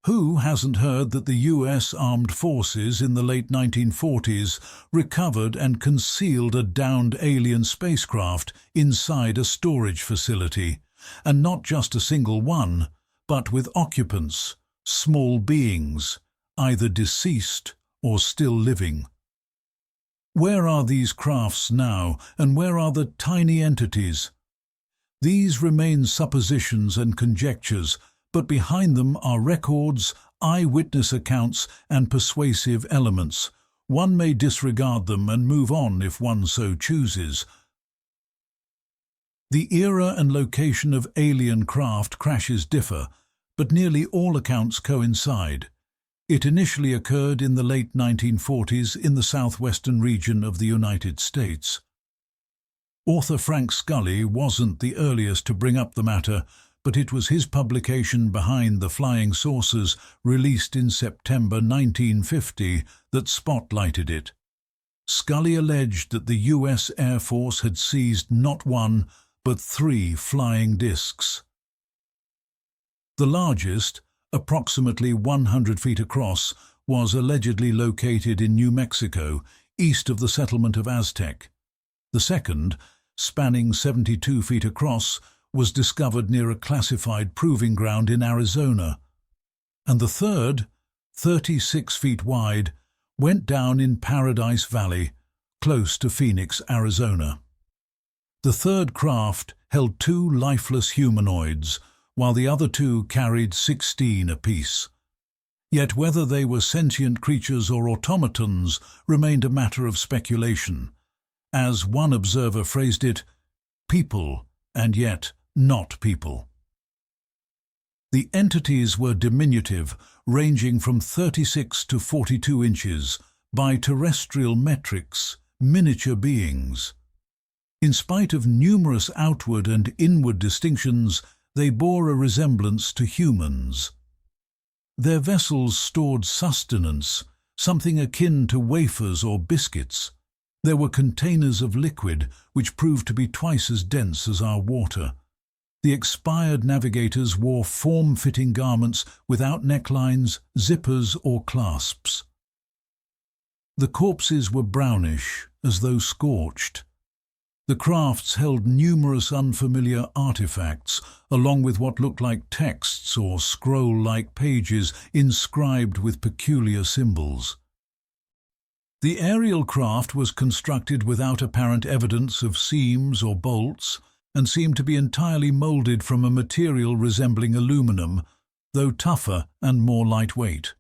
Who hasn't heard that the US Armed Forces in the late 1940s recovered and concealed a downed alien spacecraft inside a storage facility, and not just a single one, but with occupants, small beings, either deceased or still living? Where are these crafts now, and where are the tiny entities? These remain suppositions and conjectures, but behind them are records, eyewitness accounts, and persuasive elements. One may disregard them and move on if one so chooses. The era and location of alien craft crashes differ, but nearly all accounts coincide. It initially occurred in the late 1940s in the southwestern region of the United States. Author Frank Scully wasn't the earliest to bring up the matter, but it was his publication Behind the Flying Saucers, released in September 1950, that spotlighted it. Scully alleged that the US Air Force had seized not one, but 3 flying discs. The largest, approximately 100 feet across, was allegedly located in New Mexico, east of the settlement of Aztec. The second, spanning 72 feet across, was discovered near a classified proving ground in Arizona. And the third, 36 feet wide, went down in Paradise Valley, close to Phoenix, Arizona. The third craft held 2 lifeless humanoids, while the other 2 carried 16 apiece. Yet whether they were sentient creatures or automatons remained a matter of speculation. As one observer phrased it, people, and yet not people. The entities were diminutive, ranging from 36 to 42 inches, by terrestrial metrics, miniature beings. In spite of numerous outward and inward distinctions, they bore a resemblance to humans. Their vessels stored sustenance, something akin to wafers or biscuits. There were containers of liquid, which proved to be twice as dense as our water. The expired navigators wore form-fitting garments without necklines, zippers, or clasps. The corpses were brownish, as though scorched. The crafts held numerous unfamiliar artifacts, along with what looked like texts or scroll-like pages inscribed with peculiar symbols. The aerial craft was constructed without apparent evidence of seams or bolts, and seemed to be entirely molded from a material resembling aluminum, though tougher and more lightweight.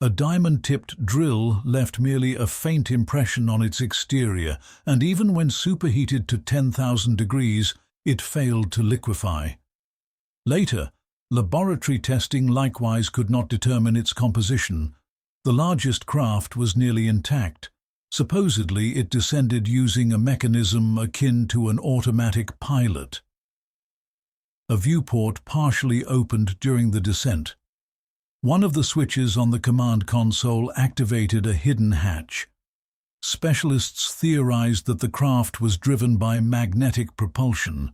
A diamond-tipped drill left merely a faint impression on its exterior, and even when superheated to 10,000 degrees, it failed to liquefy. Later, laboratory testing likewise could not determine its composition. The largest craft was nearly intact. Supposedly, it descended using a mechanism akin to an automatic pilot. A viewport partially opened during the descent. One of the switches on the command console activated a hidden hatch. Specialists theorized that the craft was driven by magnetic propulsion.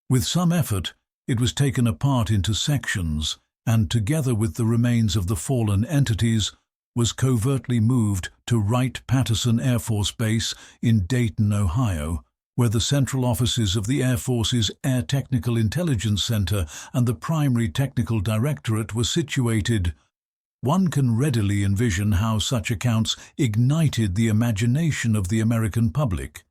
With some effort, it was taken apart into sections, and together with the remains of the fallen entities, was covertly moved to Wright-Patterson Air Force Base in Dayton, Ohio, where the central offices of the Air Force's Air Technical Intelligence Center and the Primary Technical Directorate were situated. One can readily envision how such accounts ignited the imagination of the American public.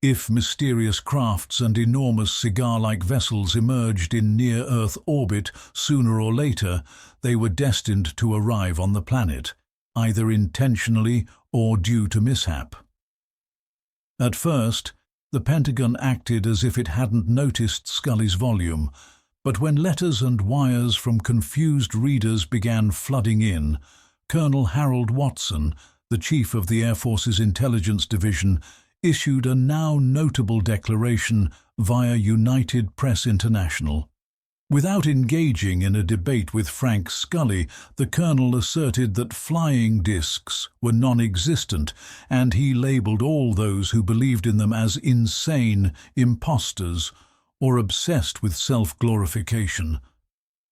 If mysterious crafts and enormous cigar-like vessels emerged in near-Earth orbit sooner or later, they were destined to arrive on the planet, either intentionally or due to mishap. At first, the Pentagon acted as if it hadn't noticed Scully's volume, but when letters and wires from confused readers began flooding in, Colonel Harold Watson, the chief of the Air Force's Intelligence Division, issued a now notable declaration via United Press International. Without engaging in a debate with Frank Scully, the colonel asserted that flying discs were non-existent, and he labeled all those who believed in them as insane, imposters, or obsessed with self-glorification.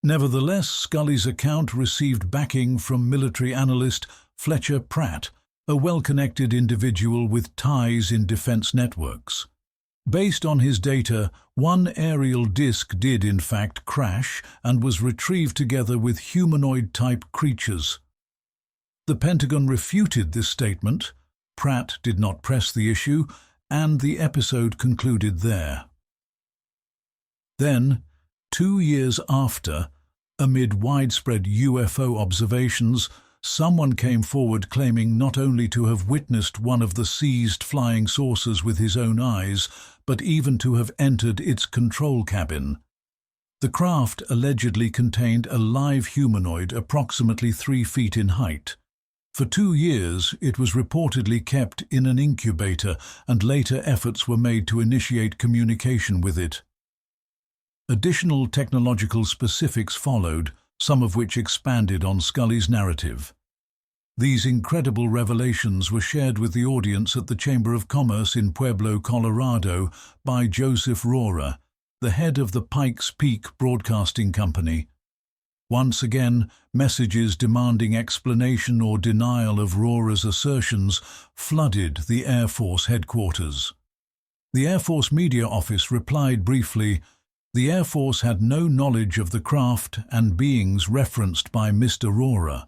Nevertheless, Scully's account received backing from military analyst Fletcher Pratt, a well-connected individual with ties in defense networks. Based on his data, one aerial disc did in fact crash and was retrieved together with humanoid-type creatures. The Pentagon refuted this statement. Pratt did not press the issue, and the episode concluded there. Then, 2 years after, amid widespread UFO observations, someone came forward claiming not only to have witnessed one of the seized flying saucers with his own eyes, but even to have entered its control cabin. The craft allegedly contained a live humanoid approximately 3 feet in height. For 2 years, it was reportedly kept in an incubator, and later efforts were made to initiate communication with it. Additional technological specifics followed, some of which expanded on Scully's narrative. These incredible revelations were shared with the audience at the Chamber of Commerce in Pueblo, Colorado, by Joseph Rohrer, the head of the Pikes Peak Broadcasting Company. Once again, messages demanding explanation or denial of Rohrer's assertions flooded the Air Force headquarters. The Air Force Media Office replied briefly, "The Air Force had no knowledge of the craft and beings referenced by Mr. Rohrer."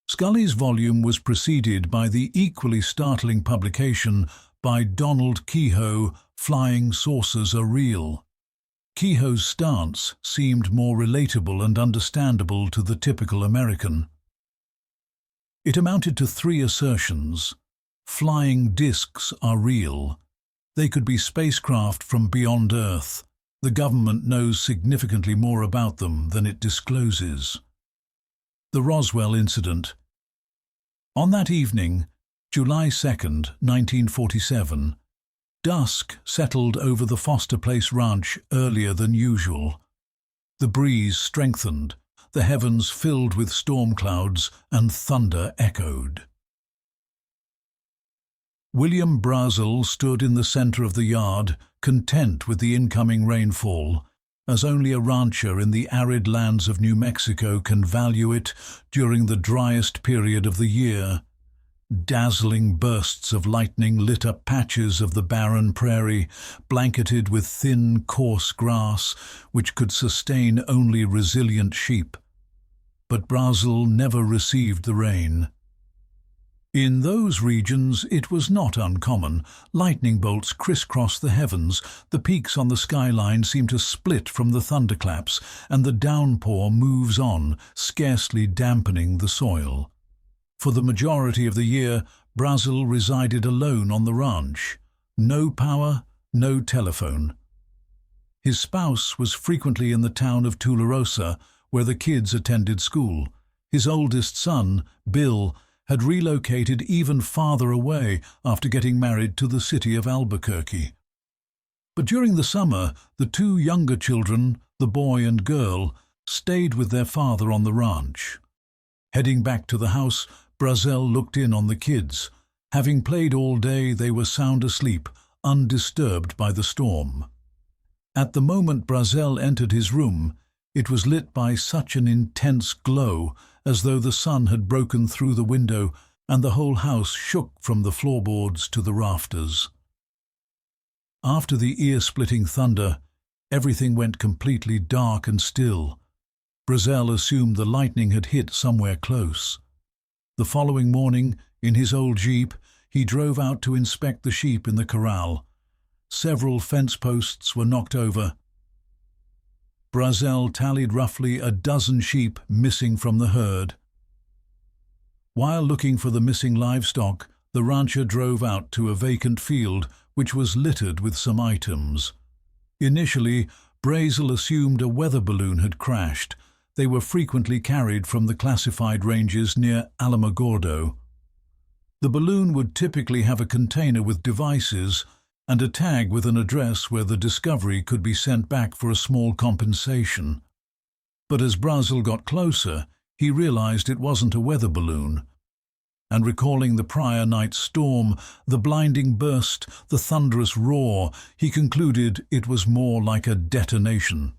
Scully's volume was preceded by the equally startling publication by Donald Kehoe, "Flying Saucers Are Real." Kehoe's stance seemed more relatable and understandable to the typical American. It amounted to 3 assertions. Flying discs are real. They could be spacecraft from beyond Earth. The government knows significantly more about them than it discloses. The Roswell Incident. On that evening, July 2, 1947, dusk settled over the Foster Place Ranch earlier than usual. The breeze strengthened, the heavens filled with storm clouds, and thunder echoed. William Brazel stood in the center of the yard, content with the incoming rainfall, as only a rancher in the arid lands of New Mexico can value it during the driest period of the year. Dazzling bursts of lightning lit up patches of the barren prairie, blanketed with thin, coarse grass, which could sustain only resilient sheep. But Brazel never received the rain. In those regions it was not uncommon. Lightning bolts crisscrossed the heavens, the peaks on the skyline seemed to split from the thunderclaps, and the downpour moves on, scarcely dampening the soil. For the majority of the year, Brazel resided alone on the ranch. No power, no telephone. His spouse was frequently in the town of Tularosa, where the kids attended school. His oldest son, Bill, had relocated even farther away after getting married to the city of Albuquerque. But during the summer, the 2 younger children, the boy and girl, stayed with their father on the ranch. Heading back to the house, Brazel looked in on the kids. Having played all day, they were sound asleep, undisturbed by the storm. At the moment Brazel entered his room, it was lit by such an intense glow, as though the sun had broken through the window and the whole house shook from the floorboards to the rafters. After the ear-splitting thunder, everything went completely dark and still. Brazel assumed the lightning had hit somewhere close. The following morning, in his old Jeep, he drove out to inspect the sheep in the corral. Several fence posts were knocked over. Brazel tallied roughly a dozen sheep missing from the herd. While looking for the missing livestock, the rancher drove out to a vacant field which was littered with some items. Initially, Brazel assumed a weather balloon had crashed. They were frequently carried from the classified ranges near Alamogordo. The balloon would typically have a container with devices and a tag with an address where the discovery could be sent back for a small compensation. But as Brazel got closer, he realized it wasn't a weather balloon. And recalling the prior night's storm, the blinding burst, the thunderous roar, he concluded it was more like a detonation.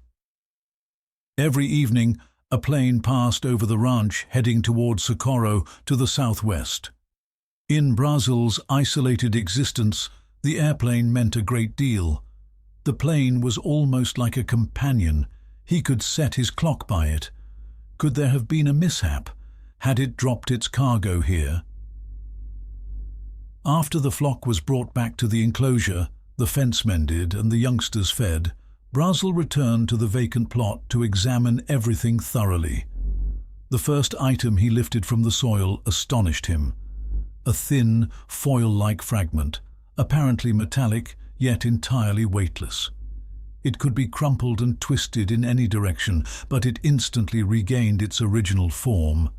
Every evening, a plane passed over the ranch heading toward Socorro to the southwest. In Brazil's isolated existence, the airplane meant a great deal. The plane was almost like a companion. He could set his clock by it. Could there have been a mishap? Had it dropped its cargo here? After the flock was brought back to the enclosure, the fence mended and the youngsters fed, Brazil returned to the vacant plot to examine everything thoroughly. The first item he lifted from the soil astonished him. A thin, foil-like fragment, apparently metallic, yet entirely weightless. It could be crumpled and twisted in any direction, but it instantly regained its original form.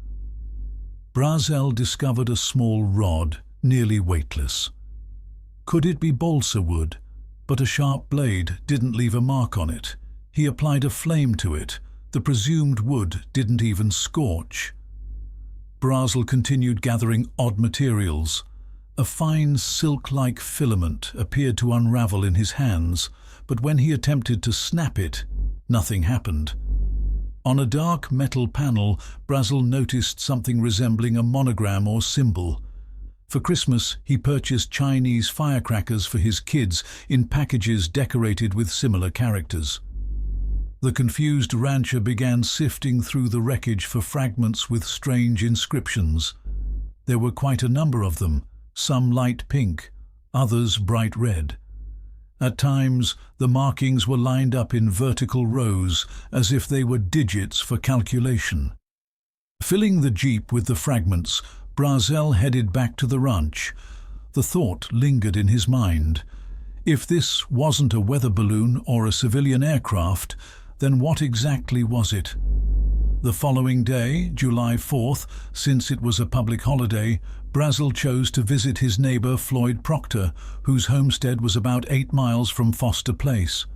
Brazil discovered a small rod, nearly weightless. Could it be balsa wood? But a sharp blade didn't leave a mark on it. He applied a flame to it. The presumed wood didn't even scorch. Brazil continued gathering odd materials. A fine silk-like filament appeared to unravel in his hands, but when he attempted to snap it, nothing happened. On a dark metal panel, Brazil noticed something resembling a monogram or symbol. For Christmas, he purchased Chinese firecrackers for his kids in packages decorated with similar characters. The confused rancher began sifting through the wreckage for fragments with strange inscriptions. There were quite a number of them, some light pink, others bright red. At times, the markings were lined up in vertical rows, as if they were digits for calculation. Filling the jeep with the fragments, Brazil headed back to the ranch. The thought lingered in his mind. If this wasn't a weather balloon or a civilian aircraft, then what exactly was it? The following day, July 4th, since it was a public holiday, Brazil chose to visit his neighbor Floyd Proctor, whose homestead was about 8 miles from Foster Place.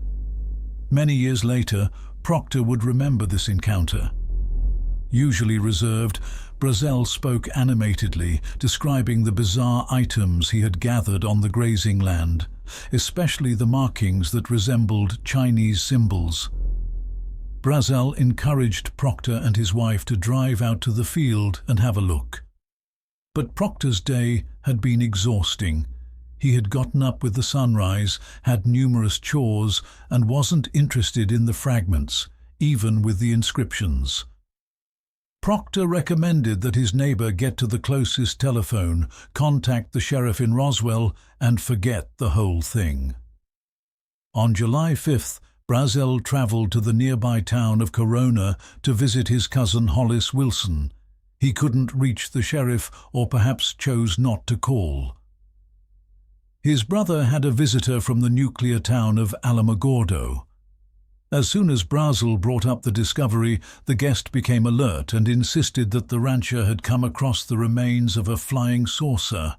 Many years later, Proctor would remember this encounter. Usually reserved, Brazil spoke animatedly, describing the bizarre items he had gathered on the grazing land, especially the markings that resembled Chinese symbols. Brazil encouraged Proctor and his wife to drive out to the field and have a look. But Proctor's day had been exhausting. He had gotten up with the sunrise, had numerous chores, and wasn't interested in the fragments, even with the inscriptions. Proctor recommended that his neighbor get to the closest telephone, contact the sheriff in Roswell, and forget the whole thing. On July 5th, Brazil traveled to the nearby town of Corona to visit his cousin Hollis Wilson. He couldn't reach the sheriff, or perhaps chose not to call. His brother had a visitor from the nuclear town of Alamogordo. As soon as Brazil brought up the discovery, the guest became alert and insisted that the rancher had come across the remains of a flying saucer,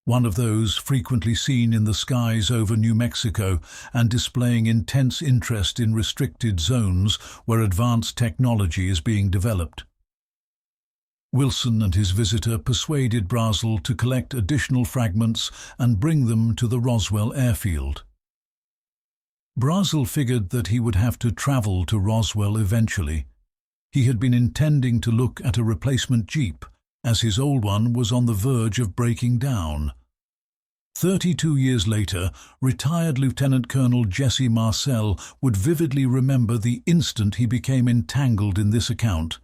one of those frequently seen in the skies over New Mexico and displaying intense interest in restricted zones where advanced technology is being developed. Wilson and his visitor persuaded Brazil to collect additional fragments and bring them to the Roswell airfield. Brazil figured that he would have to travel to Roswell eventually. He had been intending to look at a replacement Jeep, as his old one was on the verge of breaking down. 32 years later, retired Lieutenant Colonel Jesse Marcel would vividly remember the instant he became entangled in this account.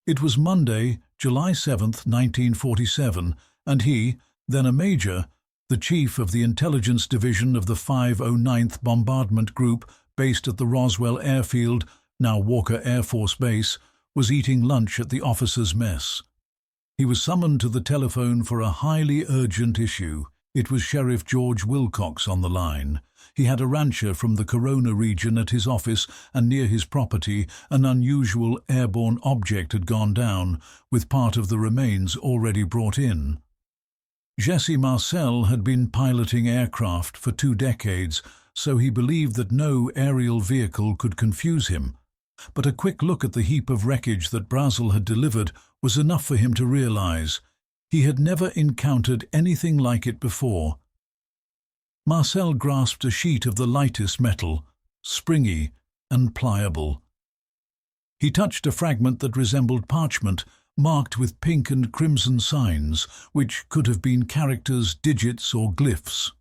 It was Monday, July 7, 1947, and he, then a major, the chief of the intelligence division of the 509th Bombardment Group based at the Roswell Airfield, now Walker Air Force Base, was eating lunch at the officers' mess. He was summoned to the telephone for a highly urgent issue. It was Sheriff George Wilcox on the line. He had a rancher from the Corona region at his office, and near his property an unusual airborne object had gone down, with part of the remains already brought in. Jesse Marcel had been piloting aircraft for 2 decades, so he believed that no aerial vehicle could confuse him. But a quick look at the heap of wreckage that Brazil had delivered was enough for him to realize he had never encountered anything like it before. Marcel grasped a sheet of the lightest metal, springy and pliable. He touched a fragment that resembled parchment, marked with pink and crimson signs, which could have been characters, digits, or glyphs.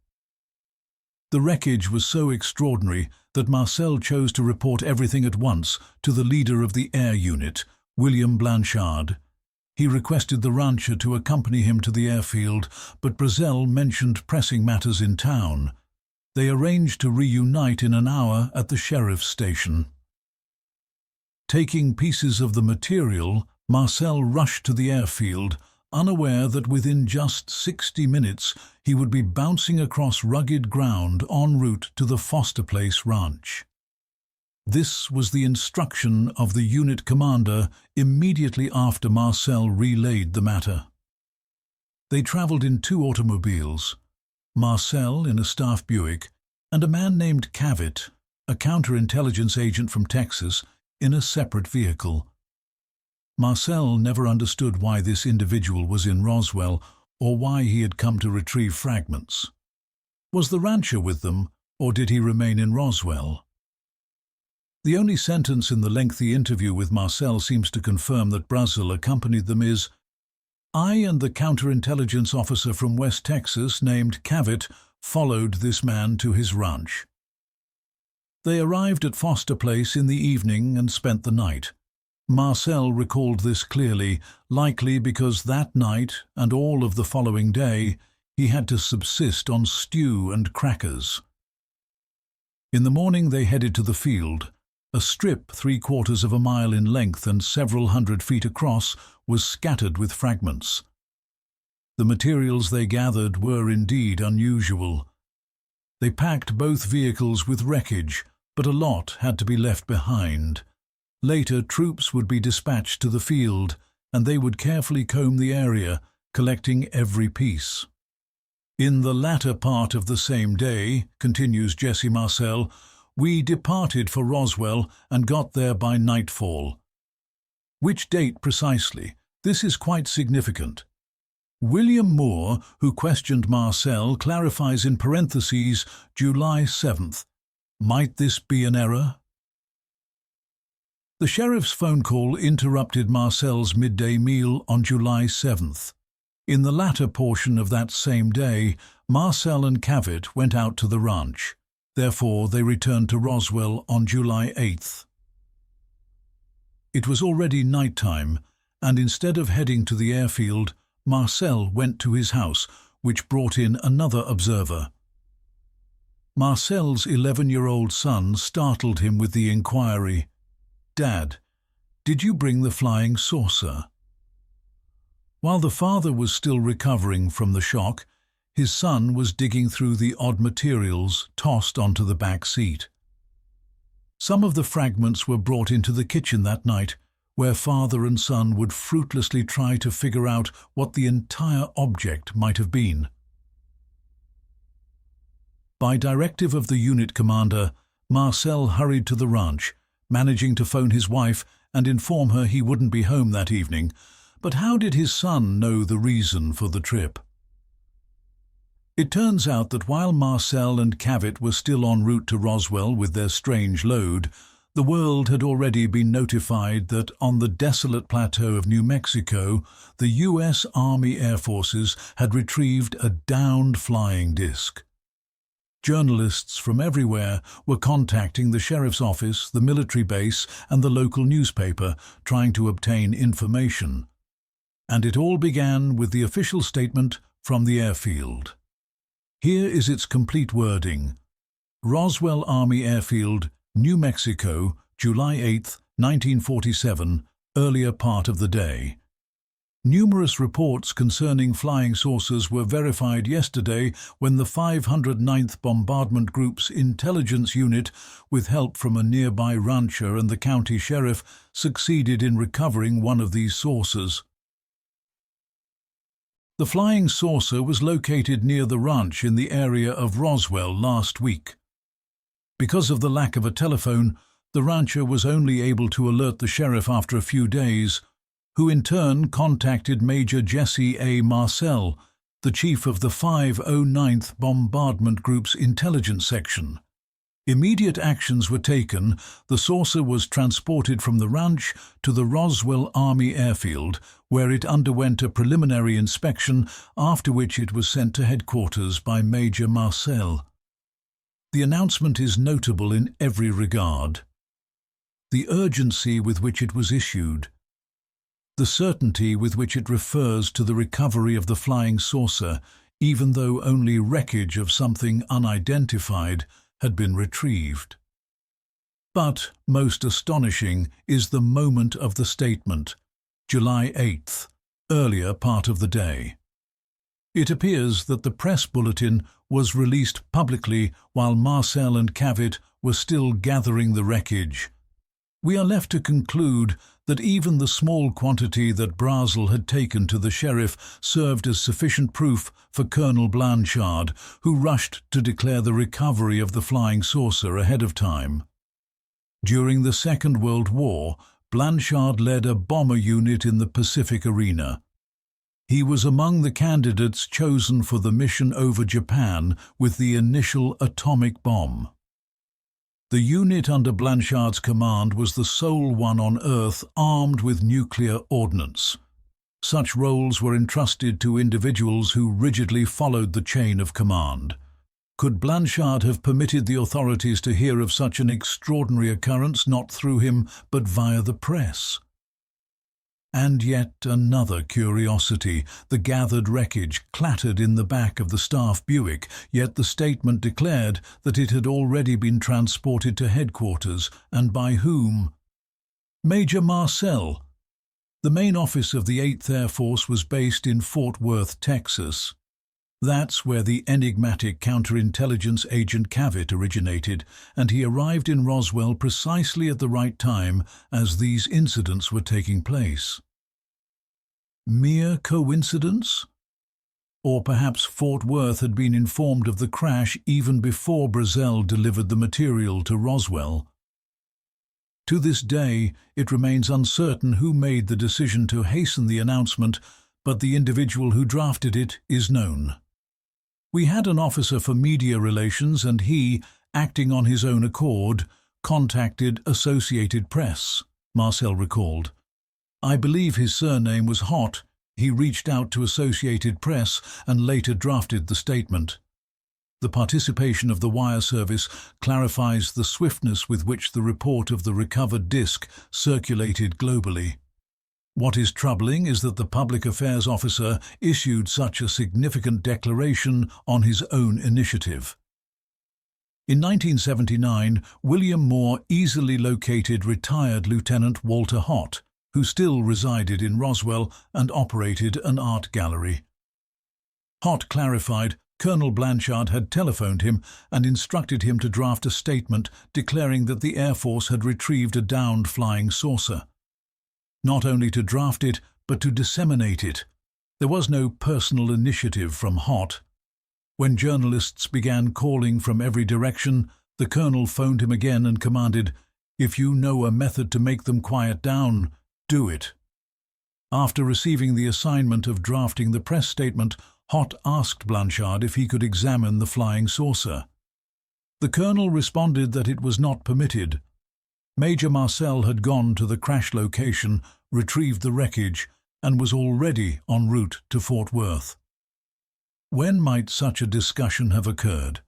The wreckage was so extraordinary that Marcel chose to report everything at once to the leader of the air unit, William Blanchard. He requested the rancher to accompany him to the airfield, but Brazel mentioned pressing matters in town. They arranged to reunite in an hour at the sheriff's station. Taking pieces of the material, Marcel rushed to the airfield, unaware that within just 60 minutes he would be bouncing across rugged ground en route to the Foster Place ranch. This was the instruction of the unit commander immediately after Marcel relayed the matter. They traveled in 2 automobiles, Marcel in a staff Buick, and a man named Cavett, a counterintelligence agent from Texas, in a separate vehicle. Marcel never understood why this individual was in Roswell or why he had come to retrieve fragments. Was the rancher with them, or did he remain in Roswell? The only sentence in the lengthy interview with Marcel seems to confirm that Brazel accompanied them is, "I and the counterintelligence officer from West Texas named Cavett followed this man to his ranch." They arrived at Foster Place in the evening and spent the night. Marcel recalled this clearly, likely because that night and all of the following day he had to subsist on stew and crackers. In the morning they headed to the field. A strip 3/4 of a mile in length and several hundred feet across was scattered with fragments. The materials they gathered were indeed unusual. They packed both vehicles with wreckage, but a lot had to be left behind. Later, troops would be dispatched to the field, and they would carefully comb the area, collecting every piece. "In the latter part of the same day," continues Jesse Marcel, "we departed for Roswell and got there by nightfall." Which date precisely? This is quite significant. William Moore, who questioned Marcel, clarifies in parentheses July 7th. Might this be an error? The sheriff's phone call interrupted Marcel's midday meal on July 7th. In the latter portion of that same day, Marcel and Cavett went out to the ranch. Therefore, they returned to Roswell on July 8th. It was already nighttime, and instead of heading to the airfield, Marcel went to his house, which brought in another observer. Marcel's 11-year-old son startled him with the inquiry, "Dad, did you bring the flying saucer?" While the father was still recovering from the shock, his son was digging through the odd materials tossed onto the back seat. Some of the fragments were brought into the kitchen that night, where father and son would fruitlessly try to figure out what the entire object might have been. By directive of the unit commander, Marcel hurried to the ranch, managing to phone his wife and inform her he wouldn't be home that evening. But how did his son know the reason for the trip? It turns out that while Marcel and Cavett were still en route to Roswell with their strange load, the world had already been notified that on the desolate plateau of New Mexico, the U.S. Army Air Forces had retrieved a downed flying disc. Journalists from everywhere were contacting the sheriff's office, the military base, and the local newspaper, trying to obtain information. And it all began with the official statement from the airfield. Here is its complete wording. Roswell Army Airfield, New Mexico, July 8, 1947, earlier part of the day. Numerous reports concerning flying saucers were verified yesterday when the 509th Bombardment Group's intelligence unit, with help from a nearby rancher and the county sheriff, succeeded in recovering one of these saucers. The flying saucer was located near the ranch in the area of Roswell last week. Because of the lack of a telephone, the rancher was only able to alert the sheriff after a few days, who in turn contacted Major Jesse A. Marcel, the chief of the 509th Bombardment Group's intelligence section. Immediate actions were taken. The saucer was transported from the ranch to the Roswell Army Airfield, where it underwent a preliminary inspection, after which it was sent to headquarters by Major Marcel. The announcement is notable in every regard. The urgency with which it was issued, the certainty with which it refers to the recovery of the flying saucer, even though only wreckage of something unidentified had been retrieved. But most astonishing is the moment of the statement, July 8th, earlier part of the day. It appears that the press bulletin was released publicly while Marcel and Cavett were still gathering the wreckage. We are left to conclude that even the small quantity that Brazel had taken to the sheriff served as sufficient proof for Colonel Blanchard, who rushed to declare the recovery of the flying saucer ahead of time. During the Second World War, Blanchard led a bomber unit in the Pacific arena. He was among the candidates chosen for the mission over Japan with the initial atomic bomb. The unit under Blanchard's command was the sole one on Earth armed with nuclear ordnance. Such roles were entrusted to individuals who rigidly followed the chain of command. Could Blanchard have permitted the authorities to hear of such an extraordinary occurrence not through him but via the press? And yet another curiosity. The gathered wreckage clattered in the back of the staff Buick, yet the statement declared that it had already been transported to headquarters, and by whom? Major Marcel. The main office of the 8th Air Force was based in Fort Worth, Texas. That's where the enigmatic counterintelligence agent Cavett originated, and he arrived in Roswell precisely at the right time as these incidents were taking place. Mere coincidence? Or perhaps Fort Worth had been informed of the crash even before Brazel delivered the material to Roswell. To this day, it remains uncertain who made the decision to hasten the announcement, but the individual who drafted it is known. We had an officer for media relations, and he, acting on his own accord, contacted Associated Press, Marcel recalled. I believe his surname was Hott. He reached out to Associated Press and later drafted the statement. The participation of the wire service clarifies the swiftness with which the report of the recovered disc circulated globally. What is troubling is that the public affairs officer issued such a significant declaration on his own initiative. In 1979, William Moore easily located retired Lieutenant Walter Hott, who still resided in Roswell and operated an art gallery. Hott clarified Colonel Blanchard had telephoned him and instructed him to draft a statement declaring that the Air Force had retrieved a downed flying saucer. Not only to draft it, but to disseminate it. There was no personal initiative from Hott. When journalists began calling from every direction, the colonel phoned him again and commanded, "If you know a method to make them quiet down, do it." After receiving the assignment of drafting the press statement, Hott asked Blanchard if he could examine the flying saucer. The colonel responded that it was not permitted. Major Marcel had gone to the crash location, retrieved the wreckage, and was already en route to Fort Worth. When might such a discussion have occurred?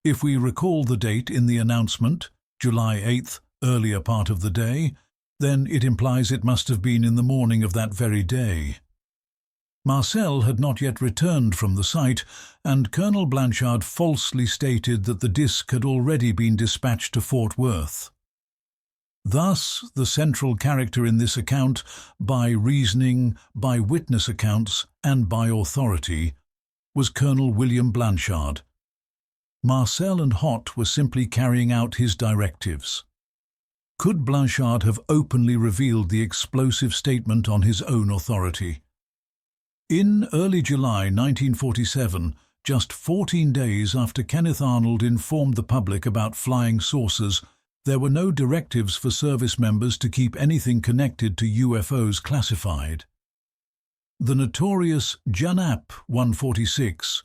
If we recall the date in the announcement, July 8th, earlier part of the day, then it implies it must have been in the morning of that very day. Marcel had not yet returned from the site, and Colonel Blanchard falsely stated that the disc had already been dispatched to Fort Worth. Thus, the central character in this account, by reasoning, by witness accounts, and by authority, was Colonel William Blanchard. Marcel and Hott were simply carrying out his directives. Could Blanchard have openly revealed the explosive statement on his own authority? In early July 1947, just 14 days after Kenneth Arnold informed the public about flying saucers, there were no directives for service members to keep anything connected to UFOs classified. The notorious Janap 146,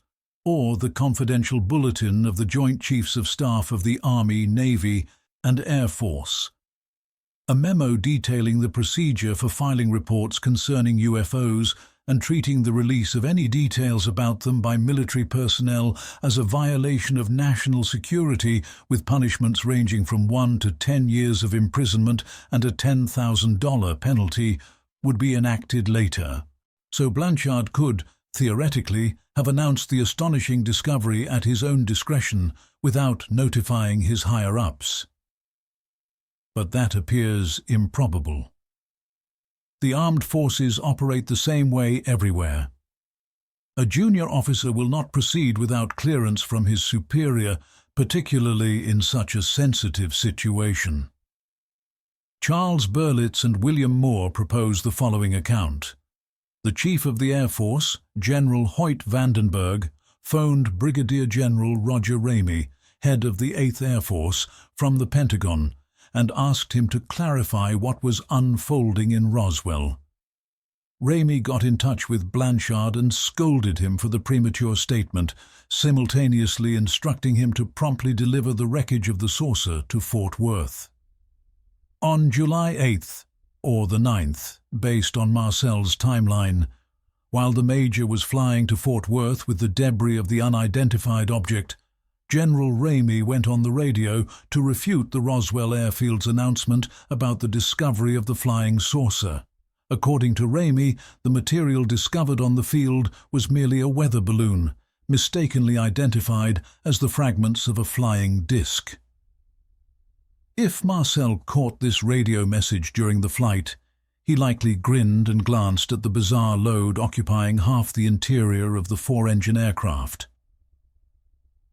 or the confidential bulletin of the Joint Chiefs of Staff of the Army, Navy, and Air Force. A memo detailing the procedure for filing reports concerning UFOs and treating the release of any details about them by military personnel as a violation of national security, with punishments ranging from 1 to 10 years of imprisonment and a $10,000 penalty, would be enacted later. So Blanchard could, theoretically, have announced the astonishing discovery at his own discretion without notifying his higher-ups. But that appears improbable. The armed forces operate the same way everywhere. A junior officer will not proceed without clearance from his superior, particularly in such a sensitive situation. Charles Berlitz and William Moore propose the following account. The Chief of the Air Force, General Hoyt Vandenberg, phoned Brigadier General Roger Ramey, head of the 8th Air Force, from the Pentagon, and asked him to clarify what was unfolding in Roswell. Ramey got in touch with Blanchard and scolded him for the premature statement, simultaneously instructing him to promptly deliver the wreckage of the saucer to Fort Worth. On July 8th, or the 9th, based on Marcel's timeline, while the Major was flying to Fort Worth with the debris of the unidentified object, General Ramey went on the radio to refute the Roswell Airfield's announcement about the discovery of the flying saucer. According to Ramey, the material discovered on the field was merely a weather balloon, mistakenly identified as the fragments of a flying disc. If Marcel caught this radio message during the flight, he likely grinned and glanced at the bizarre load occupying half the interior of the 4-engine aircraft.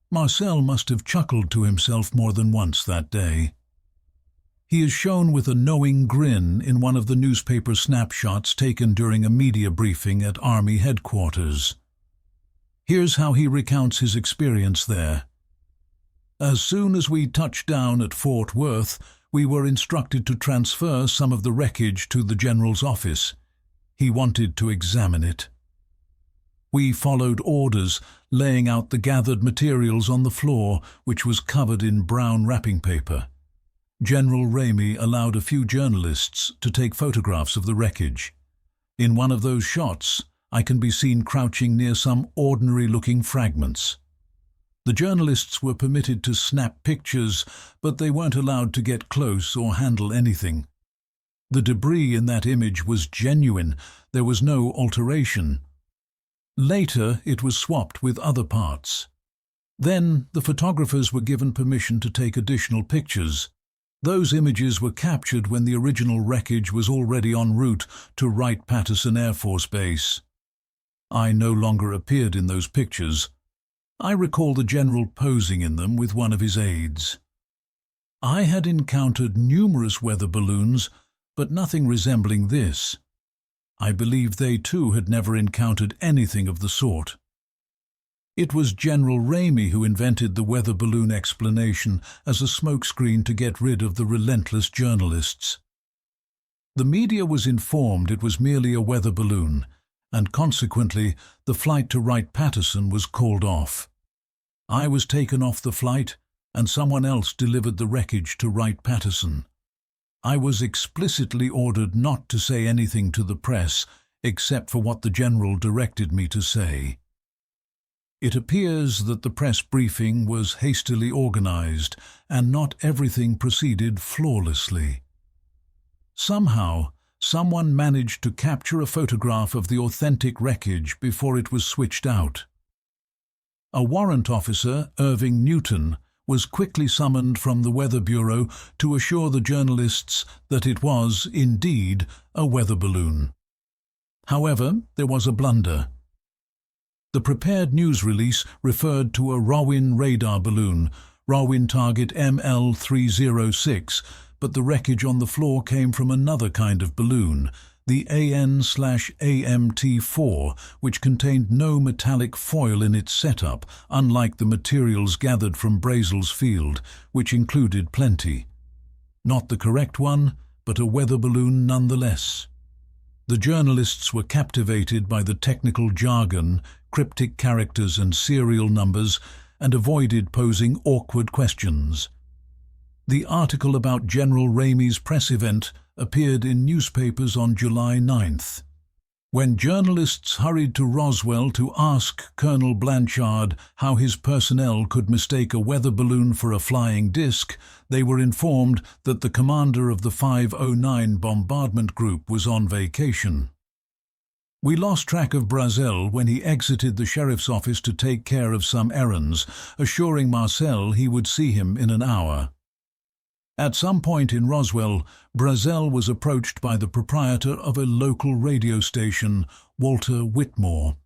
Marcel must have chuckled to himself more than once that day. He is shown with a knowing grin in one of the newspaper snapshots taken during a media briefing at Army headquarters. Here's how he recounts his experience there. As soon as we touched down at Fort Worth, we were instructed to transfer some of the wreckage to the General's office. He wanted to examine it. We followed orders, laying out the gathered materials on the floor, which was covered in brown wrapping paper. General Ramey allowed a few journalists to take photographs of the wreckage. In one of those shots, I can be seen crouching near some ordinary-looking fragments. The journalists were permitted to snap pictures, but they weren't allowed to get close or handle anything. The debris in that image was genuine. There was no alteration. Later, it was swapped with other parts. Then, the photographers were given permission to take additional pictures. Those images were captured when the original wreckage was already en route to Wright-Patterson Air Force Base. I no longer appeared in those pictures. I recall the general posing in them with one of his aides. I had encountered numerous weather balloons, but nothing resembling this. I believe they too had never encountered anything of the sort. It was General Ramey who invented the weather balloon explanation as a smokescreen to get rid of the relentless journalists. The media was informed it was merely a weather balloon, and consequently the flight to Wright-Patterson was called off. I was taken off the flight, and someone else delivered the wreckage to Wright-Patterson. I was explicitly ordered not to say anything to the press except for what the General directed me to say. It appears that the press briefing was hastily organized and not everything proceeded flawlessly. Somehow, someone managed to capture a photograph of the authentic wreckage before it was switched out. A warrant officer, Irving Newton, was quickly summoned from the Weather Bureau to assure the journalists that it was, indeed, a weather balloon. However, there was a blunder. The prepared news release referred to a Rowan radar balloon, Rowan target ML306, but the wreckage on the floor came from another kind of balloon, the AN/AMT-4, which contained no metallic foil in its setup, unlike the materials gathered from Brazel's field, which included plenty. Not the correct one, but a weather balloon nonetheless. The journalists were captivated by the technical jargon, cryptic characters and serial numbers and avoided posing awkward questions. The article about General Ramey's press event appeared in newspapers on July 9th. When journalists hurried to Roswell to ask Colonel Blanchard how his personnel could mistake a weather balloon for a flying disc, they were informed that the commander of the 509 bombardment group was on vacation. We lost track of Brazel when he exited the sheriff's office to take care of some errands, assuring Marcel he would see him in an hour. At some point in Roswell, Brazel was approached by the proprietor of a local radio station, Walter Whitmore.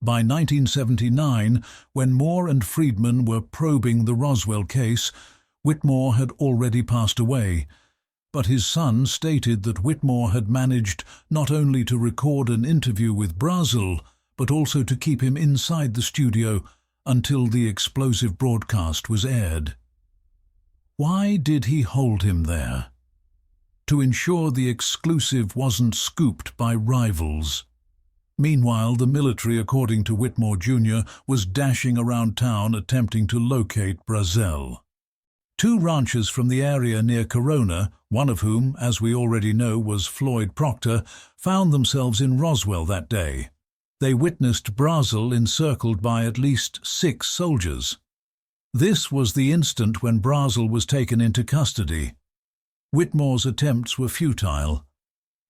By 1979, when Moore and Friedman were probing the Roswell case, Whitmore had already passed away, but his son stated that Whitmore had managed not only to record an interview with Brazel, but also to keep him inside the studio until the explosive broadcast was aired. Why did he hold him there? To ensure the exclusive wasn't scooped by rivals. Meanwhile, the military, according to Whitmore Jr., was dashing around town attempting to locate Brazel. Two ranchers from the area near Corona, one of whom, as we already know, was Floyd Proctor, found themselves in Roswell that day. They witnessed Brazel encircled by at least 6 soldiers. This was the instant when Brazel was taken into custody. Whitmore's attempts were futile.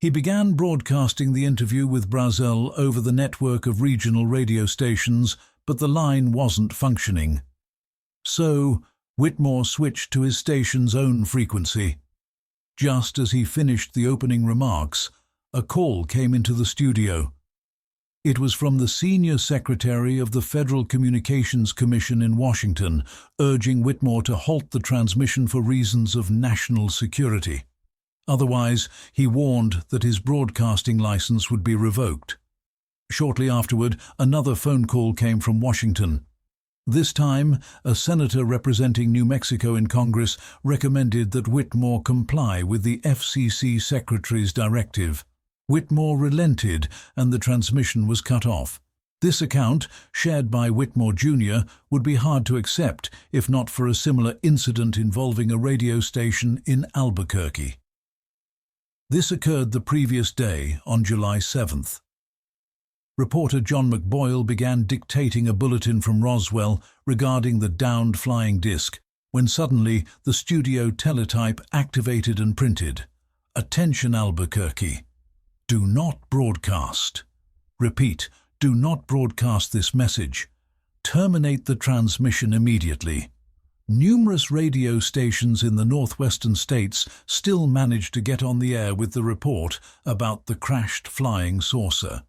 He began broadcasting the interview with Brazel over the network of regional radio stations, but the line wasn't functioning. So, Whitmore switched to his station's own frequency. Just as he finished the opening remarks, a call came into the studio. It was from the senior secretary of the Federal Communications Commission in Washington, urging Whitmore to halt the transmission for reasons of national security. Otherwise, he warned that his broadcasting license would be revoked. Shortly afterward, another phone call came from Washington. This time, a senator representing New Mexico in Congress recommended that Whitmore comply with the FCC secretary's directive. Whitmore relented, and the transmission was cut off. This account, shared by Whitmore Jr., would be hard to accept if not for a similar incident involving a radio station in Albuquerque. This occurred the previous day, on July 7th. Reporter John McBoyle began dictating a bulletin from Roswell regarding the downed flying disc, when suddenly the studio teletype activated and printed, "Attention Albuquerque. Do not broadcast. Repeat, do not broadcast this message. Terminate the transmission immediately." Numerous radio stations in the northwestern states still managed to get on the air with the report about the crashed flying saucer.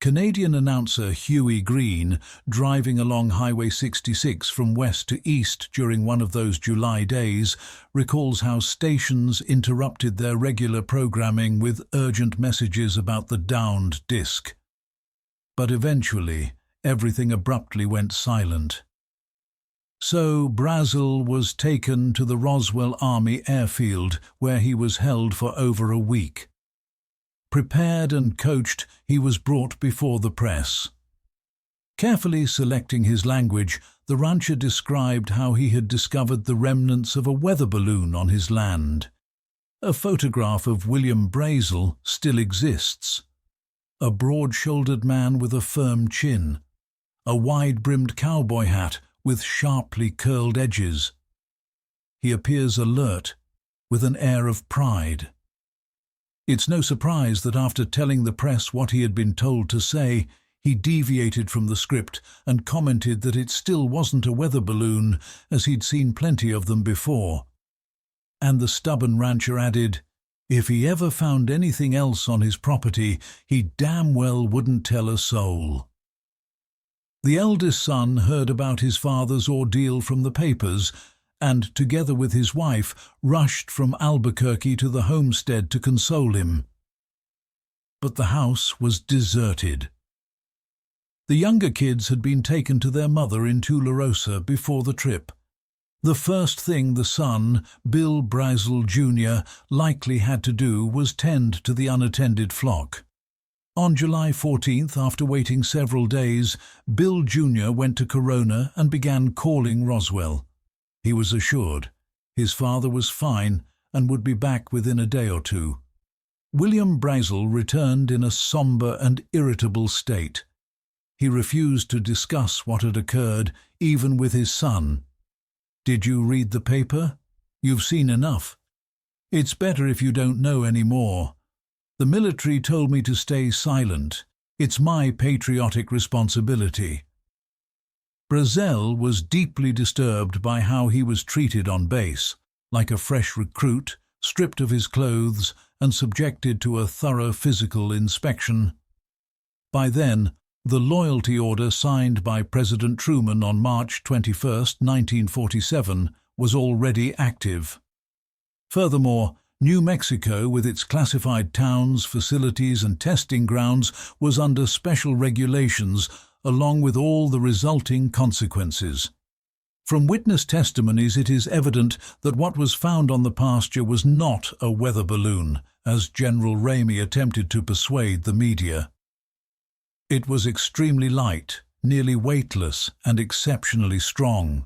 Canadian announcer Huey Green, driving along Highway 66 from west to east during one of those July days, recalls how stations interrupted their regular programming with urgent messages about the downed disc. But eventually, everything abruptly went silent. So Brazel was taken to the Roswell Army Airfield, where he was held for over a week. Prepared and coached, he was brought before the press. Carefully selecting his language, the rancher described how he had discovered the remnants of a weather balloon on his land. A photograph of William Brazel still exists. A broad-shouldered man with a firm chin. A wide-brimmed cowboy hat with sharply curled edges. He appears alert, with an air of pride. It's no surprise that after telling the press what he had been told to say, he deviated from the script and commented that it still wasn't a weather balloon, as he'd seen plenty of them before. And the stubborn rancher added, if he ever found anything else on his property, he damn well wouldn't tell a soul. The eldest son heard about his father's ordeal from the papers, and, together with his wife, rushed from Albuquerque to the homestead to console him. But the house was deserted. The younger kids had been taken to their mother in Tularosa before the trip. The first thing the son, Bill Brazel Jr., likely had to do was tend to the unattended flock. On July 14th, after waiting several days, Bill Jr. went to Corona and began calling Roswell. He was assured his father was fine and would be back within a day or two. William Brazel returned in a somber and irritable state. He refused to discuss what had occurred, even with his son. "Did you read the paper? You've seen enough. It's better if you don't know any more. The military told me to stay silent. It's my patriotic responsibility." Brazel was deeply disturbed by how he was treated on base, like a fresh recruit, stripped of his clothes and subjected to a thorough physical inspection. By then, the loyalty order signed by President Truman on March 21, 1947, was already active. Furthermore, New Mexico, with its classified towns, facilities and testing grounds, was under special regulations, along with all the resulting consequences. From witness testimonies, it is evident that what was found on the pasture was not a weather balloon, as General Ramey attempted to persuade the media. It was extremely light, nearly weightless, and exceptionally strong.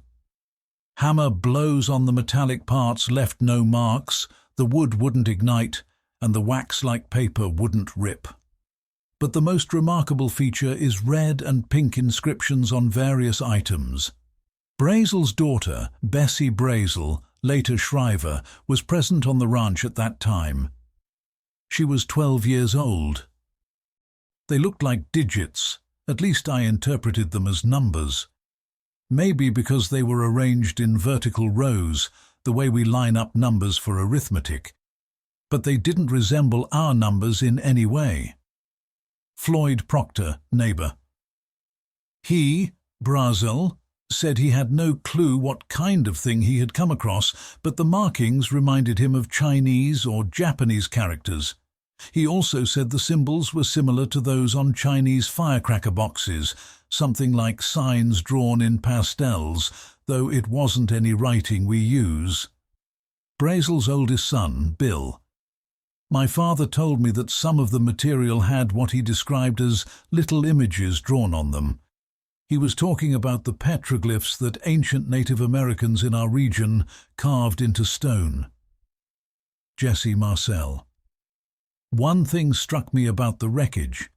Hammer blows on the metallic parts left no marks, the wood wouldn't ignite, and the wax-like paper wouldn't rip. But the most remarkable feature is red and pink inscriptions on various items. Brazel's daughter, Bessie Brazel, later Shriver, was present on the ranch at that time. She was 12 years old. They looked like digits, at least I interpreted them as numbers. Maybe because they were arranged in vertical rows, the way we line up numbers for arithmetic. But they didn't resemble our numbers in any way. Floyd Proctor, neighbor. He, Brazel, said he had no clue what kind of thing he had come across, but the markings reminded him of Chinese or Japanese characters. He also said the symbols were similar to those on Chinese firecracker boxes, something like signs drawn in pastels, though it wasn't any writing we use. Brazel's oldest son, Bill. My father told me that some of the material had what he described as little images drawn on them. He was talking about the petroglyphs that ancient Native Americans in our region carved into stone. Jesse Marcel. One thing struck me about the wreckage.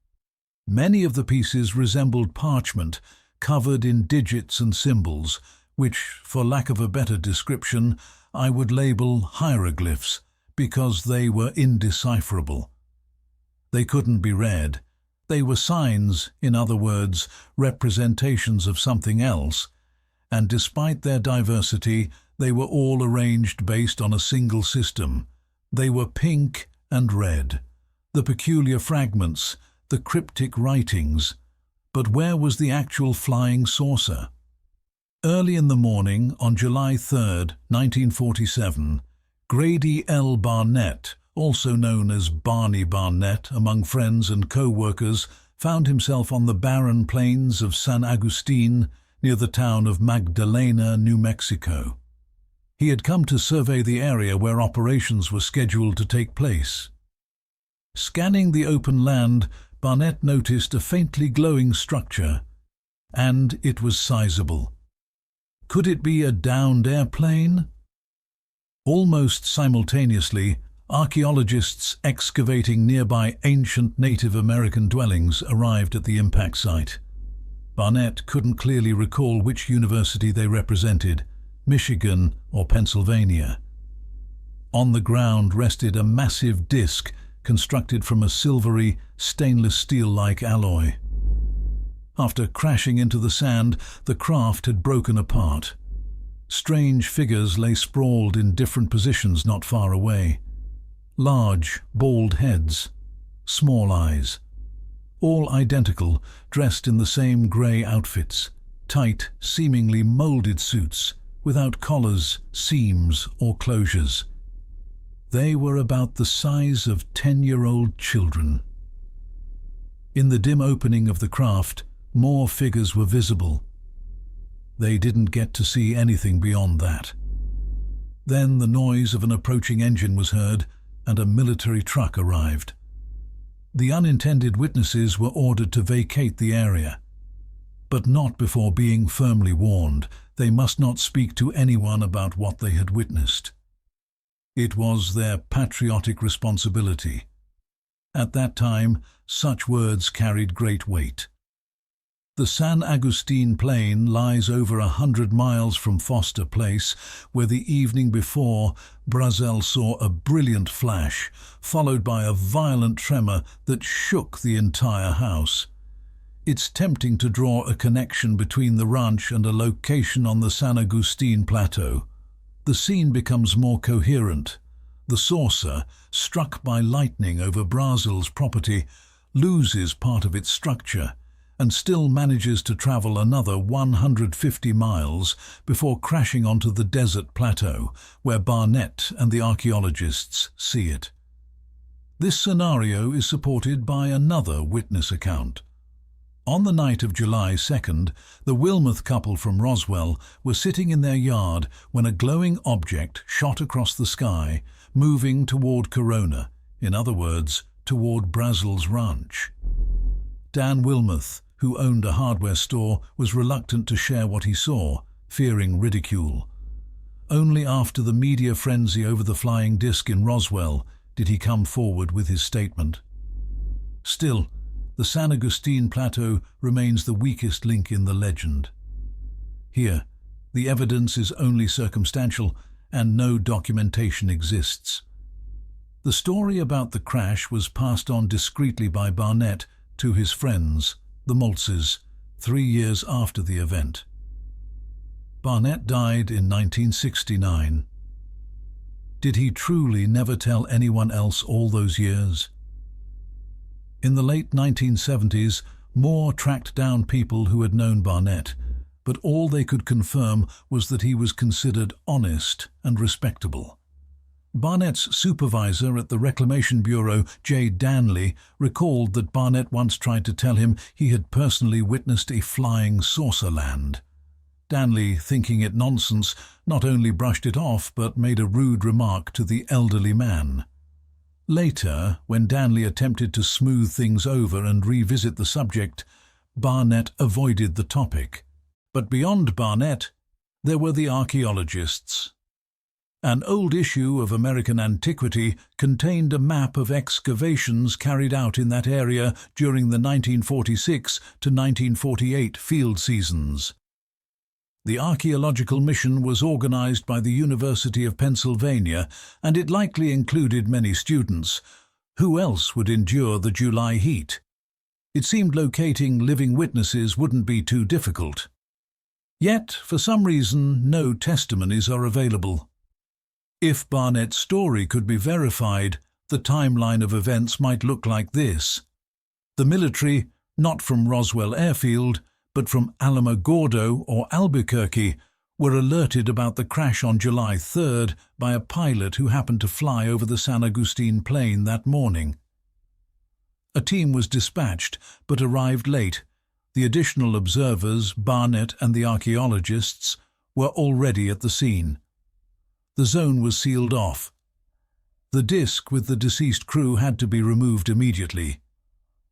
Many of the pieces resembled parchment, covered in digits and symbols, which, for lack of a better description, I would label hieroglyphs, because they were indecipherable. They couldn't be read. They were signs, in other words, representations of something else, and despite their diversity, they were all arranged based on a single system. They were pink and red, the peculiar fragments, the cryptic writings. But where was the actual flying saucer? Early in the morning, on July 3, 1947, Grady L. Barnett, also known as Barney Barnett among friends and co-workers, found himself on the barren plains of San Agustin near the town of Magdalena, New Mexico. He had come to survey the area where operations were scheduled to take place. Scanning the open land, Barnett noticed a faintly glowing structure, and it was sizable. Could it be a downed airplane? Almost simultaneously, archaeologists excavating nearby ancient Native American dwellings arrived at the impact site. Barnett couldn't clearly recall which university they represented, Michigan or Pennsylvania. On the ground rested a massive disc constructed from a silvery, stainless steel-like alloy. After crashing into the sand, the craft had broken apart. Strange figures lay sprawled in different positions not far away. Large, bald heads, small eyes. All identical, dressed in the same grey outfits, tight, seemingly moulded suits, without collars, seams or closures. They were about the size of 10-year-old children. In the dim opening of the craft, more figures were visible. They didn't get to see anything beyond that. Then the noise of an approaching engine was heard, and a military truck arrived. The unintended witnesses were ordered to vacate the area, but not before being firmly warned they must not speak to anyone about what they had witnessed. It was their patriotic responsibility. At that time, such words carried great weight. The San Agustin Plain lies over 100 miles from Foster Place, where the evening before, Brazel saw a brilliant flash, followed by a violent tremor that shook the entire house. It's tempting to draw a connection between the ranch and a location on the San Agustin Plateau. The scene becomes more coherent. The saucer, struck by lightning over Brazel's property, loses part of its structure and still manages to travel another 150 miles before crashing onto the desert plateau, where Barnett and the archaeologists see it. This scenario is supported by another witness account. On the night of July 2nd, the Wilmoth couple from Roswell were sitting in their yard when a glowing object shot across the sky, moving toward Corona, in other words, toward Brazel's ranch. Dan Wilmoth, who owned a hardware store, was reluctant to share what he saw, fearing ridicule. Only after the media frenzy over the flying disc in Roswell did he come forward with his statement. Still, the San Agustin Plateau remains the weakest link in the legend. Here, the evidence is only circumstantial and no documentation exists. The story about the crash was passed on discreetly by Barnett to his friends, the Maltzes, 3 years after the event. Barnett died in 1969. Did he truly never tell anyone else all those years? In the late 1970s, Moore tracked down people who had known Barnett, but all they could confirm was that he was considered honest and respectable. Barnett's supervisor at the Reclamation Bureau, J. Danley, recalled that Barnett once tried to tell him he had personally witnessed a flying saucer land. Danley, thinking it nonsense, not only brushed it off but made a rude remark to the elderly man. Later, when Danley attempted to smooth things over and revisit the subject, Barnett avoided the topic. But beyond Barnett, there were the archaeologists. An old issue of American Antiquity contained a map of excavations carried out in that area during the 1946 to 1948 field seasons. The archaeological mission was organized by the University of Pennsylvania, and it likely included many students. Who else would endure the July heat? It seemed locating living witnesses wouldn't be too difficult. Yet, for some reason, no testimonies are available. If Barnett's story could be verified, the timeline of events might look like this. The military, not from Roswell Airfield, but from Alamogordo or Albuquerque, were alerted about the crash on July 3rd by a pilot who happened to fly over the San Agustin Plain that morning. A team was dispatched, but arrived late. The additional observers, Barnett and the archaeologists, were already at the scene. The zone was sealed off. The disc with the deceased crew had to be removed immediately.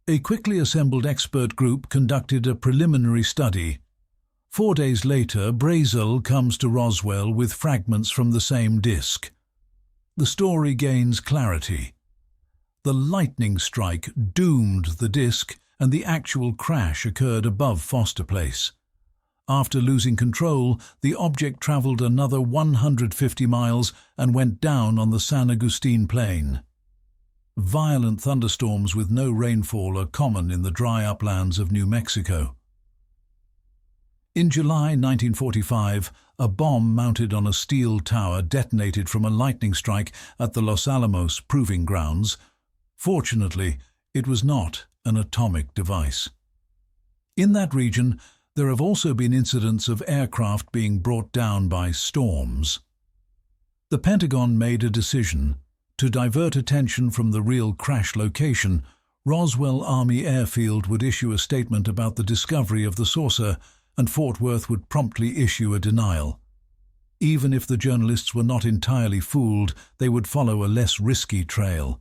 A quickly assembled expert group conducted a preliminary study. 4 days later, Brazel comes to Roswell with fragments from the same disc. The story gains clarity. The lightning strike doomed the disc, and the actual crash occurred above Foster Place. After losing control, the object traveled another 150 miles and went down on the San Agustin Plain. Violent thunderstorms with no rainfall are common in the dry uplands of New Mexico. In July 1945, a bomb mounted on a steel tower detonated from a lightning strike at the Los Alamos Proving Grounds. Fortunately, it was not an atomic device. In that region, there have also been incidents of aircraft being brought down by storms. The Pentagon made a decision. To divert attention from the real crash location, Roswell Army Airfield would issue a statement about the discovery of the saucer, and Fort Worth would promptly issue a denial. Even if the journalists were not entirely fooled, they would follow a less risky trail.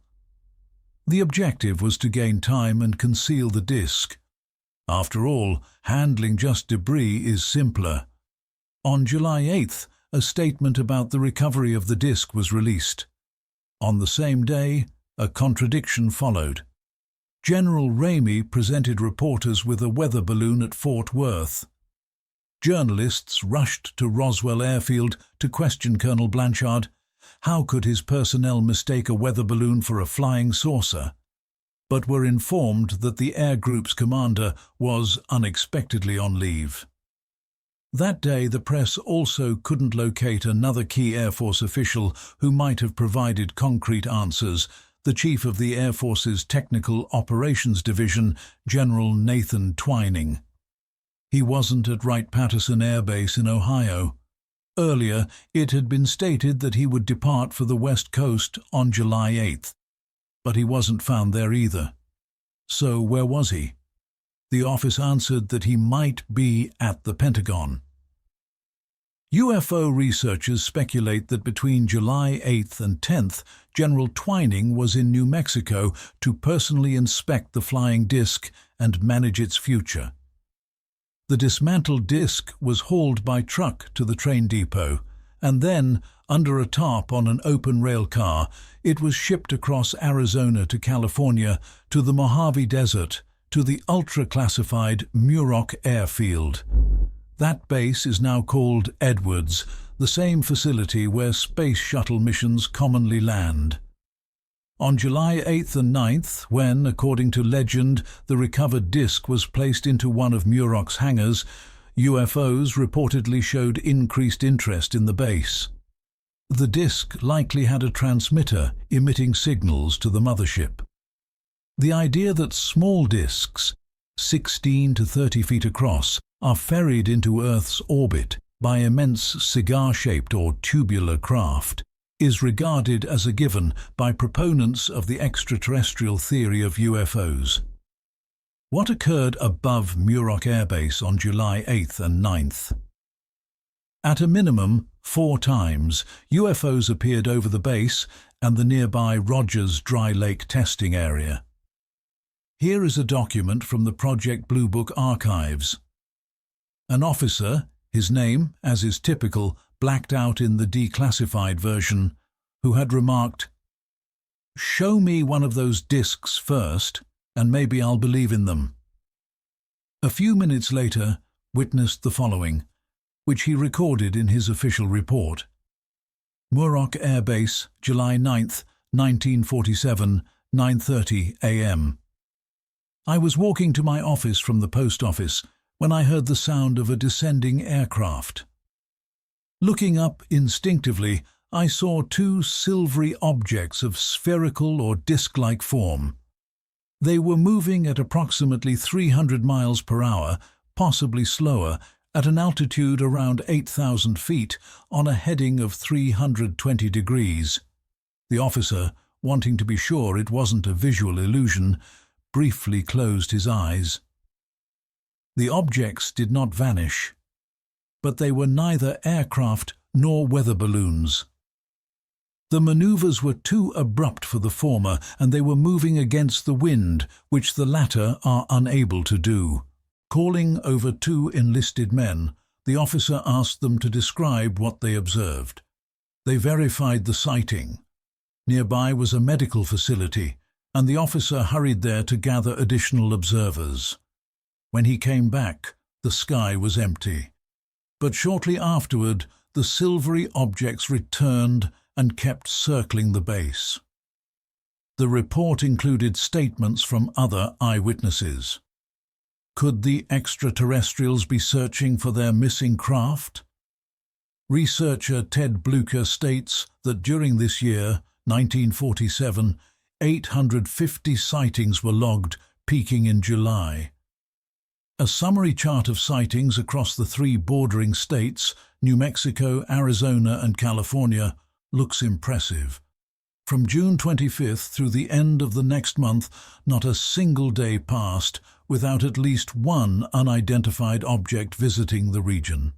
The objective was to gain time and conceal the disk. After all, handling just debris is simpler. On July 8th, a statement about the recovery of the disk was released. On the same day, a contradiction followed. General Ramey presented reporters with a weather balloon at Fort Worth. Journalists rushed to Roswell Airfield to question Colonel Blanchard. How could his personnel mistake a weather balloon for a flying saucer? But were informed that the Air Group's commander was unexpectedly on leave. That day, the press also couldn't locate another key Air Force official who might have provided concrete answers, the chief of the Air Force's Technical Operations Division, General Nathan Twining. He wasn't at Wright-Patterson Air Base in Ohio. Earlier, it had been stated that he would depart for the West Coast on July 8th, but he wasn't found there either. So where was he? The office answered that he might be at the Pentagon. UFO researchers speculate that between July 8th and 10th, General Twining was in New Mexico to personally inspect the flying disc and manage its future. The dismantled disc was hauled by truck to the train depot, and then, under a tarp on an open rail car, it was shipped across Arizona to California, to the Mojave Desert, to the ultra-classified Muroc Airfield. That base is now called Edwards, the same facility where space shuttle missions commonly land. On July 8th and 9th, when, according to legend, the recovered disc was placed into one of Muroc's hangars, UFOs reportedly showed increased interest in the base. The disc likely had a transmitter emitting signals to the mothership. The idea that small discs, 16 to 30 feet across, are ferried into Earth's orbit by immense cigar-shaped or tubular craft is regarded as a given by proponents of the extraterrestrial theory of UFOs. What occurred above Muroc Air Base on July 8th and 9th? At a minimum, 4 times, UFOs appeared over the base and the nearby Rogers Dry Lake testing area. Here is a document from the Project Blue Book archives. An officer, his name, as is typical, blacked out in the declassified version, who had remarked, "Show me one of those discs first, and maybe I'll believe in them." A few minutes later, witnessed the following, which he recorded in his official report. Muroc Air Base, July 9th, 1947, 9:30 a.m. I was walking to my office from the post office when I heard the sound of a descending aircraft. Looking up instinctively, I saw 2 silvery objects of spherical or disc-like form. They were moving at approximately 300 miles per hour, possibly slower, at an altitude around 8,000 feet on a heading of 320 degrees. The officer, wanting to be sure it wasn't a visual illusion, briefly closed his eyes. The objects did not vanish, but they were neither aircraft nor weather balloons. The maneuvers were too abrupt for the former, and they were moving against the wind, which the latter are unable to do. Calling over 2 enlisted men, the officer asked them to describe what they observed. They verified the sighting. Nearby was a medical facility, and the officer hurried there to gather additional observers. When he came back, the sky was empty. But shortly afterward, the silvery objects returned and kept circling the base. The report included statements from other eyewitnesses. Could the extraterrestrials be searching for their missing craft? Researcher Ted Blucher states that during this year, 1947, 850 sightings were logged, peaking in July. A summary chart of sightings across the 3 bordering states, New Mexico, Arizona, and California, looks impressive. From June 25th through the end of the next month, not a single day passed without at least one unidentified object visiting the region.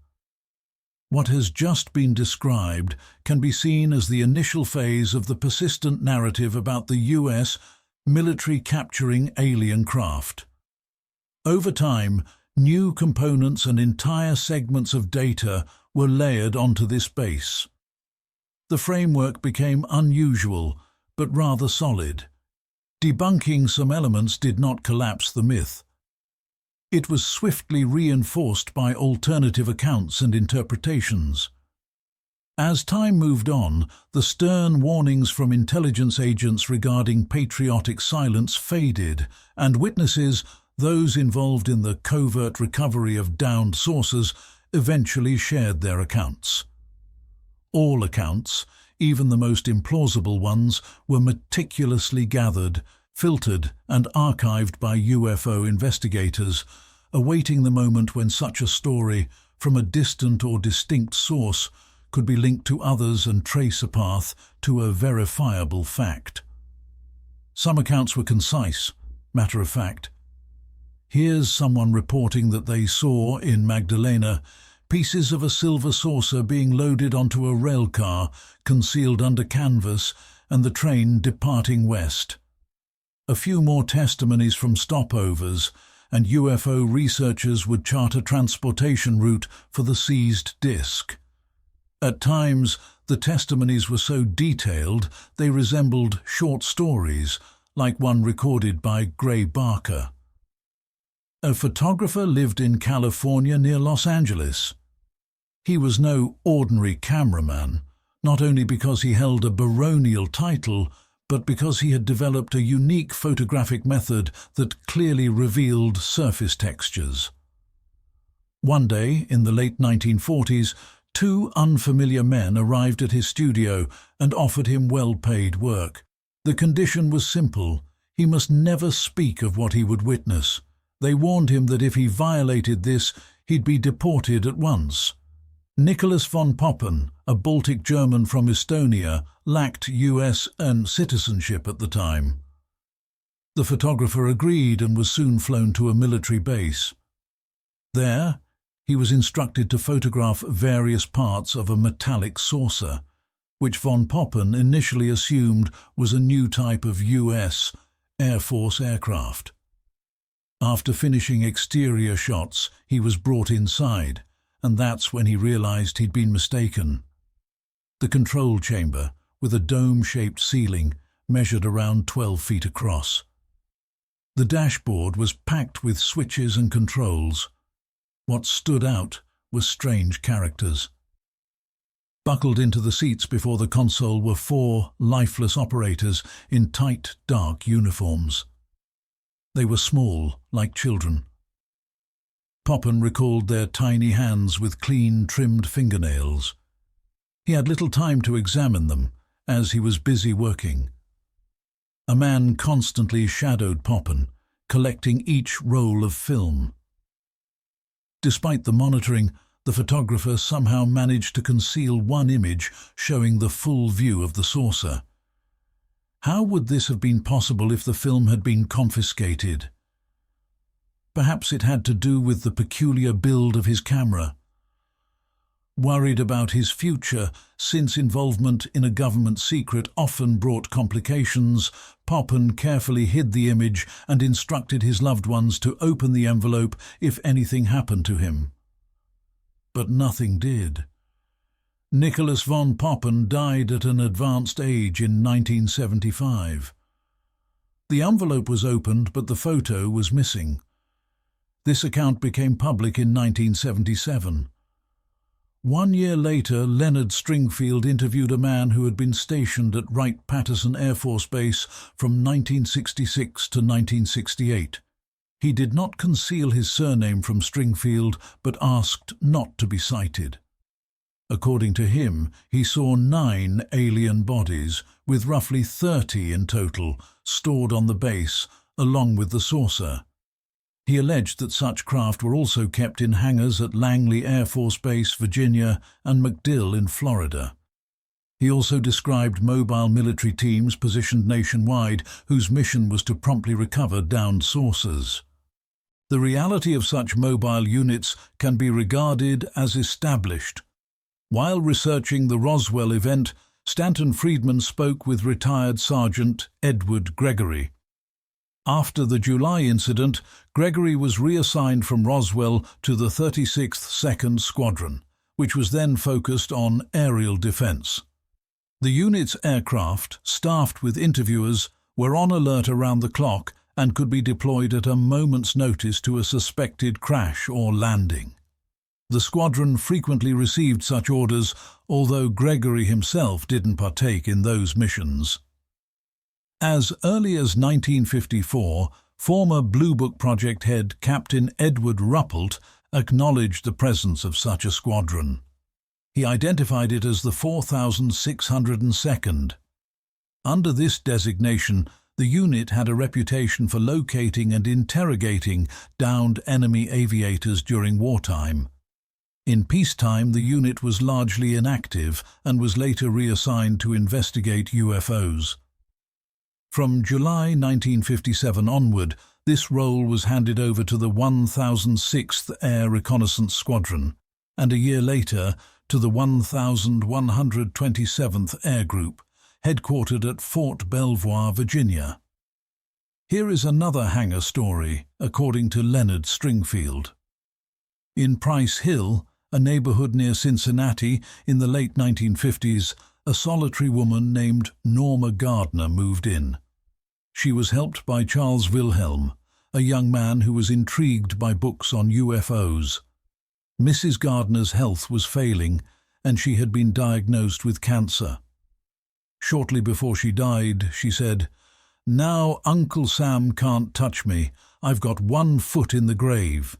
What has just been described can be seen as the initial phase of the persistent narrative about the U.S. military capturing alien craft. Over time, new components and entire segments of data were layered onto this base. The framework became unusual, but rather solid. Debunking some elements did not collapse the myth. It was swiftly reinforced by alternative accounts and interpretations. As time moved on, the stern warnings from intelligence agents regarding patriotic silence faded, and witnesses, those involved in the covert recovery of downed saucers, eventually shared their accounts. All accounts, even the most implausible ones, were meticulously gathered, filtered and archived by UFO investigators, awaiting the moment when such a story, from a distant or distinct source, could be linked to others and trace a path to a verifiable fact. Some accounts were concise, matter of fact. Here's someone reporting that they saw, in Magdalena, pieces of a silver saucer being loaded onto a rail car concealed under canvas and the train departing west. A few more testimonies from stopovers, and UFO researchers would chart a transportation route for the seized disc. At times, the testimonies were so detailed they resembled short stories, like one recorded by Gray Barker. A photographer lived in California near Los Angeles. He was no ordinary cameraman, not only because he held a baronial title, but because he had developed a unique photographic method that clearly revealed surface textures. One day, in the late 1940s, two unfamiliar men arrived at his studio and offered him well-paid work. The condition was simple: he must never speak of what he would witness. They warned him that if he violated this, he'd be deported at once. Nicholas von Poppen, a Baltic German from Estonia, lacked US citizenship at the time. The photographer agreed and was soon flown to a military base. There, he was instructed to photograph various parts of a metallic saucer, which von Poppen initially assumed was a new type of US Air Force aircraft. After finishing exterior shots, he was brought inside, and that's when he realized he'd been mistaken. The control chamber, with a dome-shaped ceiling, measured around 12 feet across. The dashboard was packed with switches and controls. What stood out was strange characters. Buckled into the seats before the console were four lifeless operators in tight, dark uniforms. They were small, like children. Poppen recalled their tiny hands with clean, trimmed fingernails. He had little time to examine them, as he was busy working. A man constantly shadowed Poppen, collecting each roll of film. Despite the monitoring, the photographer somehow managed to conceal one image showing the full view of the saucer. How would this have been possible if the film had been confiscated? Perhaps it had to do with the peculiar build of his camera. Worried about his future, since involvement in a government secret often brought complications, Poppen carefully hid the image and instructed his loved ones to open the envelope if anything happened to him. But nothing did. Nicholas von Poppen died at an advanced age in 1975. The envelope was opened, but the photo was missing. This account became public in 1977. 1 year later, Leonard Stringfield interviewed a man who had been stationed at Wright-Patterson Air Force Base from 1966 to 1968. He did not conceal his surname from Stringfield, but asked not to be cited. According to him, he saw 9 alien bodies, with roughly 30 in total, stored on the base, along with the saucer. He alleged that such craft were also kept in hangars at Langley Air Force Base, Virginia, and MacDill in Florida. He also described mobile military teams positioned nationwide whose mission was to promptly recover downed saucers. The reality of such mobile units can be regarded as established. While researching the Roswell event, Stanton Friedman spoke with retired Sergeant Edward Gregory. After the July incident, Gregory was reassigned from Roswell to the 36th 2nd Squadron, which was then focused on aerial defense. The unit's aircraft, staffed with interviewers, were on alert around the clock and could be deployed at a moment's notice to a suspected crash or landing. The squadron frequently received such orders, although Gregory himself didn't partake in those missions. As early as 1954, former Blue Book project head Captain Edward Ruppelt acknowledged the presence of such a squadron. He identified it as the 4602nd. Under this designation, the unit had a reputation for locating and interrogating downed enemy aviators during wartime. In peacetime, the unit was largely inactive and was later reassigned to investigate UFOs. From July 1957 onward, this role was handed over to the 1006th Air Reconnaissance Squadron, and a year later to the 1127th Air Group, headquartered at Fort Belvoir, Virginia. Here is another hangar story, according to Leonard Stringfield. In Price Hill, a neighborhood near Cincinnati, in the late 1950s, a solitary woman named Norma Gardner moved in. She was helped by Charles Wilhelm, a young man who was intrigued by books on UFOs. Mrs. Gardner's health was failing, and she had been diagnosed with cancer. Shortly before she died, she said, "Now Uncle Sam can't touch me. I've got 1 foot in the grave,"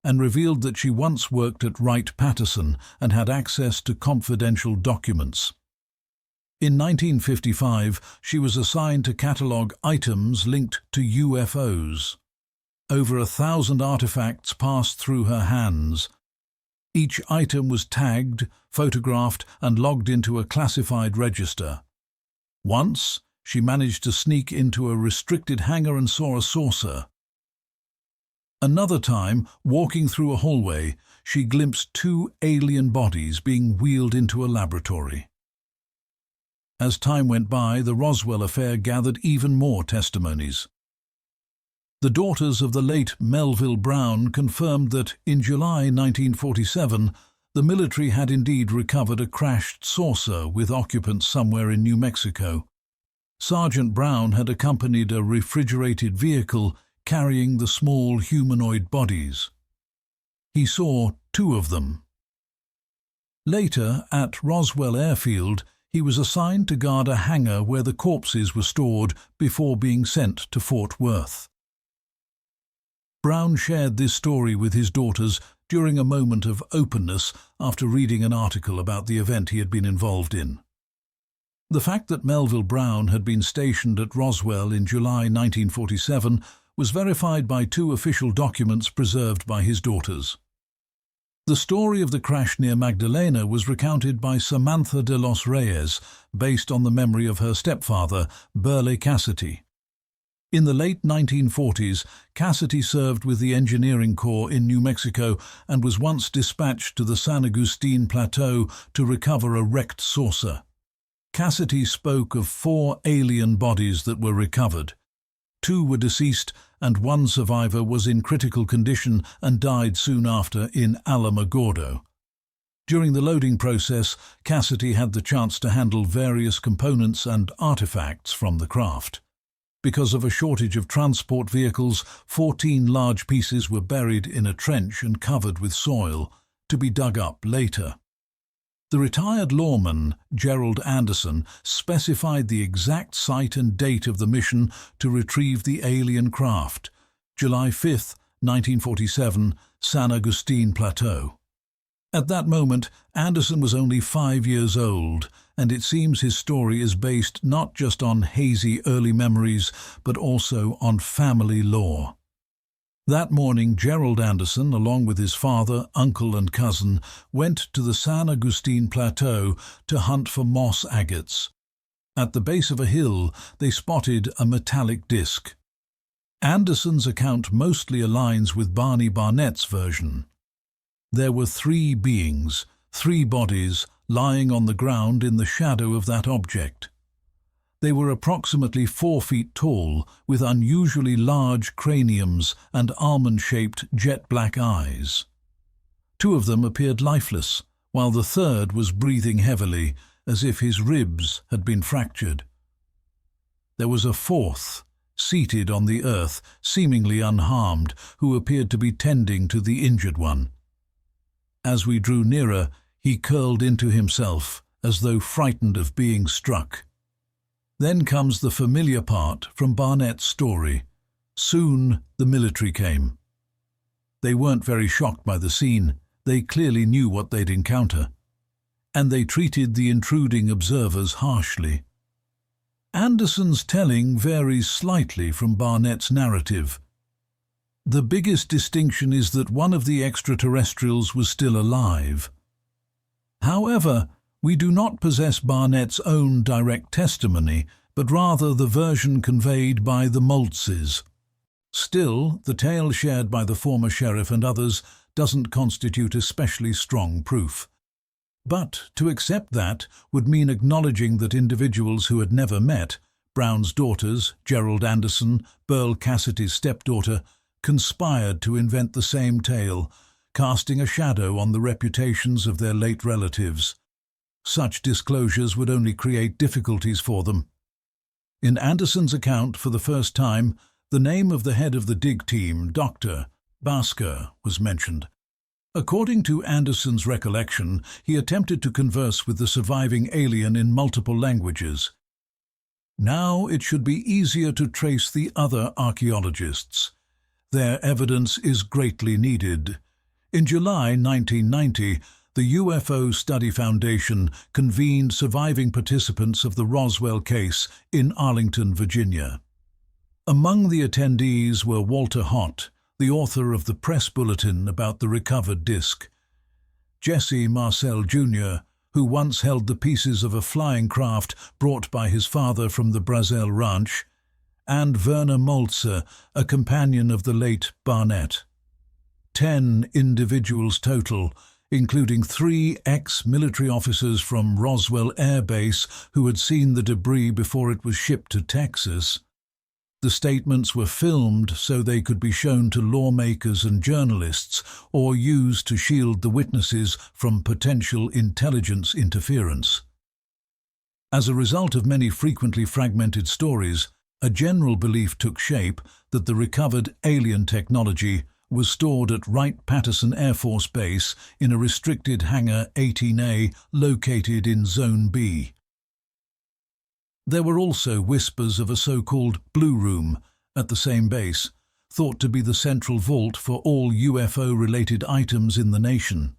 and revealed that she once worked at Wright-Patterson and had access to confidential documents. In 1955, she was assigned to catalogue items linked to UFOs. Over 1,000 artifacts passed through her hands. Each item was tagged, photographed, and logged into a classified register. Once, she managed to sneak into a restricted hangar and saw a saucer. Another time, walking through a hallway, she glimpsed 2 alien bodies being wheeled into a laboratory. As time went by, the Roswell affair gathered even more testimonies. The daughters of the late Melville Brown confirmed that in July 1947, the military had indeed recovered a crashed saucer with occupants somewhere in New Mexico. Sergeant Brown had accompanied a refrigerated vehicle carrying the small humanoid bodies. He saw 2 of them. Later, at Roswell Airfield, he was assigned to guard a hangar where the corpses were stored before being sent to Fort Worth. Brown shared this story with his daughters during a moment of openness after reading an article about the event he had been involved in. The fact that Melville Brown had been stationed at Roswell in July 1947 was verified by 2 official documents preserved by his daughters. The story of the crash near Magdalena was recounted by Samantha de los Reyes, based on the memory of her stepfather, Burley Cassity. In the late 1940s, Cassity served with the Engineering Corps in New Mexico and was once dispatched to the San Agustin Plateau to recover a wrecked saucer. Cassity spoke of 4 alien bodies that were recovered. 2 were deceased, and 1 survivor was in critical condition and died soon after in Alamogordo. During the loading process, Cassity had the chance to handle various components and artifacts from the craft. Because of a shortage of transport vehicles, 14 large pieces were buried in a trench and covered with soil, to be dug up later. The retired lawman, Gerald Anderson, specified the exact site and date of the mission to retrieve the alien craft, July 5, 1947, San Agustin Plateau. At that moment, Anderson was only 5 years old, and it seems his story is based not just on hazy early memories, but also on family lore. That morning, Gerald Anderson, along with his father, uncle and cousin, went to the San Agustin Plateau to hunt for moss agates. At the base of a hill, they spotted a metallic disc. Anderson's account mostly aligns with Barney Barnett's version. There were 3 beings, 3 bodies, lying on the ground in the shadow of that object. They were approximately 4 feet tall, with unusually large craniums and almond-shaped jet-black eyes. 2 of them appeared lifeless, while the third was breathing heavily, as if his ribs had been fractured. There was a 4th, seated on the earth, seemingly unharmed, who appeared to be tending to the injured one. As we drew nearer, he curled into himself, as though frightened of being struck. Then comes the familiar part from Barnett's story. Soon the military came. They weren't very shocked by the scene. They clearly knew what they'd encounter. And they treated the intruding observers harshly. Anderson's telling varies slightly from Barnett's narrative. The biggest distinction is that one of the extraterrestrials was still alive. However, we do not possess Barnett's own direct testimony, but rather the version conveyed by the Maltzes. Still, the tale shared by the former sheriff and others doesn't constitute especially strong proof. But to accept that would mean acknowledging that individuals who had never met, Brown's daughters, Gerald Anderson, Burl Cassidy's stepdaughter, conspired to invent the same tale, casting a shadow on the reputations of their late relatives. Such disclosures would only create difficulties for them. In Anderson's account, for the first time, the name of the head of the dig team, Dr. Basker, was mentioned. According to Anderson's recollection, he attempted to converse with the surviving alien in multiple languages. Now it should be easier to trace the other archaeologists. Their evidence is greatly needed. In July 1990, the UFO Study Foundation convened surviving participants of the Roswell case in Arlington, Virginia. Among the attendees were Walter Hott, the author of the press bulletin about the recovered disc; Jesse Marcel Jr., who once held the pieces of a flying craft brought by his father from the Brazel Ranch; and Werner Moltzer, a companion of the late Barnett. 10 individuals total, including 3 ex-military officers from Roswell Air Base who had seen the debris before it was shipped to Texas. The statements were filmed so they could be shown to lawmakers and journalists, or used to shield the witnesses from potential intelligence interference. As a result of many frequently fragmented stories, a general belief took shape that the recovered alien technology was stored at Wright-Patterson Air Force Base in a restricted Hangar 18A located in Zone B. There were also whispers of a so-called Blue Room at the same base, thought to be the central vault for all UFO-related items in the nation.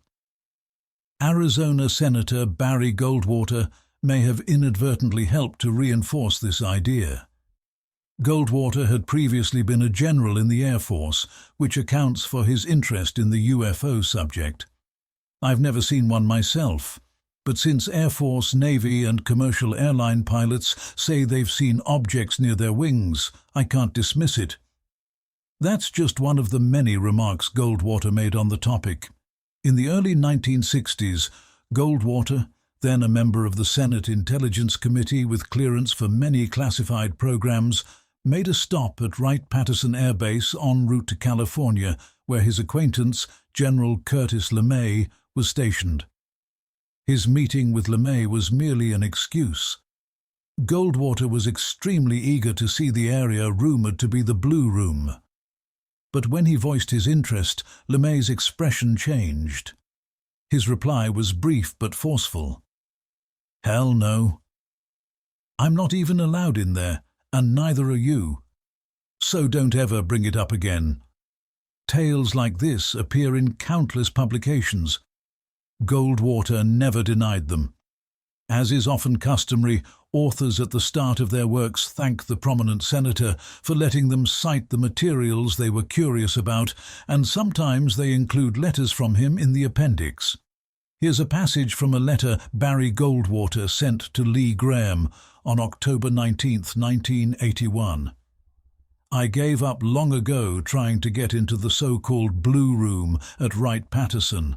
Arizona Senator Barry Goldwater may have inadvertently helped to reinforce this idea. Goldwater had previously been a general in the Air Force, which accounts for his interest in the UFO subject. I've never seen one myself, but since Air Force, Navy and commercial airline pilots say they've seen objects near their wings, I can't dismiss it. That's just one of the many remarks Goldwater made on the topic. In the early 1960s, Goldwater, then a member of the Senate Intelligence Committee with clearance for many classified programs, made a stop at Wright-Patterson Air Base en route to California, where his acquaintance, General Curtis LeMay, was stationed. His meeting with LeMay was merely an excuse. Goldwater was extremely eager to see the area rumored to be the Blue Room. But when he voiced his interest, LeMay's expression changed. His reply was brief but forceful. "Hell no. I'm not even allowed in there, and neither are you. So don't ever bring it up again." Tales like this appear in countless publications. Goldwater never denied them. As is often customary, authors at the start of their works thank the prominent senator for letting them cite the materials they were curious about, and sometimes they include letters from him in the appendix. Here's a passage from a letter Barry Goldwater sent to Lee Graham on October 19, 1981. "I gave up long ago trying to get into the so-called Blue Room at Wright-Patterson.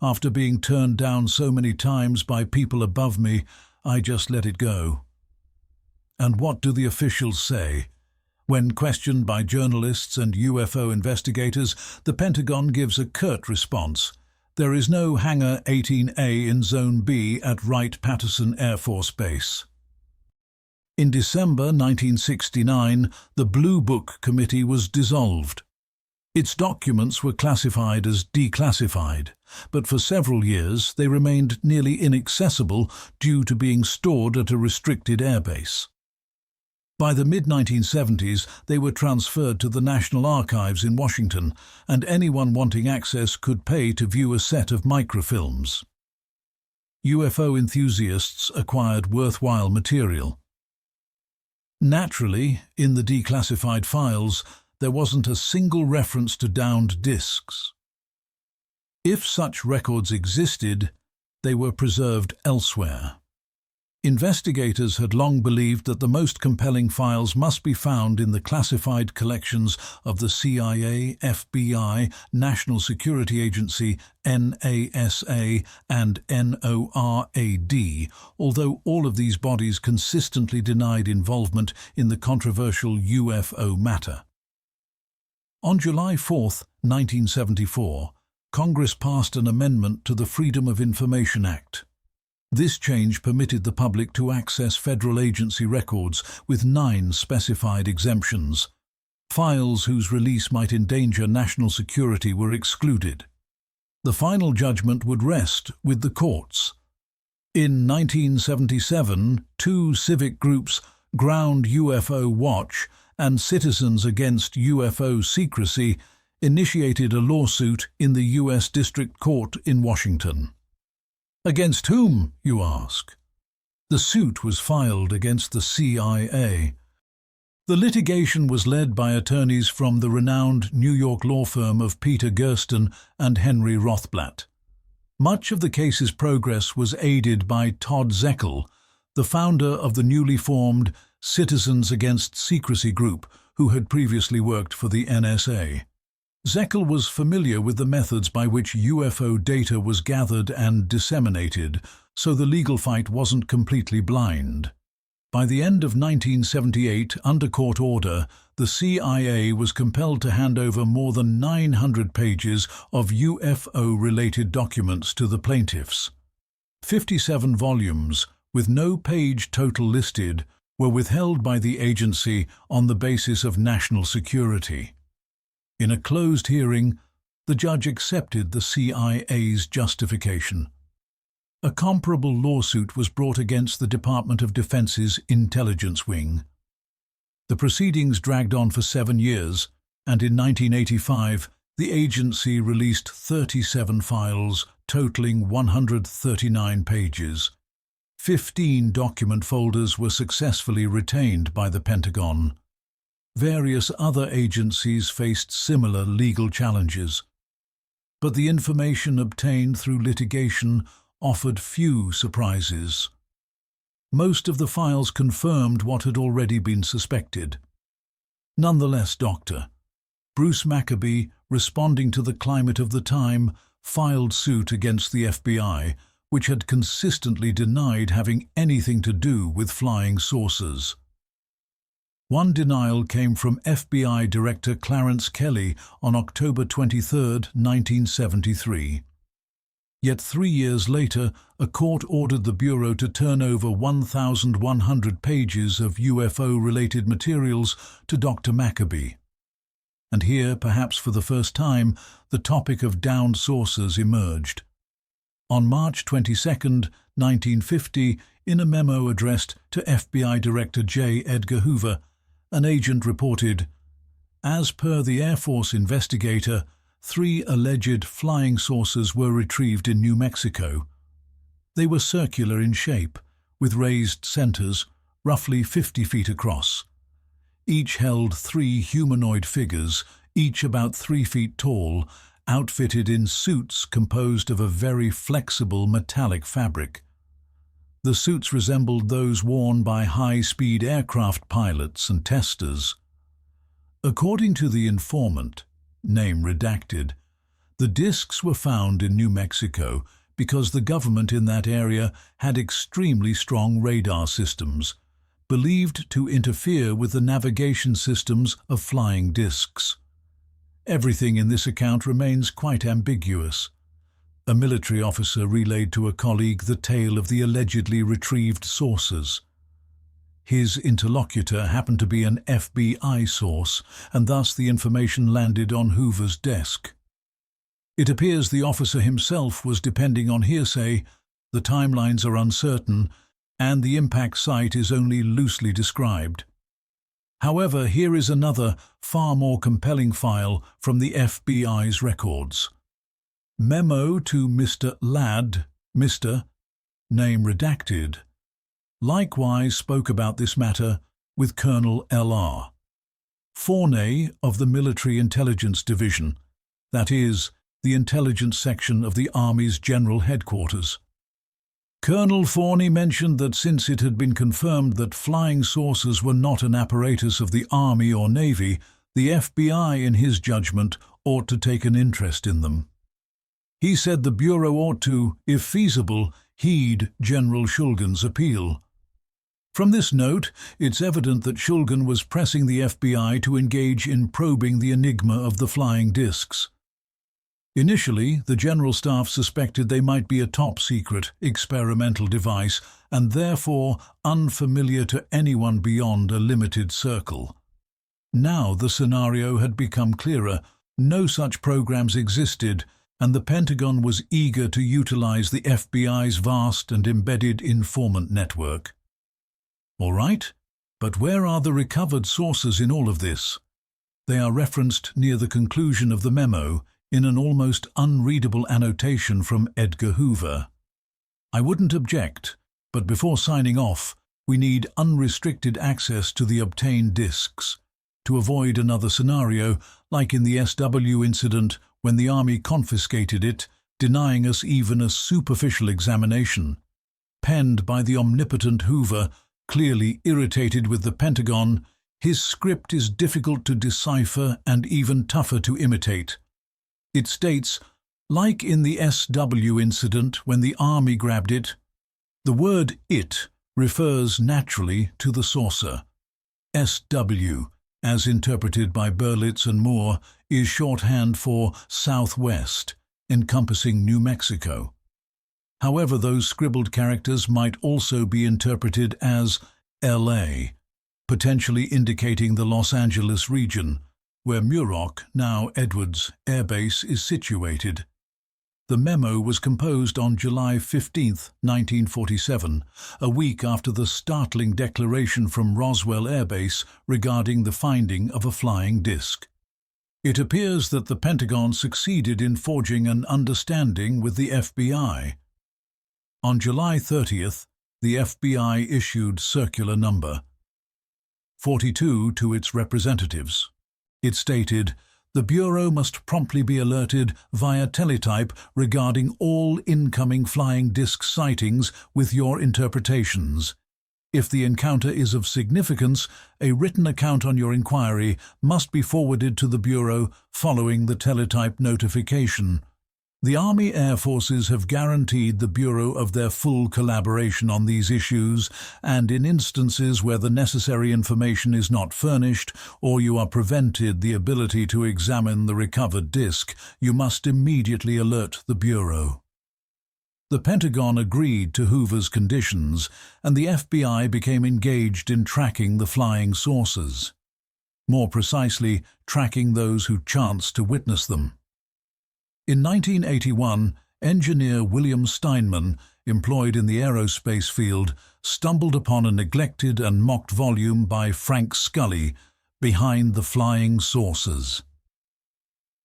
After being turned down so many times by people above me, I just let it go." And what do the officials say? When questioned by journalists and UFO investigators, the Pentagon gives a curt response. There is no Hangar 18A in Zone B at Wright-Patterson Air Force Base. In December 1969, the Blue Book Committee was dissolved. Its documents were classified as declassified, but for several years they remained nearly inaccessible due to being stored at a restricted airbase. By the mid-1970s, they were transferred to the National Archives in Washington, and anyone wanting access could pay to view a set of microfilms. UFO enthusiasts acquired worthwhile material. Naturally, in the declassified files, there wasn't a single reference to downed discs. If such records existed, they were preserved elsewhere. Investigators had long believed that the most compelling files must be found in the classified collections of the CIA, FBI, National Security Agency, NASA, and NORAD, although all of these bodies consistently denied involvement in the controversial UFO matter. On July 4, 1974, Congress passed an amendment to the Freedom of Information Act. This change permitted the public to access federal agency records with 9 specified exemptions. Files whose release might endanger national security were excluded. The final judgment would rest with the courts. In 1977, 2 civic groups, Ground UFO Watch and Citizens Against UFO Secrecy, initiated a lawsuit in the U.S. District Court in Washington. Against whom, you ask? The suit was filed against the CIA. The litigation was led by attorneys from the renowned New York law firm of Peter Gersten and Henry Rothblatt. Much of the case's progress was aided by Todd Zeckel, the founder of the newly formed Citizens Against Secrecy group, who had previously worked for the NSA. Zeckel was familiar with the methods by which UFO data was gathered and disseminated, so the legal fight wasn't completely blind. By the end of 1978, under court order, the CIA was compelled to hand over more than 900 pages of UFO-related documents to the plaintiffs. 57 volumes, with no page total listed, were withheld by the agency on the basis of national security. In a closed hearing, the judge accepted the CIA's justification. A comparable lawsuit was brought against the Department of Defense's Intelligence Wing. The proceedings dragged on for 7 years, and in 1985, the agency released 37 files totaling 139 pages. 15 document folders were successfully retained by the Pentagon. Various other agencies faced similar legal challenges. But the information obtained through litigation offered few surprises. Most of the files confirmed what had already been suspected. Nonetheless, Dr. Bruce Maccabee, responding to the climate of the time, filed suit against the FBI, which had consistently denied having anything to do with flying saucers. One denial came from FBI Director Clarence Kelly on October 23, 1973. Yet 3 years later, a court ordered the Bureau to turn over 1,100 pages of UFO-related materials to Dr. Maccabee. And here, perhaps for the first time, the topic of downed saucers emerged. On March 22, 1950, in a memo addressed to FBI Director J. Edgar Hoover, an agent reported, "As per the Air Force investigator, 3 alleged flying saucers were retrieved in New Mexico. They were circular in shape, with raised centers, roughly 50 feet across. Each held 3 humanoid figures, each about 3 feet tall, outfitted in suits composed of a very flexible metallic fabric. The suits resembled those worn by high-speed aircraft pilots and testers. According to the informant, name redacted, the discs were found in New Mexico because the government in that area had extremely strong radar systems, believed to interfere with the navigation systems of flying discs. Everything in this account remains quite ambiguous. A military officer relayed to a colleague the tale of the allegedly retrieved sources. His interlocutor happened to be an FBI source, and thus the information landed on Hoover's desk. It appears the officer himself was depending on hearsay, the timelines are uncertain, and the impact site is only loosely described. However, here is another, far more compelling file from the FBI's records. Memo to Mr. Ladd, Mr. Name redacted, likewise spoke about this matter with Colonel L.R. Forney of the Military Intelligence Division, that is, the intelligence section of the Army's General Headquarters. Colonel Forney mentioned that since it had been confirmed that flying saucers were not an apparatus of the Army or Navy, the FBI, in his judgment, ought to take an interest in them. He said the Bureau ought to, if feasible, heed General Shulgin's appeal. From this note, it's evident that Shulgin was pressing the FBI to engage in probing the enigma of the flying discs. Initially, the General Staff suspected they might be a top-secret, experimental device and therefore unfamiliar to anyone beyond a limited circle. Now the scenario had become clearer. No such programs existed, and the Pentagon was eager to utilize the FBI's vast and embedded informant network. All right, but where are the recovered sources in all of this? They are referenced near the conclusion of the memo, in an almost unreadable annotation from Edgar Hoover. I wouldn't object, but before signing off, we need unrestricted access to the obtained discs, to avoid another scenario like in the SW incident when the Army confiscated it, denying us even a superficial examination. Penned by the omnipotent Hoover, clearly irritated with the Pentagon, his script is difficult to decipher and even tougher to imitate. It states, like in the SW incident when the Army grabbed it, the word "it" refers naturally to the saucer. SW, as interpreted by Berlitz and Moore, is shorthand for Southwest, encompassing New Mexico. However, those scribbled characters might also be interpreted as LA, potentially indicating the Los Angeles region, where Muroc, now Edwards, Air Base is situated. The memo was composed on July 15, 1947, a week after the startling declaration from Roswell Air Base regarding the finding of a flying disc. It appears that the Pentagon succeeded in forging an understanding with the FBI. On July 30th, the FBI issued Circular Number 42 to its representatives. It stated, "The Bureau must promptly be alerted via teletype regarding all incoming flying disc sightings with your interpretations. If the encounter is of significance, a written account on your inquiry must be forwarded to the Bureau following the teletype notification. The Army Air Forces have guaranteed the Bureau of their full collaboration on these issues, and in instances where the necessary information is not furnished or you are prevented the ability to examine the recovered disc, you must immediately alert the Bureau." The Pentagon agreed to Hoover's conditions, and the FBI became engaged in tracking the flying saucers. More precisely, tracking those who chanced to witness them. In 1981, engineer William Steinman, employed in the aerospace field, stumbled upon a neglected and mocked volume by Frank Scully, Behind the Flying Saucers.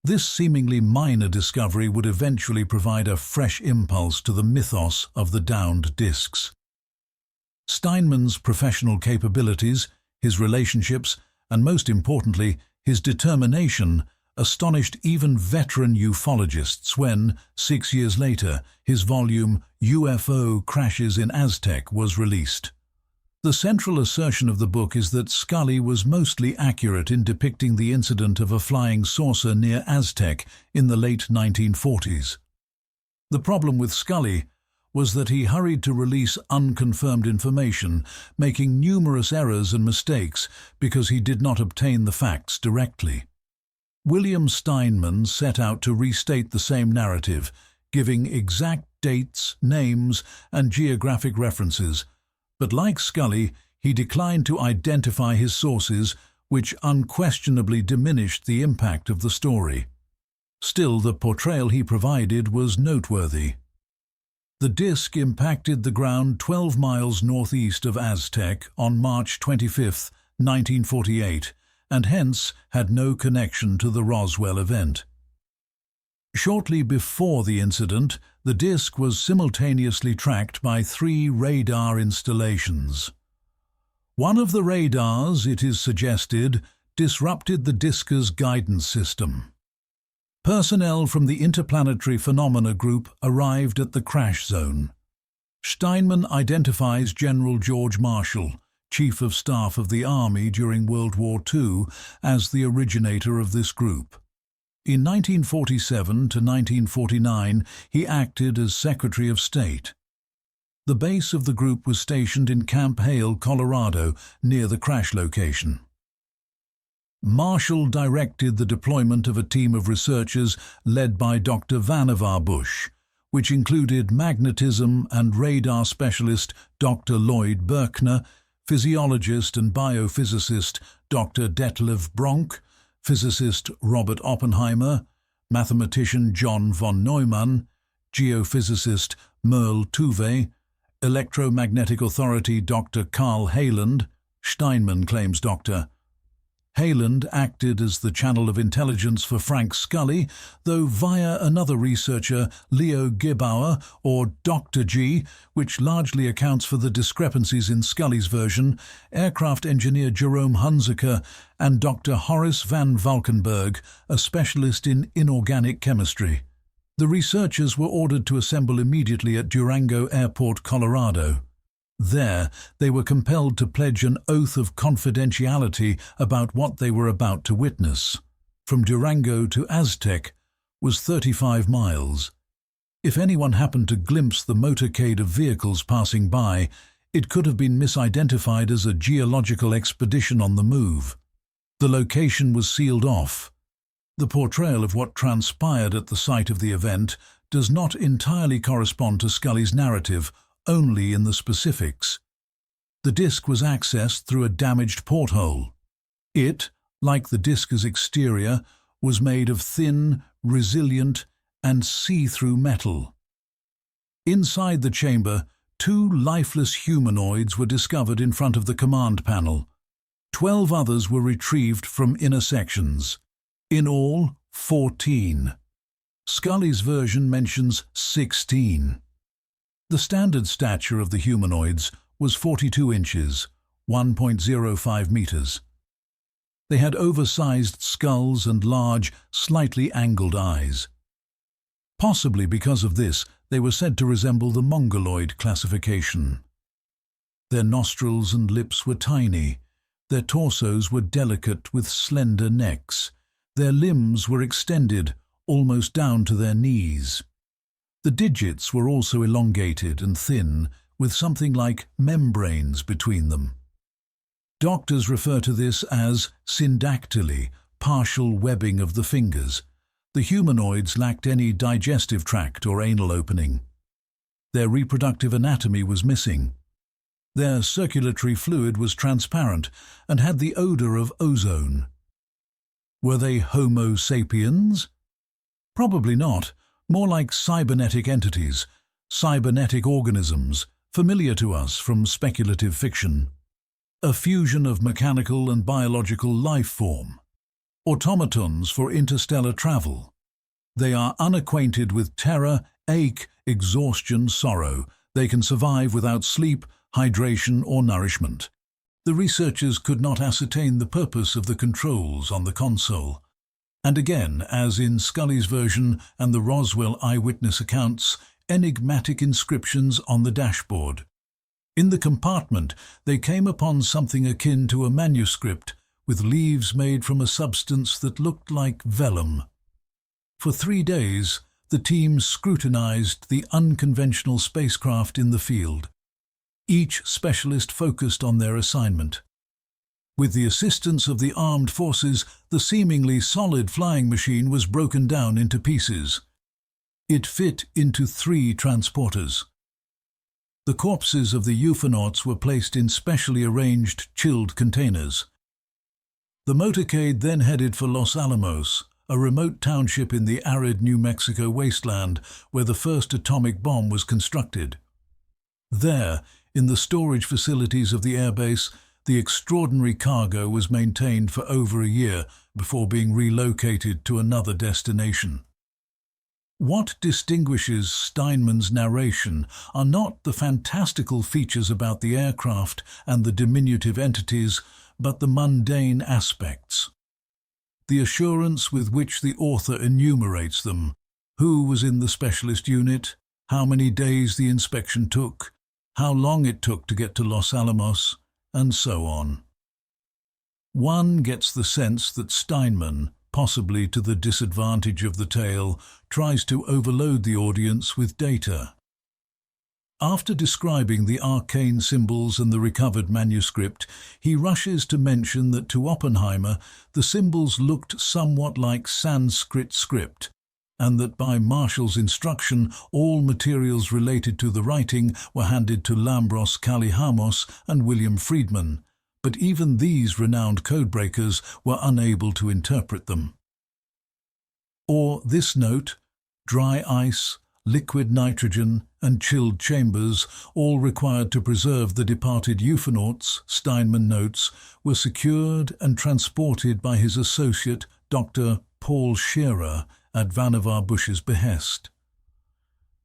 This seemingly minor discovery would eventually provide a fresh impulse to the mythos of the downed discs. Steinman's professional capabilities, his relationships, and most importantly, his determination astonished even veteran ufologists when, 6 years later, his volume UFO Crashes in Aztec was released. The central assertion of the book is that Scully was mostly accurate in depicting the incident of a flying saucer near Aztec in the late 1940s. The problem with Scully was that he hurried to release unconfirmed information, making numerous errors and mistakes because he did not obtain the facts directly. William Steinman set out to restate the same narrative, giving exact dates, names, and geographic references, but like Scully, he declined to identify his sources, which unquestionably diminished the impact of the story. Still, the portrayal he provided was noteworthy. The disk impacted the ground 12 miles northeast of Aztec on March 25, 1948, and hence had no connection to the Roswell event. Shortly before the incident, the disk was simultaneously tracked by 3 radar installations. One of the radars, it is suggested, disrupted the disk's guidance system. Personnel from the Interplanetary Phenomena Group arrived at the crash zone. Steinman identifies General George Marshall, Chief of Staff of the Army during World War II, as the originator of this group. In 1947 to 1949, he acted as Secretary of State. The base of the group was stationed in Camp Hale, Colorado, near the crash location. Marshall directed the deployment of a team of researchers led by Dr. Vannevar Bush, which included magnetism and radar specialist Dr. Lloyd Berkner, physiologist and biophysicist Dr. Detlev Bronk, physicist Robert Oppenheimer, mathematician John von Neumann, geophysicist Merle Tuve, electromagnetic authority Dr. Carl Hayland. Steinman claims Dr. Hayland acted as the channel of intelligence for Frank Scully, though via another researcher, Leo Gebauer, or Dr. G, which largely accounts for the discrepancies in Scully's version, aircraft engineer Jerome Hunziker, and Dr. Horace van Valkenburg, a specialist in inorganic chemistry. The researchers were ordered to assemble immediately at Durango Airport, Colorado. There, they were compelled to pledge an oath of confidentiality about what they were about to witness. From Durango to Aztec was 35 miles. If anyone happened to glimpse the motorcade of vehicles passing by, it could have been misidentified as a geological expedition on the move. The location was sealed off. The portrayal of what transpired at the site of the event does not entirely correspond to Scully's narrative, only in the specifics. The disk was accessed through a damaged porthole. It, like the disk's exterior, was made of thin, resilient, and see-through metal. Inside the chamber, 2 lifeless humanoids were discovered in front of the command panel. 12 others were retrieved from inner sections. In all, 14. Scully's version mentions 16. The standard stature of the humanoids was 42 inches, 1.05 meters. They had oversized skulls and large, slightly angled eyes. Possibly because of this, they were said to resemble the Mongoloid classification. Their nostrils and lips were tiny. Their torsos were delicate with slender necks. Their limbs were extended, almost down to their knees. The digits were also elongated and thin, with something like membranes between them. Doctors refer to this as syndactyly, partial webbing of the fingers. The humanoids lacked any digestive tract or anal opening. Their reproductive anatomy was missing. Their circulatory fluid was transparent and had the odor of ozone. Were they Homo sapiens? Probably not. More like cybernetic entities, cybernetic organisms, familiar to us from speculative fiction. A fusion of mechanical and biological life form. Automatons for interstellar travel. They are unacquainted with terror, ache, exhaustion, sorrow. They can survive without sleep, hydration, or nourishment. The researchers could not ascertain the purpose of the controls on the console. And again, as in Scully's version and the Roswell eyewitness accounts, enigmatic inscriptions on the dashboard. In the compartment, they came upon something akin to a manuscript with leaves made from a substance that looked like vellum. For 3 days, the team scrutinized the unconventional spacecraft in the field. Each specialist focused on their assignment. With the assistance of the armed forces, the seemingly solid flying machine was broken down into pieces. It fit into 3 transporters. The corpses of the ufonauts were placed in specially arranged chilled containers. The motorcade then headed for Los Alamos, a remote township in the arid New Mexico wasteland where the first atomic bomb was constructed. There, in the storage facilities of the airbase, the extraordinary cargo was maintained for over a year before being relocated to another destination. What distinguishes Steinman's narration are not the fantastical features about the aircraft and the diminutive entities, but the mundane aspects. The assurance with which the author enumerates them: who was in the specialist unit, how many days the inspection took, how long it took to get to Los Alamos, and so on. One gets the sense that Steinman, possibly to the disadvantage of the tale, tries to overload the audience with data. After describing the arcane symbols and the recovered manuscript, he rushes to mention that to Oppenheimer the symbols looked somewhat like Sanskrit script, and that by Marshall's instruction all materials related to the writing were handed to Lambros Kalihamos and William Friedman, but even these renowned codebreakers were unable to interpret them. Or this note: dry ice, liquid nitrogen, and chilled chambers, all required to preserve the departed ufonauts, Steinman notes, were secured and transported by his associate, Dr. Paul Shearer, at Vannevar Bush's behest.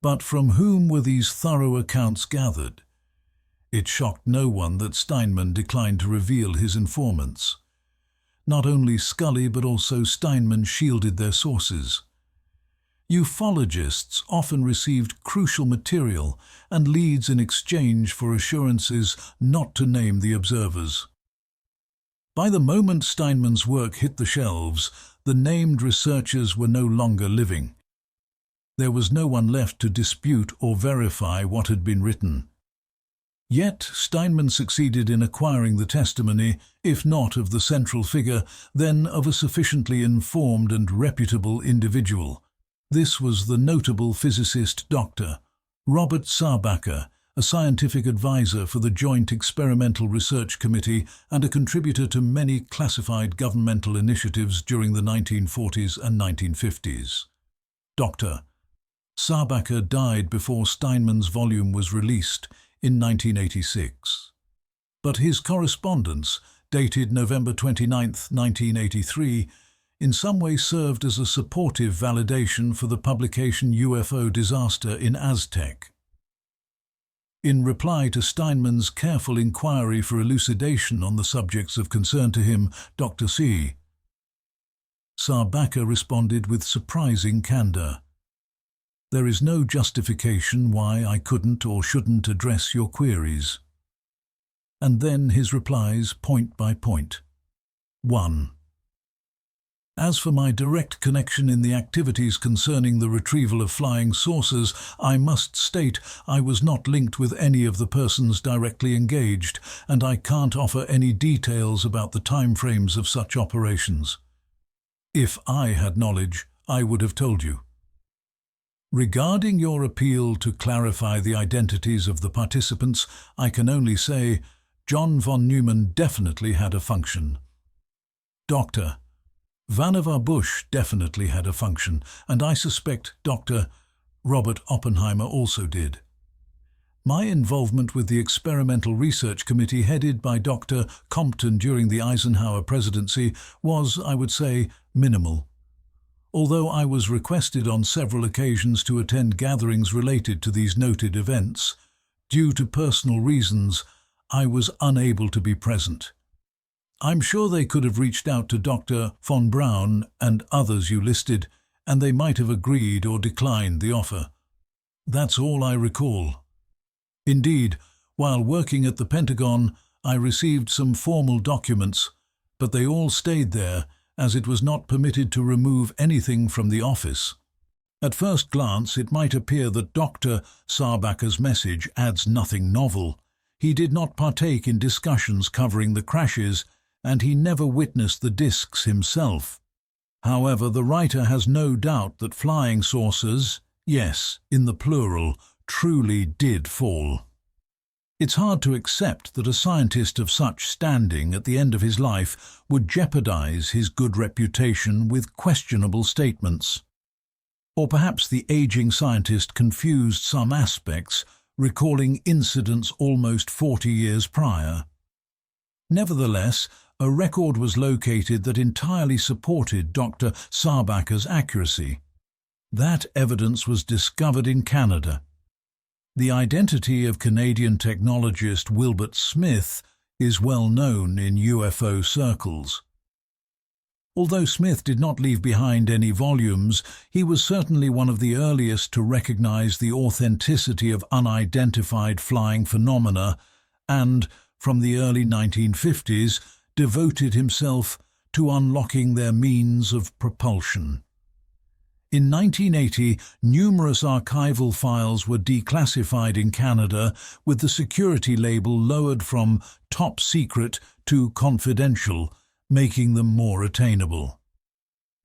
But from whom were these thorough accounts gathered? It shocked no one that Steinman declined to reveal his informants. Not only Scully but also Steinman shielded their sources. Ufologists often received crucial material and leads in exchange for assurances not to name the observers. By the moment Steinman's work hit the shelves, the named researchers were no longer living. There was no one left to dispute or verify what had been written. Yet Steinman succeeded in acquiring the testimony, if not of the central figure, then of a sufficiently informed and reputable individual. This was the notable physicist Dr. Robert Sarbacher, a scientific advisor for the Joint Experimental Research Committee and a contributor to many classified governmental initiatives during the 1940s and 1950s. Dr. Sarbacher died before Steinman's volume was released in 1986. But his correspondence, dated November 29, 1983, in some way served as a supportive validation for the publication UFO Disaster in Aztec. In reply to Steinman's careful inquiry for elucidation on the subjects of concern to him, Dr. C. Sarbacher responded with surprising candor. "There is no justification why I couldn't or shouldn't address your queries." And then his replies point by point. 1. As for my direct connection in the activities concerning the retrieval of flying saucers, I must state I was not linked with any of the persons directly engaged, and I can't offer any details about the timeframes of such operations. If I had knowledge, I would have told you. Regarding your appeal to clarify the identities of the participants, I can only say John von Neumann definitely had a function. Dr. Vannevar Bush definitely had a function, and I suspect Dr. Robert Oppenheimer also did. My involvement with the Experimental Research Committee headed by Dr. Compton during the Eisenhower presidency was, I would say, minimal. Although I was requested on several occasions to attend gatherings related to these noted events, due to personal reasons, I was unable to be present. I'm sure they could have reached out to Dr. von Braun and others you listed, and they might have agreed or declined the offer. That's all I recall. Indeed, while working at the Pentagon, I received some formal documents, but they all stayed there as it was not permitted to remove anything from the office. At first glance, it might appear that Dr. Sarbacher's message adds nothing novel. He did not partake in discussions covering the crashes, and he never witnessed the discs himself. However, the writer has no doubt that flying saucers, yes, in the plural, truly did fall. It's hard to accept that a scientist of such standing at the end of his life would jeopardize his good reputation with questionable statements. Or perhaps the aging scientist confused some aspects, recalling incidents almost 40 years prior. Nevertheless, a record was located that entirely supported Dr. Sarbacher's accuracy. That evidence was discovered in Canada. The identity of Canadian technologist Wilbert Smith is well known in UFO circles. Although Smith did not leave behind any volumes, he was certainly one of the earliest to recognize the authenticity of unidentified flying phenomena and, from the early 1950s, devoted himself to unlocking their means of propulsion. In 1980, numerous archival files were declassified in Canada, with the security label lowered from top secret to confidential, making them more attainable.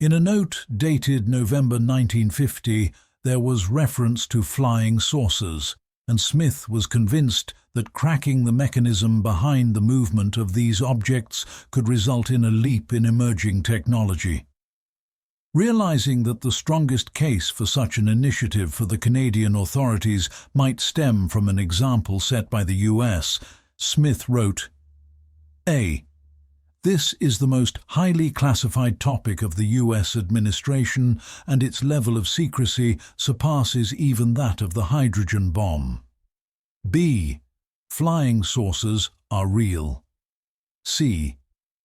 In a note dated November 1950, there was reference to flying saucers, and Smith was convinced that cracking the mechanism behind the movement of these objects could result in a leap in emerging technology. Realizing that the strongest case for such an initiative for the Canadian authorities might stem from an example set by the US, Smith wrote, A. This is the most highly classified topic of the US administration, and its level of secrecy surpasses even that of the hydrogen bomb. B. Flying saucers are real. C.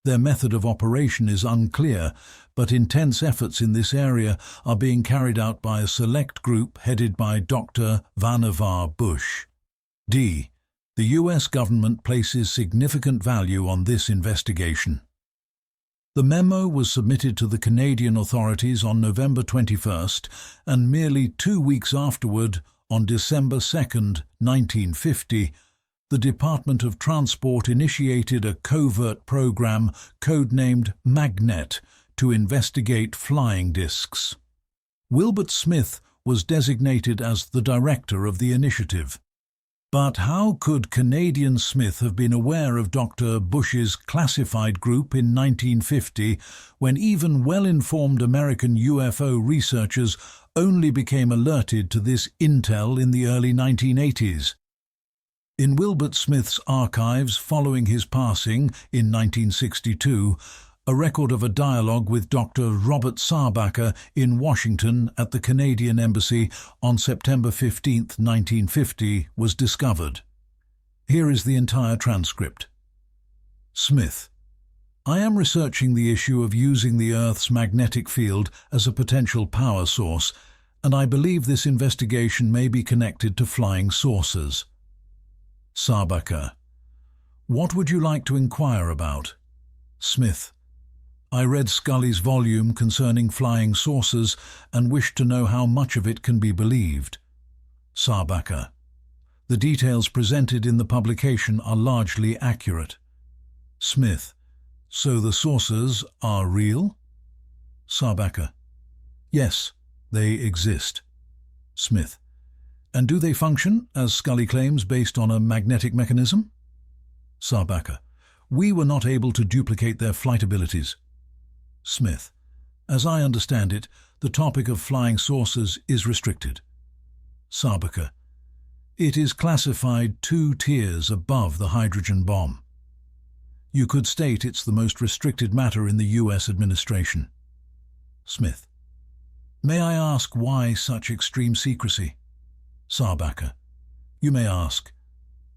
Their method of operation is unclear, but intense efforts in this area are being carried out by a select group headed by Dr. Vannevar Bush. D. The US government places significant value on this investigation. The memo was submitted to the Canadian authorities on November 21st, and merely 2 weeks afterward, on December 2, 1950, the Department of Transport initiated a covert program codenamed Magnet to investigate flying discs. Wilbert Smith was designated as the director of the initiative. But how could Canadian Smith have been aware of Dr. Bush's classified group in 1950 when even well-informed American UFO researchers only became alerted to this intel in the early 1980s? In Wilbert Smith's archives following his passing in 1962, a record of a dialogue with Dr. Robert Sarbacher in Washington at the Canadian Embassy on September 15, 1950, was discovered. Here is the entire transcript. Smith: I am researching the issue of using the Earth's magnetic field as a potential power source, and I believe this investigation may be connected to flying saucers. Sarbacher: What would you like to inquire about? Smith: I read Scully's volume concerning flying saucers and wish to know how much of it can be believed. Sarbacher: The details presented in the publication are largely accurate. Smith: So the saucers are real? Sarbacher: Yes, they exist. Smith: And do they function, as Scully claims, based on a magnetic mechanism? Sarbacher: We were not able to duplicate their flight abilities. Smith: As I understand it, the topic of flying saucers is restricted. Sarbacher: It is classified 2 tiers above the hydrogen bomb. You could state it's the most restricted matter in the US administration. Smith: May I ask why such extreme secrecy? Sarbacher: You may ask.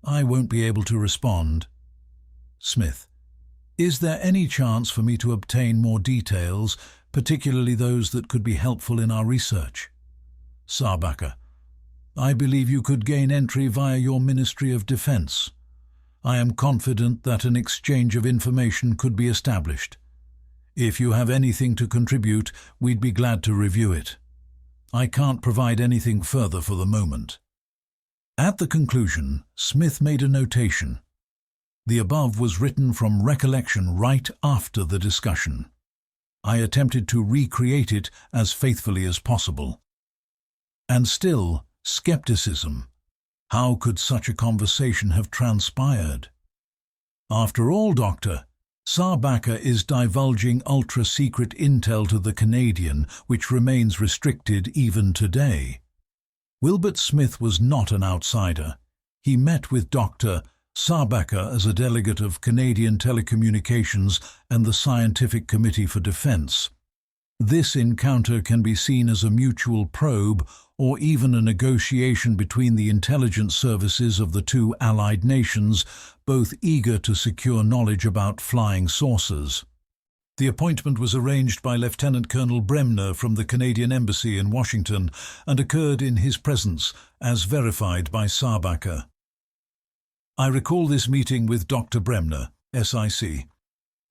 I won't be able to respond. Smith: Is there any chance for me to obtain more details, particularly those that could be helpful in our research? Sarbacher: I believe you could gain entry via your Ministry of Defense. I am confident that an exchange of information could be established. If you have anything to contribute, we'd be glad to review it. I can't provide anything further for the moment." At the conclusion, Smith made a notation. The above was written from recollection right after the discussion. I attempted to recreate it as faithfully as possible. And still, skepticism. How could such a conversation have transpired? "After all, Doctor, Sarbacka is divulging ultra-secret intel to the Canadian, which remains restricted even today." Wilbert Smith was not an outsider. He met with Dr. Sarbacka as a delegate of Canadian Telecommunications and the Scientific Committee for Defence. This encounter can be seen as a mutual probe or even a negotiation between the intelligence services of the two allied nations, both eager to secure knowledge about flying saucers. The appointment was arranged by Lieutenant Colonel Bremner from the Canadian Embassy in Washington and occurred in his presence, as verified by Sarbacka. "I recall this meeting with Dr. Bremner, SIC.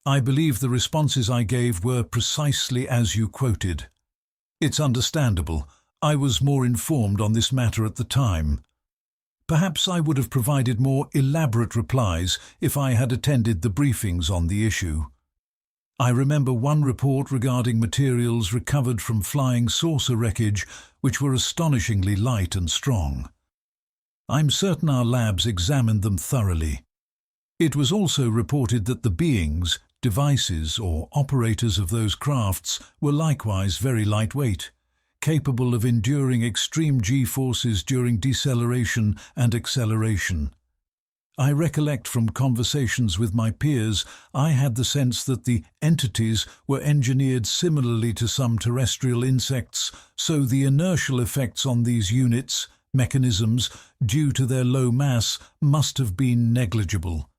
I believe the responses I gave were precisely as you quoted. It's understandable. I was more informed on this matter at the time. Perhaps I would have provided more elaborate replies if I had attended the briefings on the issue. I remember one report regarding materials recovered from flying saucer wreckage which were astonishingly light and strong. I'm certain our labs examined them thoroughly. It was also reported that the beings, devices or operators of those crafts were likewise very lightweight, capable of enduring extreme G-forces during deceleration and acceleration. I recollect from conversations with my peers, I had the sense that the entities were engineered similarly to some terrestrial insects, so the inertial effects on these units, mechanisms, due to their low mass, must have been negligible.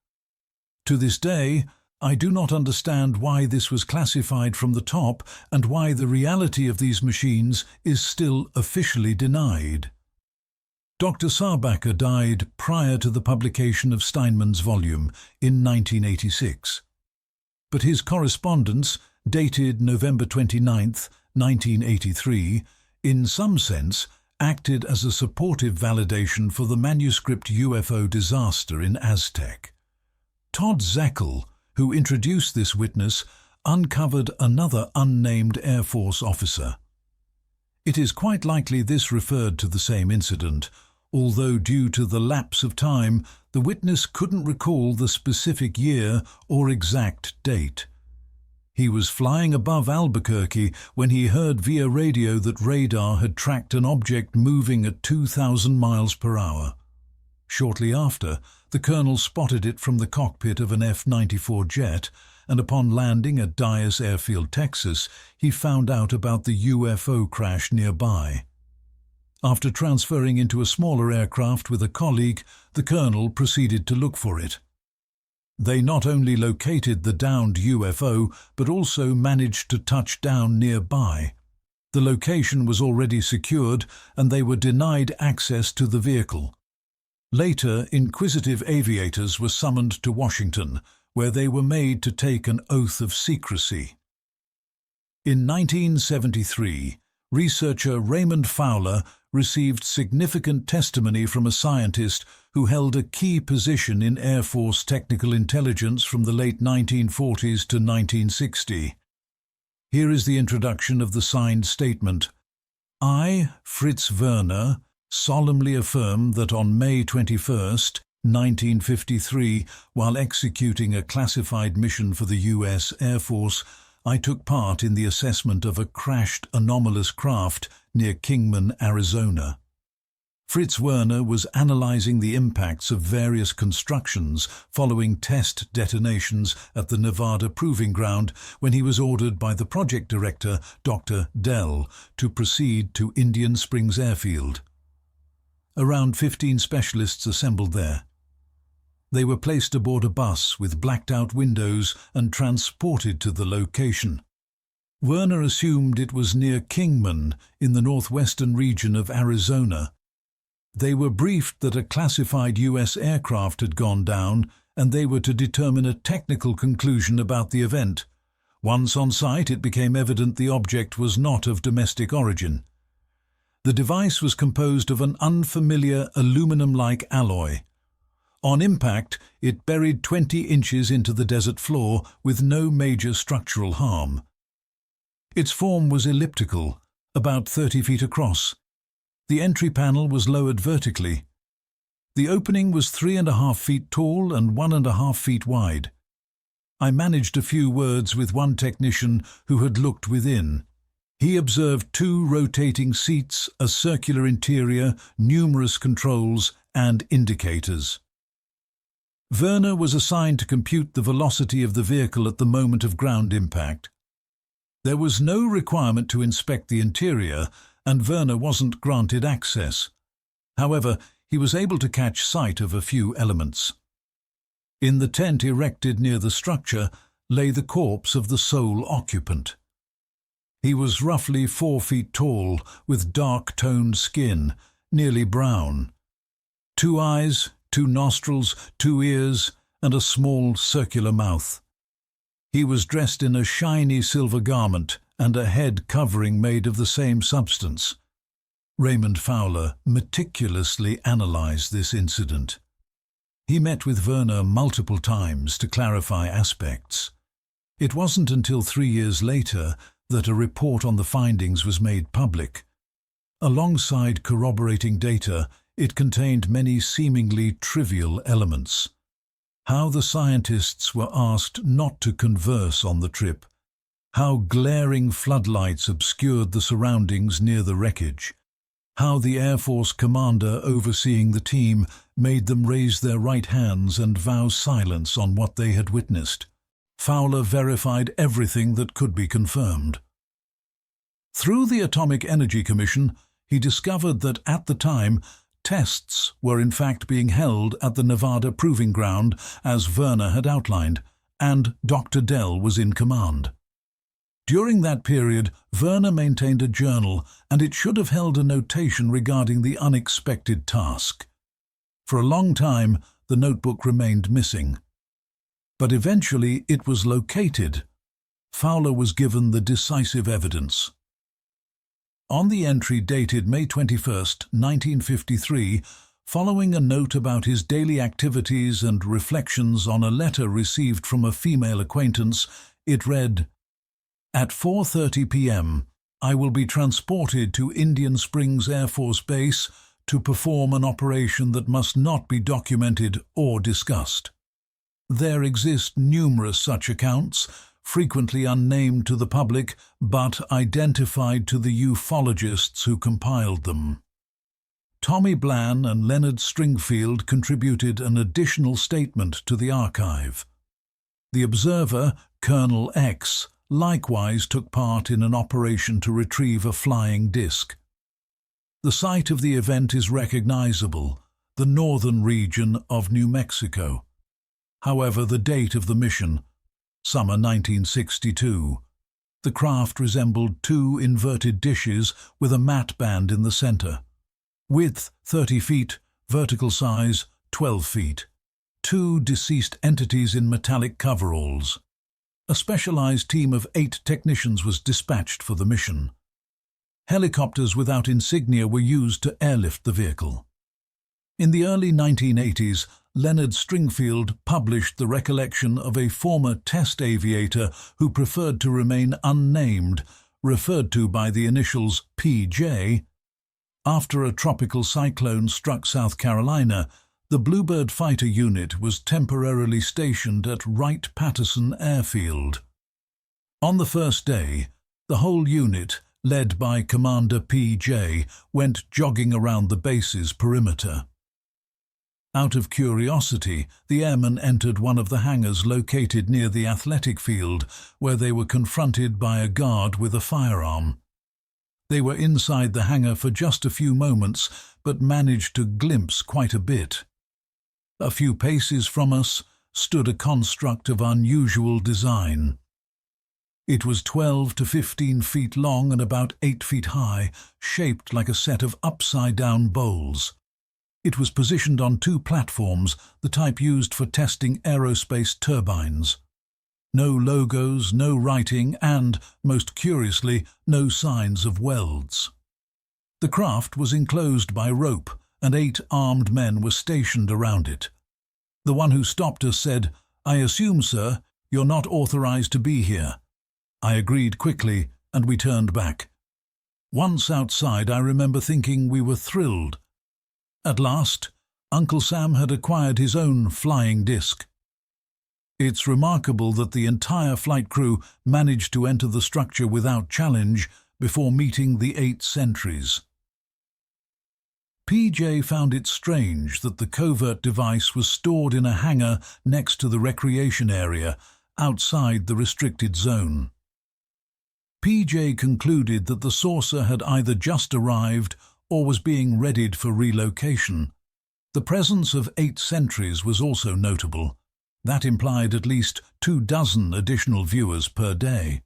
To this day, I do not understand why this was classified from the top and why the reality of these machines is still officially denied." Dr. Sarbacka died prior to the publication of Steinman's volume in 1986. But his correspondence, dated November 29, 1983, in some sense acted as a supportive validation for the manuscript UFO disaster in Aztec. Todd Zeckel, who introduced this witness, uncovered another unnamed Air Force officer. It is quite likely this referred to the same incident, although due to the lapse of time, the witness couldn't recall the specific year or exact date. He was flying above Albuquerque when he heard via radio that radar had tracked an object moving at 2,000 miles per hour. Shortly after, the colonel spotted it from the cockpit of an F-94 jet, and upon landing at Dyess Airfield, Texas, he found out about the UFO crash nearby. After transferring into a smaller aircraft with a colleague, the colonel proceeded to look for it. They not only located the downed UFO, but also managed to touch down nearby. The location was already secured, and they were denied access to the vehicle. Later, inquisitive aviators were summoned to Washington, where they were made to take an oath of secrecy. In 1973, researcher Raymond Fowler received significant testimony from a scientist who held a key position in Air Force technical intelligence from the late 1940s to 1960. Here is the introduction of the signed statement. I, Fritz Werner, solemnly affirm that on May 21, 1953, while executing a classified mission for the U.S. Air Force, I took part in the assessment of a crashed anomalous craft near Kingman, Arizona. Fritz Werner was analyzing the impacts of various constructions following test detonations at the Nevada Proving Ground when he was ordered by the project director, Dr. Dell, to proceed to Indian Springs Airfield. Around 15 specialists assembled there. They were placed aboard a bus with blacked-out windows and transported to the location. Werner assumed it was near Kingman in the northwestern region of Arizona. They were briefed that a classified U.S. aircraft had gone down, and they were to determine a technical conclusion about the event. Once on site, it became evident the object was not of domestic origin. The device was composed of an unfamiliar aluminum-like alloy. On impact, it buried 20 inches into the desert floor with no major structural harm. Its form was elliptical, about 30 feet across. The entry panel was lowered vertically. The opening was 3.5 feet tall and 1.5 feet wide. I managed a few words with one technician who had looked within. He observed 2 rotating seats, a circular interior, numerous controls, and indicators. Werner was assigned to compute the velocity of the vehicle at the moment of ground impact. There was no requirement to inspect the interior, and Werner wasn't granted access. However, he was able to catch sight of a few elements. In the tent erected near the structure lay the corpse of the sole occupant. He was roughly 4 feet tall, with dark-toned skin, nearly brown. 2 eyes, 2 nostrils, 2 ears, and a small circular mouth. He was dressed in a shiny silver garment and a head covering made of the same substance. Raymond Fowler meticulously analyzed this incident. He met with Werner multiple times to clarify aspects. It wasn't until 3 years later that a report on the findings was made public. Alongside corroborating data, it contained many seemingly trivial elements. How the scientists were asked not to converse on the trip. How glaring floodlights obscured the surroundings near the wreckage. How the Air Force commander overseeing the team made them raise their right hands and vow silence on what they had witnessed. Fowler verified everything that could be confirmed. Through the Atomic Energy Commission, he discovered that at the time, tests were in fact being held at the Nevada Proving Ground as Werner had outlined, and Dr. Dell was in command. During that period, Werner maintained a journal, and it should have held a notation regarding the unexpected task. For a long time, the notebook remained missing. But eventually it was located. Fowler was given the decisive evidence. On the entry dated May 21, 1953, following a note about his daily activities and reflections on a letter received from a female acquaintance, it read, "At 4:30 p.m., I will be transported to Indian Springs Air Force Base to perform an operation that must not be documented or discussed. There exist numerous such accounts, frequently unnamed to the public, but identified to the ufologists who compiled them." Tommy Blann and Leonard Stringfield contributed an additional statement to the archive. The observer, Colonel X, likewise took part in an operation to retrieve a flying disc. The site of the event is recognizable, the northern region of New Mexico. However, the date of the mission, summer 1962. The craft resembled 2 inverted dishes with a mat band in the center. Width 30 feet, vertical size 12 feet. 2 deceased entities in metallic coveralls. A specialized team of 8 technicians was dispatched for the mission. Helicopters without insignia were used to airlift the vehicle. In the early 1980s, Leonard Stringfield published the recollection of a former test aviator who preferred to remain unnamed, referred to by the initials PJ. After a tropical cyclone struck South Carolina, the Bluebird fighter unit was temporarily stationed at Wright-Patterson Airfield. On the first day, the whole unit, led by Commander PJ, went jogging around the base's perimeter. Out of curiosity, the airmen entered one of the hangars located near the athletic field, where they were confronted by a guard with a firearm. They were inside the hangar for just a few moments, but managed to glimpse quite a bit. A few paces from us stood a construct of unusual design. It was 12 to 15 feet long and about 8 feet high, shaped like a set of upside-down bowls. It was positioned on 2 platforms, the type used for testing aerospace turbines. No logos, no writing, and, most curiously, no signs of welds. The craft was enclosed by rope, and 8 armed men were stationed around it. The one who stopped us said, "I assume, sir, you're not authorized to be here." I agreed quickly, and we turned back. Once outside, I remember thinking we were thrilled. At last, Uncle Sam had acquired his own flying disc. It's remarkable that the entire flight crew managed to enter the structure without challenge before meeting the 8 sentries. PJ found it strange that the covert device was stored in a hangar next to the recreation area, outside the restricted zone. PJ concluded that the saucer had either just arrived or was being readied for relocation. The presence of 8 sentries was also notable. That implied at least 24 additional viewers per day.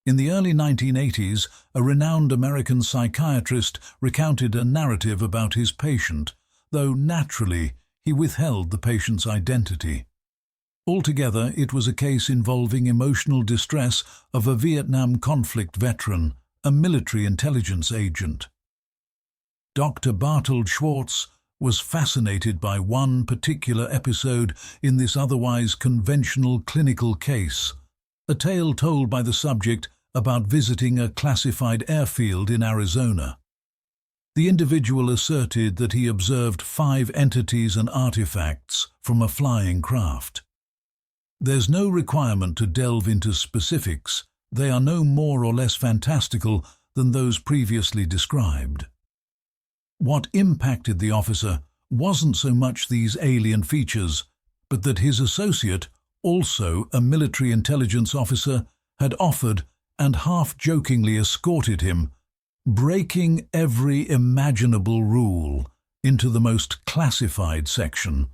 In the early 1980s, a renowned American psychiatrist recounted a narrative about his patient, though naturally he withheld the patient's identity. Altogether, it was a case involving emotional distress of a Vietnam conflict veteran, a military intelligence agent. Dr. Bartold Schwartz was fascinated by one particular episode in this otherwise conventional clinical case, a tale told by the subject about visiting a classified airfield in Arizona. The individual asserted that he observed 5 entities and artifacts from a flying craft. There's no requirement to delve into specifics. They are no more or less fantastical than those previously described. What impacted the officer wasn't so much these alien features, but that his associate, also a military intelligence officer, had offered and half-jokingly escorted him, breaking every imaginable rule, into the most classified section.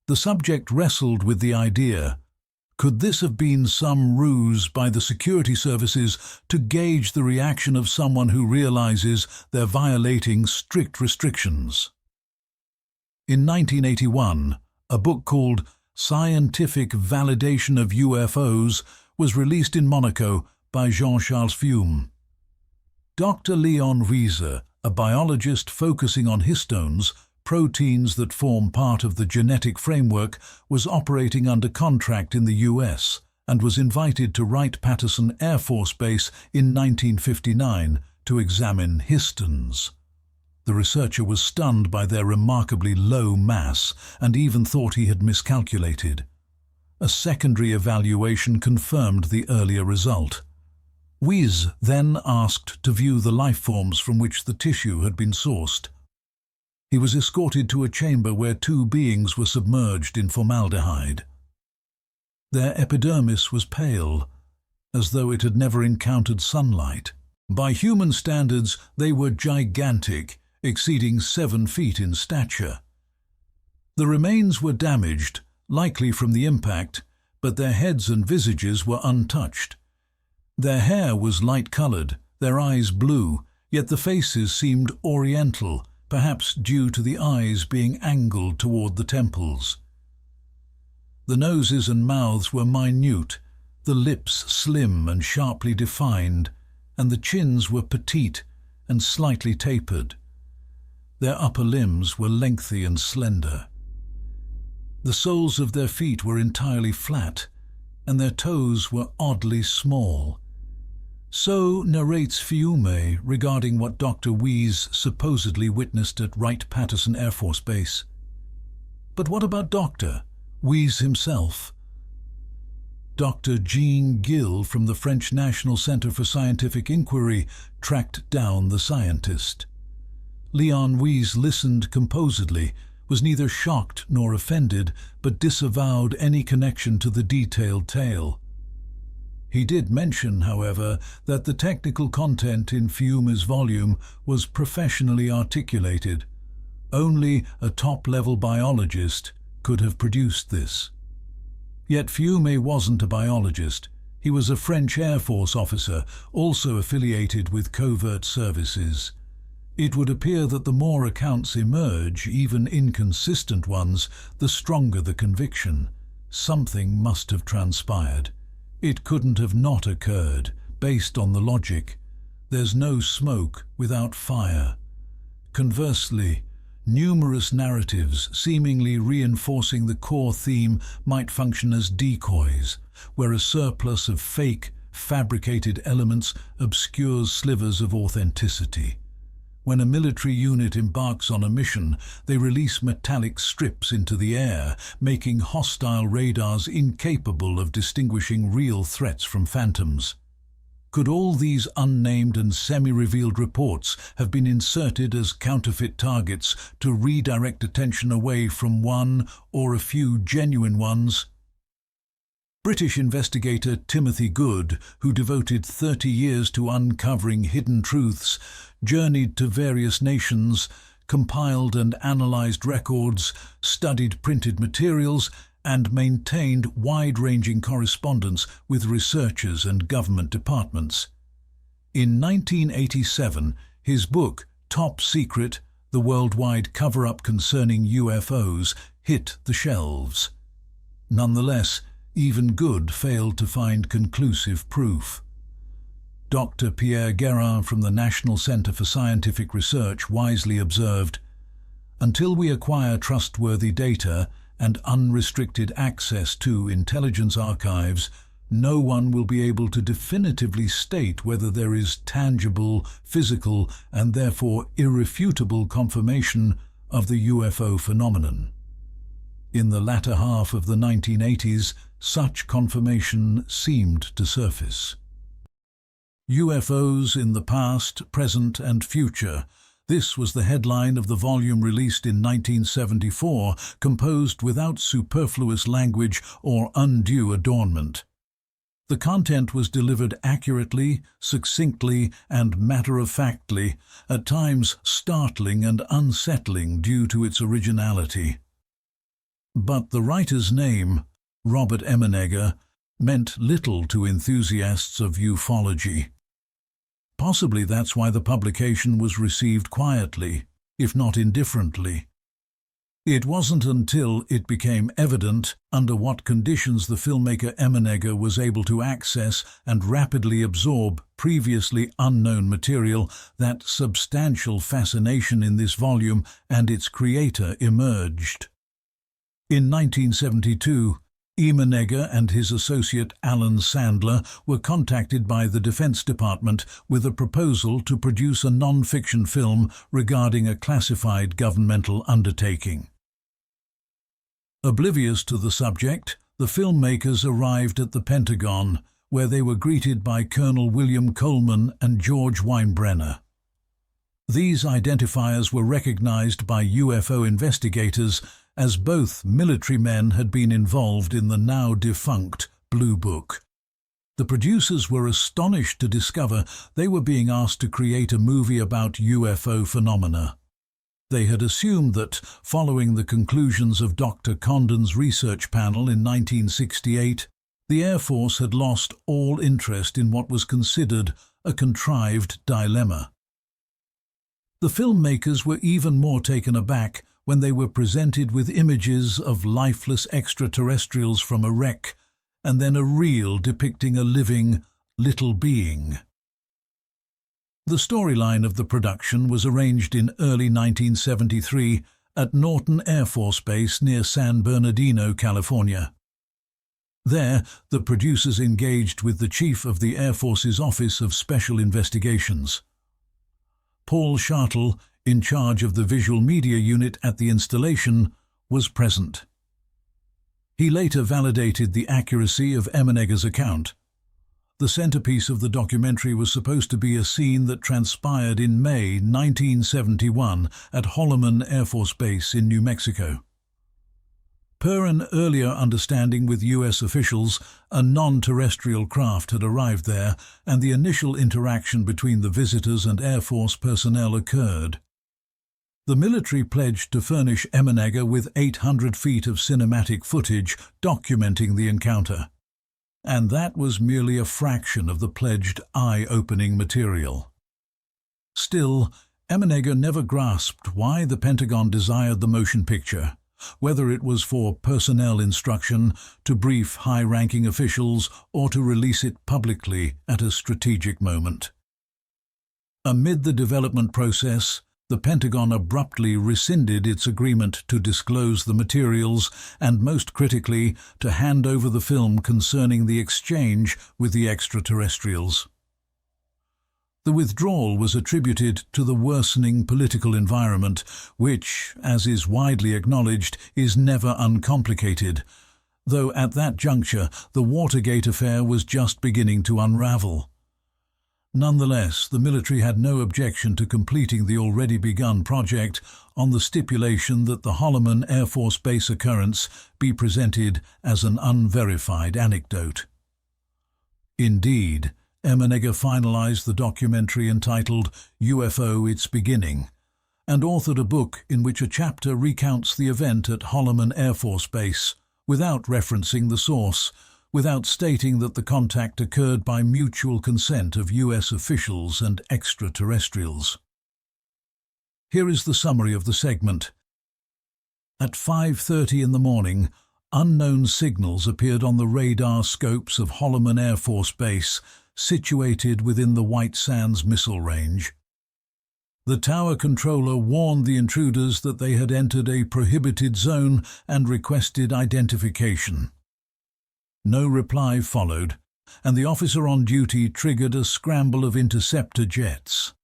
The subject wrestled with the idea: could this have been some ruse by the security services to gauge the reaction of someone who realizes they're violating strict restrictions? In 1981, a book called Scientific Validation of UFOs was released in Monaco by Jean-Charles Fume. Dr. Leon Wiese, a biologist focusing on histones, proteins that form part of the genetic framework, was operating under contract in the US and was invited to Wright-Patterson Air Force Base in 1959 to examine histones. The researcher was stunned by their remarkably low mass and even thought he had miscalculated. A secondary evaluation confirmed the earlier result. Wiese then asked to view the life forms from which the tissue had been sourced. He was escorted to a chamber where 2 beings were submerged in formaldehyde. Their epidermis was pale, as though it had never encountered sunlight. By human standards, they were gigantic, exceeding 7 feet in stature. The remains were damaged, likely from the impact, but their heads and visages were untouched. Their hair was light-colored, their eyes blue, yet the faces seemed oriental, perhaps due to the eyes being angled toward the temples. The noses and mouths were minute, the lips slim and sharply defined, and the chins were petite and slightly tapered. Their upper limbs were lengthy and slender. The soles of their feet were entirely flat, and their toes were oddly small. So narrates Fiume regarding what Dr. Wiese supposedly witnessed at Wright-Patterson Air Force Base. But what about Dr. Wiese himself? Dr. Jean Gill from the French National Center for Scientific Inquiry tracked down the scientist. Leon Wiese listened composedly, was neither shocked nor offended, but disavowed any connection to the detailed tale. He did mention, however, that the technical content in Fiume's volume was professionally articulated. Only a top-level biologist could have produced this. Yet Fiume wasn't a biologist. He was a French Air Force officer, also affiliated with covert services. It would appear that the more accounts emerge, even inconsistent ones, the stronger the conviction. Something must have transpired. It couldn't have not occurred, based on the logic. there's no smoke without fire. Conversely, numerous narratives seemingly reinforcing the core theme might function as decoys, where a surplus of fake, fabricated elements obscures slivers of authenticity. When a military unit embarks on a mission, they release metallic strips into the air, making hostile radars incapable of distinguishing real threats from phantoms. Could all these unnamed and semi-revealed reports have been inserted as counterfeit targets to redirect attention away from one or a few genuine ones? British investigator Timothy Good, who devoted 30 years to uncovering hidden truths, journeyed to various nations, compiled and analysed records, studied printed materials, and maintained wide-ranging correspondence with researchers and government departments. In 1987, his book, Top Secret: The Worldwide Cover-Up Concerning UFOs, hit the shelves. Nonetheless, even Good failed to find conclusive proof. Dr. Pierre Guérin from the National Centre for Scientific Research wisely observed, "Until we acquire trustworthy data and unrestricted access to intelligence archives, no one will be able to definitively state whether there is tangible, physical, and therefore irrefutable confirmation of the UFO phenomenon." In the latter half of the 1980s, such confirmation seemed to surface. UFOs in the past, present, and future. This was the headline of the volume released in 1974, composed without superfluous language or undue adornment. The content was delivered accurately, succinctly, and matter-of-factly, at times startling and unsettling due to its originality. But the writer's name, Robert Emenegger, meant little to enthusiasts of ufology. Possibly that's why the publication was received quietly, if not indifferently. It wasn't until it became evident under what conditions the filmmaker Emenegger was able to access and rapidly absorb previously unknown material that substantial fascination in this volume and its creator emerged. In 1972, Emenegger and his associate Alan Sandler were contacted by the Defense Department with a proposal to produce a non-fiction film regarding a classified governmental undertaking. Oblivious to the subject, the filmmakers arrived at the Pentagon, where they were greeted by Colonel William Coleman and George Weinbrenner. These identifiers were recognized by UFO investigators as both military men had been involved in the now-defunct Blue Book. The producers were astonished to discover they were being asked to create a movie about UFO phenomena. They had assumed that, following the conclusions of Dr. Condon's research panel in 1968, the Air Force had lost all interest in what was considered a contrived dilemma. The filmmakers were even more taken aback when they were presented with images of lifeless extraterrestrials from a wreck, and then a reel depicting a living, little being. The storyline of the production was arranged in early 1973 at Norton Air Force Base near San Bernardino, California. There, the producers engaged with the chief of the Air Force's Office of Special Investigations. Paul Schartel, in charge of the visual media unit at the installation, was present. He later validated the accuracy of Emenegger's account. The centerpiece of the documentary was supposed to be a scene that transpired in May 1971 at Holloman Air Force Base in New Mexico. Per an earlier understanding with U.S. officials, a non-terrestrial craft had arrived there, and the initial interaction between the visitors and Air Force personnel occurred. The military pledged to furnish Emenegger with 800 feet of cinematic footage documenting the encounter. And that was merely a fraction of the pledged eye-opening material. Still, Emenegger never grasped why the Pentagon desired the motion picture, whether it was for personnel instruction, to brief high-ranking officials, or to release it publicly at a strategic moment. Amid the development process, the Pentagon abruptly rescinded its agreement to disclose the materials and, most critically, to hand over the film concerning the exchange with the extraterrestrials. The withdrawal was attributed to the worsening political environment, which, as is widely acknowledged, is never uncomplicated, though at that juncture the Watergate affair was just beginning to unravel. Nonetheless, the military had no objection to completing the already begun project on the stipulation that the Holloman Air Force Base occurrence be presented as an unverified anecdote. Indeed, Emenegger finalized the documentary entitled UFO Its Beginning, and authored a book in which a chapter recounts the event at Holloman Air Force Base, without referencing the source, without stating that the contact occurred by mutual consent of U.S. officials and extraterrestrials. Here is the summary of the segment. At 5:30 in the morning, unknown signals appeared on the radar scopes of Holloman Air Force Base, situated within the White Sands missile range. The tower controller warned the intruders that they had entered a prohibited zone and requested identification. No reply followed, and the officer on duty triggered a scramble of interceptor jets.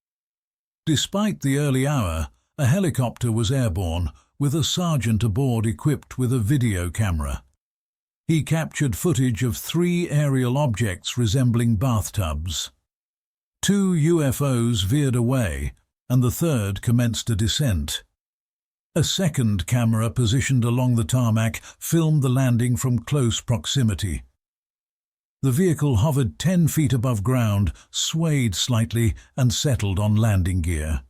Despite the early hour, a helicopter was airborne, with a sergeant aboard equipped with a video camera. He captured footage of 3 aerial objects resembling bathtubs. 2 UFOs veered away, and the third commenced a descent. A second camera positioned along the tarmac filmed the landing from close proximity. The vehicle hovered 10 feet above ground, swayed slightly, and settled on landing gear.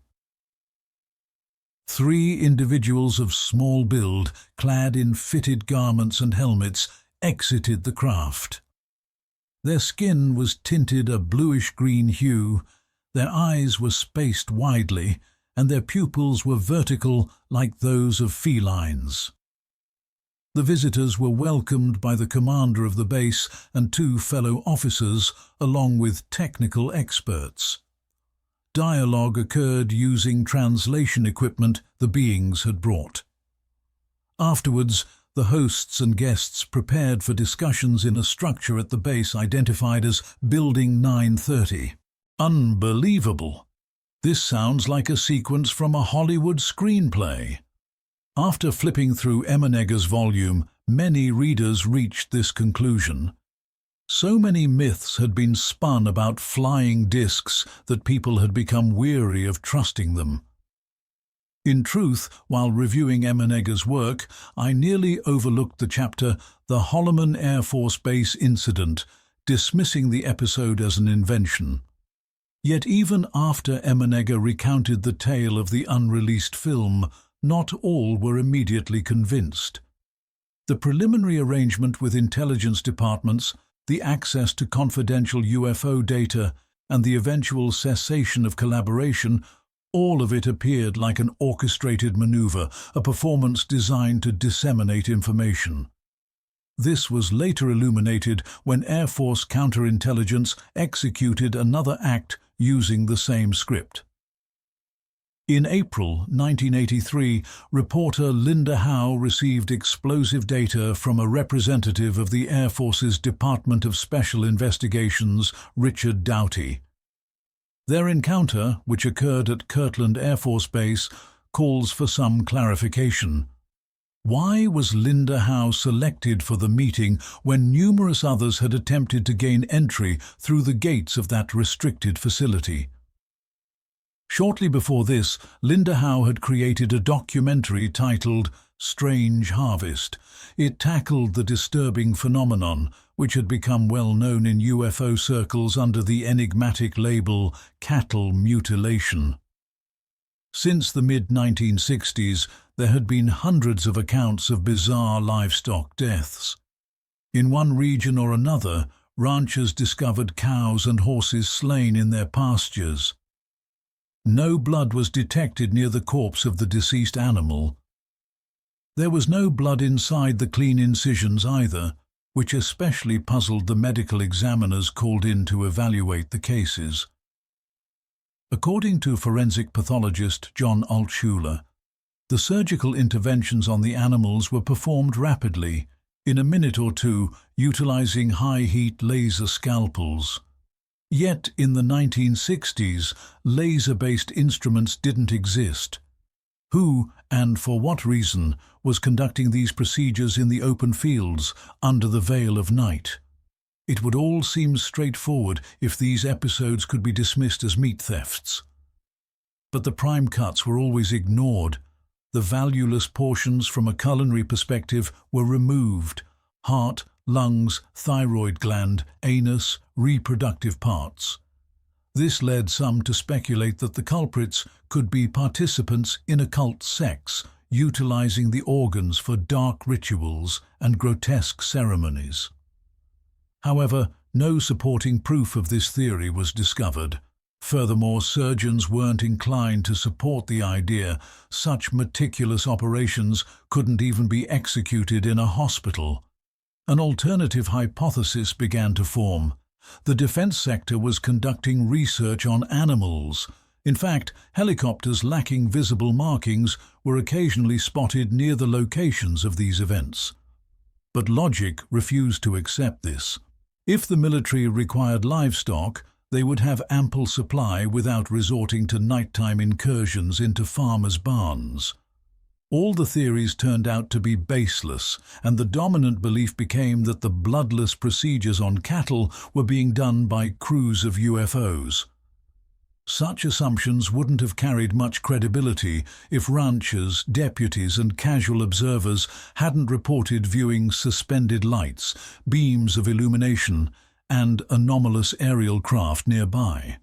3 individuals of small build, clad in fitted garments and helmets, exited the craft. Their skin was tinted a bluish-green hue, their eyes were spaced widely, and their pupils were vertical like those of felines. The visitors were welcomed by the commander of the base and 2 fellow officers, along with technical experts. Dialogue occurred using translation equipment the beings had brought. Afterwards, the hosts and guests prepared for discussions in a structure at the base identified as Building 930. Unbelievable! This sounds like a sequence from a Hollywood screenplay. After flipping through Emenegger's volume, many readers reached this conclusion. So many myths had been spun about flying discs that people had become weary of trusting them. In truth, while reviewing Emenegger's work, I nearly overlooked the chapter The Holloman Air Force Base Incident, dismissing the episode as an invention. Yet even after Emenegger recounted the tale of the unreleased film, not all were immediately convinced. The preliminary arrangement with intelligence departments, the access to confidential UFO data, and the eventual cessation of collaboration, all of it appeared like an orchestrated maneuver, a performance designed to disseminate information. This was later illuminated when Air Force counterintelligence executed another act using the same script. In April 1983, reporter Linda Howe received explosive data from a representative of the Air Force's Department of Special Investigations, Richard Doughty. Their encounter, which occurred at Kirtland Air Force Base, calls for some clarification. Why was Linda Howe selected for the meeting when numerous others had attempted to gain entry through the gates of that restricted facility? Shortly before this, Linda Howe had created a documentary titled Strange Harvest. It tackled the disturbing phenomenon, which had become well known in UFO circles under the enigmatic label cattle mutilation. Since the mid-1960s, there had been hundreds of accounts of bizarre livestock deaths. In one region or another, ranchers discovered cows and horses slain in their pastures. No blood was detected near the corpse of the deceased animal. There was no blood inside the clean incisions either, which especially puzzled the medical examiners called in to evaluate the cases. According to forensic pathologist John Altshuler, the surgical interventions on the animals were performed rapidly, in a minute or two, utilizing high-heat laser scalpels. Yet in the 1960s, laser-based instruments didn't exist. Who, and for what reason, was conducting these procedures in the open fields, under the veil of night? It would all seem straightforward if these episodes could be dismissed as meat thefts. But the prime cuts were always ignored. The valueless portions from a culinary perspective were removed: heart, lungs, thyroid gland, anus, reproductive parts. This led some to speculate that the culprits could be participants in occult sects, utilizing the organs for dark rituals and grotesque ceremonies. However, no supporting proof of this theory was discovered. Furthermore, surgeons weren't inclined to support the idea such meticulous operations couldn't even be executed in a hospital. An alternative hypothesis began to form. The defense sector was conducting research on animals. In fact, helicopters lacking visible markings were occasionally spotted near the locations of these events. But logic refused to accept this. If the military required livestock, they would have ample supply without resorting to nighttime incursions into farmers' barns. All the theories turned out to be baseless, and the dominant belief became that the bloodless procedures on cattle were being done by crews of UFOs. Such assumptions wouldn't have carried much credibility if ranchers, deputies, and casual observers hadn't reported viewing suspended lights, beams of illumination, and anomalous aerial craft nearby.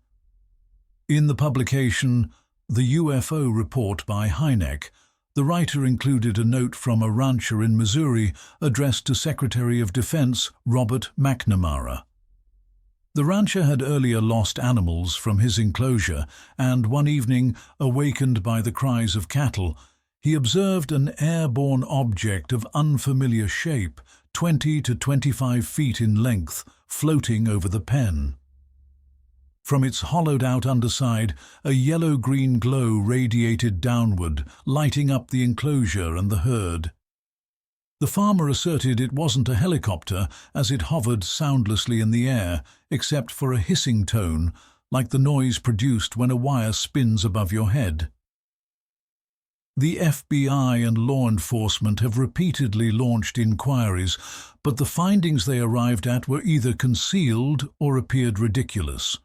In the publication The UFO Report by Hynek, the writer included a note from a rancher in Missouri addressed to Secretary of Defense Robert McNamara. The rancher had earlier lost animals from his enclosure, and one evening, awakened by the cries of cattle, he observed an airborne object of unfamiliar shape, 20 to 25 feet in length, floating over the pen. From its hollowed-out underside, a yellow-green glow radiated downward, lighting up the enclosure and the herd. The farmer asserted it wasn't a helicopter, as it hovered soundlessly in the air, except for a hissing tone, like the noise produced when a wire spins above your head. The FBI and law enforcement have repeatedly launched inquiries, but the findings they arrived at were either concealed or appeared ridiculous.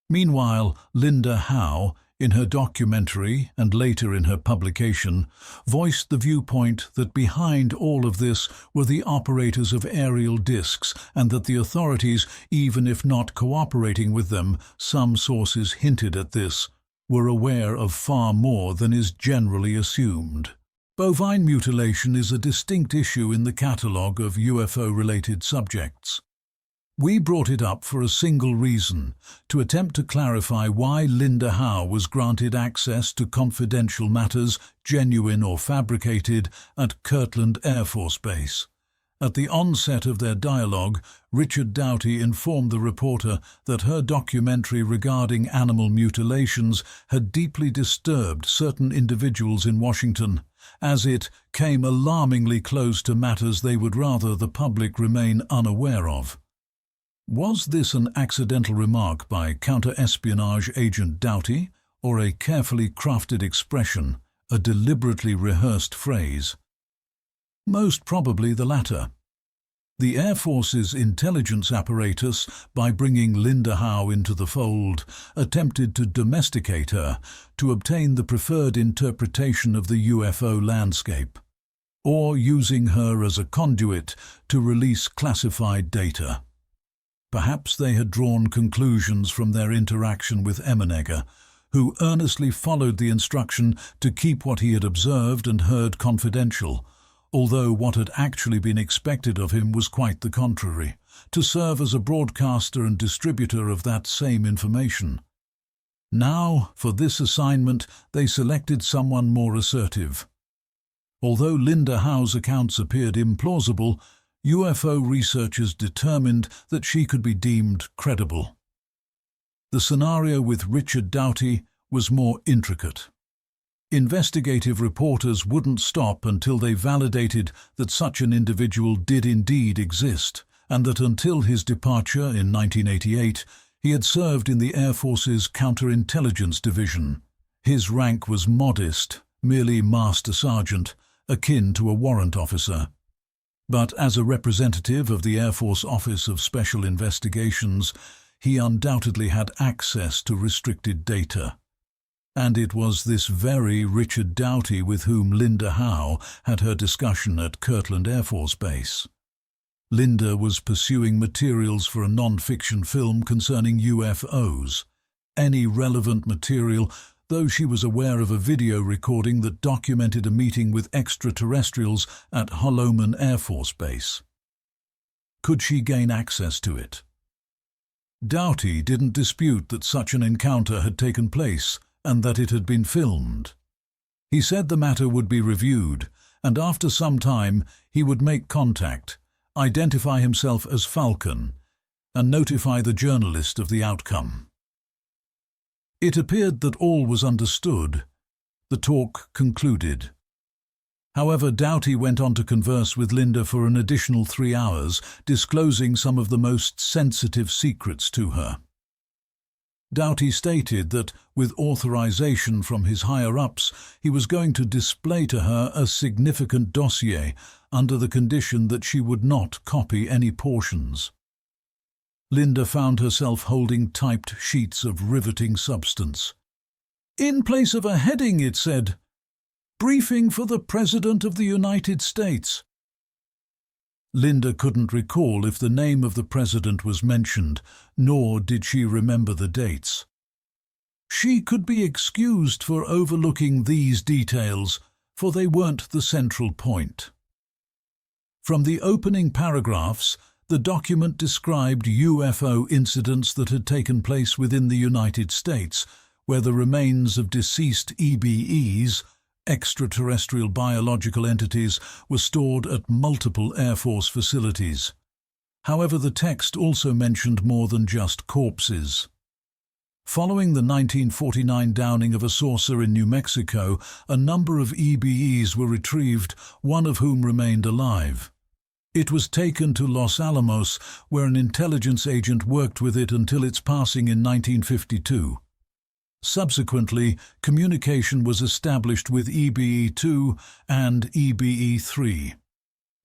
Meanwhile, Linda Howe, in her documentary and later in her publication, voiced the viewpoint that behind all of this were the operators of aerial discs, and that the authorities, even if not cooperating with them, some sources hinted at this, were aware of far more than is generally assumed. Bovine mutilation is a distinct issue in the catalogue of UFO-related subjects. We brought it up for a single reason: to attempt to clarify why Linda Howe was granted access to confidential matters, genuine or fabricated, at Kirtland Air Force Base. At the onset of their dialogue, Richard Doughty informed the reporter that her documentary regarding animal mutilations had deeply disturbed certain individuals in Washington, as it came alarmingly close to matters they would rather the public remain unaware of. Was this an accidental remark by counter-espionage agent Doughty, or a carefully crafted expression, a deliberately rehearsed phrase? Most probably the latter. The Air Force's intelligence apparatus, by bringing Linda Howe into the fold, attempted to domesticate her, to obtain the preferred interpretation of the UFO landscape, or using her as a conduit to release classified data. Perhaps they had drawn conclusions from their interaction with Emenegger, who earnestly followed the instruction to keep what he had observed and heard confidential, although what had actually been expected of him was quite the contrary, to serve as a broadcaster and distributor of that same information. Now, for this assignment, they selected someone more assertive. Although Linda Howe's accounts appeared implausible, UFO researchers determined that she could be deemed credible. The scenario with Richard Doughty was more intricate. Investigative reporters wouldn't stop until they validated that such an individual did indeed exist, and that until his departure in 1988, he had served in the Air Force's Counterintelligence Division. His rank was modest, merely Master Sergeant, akin to a warrant officer. But as a representative of the Air Force Office of Special Investigations, he undoubtedly had access to restricted data. And it was this very Richard Doughty with whom Linda Howe had her discussion at Kirtland Air Force Base. Linda was pursuing materials for a non-fiction film concerning UFOs. Any relevant material, though she was aware of a video recording that documented a meeting with extraterrestrials at Holloman Air Force Base. Could she gain access to it? Doughty didn't dispute that such an encounter had taken place and that it had been filmed. He said the matter would be reviewed, and after some time he would make contact, identify himself as Falcon, and notify the journalist of the outcome. It appeared that all was understood. The talk concluded. However, Doughty went on to converse with Linda for an additional 3 hours, disclosing some of the most sensitive secrets to her. Doughty stated that, with authorization from his higher-ups, he was going to display to her a significant dossier under the condition that she would not copy any portions. Linda found herself holding typed sheets of riveting substance. In place of a heading, it said, "Briefing for the President of the United States." Linda couldn't recall if the name of the president was mentioned, nor did she remember the dates. She could be excused for overlooking these details, for they weren't the central point. From the opening paragraphs, the document described UFO incidents that had taken place within the United States, where the remains of deceased EBEs, extraterrestrial biological entities, were stored at multiple Air Force facilities. However, the text also mentioned more than just corpses. Following the 1949 downing of a saucer in New Mexico, a number of EBEs were retrieved, one of whom remained alive. It was taken to Los Alamos, where an intelligence agent worked with it until its passing in 1952. Subsequently, communication was established with EBE-2 and EBE-3.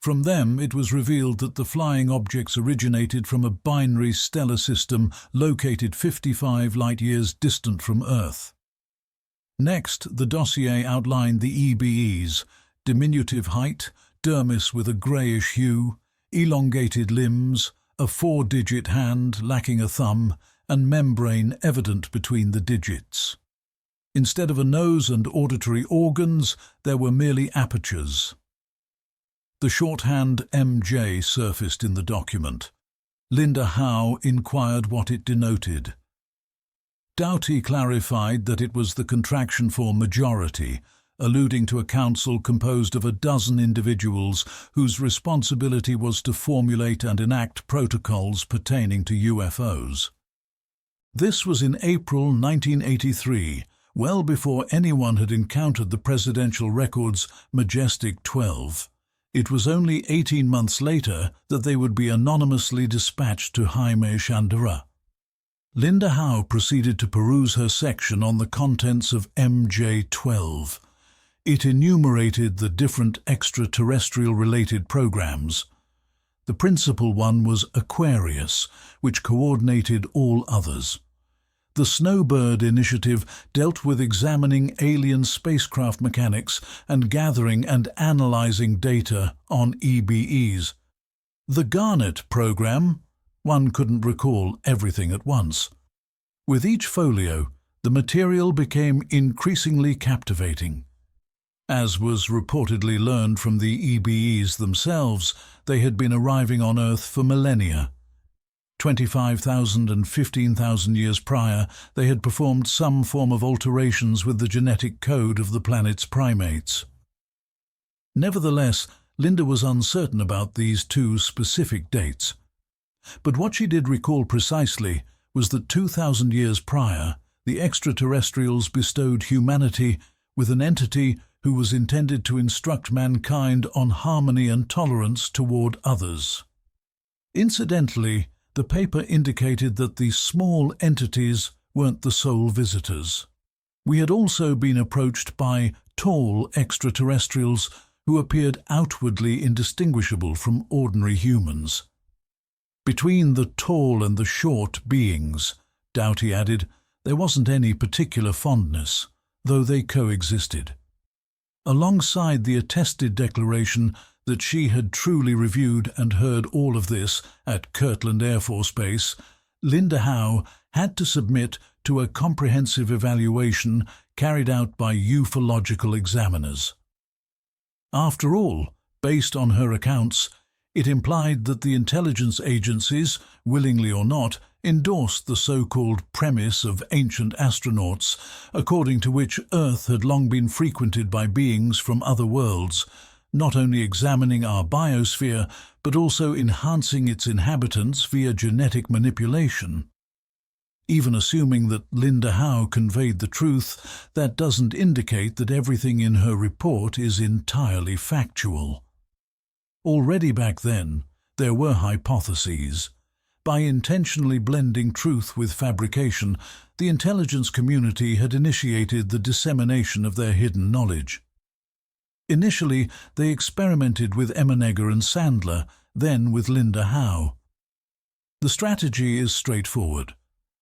From them, it was revealed that the flying objects originated from a binary stellar system located 55 light-years distant from Earth. Next, the dossier outlined the EBEs: diminutive height, dermis with a greyish hue, elongated limbs, a 4-digit hand lacking a thumb, and membrane evident between the digits. Instead of a nose and auditory organs, there were merely apertures. The shorthand MJ surfaced in the document. Linda Howe inquired what it denoted. Doughty clarified that it was the contraction for majority, alluding to a council composed of a dozen individuals whose responsibility was to formulate and enact protocols pertaining to UFOs. This was in April 1983, well before anyone had encountered the presidential record's majestic 12. It was only 18 months later that they would be anonymously dispatched to Jaime Chandera. Linda Howe proceeded to peruse her section on the contents of MJ-12. It enumerated the different extraterrestrial-related programs. The principal one was Aquarius, which coordinated all others. The Snowbird initiative dealt with examining alien spacecraft mechanics and gathering and analyzing data on EBEs. The Garnet program, one couldn't recall everything at once. With each folio, the material became increasingly captivating. As was reportedly learned from the EBEs themselves, they had been arriving on Earth for millennia. 25,000 and 15,000 years prior, they had performed some form of alterations with the genetic code of the planet's primates. Nevertheless, Linda was uncertain about these two specific dates. But what she did recall precisely was that 2,000 years prior, the extraterrestrials bestowed humanity with an entity who was intended to instruct mankind on harmony and tolerance toward others. Incidentally, the paper indicated that the small entities weren't the sole visitors. We had also been approached by tall extraterrestrials who appeared outwardly indistinguishable from ordinary humans. Between the tall and the short beings, Doughty added, there wasn't any particular fondness, though they coexisted. Alongside the attested declaration that she had truly reviewed and heard all of this at Kirtland Air Force Base, Linda Howe had to submit to a comprehensive evaluation carried out by ufological examiners. After all, based on her accounts, it implied that the intelligence agencies, willingly or not, endorsed the so-called premise of ancient astronauts, according to which Earth had long been frequented by beings from other worlds, not only examining our biosphere, but also enhancing its inhabitants via genetic manipulation. Even assuming that Linda Howe conveyed the truth, that doesn't indicate that everything in her report is entirely factual. Already back then, there were hypotheses. By intentionally blending truth with fabrication, the intelligence community had initiated the dissemination of their hidden knowledge. Initially, they experimented with Emenegger and Sandler, then with Linda Howe. The strategy is straightforward.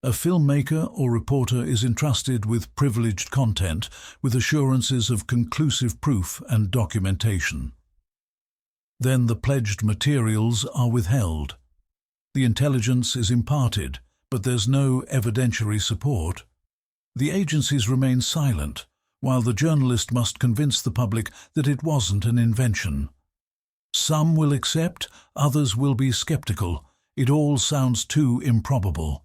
A filmmaker or reporter is entrusted with privileged content, with assurances of conclusive proof and documentation. Then the pledged materials are withheld. The intelligence is imparted, but there's no evidentiary support. The agencies remain silent, while the journalist must convince the public that it wasn't an invention. Some will accept, others will be skeptical. It all sounds too improbable.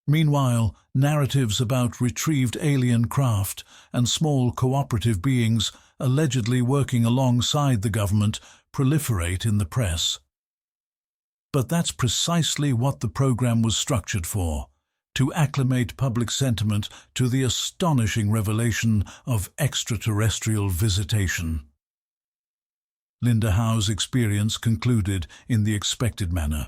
Meanwhile, narratives about retrieved alien craft and small cooperative beings allegedly working alongside the government proliferate in the press. But that's precisely what the program was structured for, to acclimate public sentiment to the astonishing revelation of extraterrestrial visitation. Linda Howe's experience concluded in the expected manner.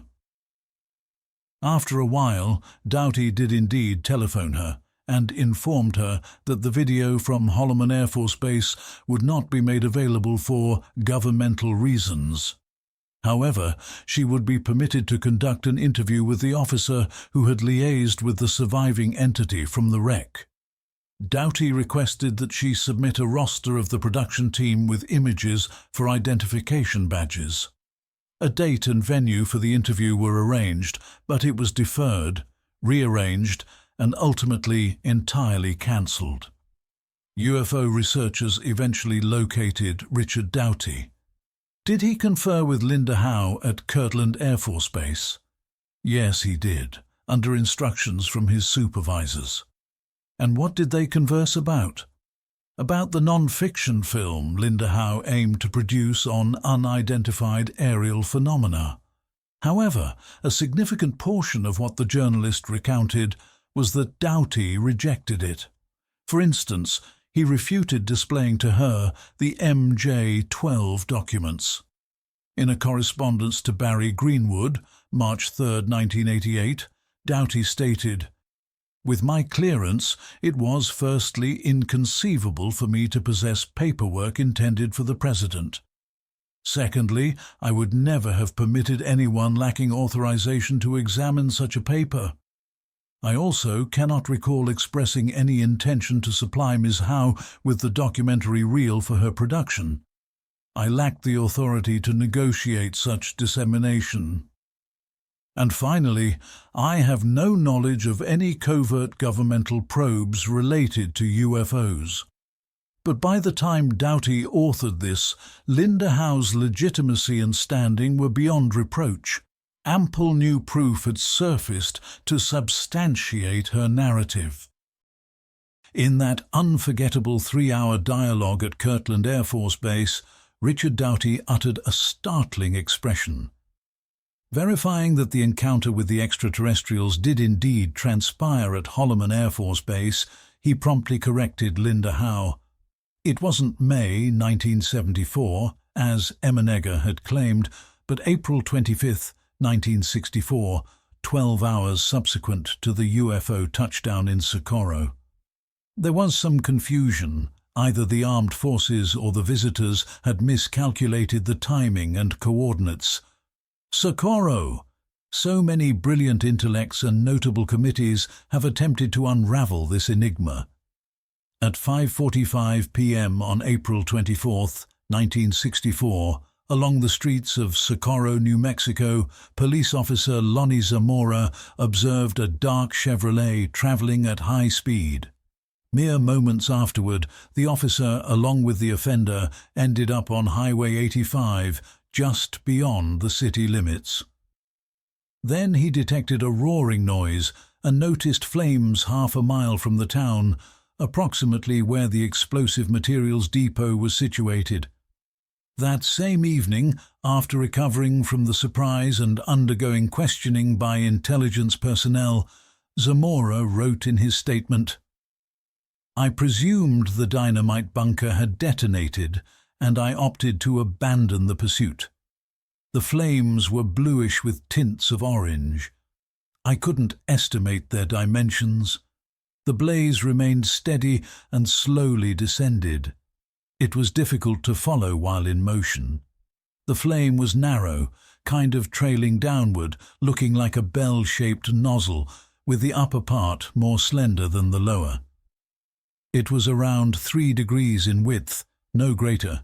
After a while, Doughty did indeed telephone her and informed her that the video from Holloman Air Force Base would not be made available for governmental reasons. However, she would be permitted to conduct an interview with the officer who had liaised with the surviving entity from the wreck. Doughty requested that she submit a roster of the production team with images for identification badges. A date and venue for the interview were arranged, but it was deferred, rearranged, and ultimately entirely cancelled. UFO researchers eventually located Richard Doughty. Did he confer with Linda Howe at Kirtland Air Force Base? Yes, he did, under instructions from his supervisors. And what did they converse about? About the non-fiction film Linda Howe aimed to produce on unidentified aerial phenomena. However, a significant portion of what the journalist recounted was that Doughty rejected it. For instance, he refuted displaying to her the MJ-12 documents. In a correspondence to Barry Greenwood, March 3, 1988, Doughty stated, "With my clearance, it was firstly inconceivable for me to possess paperwork intended for the President. Secondly, I would never have permitted anyone lacking authorization to examine such a paper. I also cannot recall expressing any intention to supply Ms. Howe with the documentary reel for her production. I lacked the authority to negotiate such dissemination. And finally, I have no knowledge of any covert governmental probes related to UFOs." But by the time Doughty authored this, Linda Howe's legitimacy and standing were beyond reproach. Ample new proof had surfaced to substantiate her narrative. In that unforgettable 3-hour dialogue at Kirtland Air Force Base, Richard Doughty uttered a startling expression. Verifying that the encounter with the extraterrestrials did indeed transpire at Holloman Air Force Base, he promptly corrected Linda Howe. It wasn't May 1974, as Emenegger had claimed, but April 25, 1964, 12 hours subsequent to the UFO touchdown in Socorro. There was some confusion. Either the armed forces or the visitors had miscalculated the timing and coordinates. Socorro! So many brilliant intellects and notable committees have attempted to unravel this enigma. At 5:45 p.m. on April 24, 1964, along the streets of Socorro, New Mexico, police officer Lonnie Zamora observed a dark Chevrolet traveling at high speed. Mere moments afterward, the officer, along with the offender, ended up on Highway 85, just beyond the city limits. Then he detected a roaring noise and noticed flames half a mile from the town, approximately where the explosive materials depot was situated. That same evening, after recovering from the surprise and undergoing questioning by intelligence personnel, Zamora wrote in his statement, "I presumed the dynamite bunker had detonated, and I opted to abandon the pursuit. The flames were bluish with tints of orange. I couldn't estimate their dimensions. The blaze remained steady and slowly descended. It was difficult to follow while in motion. The flame was narrow, kind of trailing downward, looking like a bell-shaped nozzle, with the upper part more slender than the lower. It was around 3 degrees in width, no greater.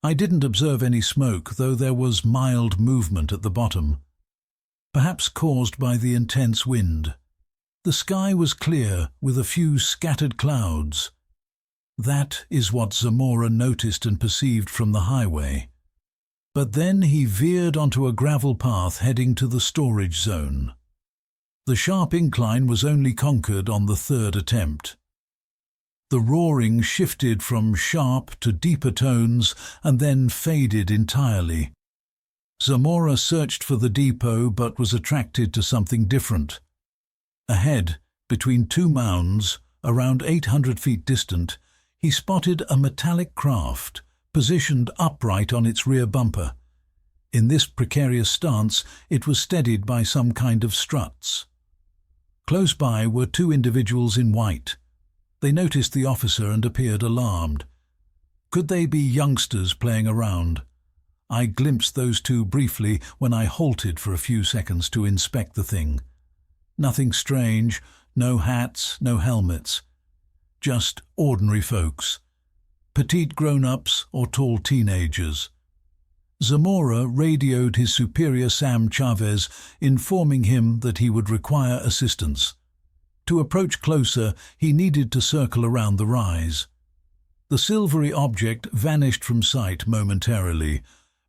I didn't observe any smoke, though there was mild movement at the bottom, perhaps caused by the intense wind. The sky was clear, with a few scattered clouds. That is what Zamora noticed and perceived from the highway. But then he veered onto a gravel path heading to the storage zone. The sharp incline was only conquered on the 3rd attempt. The roaring shifted from sharp to deeper tones and then faded entirely. Zamora searched for the depot but was attracted to something different. Ahead, between 2 mounds, around 800 feet distant, he spotted a metallic craft, positioned upright on its rear bumper. In this precarious stance, it was steadied by some kind of struts. Close by were 2 individuals in white. They noticed the officer and appeared alarmed. Could they be youngsters playing around? I glimpsed those 2 briefly when I halted for a few seconds to inspect the thing. Nothing strange, no hats, no helmets. Just ordinary folks. Petite grown-ups or tall teenagers. Zamora radioed his superior Sam Chavez, informing him that he would require assistance. To approach closer, he needed to circle around the rise. The silvery object vanished from sight momentarily,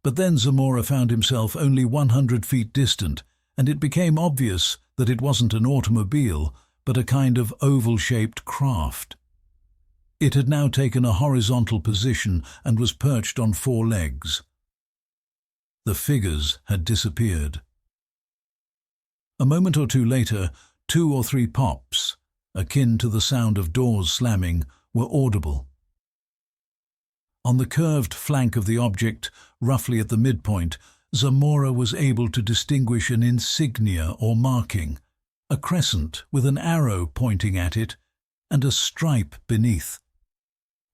but then Zamora found himself only 100 feet distant, and it became obvious that it wasn't an automobile, but a kind of oval-shaped craft. It had now taken a horizontal position and was perched on 4 legs. The figures had disappeared. A moment or two later, 2 or 3 pops, akin to the sound of doors slamming, were audible. On the curved flank of the object, roughly at the midpoint, Zamora was able to distinguish an insignia or marking, a crescent with an arrow pointing at it, and a stripe beneath.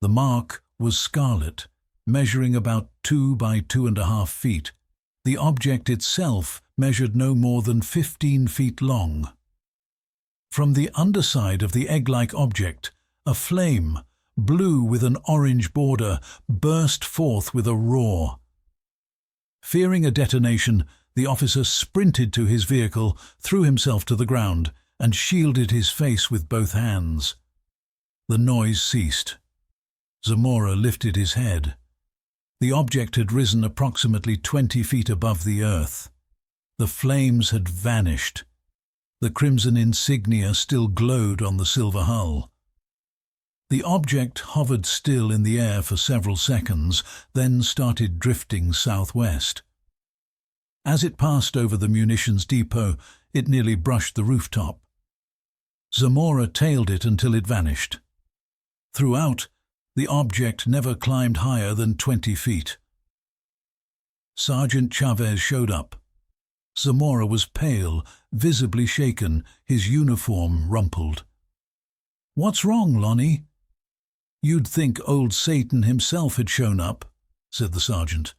The mark was scarlet, measuring about 2 by 2.5 feet. The object itself measured no more than 15 feet long. From the underside of the egg-like object, a flame, blue with an orange border, burst forth with a roar. Fearing a detonation, the officer sprinted to his vehicle, threw himself to the ground, and shielded his face with both hands. The noise ceased. Zamora lifted his head. The object had risen approximately 20 feet above the earth. The flames had vanished. The crimson insignia still glowed on the silver hull. The object hovered still in the air for several seconds, then started drifting southwest. As it passed over the munitions depot, it nearly brushed the rooftop. Zamora tailed it until it vanished. Throughout, the object never climbed higher than 20 feet. Sergeant Chavez showed up. Zamora was pale, visibly shaken, his uniform rumpled. "What's wrong, Lonnie?" "You'd think old Satan himself had shown up," said the sergeant.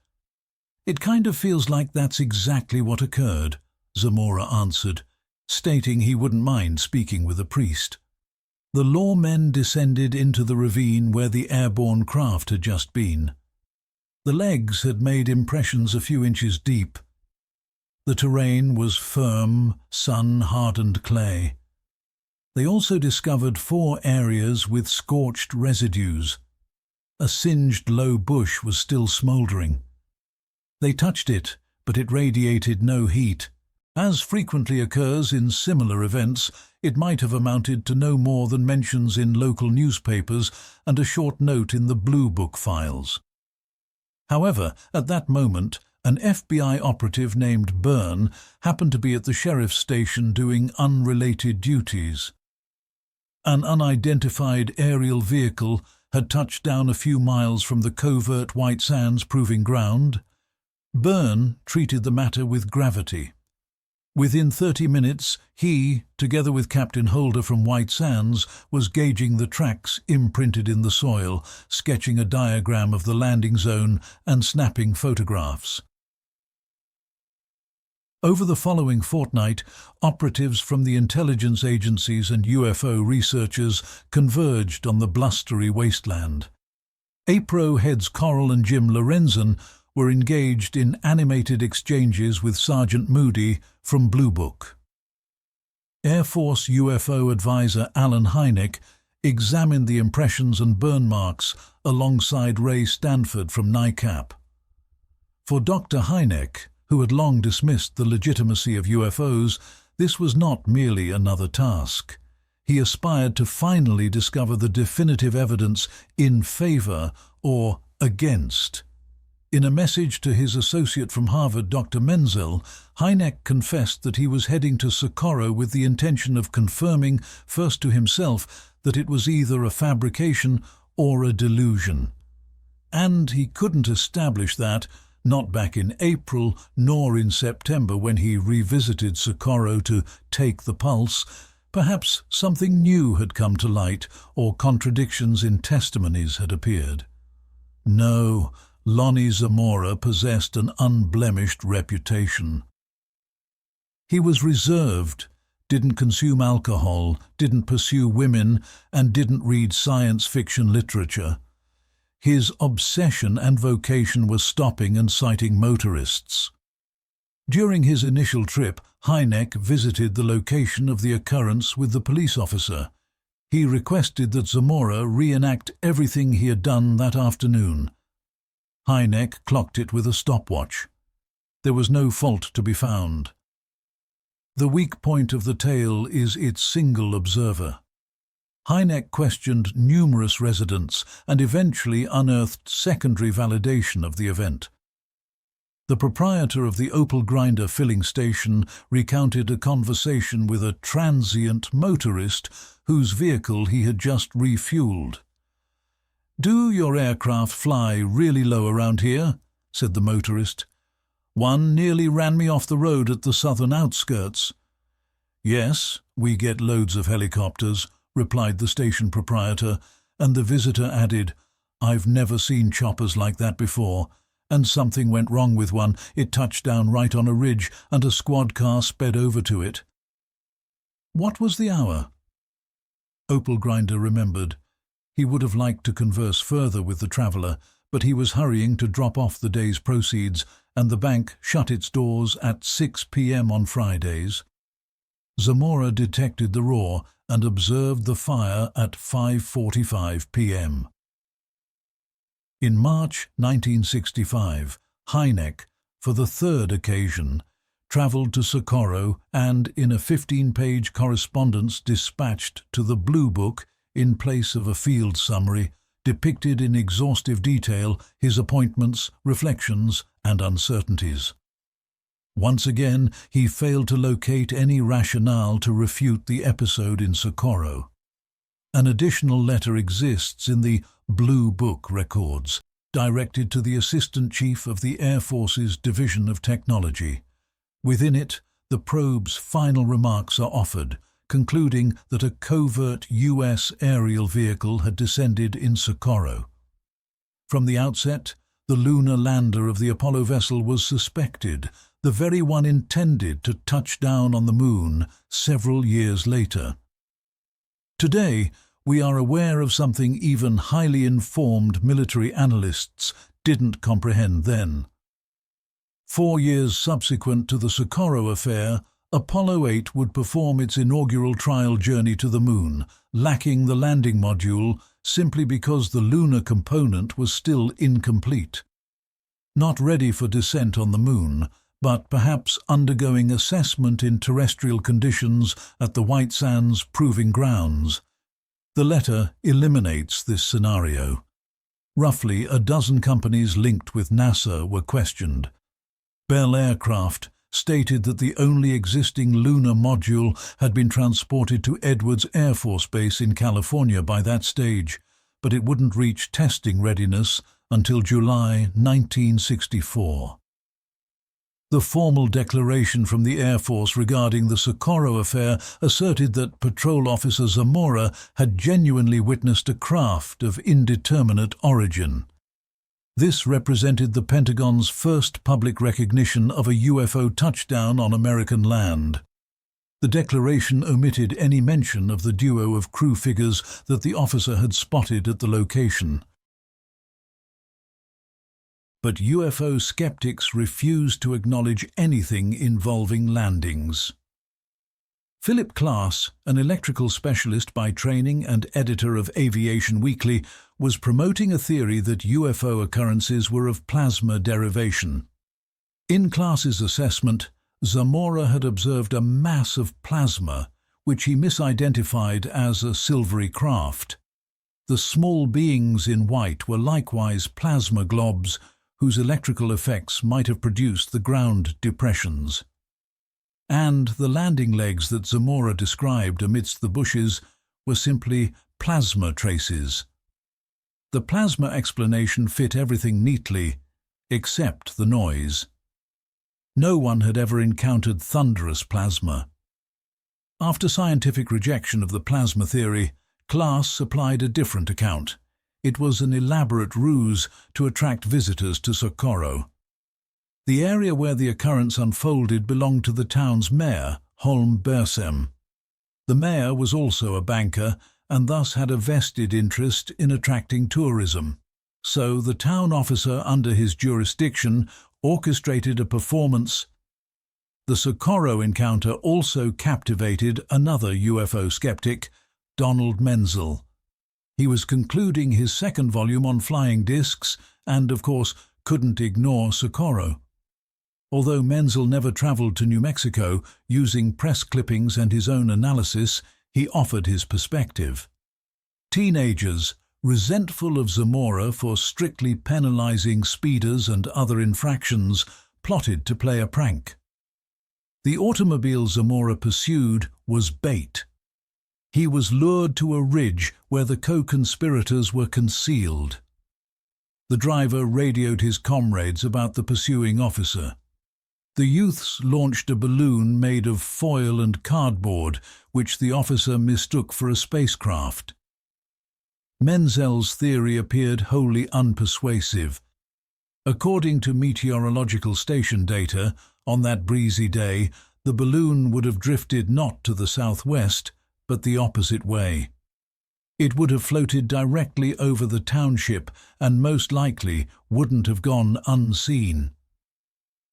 "It kind of feels like that's exactly what occurred," Zamora answered, stating he wouldn't mind speaking with a priest. The lawmen descended into the ravine where the airborne craft had just been. The legs had made impressions a few inches deep. The terrain was firm, sun-hardened clay. They also discovered 4 areas with scorched residues. A singed low bush was still smouldering. They touched it, but it radiated no heat. As frequently occurs in similar events, it might have amounted to no more than mentions in local newspapers and a short note in the Blue Book files. However, at that moment, an FBI operative named Byrne happened to be at the sheriff's station doing unrelated duties. An unidentified aerial vehicle had touched down a few miles from the covert White Sands proving ground. Byrne treated the matter with gravity. Within 30 minutes, he, together with Captain Holder from White Sands, was gauging the tracks imprinted in the soil, sketching a diagram of the landing zone and snapping photographs. Over the following fortnight, operatives from the intelligence agencies and UFO researchers converged on the blustery wasteland. APRO heads Coral and Jim Lorenzen were engaged in animated exchanges with Sergeant Moody from Blue Book. Air Force UFO advisor Alan Hynek examined the impressions and burn marks alongside Ray Stanford from NICAP. For Dr. Hynek, who had long dismissed the legitimacy of UFOs, this was not merely another task. He aspired to finally discover the definitive evidence in favor or against. In a message to his associate from Harvard, Dr. Menzel, Hynek confessed that he was heading to Socorro with the intention of confirming, first to himself, that it was either a fabrication or a delusion. And he couldn't establish that, not back in April nor in September when he revisited Socorro to take the pulse. Perhaps something new had come to light, or contradictions in testimonies had appeared. No, Lonnie Zamora possessed an unblemished reputation. He was reserved, didn't consume alcohol, didn't pursue women, and didn't read science fiction literature. His obsession and vocation was stopping and citing motorists. During his initial trip, Hynek visited the location of the occurrence with the police officer. He requested that Zamora reenact everything he had done that afternoon. Hynek clocked it with a stopwatch. There was no fault to be found. The weak point of the tale is its single observer. Hynek questioned numerous residents and eventually unearthed secondary validation of the event. The proprietor of the Opal Grinder filling station recounted a conversation with a transient motorist whose vehicle he had just refueled. "Do your aircraft fly really low around here?" said the motorist. "One nearly ran me off the road at the southern outskirts." "Yes, we get loads of helicopters," replied the station proprietor, and the visitor added, "I've never seen choppers like that before, and something went wrong with one. It touched down right on a ridge, and a squad car sped over to it." "What was the hour?" Opal Grinder remembered. He would have liked to converse further with the traveller, but he was hurrying to drop off the day's proceeds, and the bank shut its doors at 6 p.m. on Fridays. Zamora detected the roar and observed the fire at 5:45 p.m. In March 1965, Hynek, for the third occasion, travelled to Socorro and, in a 15-page correspondence dispatched to the Blue Book in place of a field summary, depicted in exhaustive detail his appointments, reflections, and uncertainties. Once again, he failed to locate any rationale to refute the episode in Socorro. An additional letter exists in the Blue Book records, directed to the Assistant Chief of the Air Force's Division of Technology. Within it, the probe's final remarks are offered, concluding that a covert U.S. aerial vehicle had descended in Socorro. From the outset, the lunar lander of the Apollo vessel was suspected, the very one intended to touch down on the Moon several years later. Today, we are aware of something even highly informed military analysts didn't comprehend then. 4 years subsequent to the Socorro affair, Apollo 8 would perform its inaugural trial journey to the Moon, lacking the landing module simply because the lunar component was still incomplete. Not ready for descent on the Moon, but perhaps undergoing assessment in terrestrial conditions at the White Sands Proving Grounds. The letter eliminates this scenario. Roughly a dozen companies linked with NASA were questioned. Bell Aircraft stated that the only existing lunar module had been transported to Edwards Air Force Base in California by that stage, but it wouldn't reach testing readiness until July 1964. The formal declaration from the Air Force regarding the Socorro affair asserted that Patrol Officer Zamora had genuinely witnessed a craft of indeterminate origin. This represented the Pentagon's first public recognition of a UFO touchdown on American land. The declaration omitted any mention of the duo of crew figures that the officer had spotted at the location. But UFO skeptics refused to acknowledge anything involving landings. Philip Klass, an electrical specialist by training and editor of Aviation Weekly, was promoting a theory that UFO occurrences were of plasma derivation. In Klass's assessment, Zamora had observed a mass of plasma, which he misidentified as a silvery craft. The small beings in white were likewise plasma globs, whose electrical effects might have produced the ground depressions. And the landing legs that Zamora described amidst the bushes were simply plasma traces. The plasma explanation fit everything neatly, except the noise. No one had ever encountered thunderous plasma. After scientific rejection of the plasma theory, Klass supplied a different account. It was an elaborate ruse to attract visitors to Socorro. The area where the occurrence unfolded belonged to the town's mayor, Holm Bersem. The mayor was also a banker and thus had a vested interest in attracting tourism. So the town officer under his jurisdiction orchestrated a performance. The Socorro encounter also captivated another UFO skeptic, Donald Menzel. He was concluding his second volume on flying discs and, of course, couldn't ignore Socorro. Although Menzel never traveled to New Mexico, using press clippings and his own analysis, he offered his perspective. Teenagers, resentful of Zamora for strictly penalizing speeders and other infractions, plotted to play a prank. The automobile Zamora pursued was bait. He was lured to a ridge where the co-conspirators were concealed. The driver radioed his comrades about the pursuing officer. The youths launched a balloon made of foil and cardboard, which the officer mistook for a spacecraft. Menzel's theory appeared wholly unpersuasive. According to meteorological station data, on that breezy day, the balloon would have drifted not to the southwest, but the opposite way. It would have floated directly over the township and most likely wouldn't have gone unseen.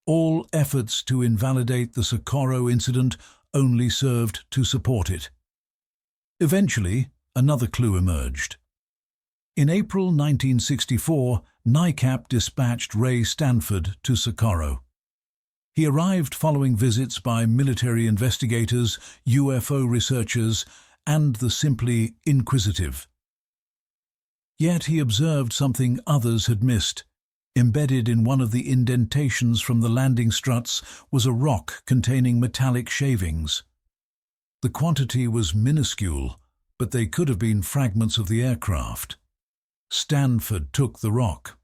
All efforts to invalidate the Socorro incident only served to support it. Eventually, another clue emerged. In April 1964, NICAP dispatched Ray Stanford to Socorro. He arrived following visits by military investigators, UFO researchers, and the simply inquisitive. Yet he observed something others had missed. Embedded in one of the indentations from the landing struts was a rock containing metallic shavings. The quantity was minuscule, but they could have been fragments of the aircraft. Stanford took the rock.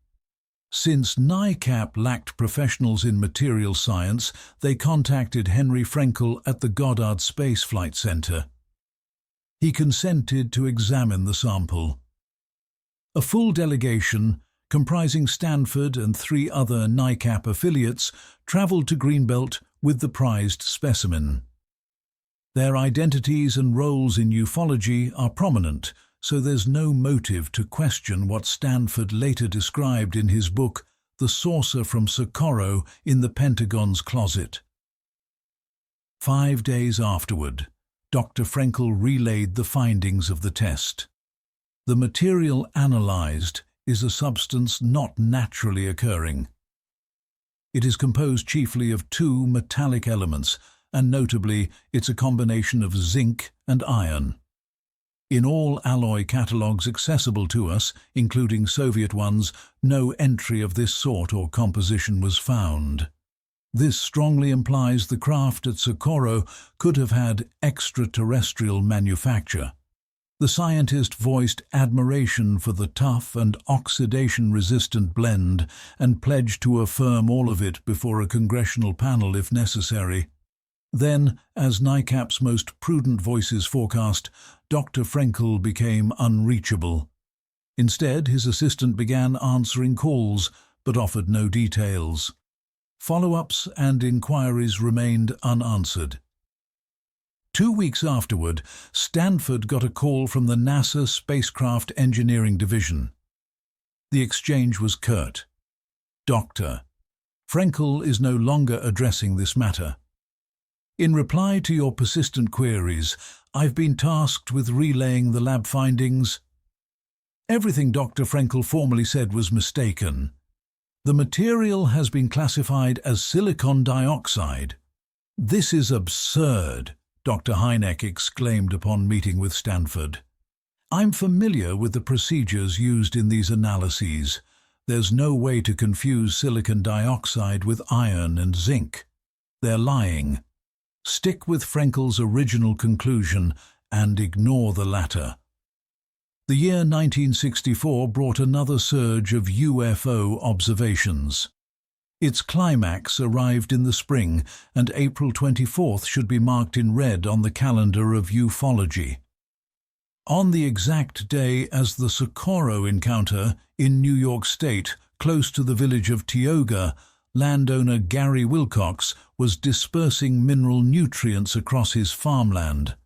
Since NICAP lacked professionals in material science, they contacted Henry Frenkel at the Goddard Space Flight Center. He consented to examine the sample. A full delegation, comprising Stanford and 3 other NICAP affiliates, traveled to Greenbelt with the prized specimen. Their identities and roles in ufology are prominent, so there's no motive to question what Stanford later described in his book, The Saucer from Socorro in the Pentagon's Closet. 5 days afterward, Dr. Frenkel relayed the findings of the test. The material analyzed is a substance not naturally occurring. It is composed chiefly of 2 metallic elements, and notably, it's a combination of zinc and iron. In all alloy catalogues accessible to us, including Soviet ones, no entry of this sort or composition was found. This strongly implies the craft at Socorro could have had extraterrestrial manufacture. The scientist voiced admiration for the tough and oxidation-resistant blend and pledged to affirm all of it before a congressional panel if necessary. Then, as NICAP's most prudent voices forecast, Dr. Frenkel became unreachable. Instead, his assistant began answering calls, but offered no details. Follow-ups and inquiries remained unanswered. 2 weeks afterward, Stanford got a call from the NASA Spacecraft Engineering Division. The exchange was curt. "Doctor, Frenkel is no longer addressing this matter. In reply to your persistent queries, I've been tasked with relaying the lab findings." Everything Dr. Frenkel formally said was mistaken. "The material has been classified as silicon dioxide." "This is absurd," Dr. Hynek exclaimed upon meeting with Stanford. "I'm familiar with the procedures used in these analyses. There's no way to confuse silicon dioxide with iron and zinc. They're lying. Stick with Frenkel's original conclusion and ignore the latter." The year 1964 brought another surge of UFO observations. Its climax arrived in the spring, and April 24th should be marked in red on the calendar of ufology. On the exact day as the Socorro encounter in New York State, close to the village of Tioga, landowner Gary Wilcox was dispersing mineral nutrients across his farmland.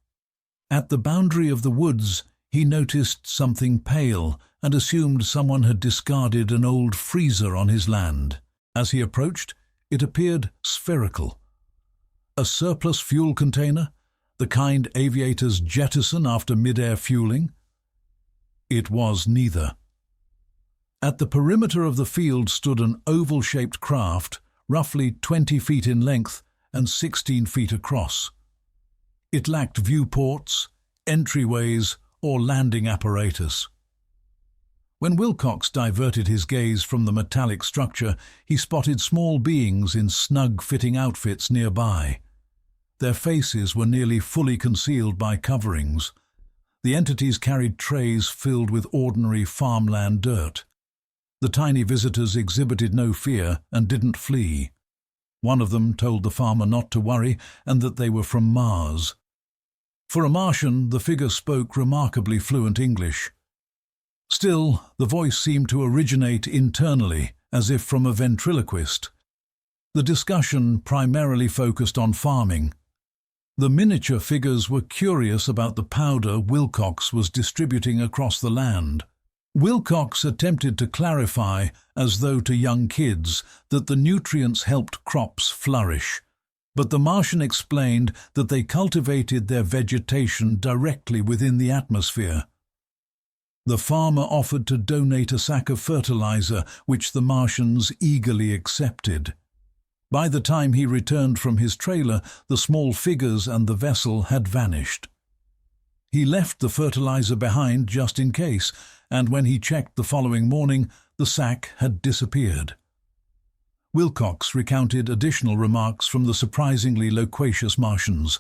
At the boundary of the woods, he noticed something pale and assumed someone had discarded an old freezer on his land. As he approached, it appeared spherical. A surplus fuel container, the kind aviators jettison after mid-air fueling? It was neither. At the perimeter of the field stood an oval-shaped craft, roughly 20 feet in length and 16 feet across. It lacked viewports, entryways, or landing apparatus. When Wilcox diverted his gaze from the metallic structure, he spotted small beings in snug-fitting outfits nearby. Their faces were nearly fully concealed by coverings. The entities carried trays filled with ordinary farmland dirt. The tiny visitors exhibited no fear and didn't flee. One of them told the farmer not to worry and that they were from Mars. For a Martian, the figure spoke remarkably fluent English. Still, the voice seemed to originate internally, as if from a ventriloquist. The discussion primarily focused on farming. The miniature figures were curious about the powder Wilcox was distributing across the land. Wilcox attempted to clarify, as though to young kids, that the nutrients helped crops flourish. But the Martian explained that they cultivated their vegetation directly within the atmosphere. The farmer offered to donate a sack of fertilizer, which the Martians eagerly accepted. By the time he returned from his trailer, the small figures and the vessel had vanished. He left the fertilizer behind just in case, and when he checked the following morning, the sack had disappeared. Wilcox recounted additional remarks from the surprisingly loquacious Martians.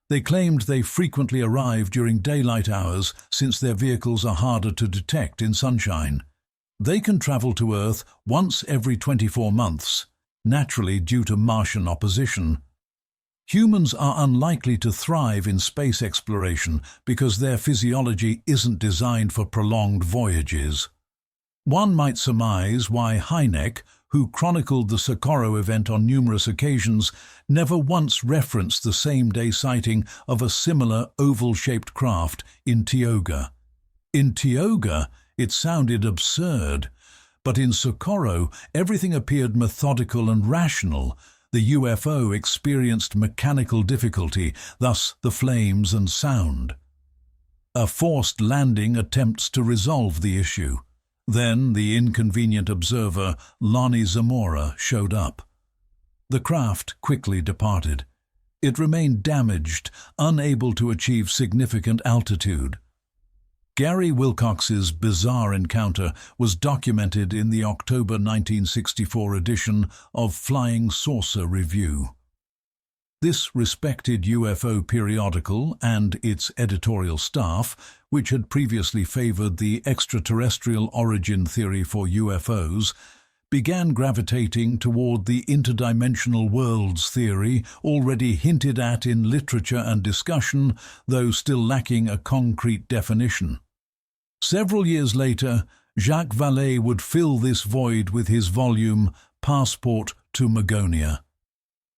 They claimed they frequently arrive during daylight hours since their vehicles are harder to detect in sunshine. They can travel to Earth once every 24 months, naturally due to Martian opposition. Humans are unlikely to thrive in space exploration because their physiology isn't designed for prolonged voyages. One might surmise why Hynek, who chronicled the Socorro event on numerous occasions, never once referenced the same-day sighting of a similar oval-shaped craft in Tioga. In Tioga, it sounded absurd, but in Socorro, everything appeared methodical and rational. The UFO experienced mechanical difficulty, thus the flames and sound. A forced landing attempts to resolve the issue. Then the inconvenient observer, Lonnie Zamora, showed up. The craft quickly departed. It remained damaged, unable to achieve significant altitude. Gary Wilcox's bizarre encounter was documented in the October 1964 edition of Flying Saucer Review. This respected UFO periodical and its editorial staff, which had previously favored the extraterrestrial origin theory for UFOs, began gravitating toward the interdimensional worlds theory already hinted at in literature and discussion, though still lacking a concrete definition. Several years later, Jacques Vallée would fill this void with his volume Passport to Magonia.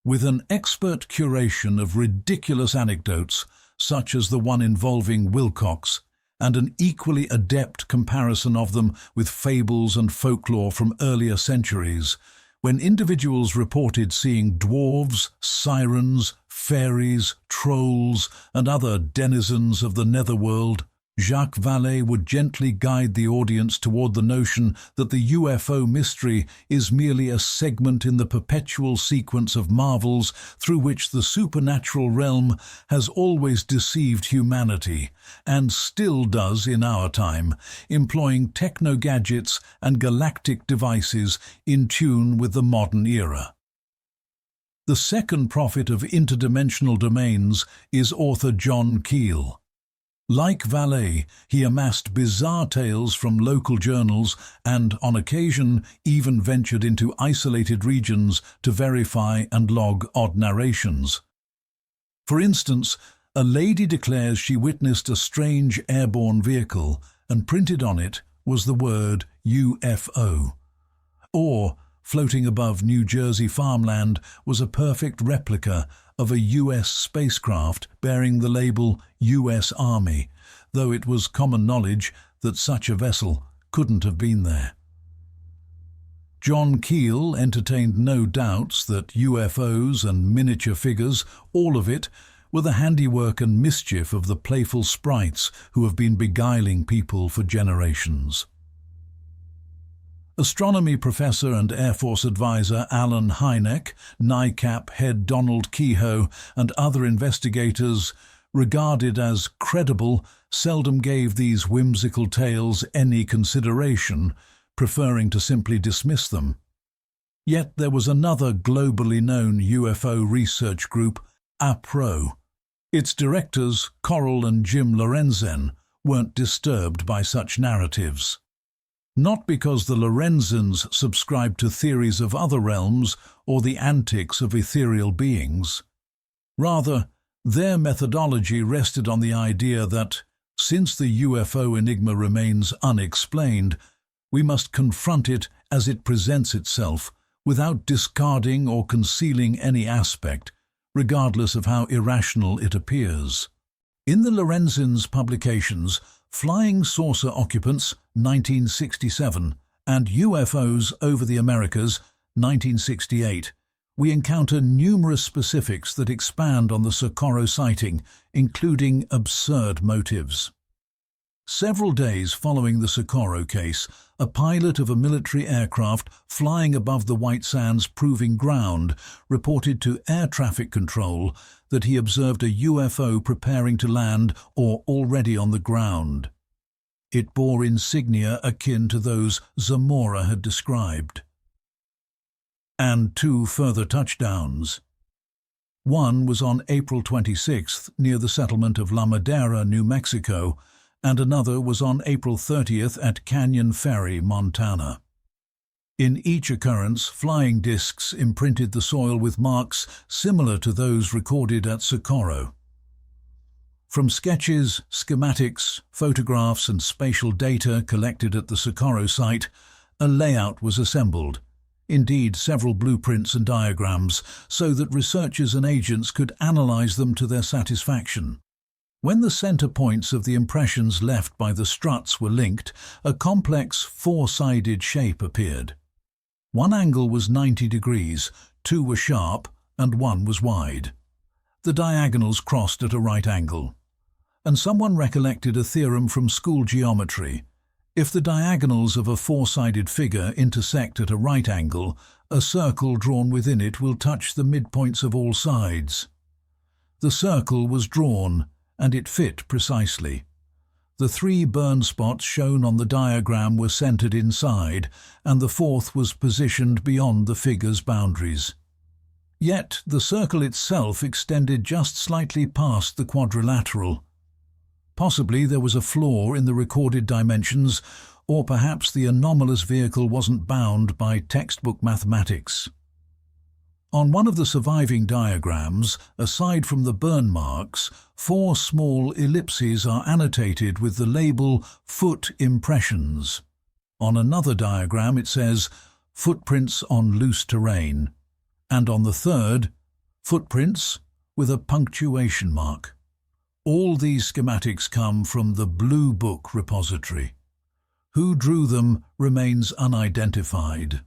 With an expert curation of ridiculous anecdotes, such as the one involving Wilcox, and an equally adept comparison of them with fables and folklore from earlier centuries, when individuals reported seeing dwarves, sirens, fairies, trolls, and other denizens of the netherworld, Jacques Vallée would gently guide the audience toward the notion that the UFO mystery is merely a segment in the perpetual sequence of marvels through which the supernatural realm has always deceived humanity, and still does in our time, employing techno-gadgets and galactic devices in tune with the modern era. The second prophet of interdimensional domains is author John Keel. Like Vallée, he amassed bizarre tales from local journals and, on occasion, even ventured into isolated regions to verify and log odd narrations. For instance, a lady declares she witnessed a strange airborne vehicle, and printed on it was the word UFO. Or, floating above New Jersey farmland was a perfect replica of a U.S. spacecraft bearing the label U.S. Army, though it was common knowledge that such a vessel couldn't have been there. John Keel entertained no doubts that UFOs and miniature figures, all of it, were the handiwork and mischief of the playful sprites who have been beguiling people for generations. Astronomy professor and Air Force advisor Alan Hynek, NICAP head Donald Kehoe, and other investigators, regarded as credible, seldom gave these whimsical tales any consideration, preferring to simply dismiss them. Yet there was another globally known UFO research group, APRO. Its directors, Coral and Jim Lorenzen, weren't disturbed by such narratives. Not because the Lorenzens subscribed to theories of other realms or the antics of ethereal beings. Rather, their methodology rested on the idea that, since the UFO enigma remains unexplained, we must confront it as it presents itself, without discarding or concealing any aspect, regardless of how irrational it appears. In the Lorenzens' publications, Flying Saucer Occupants, 1967, and UFOs over the Americas, 1968, we encounter numerous specifics that expand on the Socorro sighting, including absurd motives. Several days following the Socorro case, a pilot of a military aircraft flying above the White Sands Proving Ground reported to air traffic control that he observed a UFO preparing to land or already on the ground. It bore insignia akin to those Zamora had described. And 2 further touchdowns. One was on April 26th near the settlement of La Madera, New Mexico, and another was on April 30th at Canyon Ferry, Montana. In each occurrence, flying discs imprinted the soil with marks similar to those recorded at Socorro. From sketches, schematics, photographs and spatial data collected at the Socorro site, a layout was assembled, indeed several blueprints and diagrams, so that researchers and agents could analyze them to their satisfaction. When the center points of the impressions left by the struts were linked, a complex 4-sided shape appeared. One angle was 90 degrees, 2 were sharp, and 1 was wide. The diagonals crossed at a right angle. And someone recollected a theorem from school geometry. If the diagonals of a 4-sided figure intersect at a right angle, a circle drawn within it will touch the midpoints of all sides. The circle was drawn, and it fit precisely. The 3 burn spots shown on the diagram were centered inside, and the 4th was positioned beyond the figure's boundaries. Yet the circle itself extended just slightly past the quadrilateral. Possibly there was a flaw in the recorded dimensions, or perhaps the anomalous vehicle wasn't bound by textbook mathematics. On one of the surviving diagrams, aside from the burn marks, 4 small ellipses are annotated with the label foot impressions. On another diagram it says footprints on loose terrain, and on the third, footprints with a punctuation mark. All these schematics come from the Blue Book repository. Who drew them remains unidentified.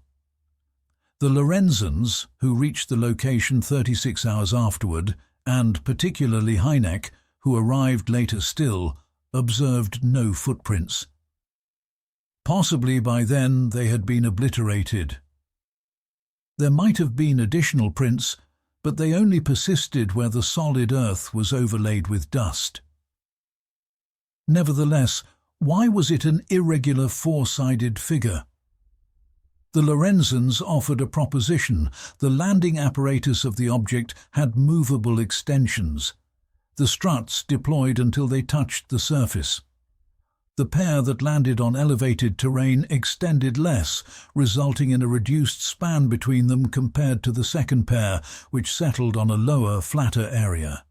The Lorenzens, who reached the location 36 hours afterward, and particularly Hynek, who arrived later still, observed no footprints. Possibly by then they had been obliterated. There might have been additional prints, but they only persisted where the solid earth was overlaid with dust. Nevertheless, why was it an irregular 4-sided figure? The Lorenzens offered a proposition. The landing apparatus of the object had movable extensions. The struts deployed until they touched the surface. The pair that landed on elevated terrain extended less, resulting in a reduced span between them compared to the second pair, which settled on a lower, flatter area.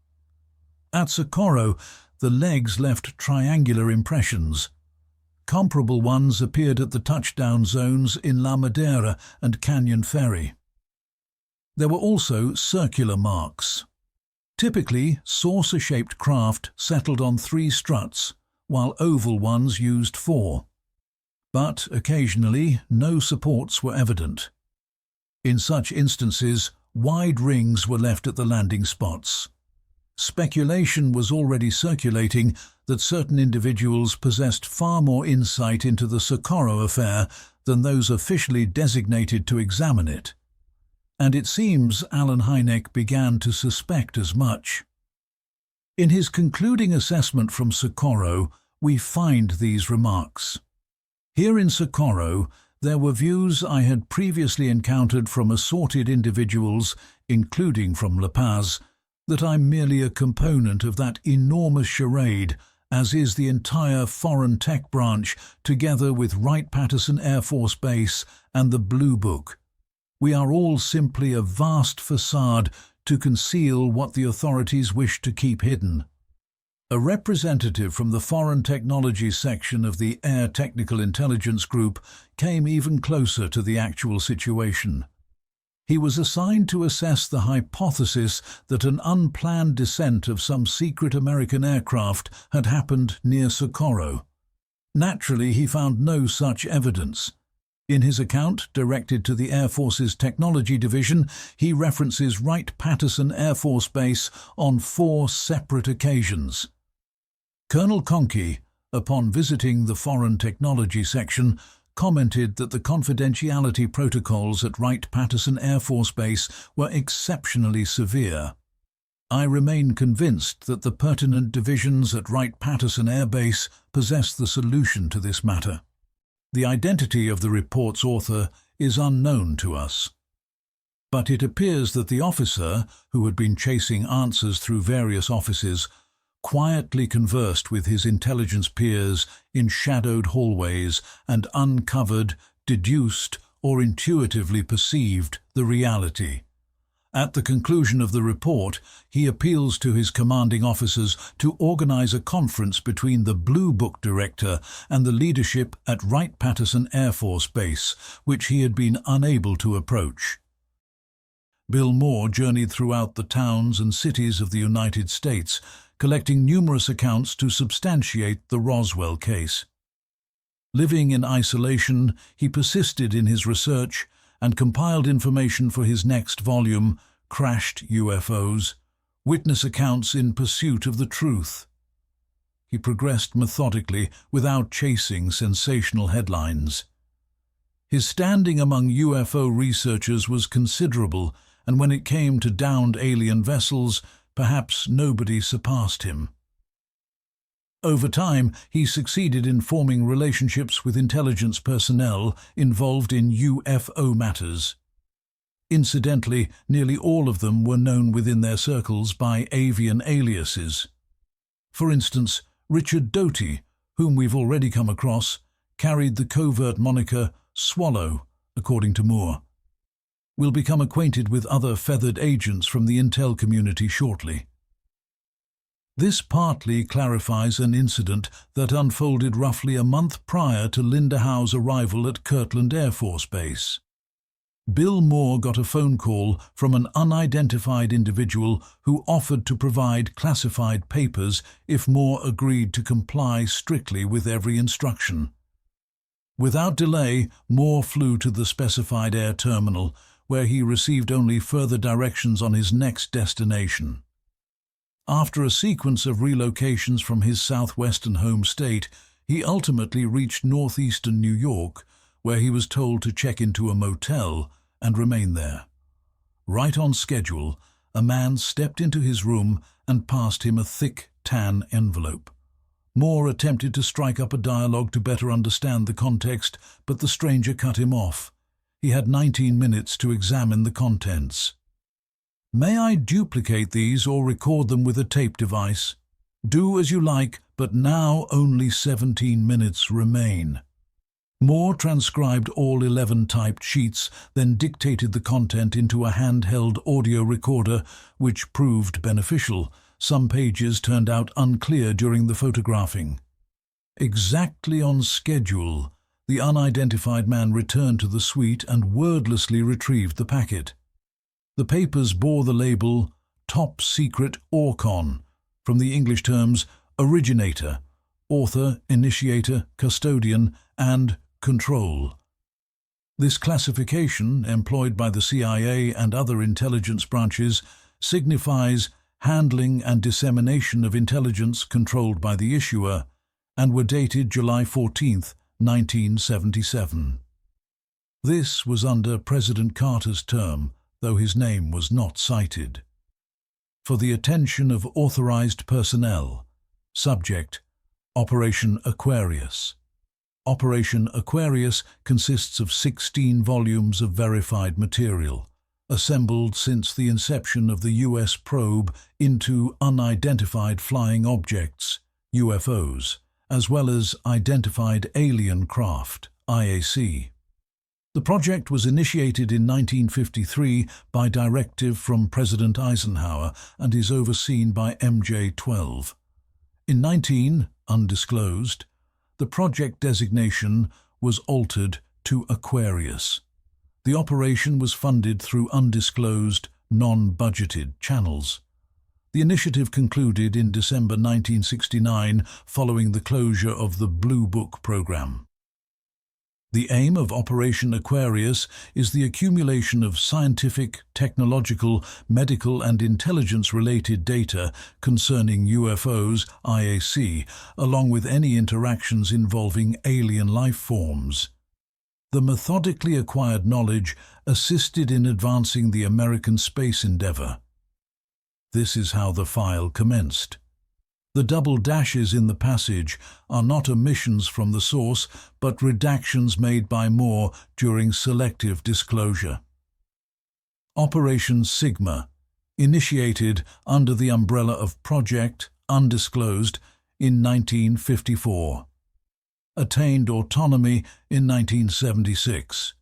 At Socorro, the legs left triangular impressions. Comparable ones appeared at the touchdown zones in La Madera and Canyon Ferry. There were also circular marks. Typically, saucer-shaped craft settled on 3 struts, while oval ones used 4. But occasionally, no supports were evident. In such instances, wide rings were left at the landing spots. Speculation was already circulating that certain individuals possessed far more insight into the Socorro affair than those officially designated to examine it. And it seems Alan Hynek began to suspect as much. In his concluding assessment from Socorro, we find these remarks. Here in Socorro, there were views I had previously encountered from assorted individuals, including from La Paz, that I'm merely a component of that enormous charade, as is the entire foreign tech branch, together with Wright-Patterson Air Force Base and the Blue Book. We are all simply a vast facade to conceal what the authorities wish to keep hidden. A representative from the Foreign Technology section of the Air Technical Intelligence Group came even closer to the actual situation. He was assigned to assess the hypothesis that an unplanned descent of some secret American aircraft had happened near Socorro. Naturally, he found no such evidence. In his account, directed to the Air Force's Technology Division, he references Wright-Patterson Air Force Base on 4 separate occasions. Colonel Conkey, upon visiting the Foreign Technology section, commented that the confidentiality protocols at Wright-Patterson Air Force Base were exceptionally severe. I remain convinced that the pertinent divisions at Wright-Patterson Air Base possess the solution to this matter. The identity of the report's author is unknown to us. But it appears that the officer, who had been chasing answers through various offices, quietly conversed with his intelligence peers in shadowed hallways and uncovered, deduced, or intuitively perceived the reality. At the conclusion of the report, he appeals to his commanding officers to organize a conference between the Blue Book director and the leadership at Wright-Patterson Air Force Base, which he had been unable to approach. Bill Moore journeyed throughout the towns and cities of the United States, collecting numerous accounts to substantiate the Roswell case. Living in isolation, he persisted in his research and compiled information for his next volume, Crashed UFOs, Witness Accounts in Pursuit of the Truth. He progressed methodically without chasing sensational headlines. His standing among UFO researchers was considerable, and when it came to downed alien vessels, perhaps nobody surpassed him. Over time, he succeeded in forming relationships with intelligence personnel involved in UFO matters. Incidentally, nearly all of them were known within their circles by avian aliases. For instance, Richard Doty, whom we've already come across, carried the covert moniker Swallow, according to Moore. We'll become acquainted with other feathered agents from the intel community shortly. This partly clarifies an incident that unfolded roughly a month prior to Linda Howe's arrival at Kirtland Air Force Base. Bill Moore got a phone call from an unidentified individual who offered to provide classified papers if Moore agreed to comply strictly with every instruction. Without delay, Moore flew to the specified air terminal, where he received only further directions on his next destination. After a sequence of relocations from his southwestern home state, he ultimately reached northeastern New York, where he was told to check into a motel and remain there. Right on schedule, a man stepped into his room and passed him a thick, tan envelope. Moore attempted to strike up a dialogue to better understand the context, but the stranger cut him off. He had 19 minutes to examine the contents. "May I duplicate these or record them with a tape device? Do as you like, but now only 17 minutes remain." Moore transcribed all 11 typed sheets, then dictated the content into a handheld audio recorder, which proved beneficial. Some pages turned out unclear during the photographing. Exactly on schedule, the unidentified man returned to the suite and wordlessly retrieved the packet. The papers bore the label Top Secret Orcon, from the English terms originator, author, initiator, custodian, and control. This classification, employed by the CIA and other intelligence branches, signifies handling and dissemination of intelligence controlled by the issuer, and were dated July 14, 1977. This was under President Carter's term, though his name was not cited. For the attention of authorized personnel. Subject: Operation Aquarius. Operation Aquarius consists of 16 volumes of verified material, assembled since the inception of the U.S. probe into unidentified flying objects, UFOs, as well as identified alien craft, IAC. The project was initiated in 1953 by directive from President Eisenhower and is overseen by MJ-12. In undisclosed, the project designation was altered to Aquarius. The operation was funded through undisclosed, non-budgeted channels. The initiative concluded in December 1969 following the closure of the Blue Book program. The aim of Operation Aquarius is the accumulation of scientific, technological, medical and intelligence-related data concerning UFOs, IAC, along with any interactions involving alien life forms. The methodically acquired knowledge assisted in advancing the American space endeavor. This is how the file commenced. The double dashes in the passage are not omissions from the source, but redactions made by Moore during selective disclosure. Operation Sigma, initiated under the umbrella of Project Undisclosed in 1954. Attained autonomy in 1976.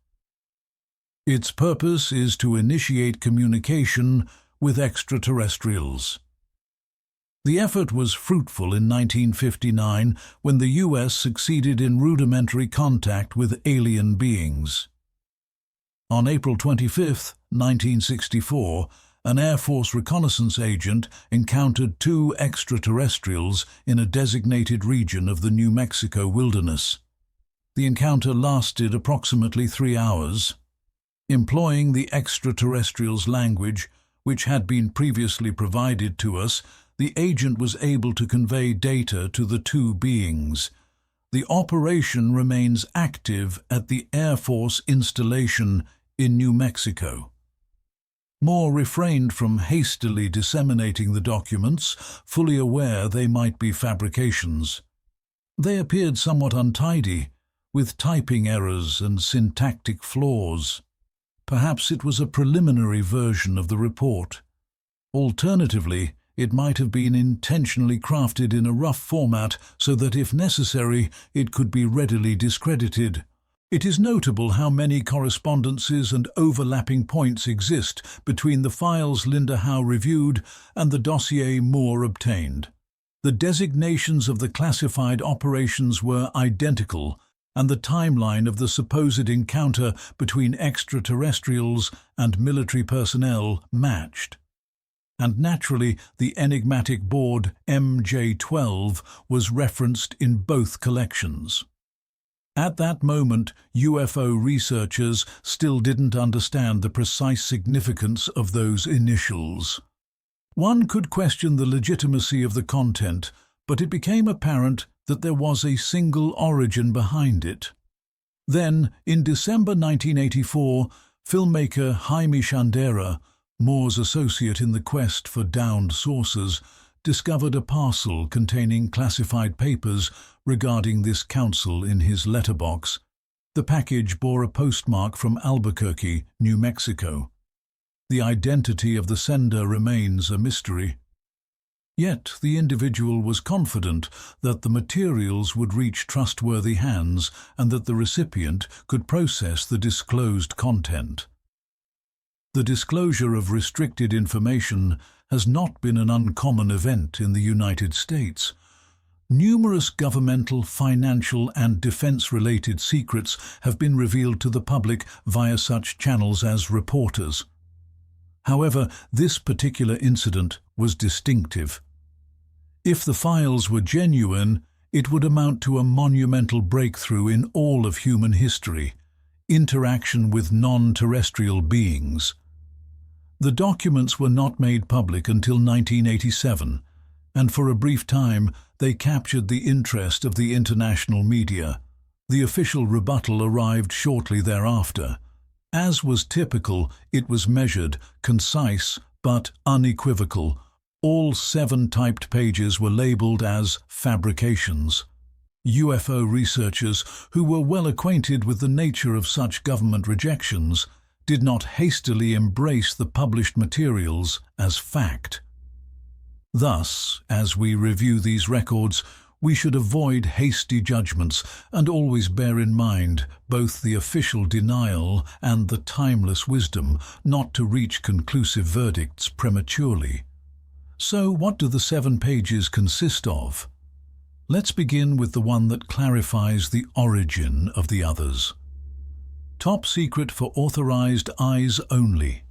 Its purpose is to initiate communication with extraterrestrials. The effort was fruitful in 1959 when the US succeeded in rudimentary contact with alien beings. On April 25, 1964, an Air Force reconnaissance agent encountered two extraterrestrials in a designated region of the New Mexico wilderness. The encounter lasted approximately 3 hours. Employing the extraterrestrials' language, which had been previously provided to us, the agent was able to convey data to the two beings. The operation remains active at the Air Force installation in New Mexico. Moore refrained from hastily disseminating the documents, fully aware they might be fabrications. They appeared somewhat untidy, with typing errors and syntactic flaws. Perhaps it was a preliminary version of the report. Alternatively, it might have been intentionally crafted in a rough format so that, if necessary, it could be readily discredited. It is notable how many correspondences and overlapping points exist between the files Linda Howe reviewed and the dossier Moore obtained. The designations of the classified operations were identical, and the timeline of the supposed encounter between extraterrestrials and military personnel matched. And naturally, the enigmatic board MJ-12 was referenced in both collections. At that moment, UFO researchers still didn't understand the precise significance of those initials. One could question the legitimacy of the content, but it became apparent that there was a single origin behind it. Then, in December 1984, filmmaker Jaime Shandera, Moore's associate in the quest for downed sources, discovered a parcel containing classified papers regarding this council in his letterbox. The package bore a postmark from Albuquerque, New Mexico. The identity of the sender remains a mystery. Yet the individual was confident that the materials would reach trustworthy hands and that the recipient could process the disclosed content. The disclosure of restricted information has not been an uncommon event in the United States. Numerous governmental, financial, and defense-related secrets have been revealed to the public via such channels as reporters. However, this particular incident was distinctive. If the files were genuine, it would amount to a monumental breakthrough in all of human history: interaction with non-terrestrial beings. The documents were not made public until 1987, and for a brief time they captured the interest of the international media. The official rebuttal arrived shortly thereafter. As was typical, it was measured, concise, but unequivocal. All 7 typed pages were labeled as fabrications. UFO researchers, who were well acquainted with the nature of such government rejections, did not hastily embrace the published materials as fact. Thus, as we review these records, we should avoid hasty judgments and always bear in mind both the official denial and the timeless wisdom not to reach conclusive verdicts prematurely. So, what do the 7 pages consist of? Let's begin with the one that clarifies the origin of the others. Top secret for authorized eyes only.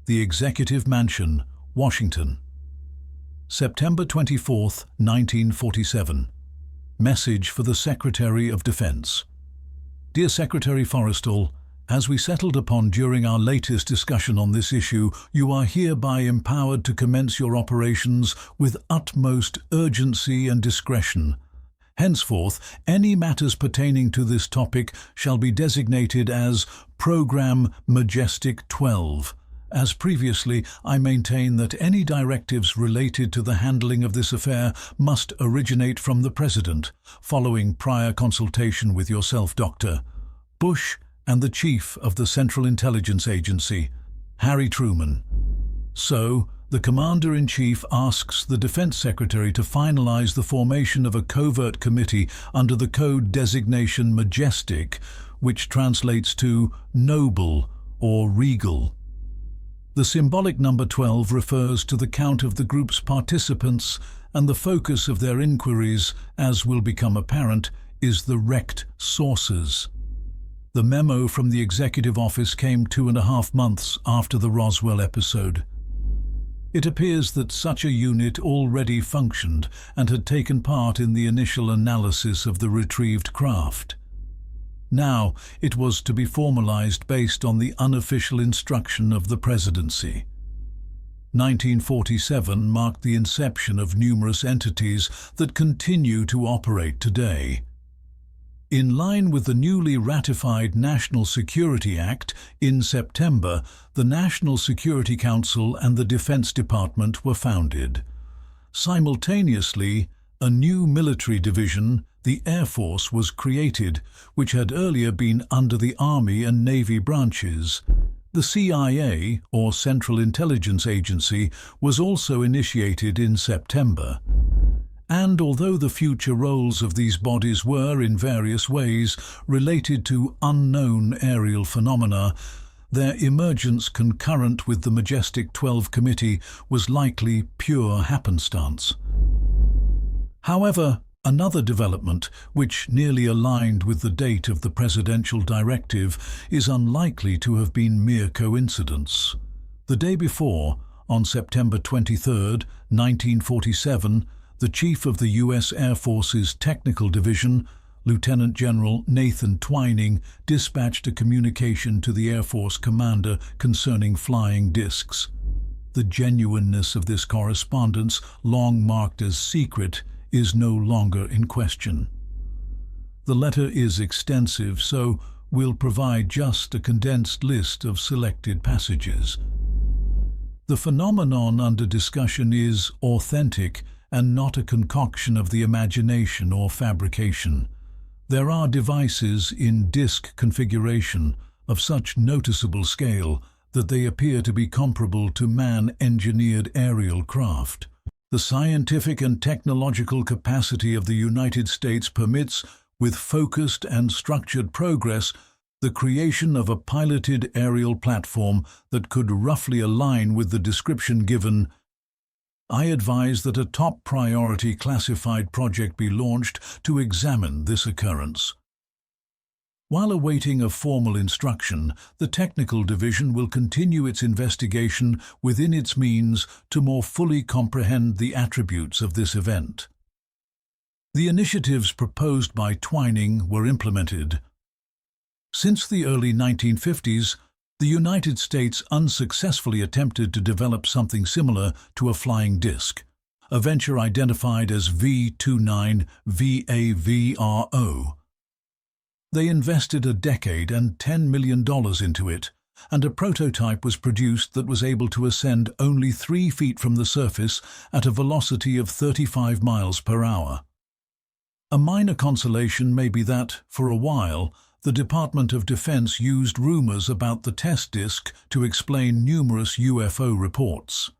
The Executive Mansion, Washington. September 24, 1947. Message for the Secretary of Defense. Dear Secretary Forrestal, as we settled upon during our latest discussion on this issue, you are hereby empowered to commence your operations with utmost urgency and discretion. Henceforth, any matters pertaining to this topic shall be designated as Program Majestic 12, As previously, I maintain that any directives related to the handling of this affair must originate from the President, following prior consultation with yourself, Dr. Bush, and the Chief of the Central Intelligence Agency, Harry Truman. So, the Commander-in-Chief asks the Defense Secretary to finalize the formation of a covert committee under the code designation Majestic, which translates to noble or regal. The symbolic number 12 refers to the count of the group's participants, and the focus of their inquiries, as will become apparent, is the wrecked saucers. The memo from the Executive Office came 2.5 months after the Roswell episode. It appears that such a unit already functioned and had taken part in the initial analysis of the retrieved craft. Now it was to be formalized based on the unofficial instruction of the Presidency. 1947 marked the inception of numerous entities that continue to operate today. In line with the newly ratified National Security Act, in September, the National Security Council and the Defense Department were founded. Simultaneously, a new military division, the Air Force, was created, which had earlier been under the Army and Navy branches. The CIA, or Central Intelligence Agency, was also initiated in September. And although the future roles of these bodies were, in various ways, related to unknown aerial phenomena, their emergence concurrent with the Majestic 12 Committee was likely pure happenstance. However, another development, which nearly aligned with the date of the presidential directive, is unlikely to have been mere coincidence. The day before, on September 23, 1947, the Chief of the U.S. Air Force's Technical Division, Lieutenant General Nathan Twining, dispatched a communication to the Air Force commander concerning flying discs. The genuineness of this correspondence, long marked as secret, is no longer in question. The letter is extensive, so we'll provide just a condensed list of selected passages. The phenomenon under discussion is authentic and not a concoction of the imagination or fabrication. There are devices in disk configuration of such noticeable scale that they appear to be comparable to man-engineered aerial craft. The scientific and technological capacity of the United States permits, with focused and structured progress, the creation of a piloted aerial platform that could roughly align with the description given. I advise that a top priority classified project be launched to examine this occurrence. While awaiting a formal instruction, the Technical Division will continue its investigation within its means to more fully comprehend the attributes of this event. The initiatives proposed by Twining were implemented. Since the early 1950s, the United States unsuccessfully attempted to develop something similar to a flying disc, a venture identified as V-29VAVRO. They invested a decade and $10 million into it, and a prototype was produced that was able to ascend only 3 feet from the surface at a velocity of 35 miles per hour. A minor consolation may be that, for a while, the Department of Defense used rumors about the test disc to explain numerous UFO reports.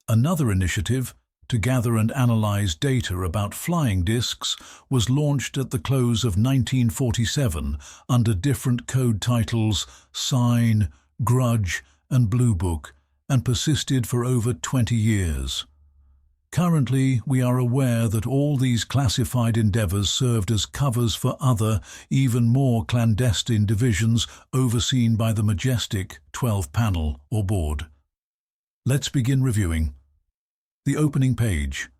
Another initiative, to gather and analyze data about flying discs, was launched at the close of 1947 under different code titles Sign, Grudge, and Blue Book, and persisted for over 20 years. Currently, we are aware that all these classified endeavors served as covers for other, even more clandestine divisions overseen by the Majestic 12 panel or board. Let's begin reviewing. The opening page.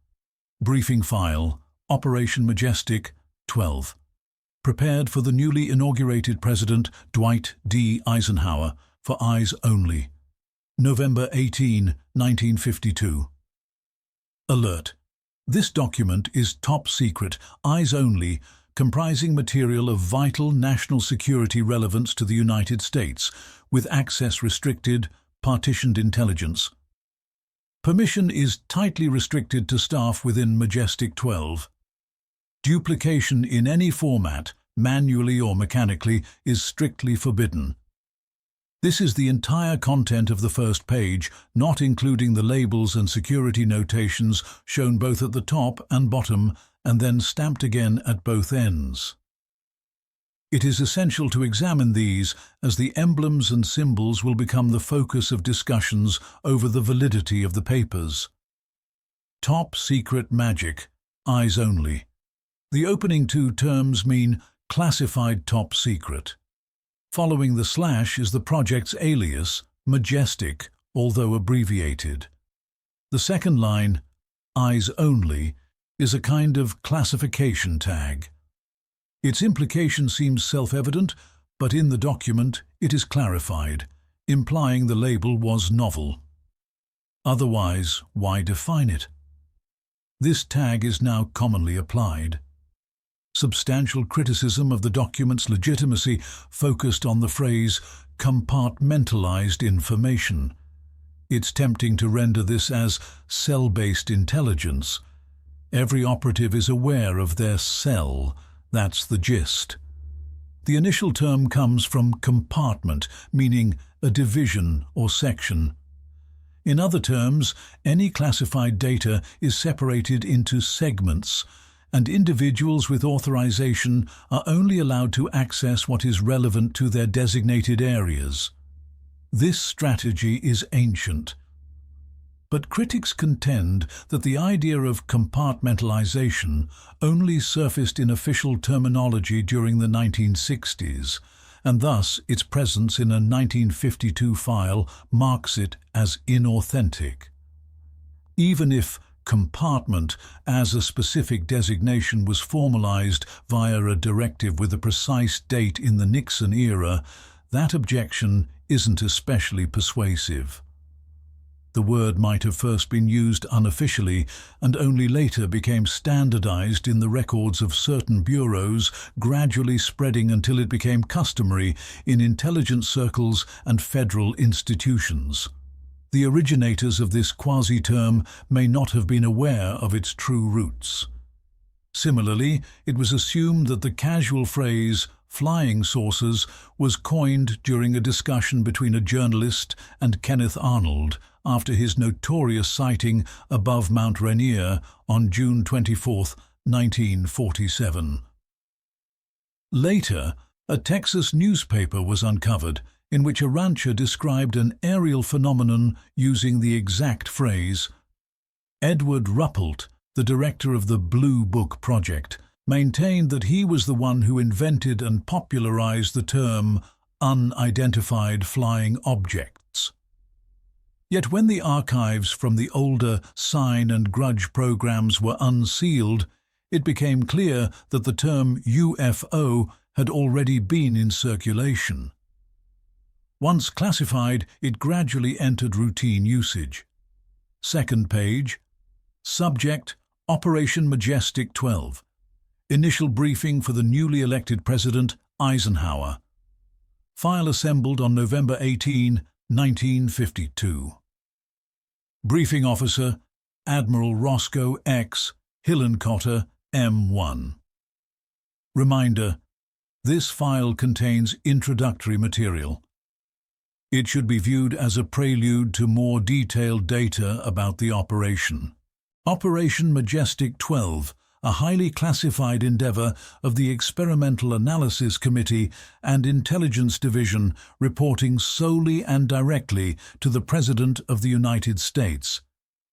Briefing file. Operation Majestic 12. Prepared for the newly inaugurated President Dwight D. Eisenhower for eyes only. November 18, 1952. Alert. This document is top secret, eyes only, comprising material of vital national security relevance to the United States, with access restricted, partitioned intelligence. Permission is tightly restricted to staff within Majestic 12. Duplication in any format, manually or mechanically, is strictly forbidden. This is the entire content of the first page, not including the labels and security notations shown both at the top and bottom, and then stamped again at both ends. It is essential to examine these, as the emblems and symbols will become the focus of discussions over the validity of the papers. Top Secret Magic, Eyes Only. The opening two terms mean classified top secret. Following the slash is the project's alias, Majestic, although abbreviated. The second line, Eyes Only, is a kind of classification tag. Its implication seems self-evident, but in the document it is clarified, implying the label was novel. Otherwise, why define it? This tag is now commonly applied. Substantial criticism of the document's legitimacy focused on the phrase compartmentalized information. It's tempting to render this as cell-based intelligence. Every operative is aware of their cell. That's the gist. The initial term comes from compartment, meaning a division or section. In other terms, any classified data is separated into segments, and individuals with authorization are only allowed to access what is relevant to their designated areas. This strategy is ancient. But critics contend that the idea of compartmentalization only surfaced in official terminology during the 1960s, and thus its presence in a 1952 file marks it as inauthentic. Even if compartment as a specific designation was formalized via a directive with a precise date in the Nixon era, that objection isn't especially persuasive. The word might have first been used unofficially and only later became standardized in the records of certain bureaus, gradually spreading until it became customary in intelligence circles and federal institutions. The originators of this quasi-term may not have been aware of its true roots. Similarly, it was assumed that the casual phrase flying saucers was coined during a discussion between a journalist and Kenneth Arnold after his notorious sighting above Mount Rainier on June 24, 1947. Later, a Texas newspaper was uncovered in which a rancher described an aerial phenomenon using the exact phrase. Edward Ruppelt, the director of the Blue Book Project, maintained that he was the one who invented and popularized the term unidentified flying objects. Yet when the archives from the older Sign and Grudge programs were unsealed, it became clear that the term UFO had already been in circulation. Once classified, it gradually entered routine usage. Second page. Subject, Operation Majestic 12. Initial briefing for the newly elected President Eisenhower. File assembled on November 18, 1952. Briefing Officer, Admiral Roscoe X. Hillenkotter, M1. Reminder: this file contains introductory material. It should be viewed as a prelude to more detailed data about the operation. Operation Majestic 12, a highly classified endeavor of the Experimental Analysis Committee and Intelligence Division, reporting solely and directly to the President of the United States.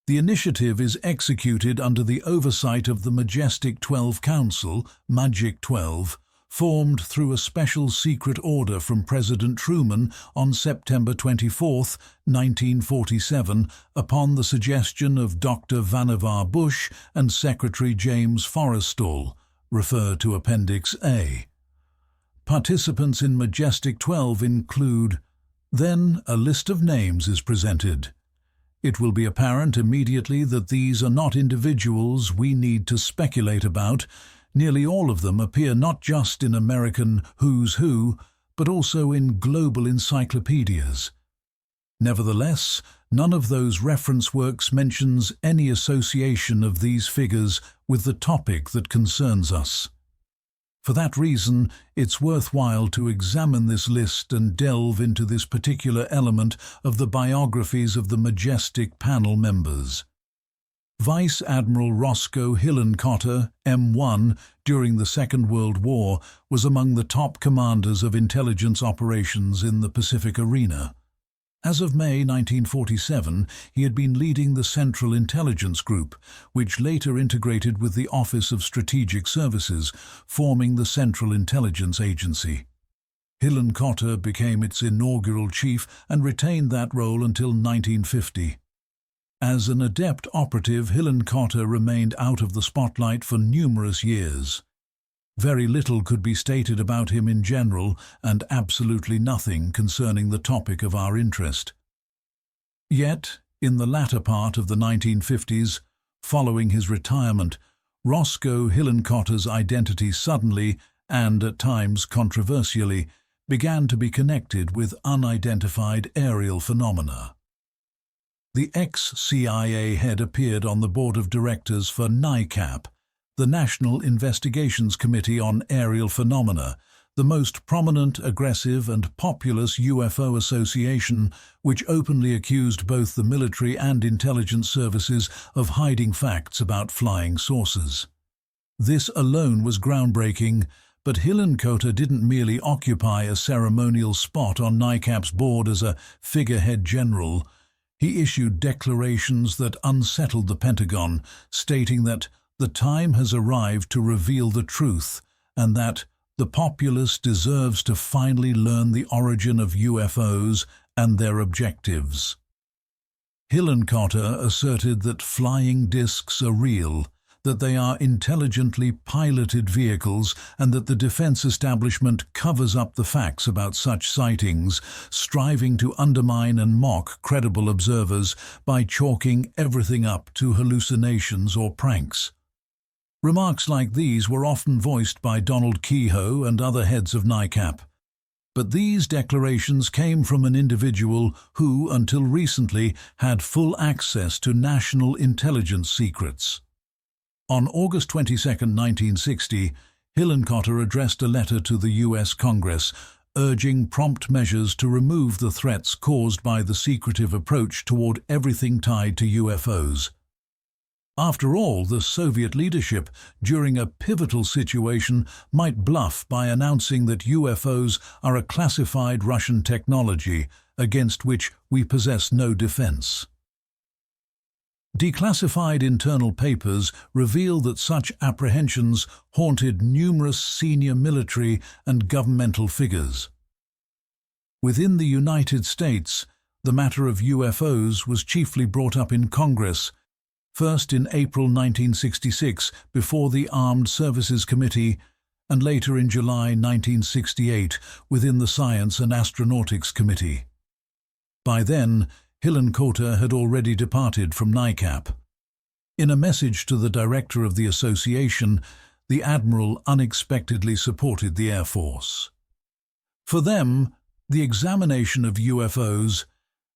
The initiative is executed under the oversight of the Majestic 12 Council, Magic 12, formed through a special secret order from President Truman on September 24, 1947, upon the suggestion of Dr. Vannevar Bush and Secretary James Forrestal, refer to Appendix A. Participants in Majestic 12 include. Then a list of names is presented. It will be apparent immediately that these are not individuals we need to speculate about. Nearly all of them appear not just in American Who's Who, but also in global encyclopedias. Nevertheless, none of those reference works mentions any association of these figures with the topic that concerns us. For that reason, it's worthwhile to examine this list and delve into this particular element of the biographies of the majestic panel members. Vice Admiral Roscoe Hillenkotter, M1, during the Second World War, was among the top commanders of intelligence operations in the Pacific arena. As of May 1947, he had been leading the Central Intelligence Group, which later integrated with the Office of Strategic Services, forming the Central Intelligence Agency. Hillenkotter became its inaugural chief and retained that role until 1950. As an adept operative, Hillenkotter remained out of the spotlight for numerous years. Very little could be stated about him in general, and absolutely nothing concerning the topic of our interest. Yet, in the latter part of the 1950s, following his retirement, Roscoe Hillenkotter's identity suddenly, and at times controversially, began to be connected with unidentified aerial phenomena. The ex-CIA head appeared on the board of directors for NICAP, the National Investigations Committee on Aerial Phenomena, the most prominent, aggressive and populous UFO association which openly accused both the military and intelligence services of hiding facts about flying saucers. This alone was groundbreaking, but Hillenkotter didn't merely occupy a ceremonial spot on NICAP's board as a figurehead general. He issued declarations that unsettled the Pentagon, stating that the time has arrived to reveal the truth, and that the populace deserves to finally learn the origin of UFOs and their objectives. Hillenkotter asserted that flying discs are real, that they are intelligently piloted vehicles, and that the defense establishment covers up the facts about such sightings, striving to undermine and mock credible observers by chalking everything up to hallucinations or pranks. Remarks like these were often voiced by Donald Keyhoe and other heads of NICAP. But these declarations came from an individual who, until recently, had full access to national intelligence secrets. On August 22, 1960, Hillenkotter addressed a letter to the U.S. Congress, urging prompt measures to remove the threats caused by the secretive approach toward everything tied to UFOs. After all, the Soviet leadership, during a pivotal situation, might bluff by announcing that UFOs are a classified Russian technology against which we possess no defense. Declassified internal papers reveal that such apprehensions haunted numerous senior military and governmental figures. Within the United States, the matter of UFOs was chiefly brought up in Congress, first in April 1966 before the Armed Services Committee, and later in July 1968 within the Science and Astronautics Committee. By then, Hillenkotter had already departed from NICAP. In a message to the director of the association, the admiral unexpectedly supported the Air Force. For them, the examination of UFOs,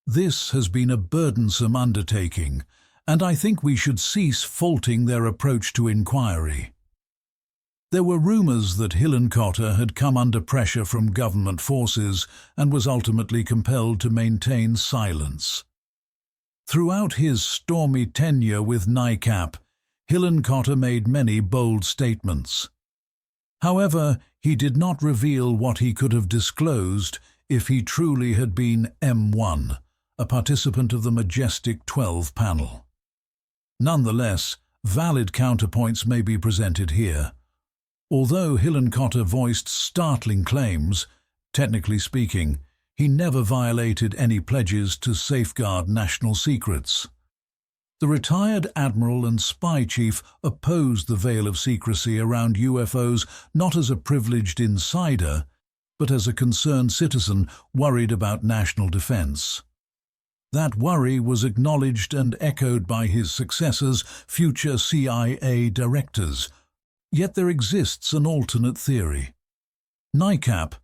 this has been a burdensome undertaking, and I think we should cease faulting their approach to inquiry. There were rumors that Hillenkotter had come under pressure from government forces and was ultimately compelled to maintain silence. Throughout his stormy tenure with NICAP, Hillenkotter made many bold statements. However, he did not reveal what he could have disclosed if he truly had been M1, a participant of the majestic 12 panel. Nonetheless, valid counterpoints may be presented here. Although Hillenkotter voiced startling claims, technically speaking, he never violated any pledges to safeguard national secrets. The retired admiral and spy chief opposed the veil of secrecy around UFOs not as a privileged insider, but as a concerned citizen worried about national defense. That worry was acknowledged and echoed by his successors, future CIA directors. Yet there exists an alternate theory. NICAP,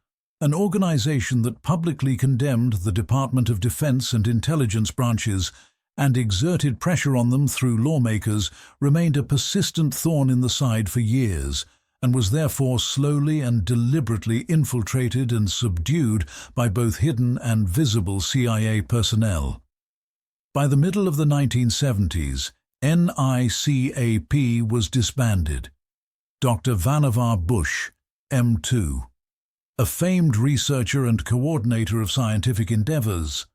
an organization that publicly condemned the Department of Defense and intelligence branches and exerted pressure on them through lawmakers, remained a persistent thorn in the side for years, and was therefore slowly and deliberately infiltrated and subdued by both hidden and visible CIA personnel. By the middle of the 1970s, NICAP was disbanded. Dr. Vannevar Bush, M2, a famed researcher and coordinator of scientific endeavors.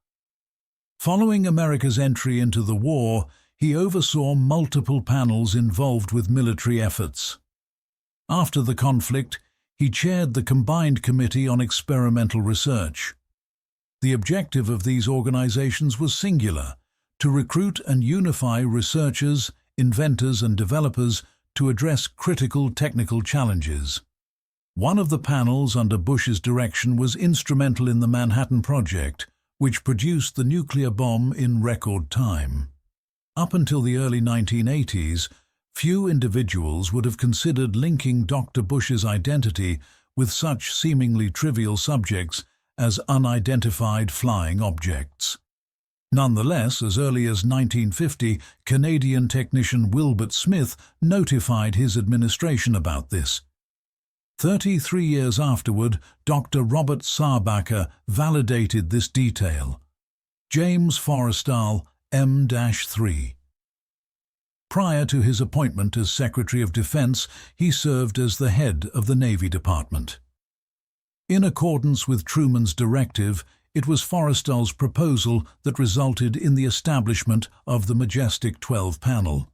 Following America's entry into the war, he oversaw multiple panels involved with military efforts. After the conflict, he chaired the Combined Committee on Experimental Research. The objective of these organizations was singular: to recruit and unify researchers, inventors, and developers to address critical technical challenges. One of the panels under Bush's direction was instrumental in the Manhattan Project, which produced the nuclear bomb in record time. Up until the early 1980s, few individuals would have considered linking Dr. Bush's identity with such seemingly trivial subjects as unidentified flying objects. Nonetheless, as early as 1950, Canadian technician Wilbert Smith notified his administration about this. 33 years afterward, Dr. Robert Sarbacher validated this detail. James Forrestal, M-3. Prior to his appointment as Secretary of Defense, he served as the head of the Navy Department. In accordance with Truman's directive, it was Forrestal's proposal that resulted in the establishment of the Majestic 12 panel.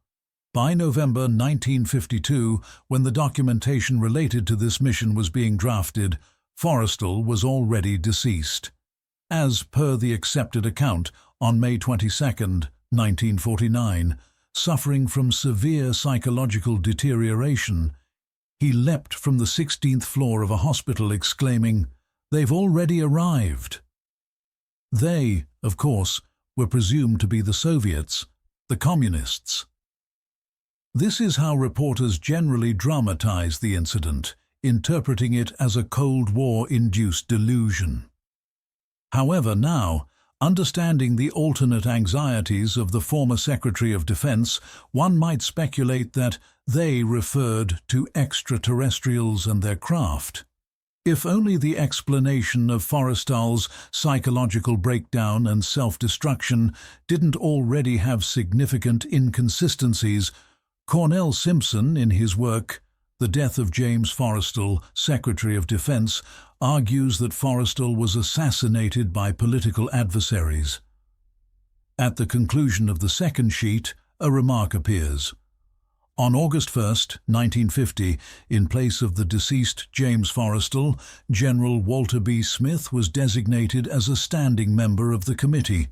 By November 1952, when the documentation related to this mission was being drafted, Forrestal was already deceased. As per the accepted account, on May 22, 1949, suffering from severe psychological deterioration, he leapt from the 16th floor of a hospital exclaiming, "They've already arrived." They, of course, were presumed to be the Soviets, the Communists. This is how reporters generally dramatize the incident, interpreting it as a Cold War-induced delusion. However, now, understanding the alternate anxieties of the former Secretary of Defense, one might speculate that they referred to extraterrestrials and their craft. If only the explanation of Forrestal's psychological breakdown and self-destruction didn't already have significant inconsistencies, Cornell Simpson, in his work The Death of James Forrestal, Secretary of Defense, argues that Forrestal was assassinated by political adversaries. At the conclusion of the second sheet, a remark appears. On August 1, 1950, in place of the deceased James Forrestal, General Walter B. Smith was designated as a standing member of the committee.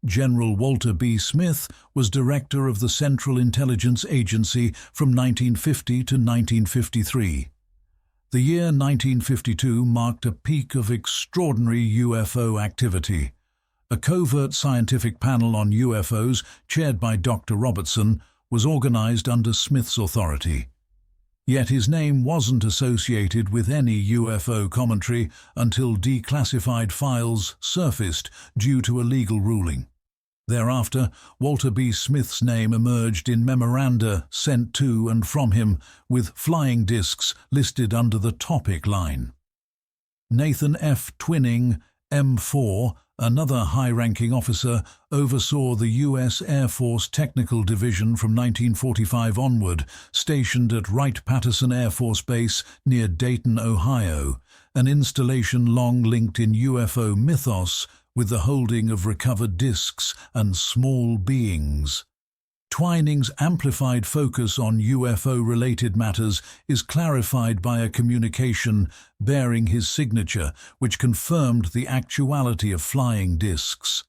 General Walter B. Smith was director of the Central Intelligence Agency from 1950 to 1953. The year 1952 marked a peak of extraordinary UFO activity. A covert scientific panel on UFOs, chaired by Dr. Robertson, was organized under Smith's authority. Yet his name wasn't associated with any UFO commentary until declassified files surfaced due to a legal ruling. Thereafter, Walter B. Smith's name emerged in memoranda sent to and from him, with flying discs listed under the topic line. Nathan F. Twining, M4, another high-ranking officer, oversaw the U.S. Air Force Technical Division from 1945 onward, stationed at Wright-Patterson Air Force Base near Dayton, Ohio, an installation long linked in UFO mythos with the holding of recovered discs and small beings. Twining's amplified focus on UFO-related matters is clarified by a communication bearing his signature, which confirmed the actuality of flying discs.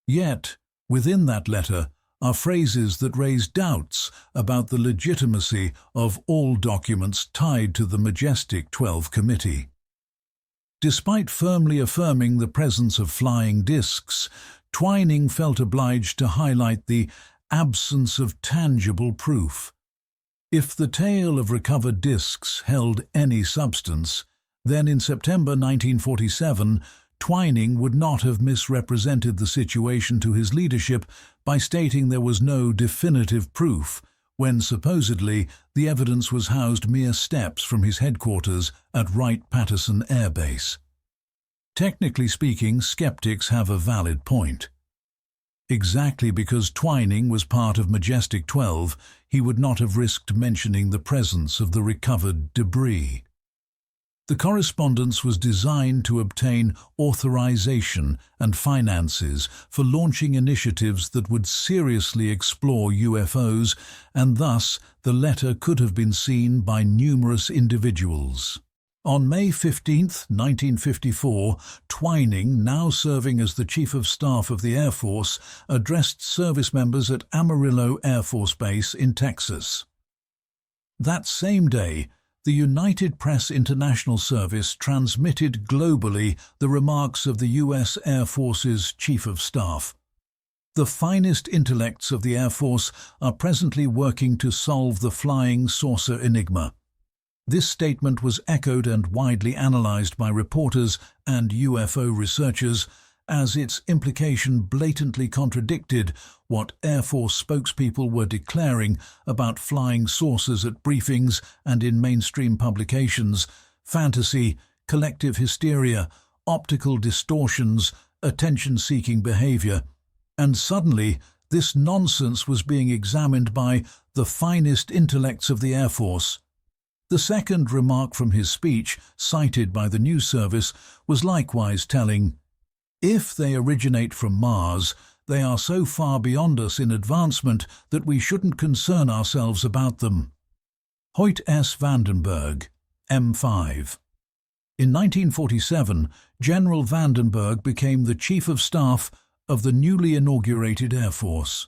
Yet, within that letter, are phrases that raise doubts about the legitimacy of all documents tied to the Majestic 12 Committee. Despite firmly affirming the presence of flying discs, Twining felt obliged to highlight the absence of tangible proof. If the tale of recovered discs held any substance, Then in September 1947, Twining would not have misrepresented the situation to his leadership by stating there was no definitive proof, when supposedly the evidence was housed mere steps from his headquarters at Wright-Patterson Air Base. Technically speaking, skeptics have a valid point. Exactly because Twining was part of Majestic 12, he would not have risked mentioning the presence of the recovered debris. The correspondence was designed to obtain authorization and finances for launching initiatives that would seriously explore UFOs, and thus the letter could have been seen by numerous individuals. On May 15, 1954, Twining, now serving as the Chief of Staff of the Air Force, addressed service members at Amarillo Air Force Base in Texas. That same day, the United Press International Service transmitted globally the remarks of the U.S. Air Force's Chief of Staff. The finest intellects of the Air Force are presently working to solve the flying saucer enigma. This statement was echoed and widely analyzed by reporters and UFO researchers, as its implication blatantly contradicted what Air Force spokespeople were declaring about flying saucers at briefings and in mainstream publications: fantasy, collective hysteria, optical distortions, attention-seeking behavior. And suddenly, this nonsense was being examined by the finest intellects of the Air Force. The second remark from his speech, cited by the news service, was likewise telling: "If they originate from Mars, they are so far beyond us in advancement that we shouldn't concern ourselves about them." Hoyt S. Vandenberg, M5. In 1947, General Vandenberg became the Chief of Staff of the newly inaugurated Air Force.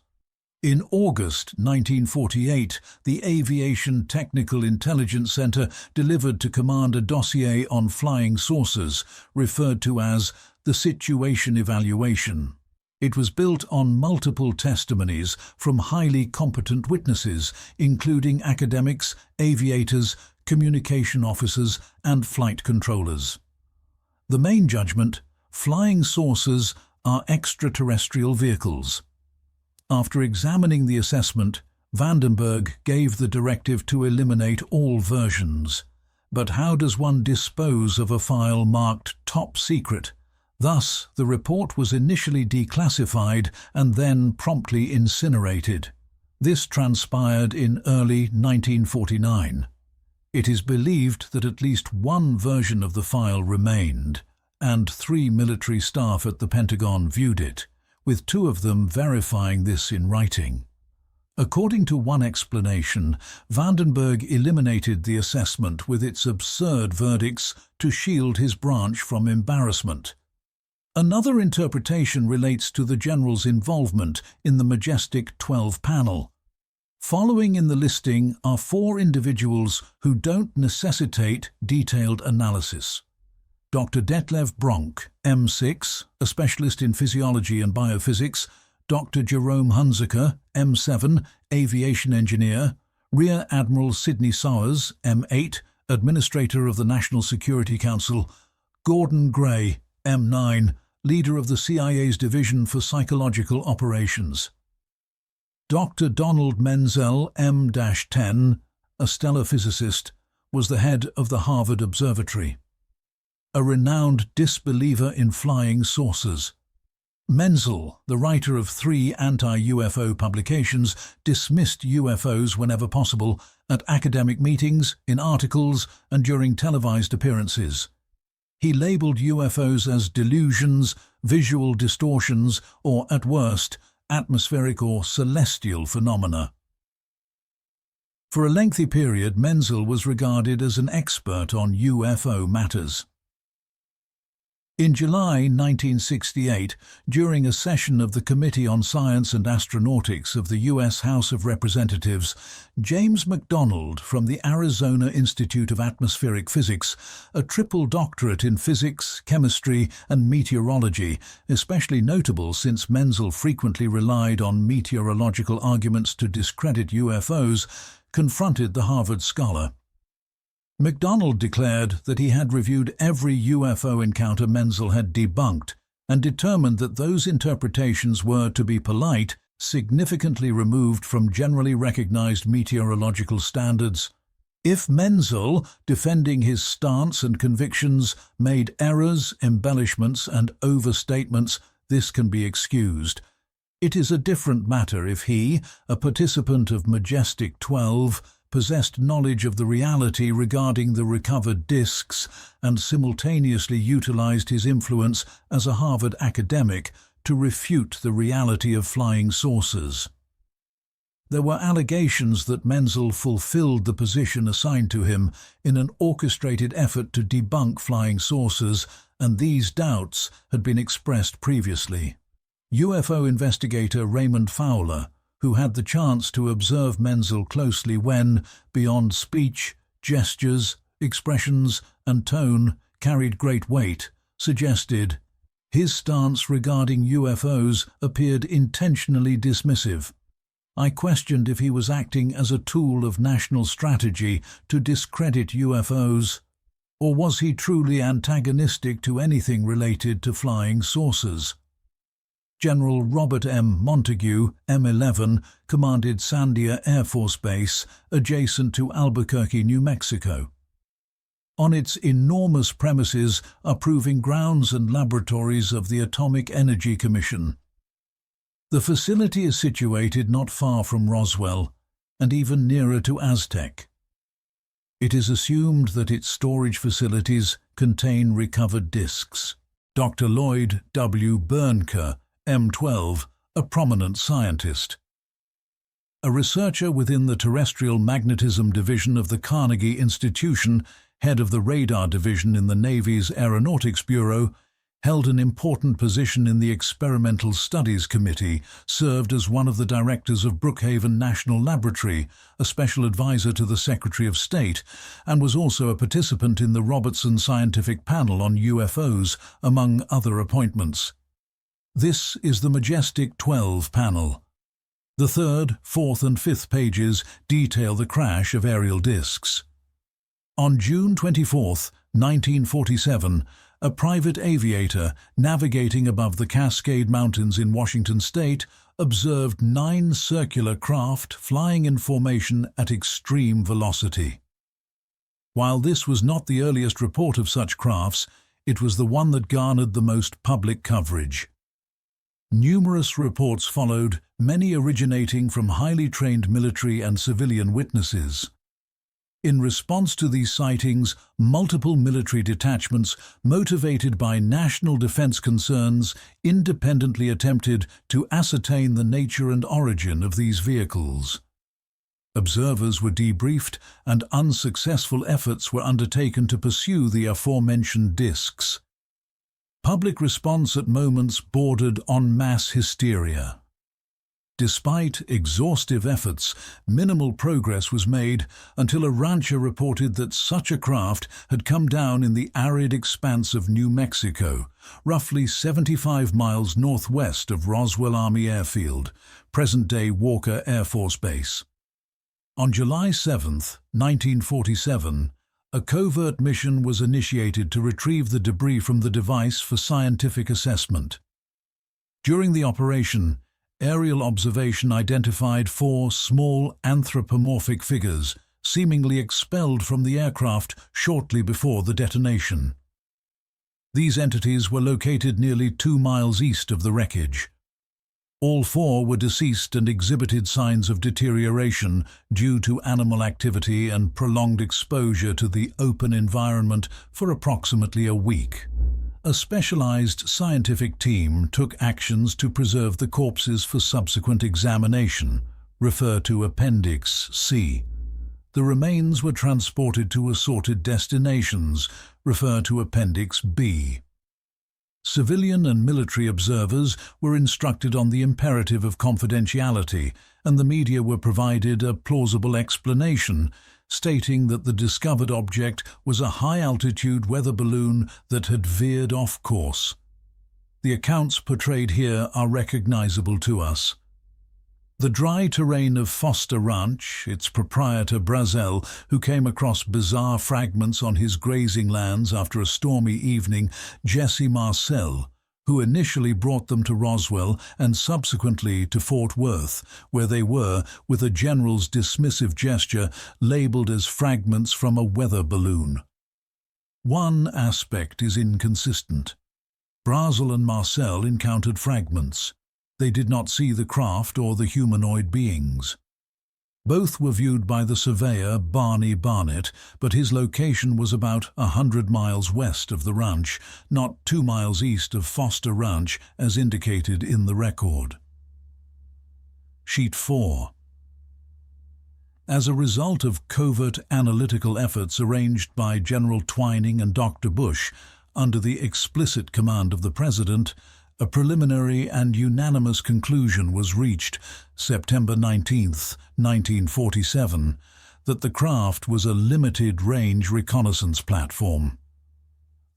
In August 1948, the Aviation Technical Intelligence Center delivered to Command a dossier on flying saucers, referred to as the Situation Evaluation. It was built on multiple testimonies from highly competent witnesses, including academics, aviators, communication officers, and flight controllers. The main judgment: flying saucers are extraterrestrial vehicles. After examining the assessment, Vandenberg gave the directive to eliminate all versions. But how does one dispose of a file marked top secret? Thus, the report was initially declassified and then promptly incinerated. This transpired in early 1949. It is believed that at least one version of the file remained, and 3 military staff at the Pentagon viewed it, with 2 of them verifying this in writing. According to one explanation, Vandenberg eliminated the assessment with its absurd verdicts to shield his branch from embarrassment. Another interpretation relates to the general's involvement in the Majestic 12 panel. Following in the listing are 4 individuals who don't necessitate detailed analysis. Dr. Detlev Bronk, M6, a specialist in physiology and biophysics; Dr. Jerome Hunziker, M7, aviation engineer; Rear Admiral Sidney Sowers, M8, administrator of the National Security Council; Gordon Gray, M9, leader of the CIA's Division for Psychological Operations. Dr. Donald Menzel, M-10, a stellar physicist, was the head of the Harvard Observatory. A renowned disbeliever in flying saucers. Menzel, the writer of 3 anti-UFO publications, dismissed UFOs whenever possible, at academic meetings, in articles, and during televised appearances. He labeled UFOs as delusions, visual distortions, or, at worst, atmospheric or celestial phenomena. For a lengthy period, Menzel was regarded as an expert on UFO matters. In July 1968, during a session of the Committee on Science and Astronautics of the U.S. House of Representatives, James McDonald from the Arizona Institute of Atmospheric Physics, a triple doctorate in physics, chemistry, and meteorology, especially notable since Menzel frequently relied on meteorological arguments to discredit UFOs, confronted the Harvard scholar. MacDonald declared that he had reviewed every UFO encounter Menzel had debunked and determined that those interpretations were, to be polite, significantly removed from generally recognized meteorological standards. If Menzel, defending his stance and convictions, made errors, embellishments, and overstatements, this can be excused. It is a different matter if he, a participant of Majestic 12, possessed knowledge of the reality regarding the recovered discs and simultaneously utilized his influence as a Harvard academic to refute the reality of flying saucers. There were allegations that Menzel fulfilled the position assigned to him in an orchestrated effort to debunk flying saucers, and these doubts had been expressed previously. UFO investigator Raymond Fowler, who had the chance to observe Menzel closely when, beyond speech, gestures, expressions, and tone carried great weight, suggested his stance regarding UFOs appeared intentionally dismissive. I questioned if he was acting as a tool of national strategy to discredit UFOs, or was he truly antagonistic to anything related to flying saucers? General Robert M. Montague, M11, commanded Sandia Air Force Base, adjacent to Albuquerque, New Mexico. On its enormous premises are proving grounds and laboratories of the Atomic Energy Commission. The facility is situated not far from Roswell, and even nearer to Aztec. It is assumed that its storage facilities contain recovered discs. Dr. Lloyd W. Bernker, M12, a prominent scientist. A researcher within the Terrestrial Magnetism Division of the Carnegie Institution, head of the Radar Division in the Navy's Aeronautics Bureau, held an important position in the Experimental Studies Committee, served as one of the directors of Brookhaven National Laboratory, a special advisor to the Secretary of State, and was also a participant in the Robertson Scientific Panel on UFOs, among other appointments. This is the Majestic 12 panel. The third, fourth, and fifth pages detail the crash of aerial discs. On June 24, 1947, a private aviator navigating above the Cascade Mountains in Washington state observed 9 circular craft flying in formation at extreme velocity. While this was not the earliest report of such crafts, it was the one that garnered the most public coverage. Numerous reports followed, many originating from highly trained military and civilian witnesses. In response to these sightings, multiple military detachments, motivated by national defense concerns, independently attempted to ascertain the nature and origin of these vehicles. Observers were debriefed, and unsuccessful efforts were undertaken to pursue the aforementioned discs. Public response at moments bordered on mass hysteria. Despite exhaustive efforts, minimal progress was made until a rancher reported that such a craft had come down in the arid expanse of New Mexico, roughly 75 miles northwest of Roswell Army Airfield, present-day Walker Air Force Base. On July 7, 1947, a covert mission was initiated to retrieve the debris from the device for scientific assessment. During the operation, aerial observation identified 4 small anthropomorphic figures, seemingly expelled from the aircraft shortly before the detonation. These entities were located nearly 2 miles east of the wreckage. All 4 were deceased and exhibited signs of deterioration due to animal activity and prolonged exposure to the open environment for approximately a week. A specialized scientific team took actions to preserve the corpses for subsequent examination, refer to Appendix C. The remains were transported to assorted destinations, refer to Appendix B. Civilian and military observers were instructed on the imperative of confidentiality, and the media were provided a plausible explanation, stating that the discovered object was a high-altitude weather balloon that had veered off course. The accounts portrayed here are recognizable to us. The dry terrain of Foster Ranch, its proprietor Brazel, who came across bizarre fragments on his grazing lands after a stormy evening, Jesse Marcel, who initially brought them to Roswell and subsequently to Fort Worth, where they were, with a general's dismissive gesture, labeled as fragments from a weather balloon. One aspect is inconsistent. Brazel and Marcel encountered fragments. They did not see the craft or the humanoid beings. Both were viewed by the surveyor Barney Barnett, but his location was about 100 miles west of the ranch, not 2 miles east of Foster Ranch as indicated in the record. Sheet 4. As a result of covert analytical efforts arranged by General Twining and Dr. Bush, under the explicit command of the President, a preliminary and unanimous conclusion was reached, September 19, 1947, that the craft was a limited-range reconnaissance platform.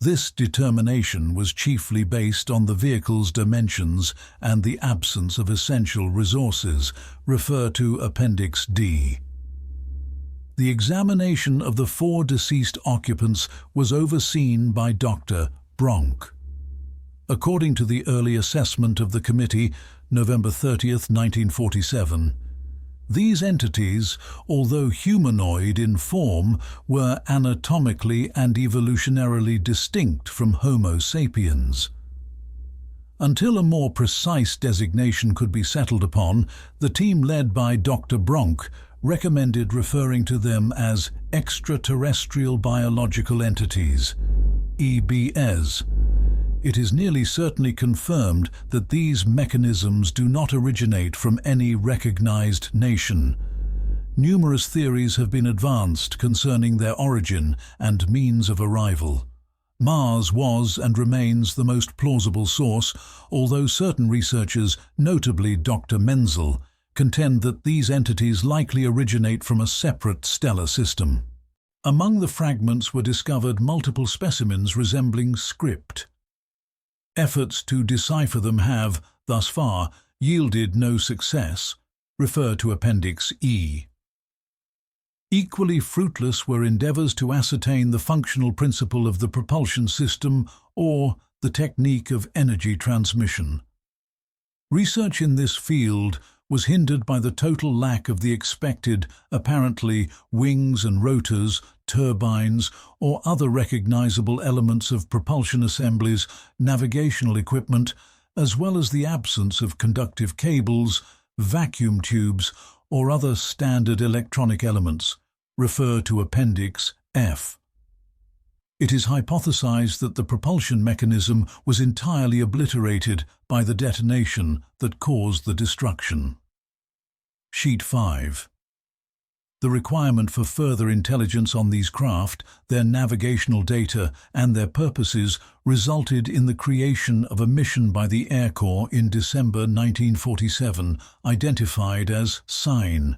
This determination was chiefly based on the vehicle's dimensions and the absence of essential resources, refer to Appendix D. The examination of the 4 deceased occupants was overseen by Dr. Bronk. According to the early assessment of the committee, November 30, 1947, these entities, although humanoid in form, were anatomically and evolutionarily distinct from Homo sapiens. Until a more precise designation could be settled upon, the team led by Dr. Bronk recommended referring to them as extraterrestrial biological entities, EBS. It is nearly certainly confirmed that these mechanisms do not originate from any recognized nation. Numerous theories have been advanced concerning their origin and means of arrival. Mars was and remains the most plausible source, although certain researchers, notably Dr. Menzel, contend that these entities likely originate from a separate stellar system. Among the fragments were discovered multiple specimens resembling script. Efforts to decipher them have, thus far, yielded no success. Refer to Appendix E. Equally fruitless were endeavors to ascertain the functional principle of the propulsion system or the technique of energy transmission. Research in this field was hindered by the total lack of the expected, apparently, wings and rotors, turbines, or other recognizable elements of propulsion assemblies, navigational equipment, as well as the absence of conductive cables, vacuum tubes, or other standard electronic elements. Refer to Appendix F. It is hypothesized that the propulsion mechanism was entirely obliterated by the detonation that caused the destruction. Sheet 5. The requirement for further intelligence on these craft, their navigational data, and their purposes resulted in the creation of a mission by the Air Corps in December 1947, identified as SIGN.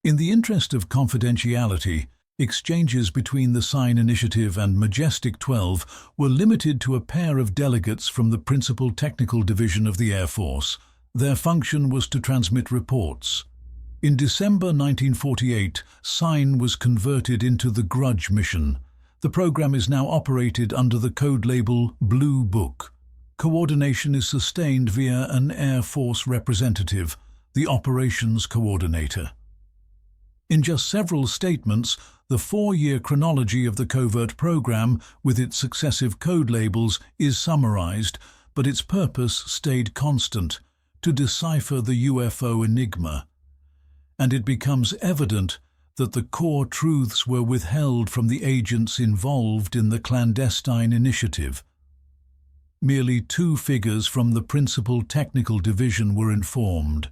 In the interest of confidentiality, exchanges between the SIGN Initiative and Majestic 12 were limited to a pair of delegates from the Principal Technical Division of the Air Force. Their function was to transmit reports. In December 1948, SIGN was converted into the Grudge mission. The program is now operated under the code label Blue Book. Coordination is sustained via an Air Force representative, the Operations Coordinator. In just several statements, the 4-year chronology of the covert program, with its successive code labels, is summarized, but its purpose stayed constant: to decipher the UFO enigma. And it becomes evident that the core truths were withheld from the agents involved in the clandestine initiative. Merely 2 figures from the Principal Technical Division were informed.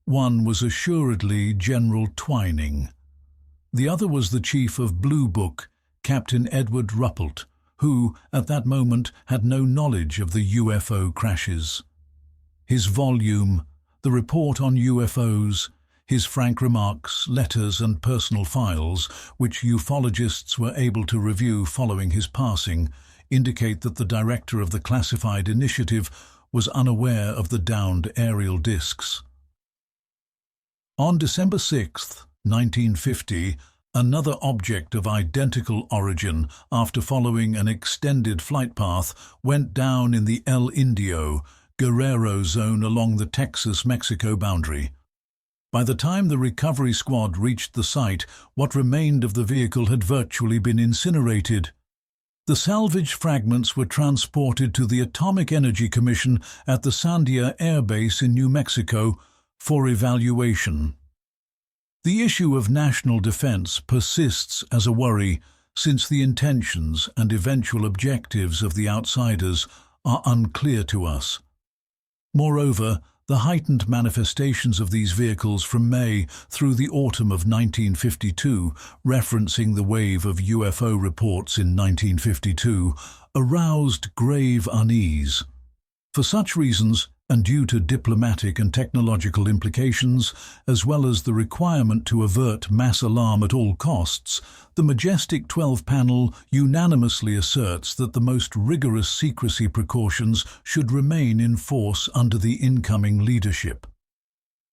One was assuredly General Twining. The other was the Chief of Blue Book, Captain Edward Ruppelt, who, at that moment, had no knowledge of the UFO crashes. His volume, The Report on UFOs, his frank remarks, letters and personal files, which ufologists were able to review following his passing, indicate that the director of the classified initiative was unaware of the downed aerial discs. On December 6, 1950, another object of identical origin, after following an extended flight path, went down in the El Indio, Guerrero zone along the Texas-Mexico boundary. By the time the recovery squad reached the site, what remained of the vehicle had virtually been incinerated. The salvaged fragments were transported to the Atomic Energy Commission at the Sandia Air Base in New Mexico for evaluation. The issue of national defense persists as a worry, since the intentions and eventual objectives of the outsiders are unclear to us. Moreover, the heightened manifestations of these vehicles from May through the autumn of 1952, referencing the wave of UFO reports in 1952, aroused grave unease. For such reasons, and due to diplomatic and technological implications, as well as the requirement to avert mass alarm at all costs, the Majestic 12 panel unanimously asserts that the most rigorous secrecy precautions should remain in force under the incoming leadership.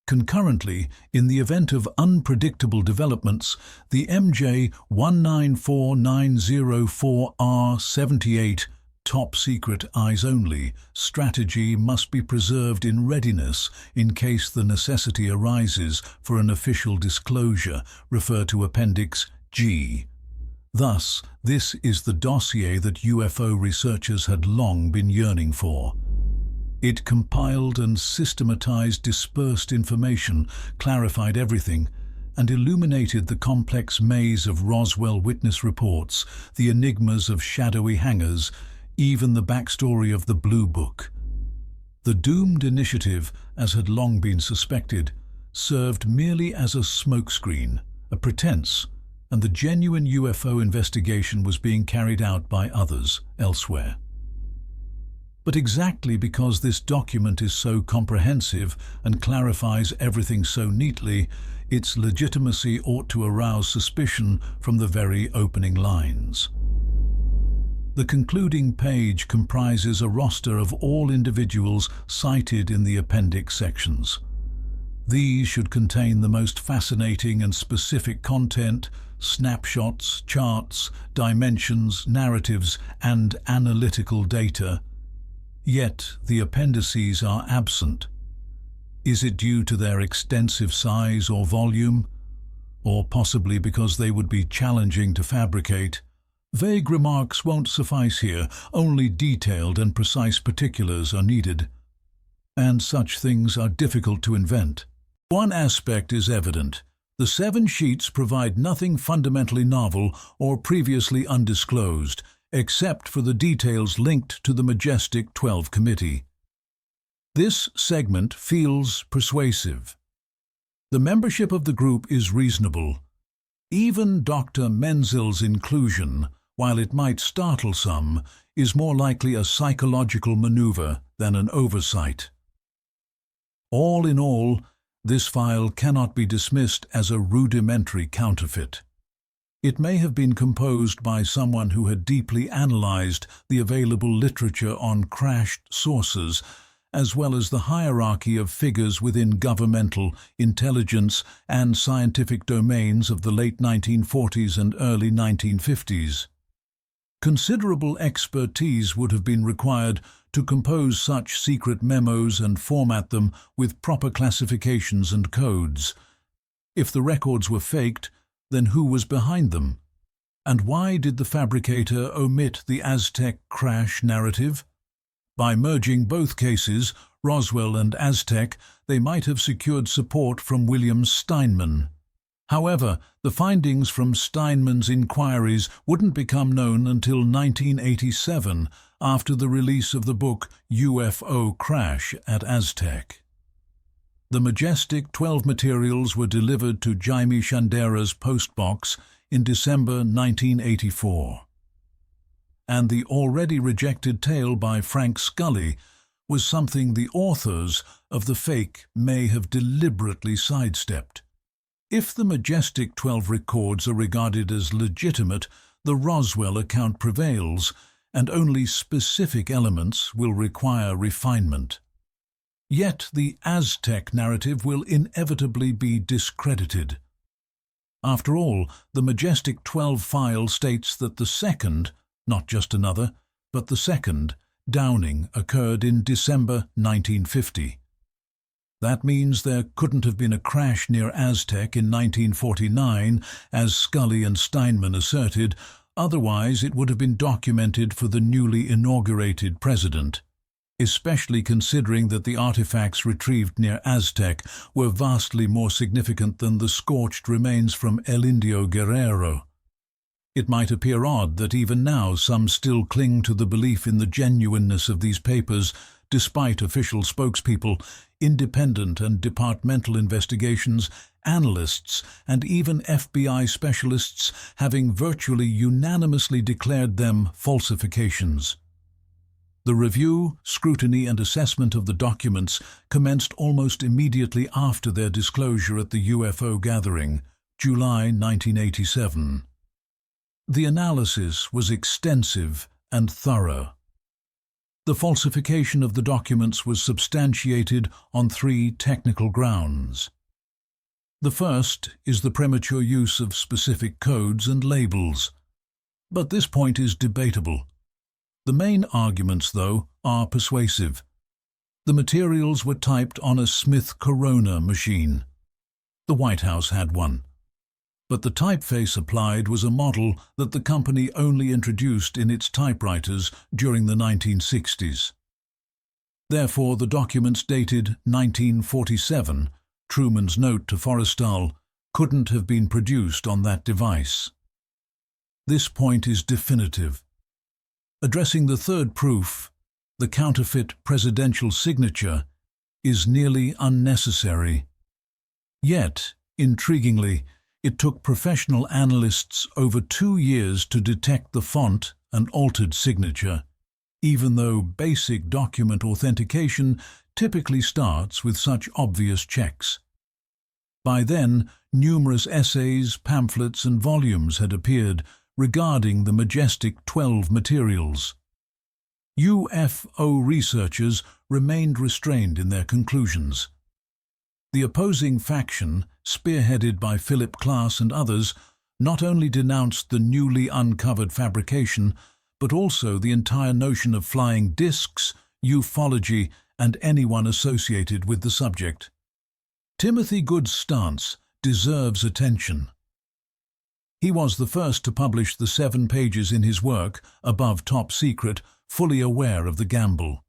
Concurrently, in the event of unpredictable developments, the MJ 194904R78 Top Secret Eyes Only strategy must be preserved in readiness in case the necessity arises for an official disclosure, refer to Appendix G. Thus, this is the dossier that UFO researchers had long been yearning for. It compiled and systematized dispersed information, clarified everything, and illuminated the complex maze of Roswell witness reports, the enigmas of shadowy hangars, even the backstory of the Blue Book. The doomed initiative, as had long been suspected, served merely as a smokescreen, a pretense, and the genuine UFO investigation was being carried out by others elsewhere. But exactly because this document is so comprehensive and clarifies everything so neatly, its legitimacy ought to arouse suspicion from the very opening lines. The concluding page comprises a roster of all individuals cited in the appendix sections. These should contain the most fascinating and specific content, snapshots, charts, dimensions, narratives, and analytical data. Yet the appendices are absent. Is it due to their extensive size or volume? Or possibly because they would be challenging to fabricate? Vague remarks won't suffice here, only detailed and precise particulars are needed. And such things are difficult to invent. One aspect is evident. The 7 sheets provide nothing fundamentally novel or previously undisclosed, except for the details linked to the Majestic 12 Committee. This segment feels persuasive. The membership of the group is reasonable. Even Dr. Menzel's inclusion, while it might startle some, is more likely a psychological maneuver than an oversight. All in all, this file cannot be dismissed as a rudimentary counterfeit. It may have been composed by someone who had deeply analyzed the available literature on crashed sources, as well as the hierarchy of figures within governmental, intelligence, and scientific domains of the late 1940s and early 1950s. Considerable expertise would have been required to compose such secret memos and format them with proper classifications and codes. If the records were faked, then who was behind them? And why did the fabricator omit the Aztec crash narrative? By merging both cases, Roswell and Aztec, they might have secured support from William Steinman. However, the findings from Steinman's inquiries wouldn't become known until 1987, after the release of the book UFO Crash at Aztec. The Majestic 12 materials were delivered to Jaime Shandera's postbox in December 1984. And the already rejected tale by Frank Scully was something the authors of the fake may have deliberately sidestepped. If the Majestic 12 records are regarded as legitimate, the Roswell account prevails, and only specific elements will require refinement. Yet the Aztec narrative will inevitably be discredited. After all, the Majestic 12 file states that the second, not just another, but the second, downing occurred in December 1950. That means there couldn't have been a crash near Aztec in 1949, as Scully and Steinman asserted, otherwise it would have been documented for the newly inaugurated president, especially considering that the artifacts retrieved near Aztec were vastly more significant than the scorched remains from El Indio Guerrero. It might appear odd that even now some still cling to the belief in the genuineness of these papers, despite official spokespeople, independent and departmental investigations, analysts, and even FBI specialists having virtually unanimously declared them falsifications. The review, scrutiny, and assessment of the documents commenced almost immediately after their disclosure at the UFO gathering, July 1987. The analysis was extensive and thorough. The falsification of the documents was substantiated on 3 technical grounds. The first is the premature use of specific codes and labels. But this point is debatable. The main arguments, though, are persuasive. The materials were typed on a Smith Corona machine. The White House had one. But the typeface applied was a model that the company only introduced in its typewriters during the 1960s. Therefore, the documents dated 1947, Truman's note to Forrestal, couldn't have been produced on that device. This point is definitive. Addressing the third proof, the counterfeit presidential signature, is nearly unnecessary. Yet, intriguingly, it took professional analysts over 2 years to detect the font and altered signature, even though basic document authentication typically starts with such obvious checks. By then, numerous essays, pamphlets, and volumes had appeared regarding the Majestic 12 materials. UFO researchers remained restrained in their conclusions. The opposing faction, spearheaded by Philip Klass and others, not only denounced the newly uncovered fabrication, but also the entire notion of flying discs, ufology, and anyone associated with the subject. Timothy Good's stance deserves attention. He was the first to publish the 7 pages in his work, Above Top Secret, fully aware of the gamble.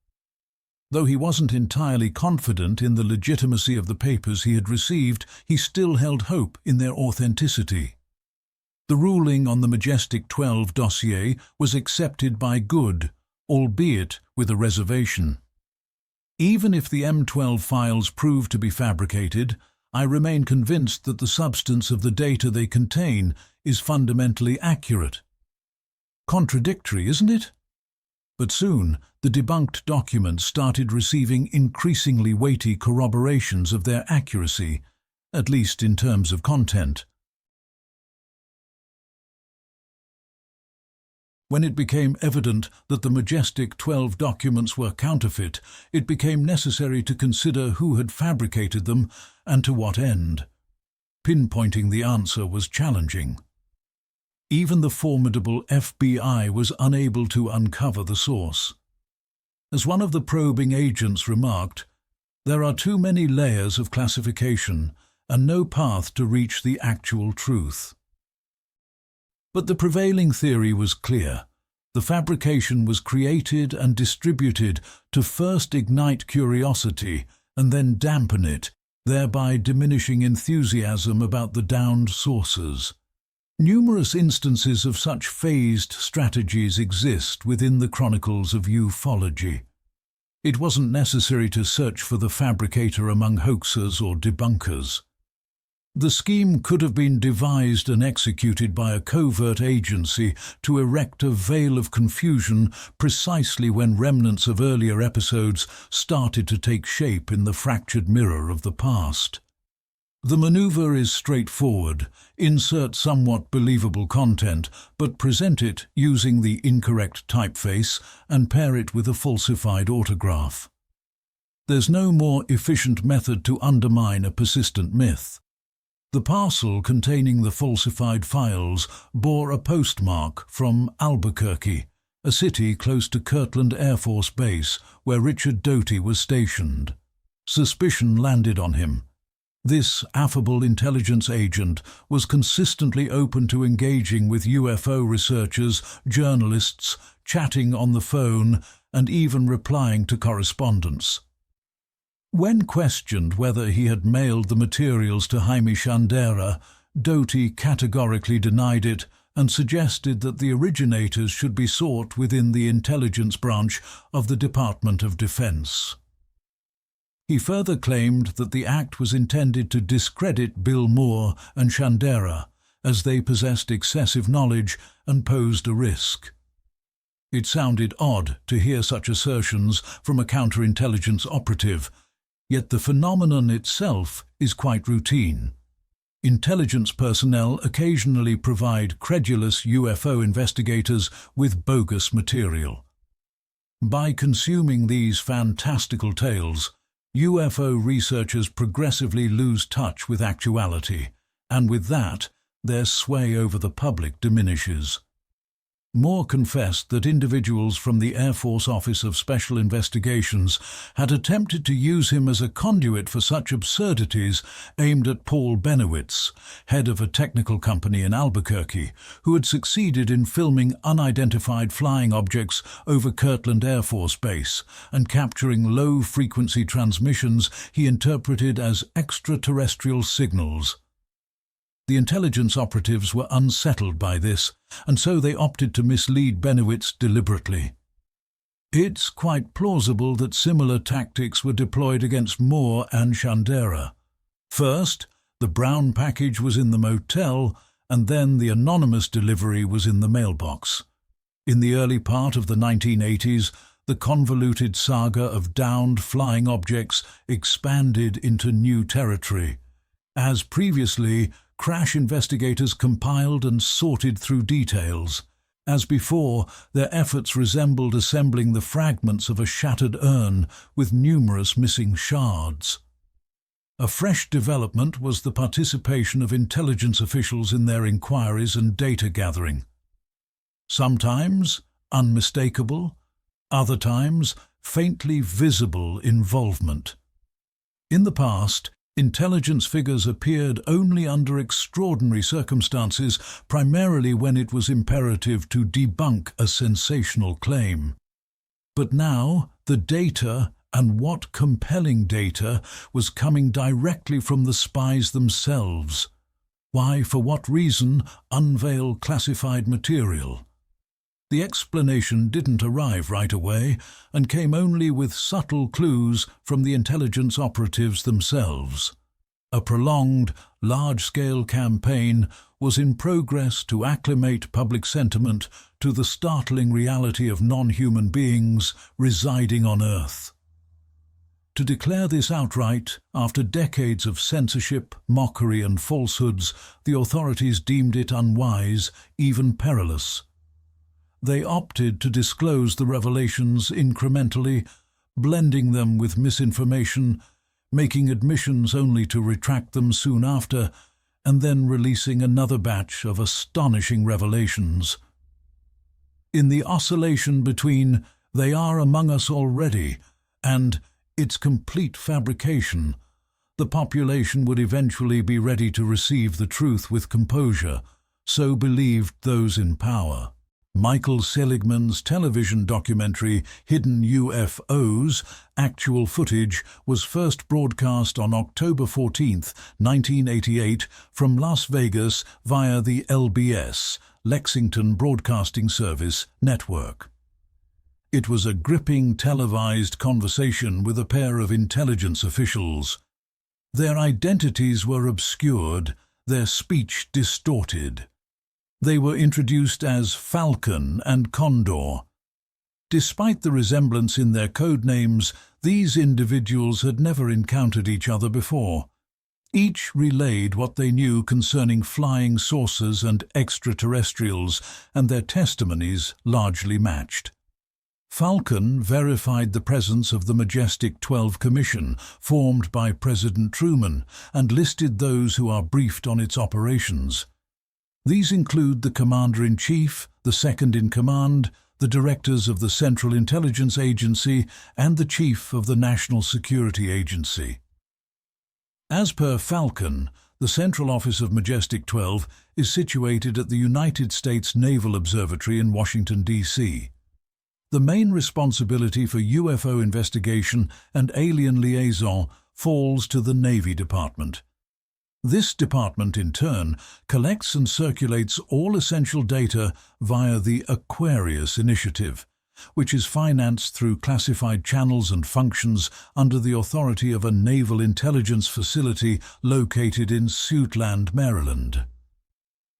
Though he wasn't entirely confident in the legitimacy of the papers he had received, he still held hope in their authenticity. The ruling on the Majestic 12 dossier was accepted by Good, albeit with a reservation. Even if the M12 files prove to be fabricated, I remain convinced that the substance of the data they contain is fundamentally accurate. Contradictory, isn't it? But soon, the debunked documents started receiving increasingly weighty corroborations of their accuracy, at least in terms of content. When it became evident that the Majestic 12 documents were counterfeit, it became necessary to consider who had fabricated them and to what end. Pinpointing the answer was challenging. Even the formidable FBI was unable to uncover the source. As one of the probing agents remarked, "There are too many layers of classification and no path to reach the actual truth." But the prevailing theory was clear. The fabrication was created and distributed to first ignite curiosity and then dampen it, thereby diminishing enthusiasm about the downed sources. Numerous instances of such phased strategies exist within the chronicles of ufology. It wasn't necessary to search for the fabricator among hoaxers or debunkers. The scheme could have been devised and executed by a covert agency to erect a veil of confusion precisely when remnants of earlier episodes started to take shape in the fractured mirror of the past. The maneuver is straightforward. Insert somewhat believable content, but present it using the incorrect typeface and pair it with a falsified autograph. There's no more efficient method to undermine a persistent myth. The parcel containing the falsified files bore a postmark from Albuquerque, a city close to Kirtland Air Force Base where Richard Doty was stationed. Suspicion landed on him. This affable intelligence agent was consistently open to engaging with UFO researchers, journalists, chatting on the phone, and even replying to correspondence. When questioned whether he had mailed the materials to Jaime Shandera, Doty categorically denied it and suggested that the originators should be sought within the intelligence branch of the Department of Defense. He further claimed that the act was intended to discredit Bill Moore and Shandera, as they possessed excessive knowledge and posed a risk. It sounded odd to hear such assertions from a counterintelligence operative, yet the phenomenon itself is quite routine. Intelligence personnel occasionally provide credulous UFO investigators with bogus material. By consuming these fantastical tales, UFO researchers progressively lose touch with actuality, and with that, their sway over the public diminishes. Moore confessed that individuals from the Air Force Office of Special Investigations had attempted to use him as a conduit for such absurdities aimed at Paul Benowitz, head of a technical company in Albuquerque, who had succeeded in filming unidentified flying objects over Kirtland Air Force Base and capturing low-frequency transmissions he interpreted as extraterrestrial signals. The intelligence operatives were unsettled by this, and so they opted to mislead Benowitz deliberately. It's quite plausible that similar tactics were deployed against Moore and Shandera. First, the brown package was in the motel, and then the anonymous delivery was in the mailbox. In the early part of the 1980s, the convoluted saga of downed flying objects expanded into new territory. As previously, crash investigators compiled and sorted through details. As before, their efforts resembled assembling the fragments of a shattered urn with numerous missing shards. A fresh development was the participation of intelligence officials in their inquiries and data gathering. Sometimes unmistakable, other times faintly visible involvement. In the past, intelligence figures appeared only under extraordinary circumstances, primarily when it was imperative to debunk a sensational claim. But now, the data, and what compelling data, was coming directly from the spies themselves. Why, for what reason, unveil classified material? The explanation didn't arrive right away and came only with subtle clues from the intelligence operatives themselves. A prolonged, large-scale campaign was in progress to acclimate public sentiment to the startling reality of non-human beings residing on Earth. To declare this outright, after decades of censorship, mockery and falsehoods, the authorities deemed it unwise, even perilous. They opted to disclose the revelations incrementally, blending them with misinformation, making admissions only to retract them soon after, and then releasing another batch of astonishing revelations. In the oscillation between "they are among us already" and "it's complete fabrication," the population would eventually be ready to receive the truth with composure, so believed those in power. Michael Seligman's television documentary Hidden UFOs, Actual Footage, was first broadcast on October 14, 1988, from Las Vegas via the LBS, Lexington Broadcasting Service network. It was a gripping televised conversation with a pair of intelligence officials. Their identities were obscured, their speech distorted. They were introduced as Falcon and Condor. Despite the resemblance in their code names, these individuals had never encountered each other before. Each relayed what they knew concerning flying saucers and extraterrestrials, and their testimonies largely matched. Falcon verified the presence of the Majestic 12 Commission, formed by President Truman, and listed those who are briefed on its operations. These include the Commander-in-Chief, the Second-in-Command, the Directors of the Central Intelligence Agency, and the Chief of the National Security Agency. As per Falcon, the Central Office of Majestic 12 is situated at the United States Naval Observatory in Washington, D.C. The main responsibility for UFO investigation and alien liaison falls to the Navy Department. This department, in turn, collects and circulates all essential data via the Aquarius Initiative, which is financed through classified channels and functions under the authority of a naval intelligence facility located in Suitland, Maryland.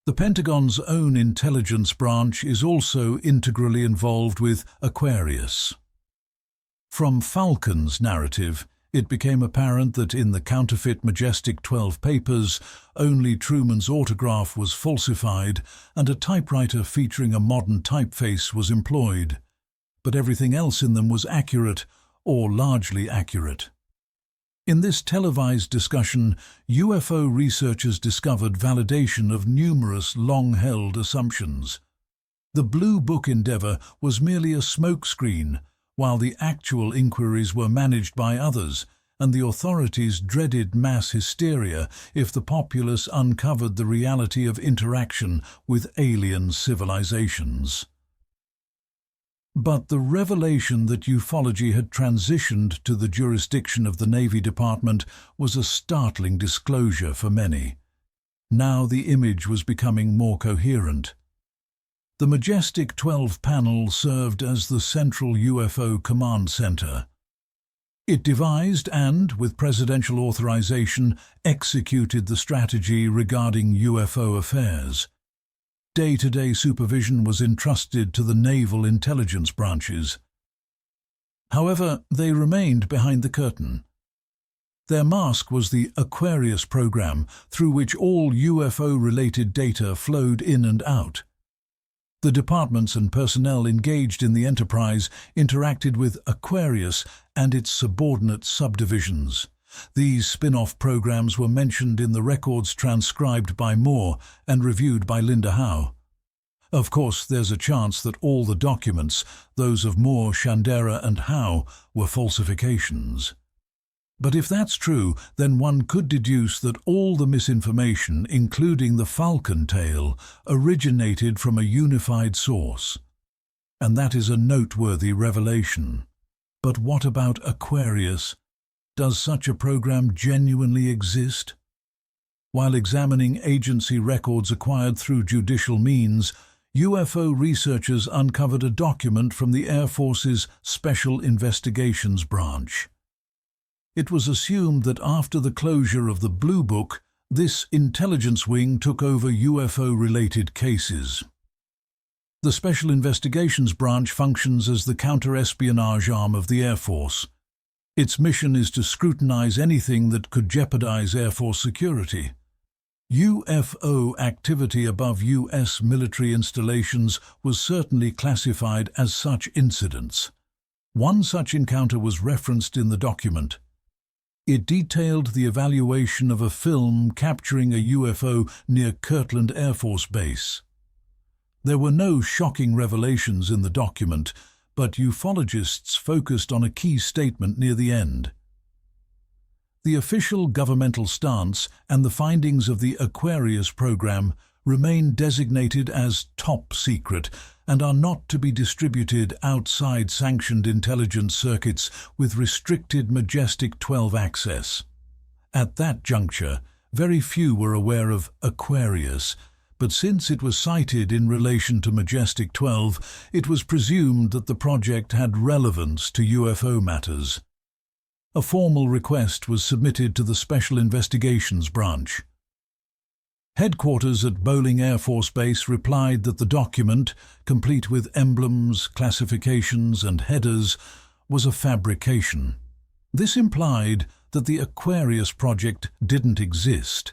The Pentagon's own intelligence branch is also integrally involved with Aquarius. From Falcon's narrative, it became apparent that in the counterfeit Majestic 12 papers, only Truman's autograph was falsified and a typewriter featuring a modern typeface was employed. But everything else in them was accurate, or largely accurate. In this televised discussion, UFO researchers discovered validation of numerous long-held assumptions. The Blue Book endeavor was merely a smokescreen, while the actual inquiries were managed by others, and the authorities dreaded mass hysteria if the populace uncovered the reality of interaction with alien civilizations. But the revelation that ufology had transitioned to the jurisdiction of the Navy Department was a startling disclosure for many. Now the image was becoming more coherent. The Majestic 12 panel served as the central UFO command center. It devised and, with presidential authorization, executed the strategy regarding UFO affairs. Day-to-day supervision was entrusted to the naval intelligence branches. However, they remained behind the curtain. Their mask was the Aquarius program, through which all UFO-related data flowed in and out. The departments and personnel engaged in the enterprise interacted with Aquarius and its subordinate subdivisions. These spin-off programs were mentioned in the records transcribed by Moore and reviewed by Linda Howe. Of course, there's a chance that all the documents, those of Moore, Shandera and Howe, were falsifications. But if that's true, then one could deduce that all the misinformation, including the Falcon tale, originated from a unified source. And that is a noteworthy revelation. But what about Aquarius? Does such a program genuinely exist? While examining agency records acquired through judicial means, UFO researchers uncovered a document from the Air Force's Special Investigations Branch. It was assumed that after the closure of the Blue Book, this intelligence wing took over UFO-related cases. The Special Investigations Branch functions as the counter-espionage arm of the Air Force. Its mission is to scrutinize anything that could jeopardize Air Force security. UFO activity above U.S. military installations was certainly classified as such incidents. One such encounter was referenced in the document. It detailed the evaluation of a film capturing a UFO near Kirtland Air Force Base. There were no shocking revelations in the document, but ufologists focused on a key statement near the end. The official governmental stance and the findings of the Aquarius program remain designated as top secret and are not to be distributed outside sanctioned intelligence circuits with restricted Majestic 12 access. At that juncture, very few were aware of Aquarius, but since it was cited in relation to Majestic 12, it was presumed that the project had relevance to UFO matters. A formal request was submitted to the Special Investigations Branch. Headquarters at Bowling Air Force Base replied that the document, complete with emblems, classifications and headers, was a fabrication. This implied that the Aquarius project didn't exist.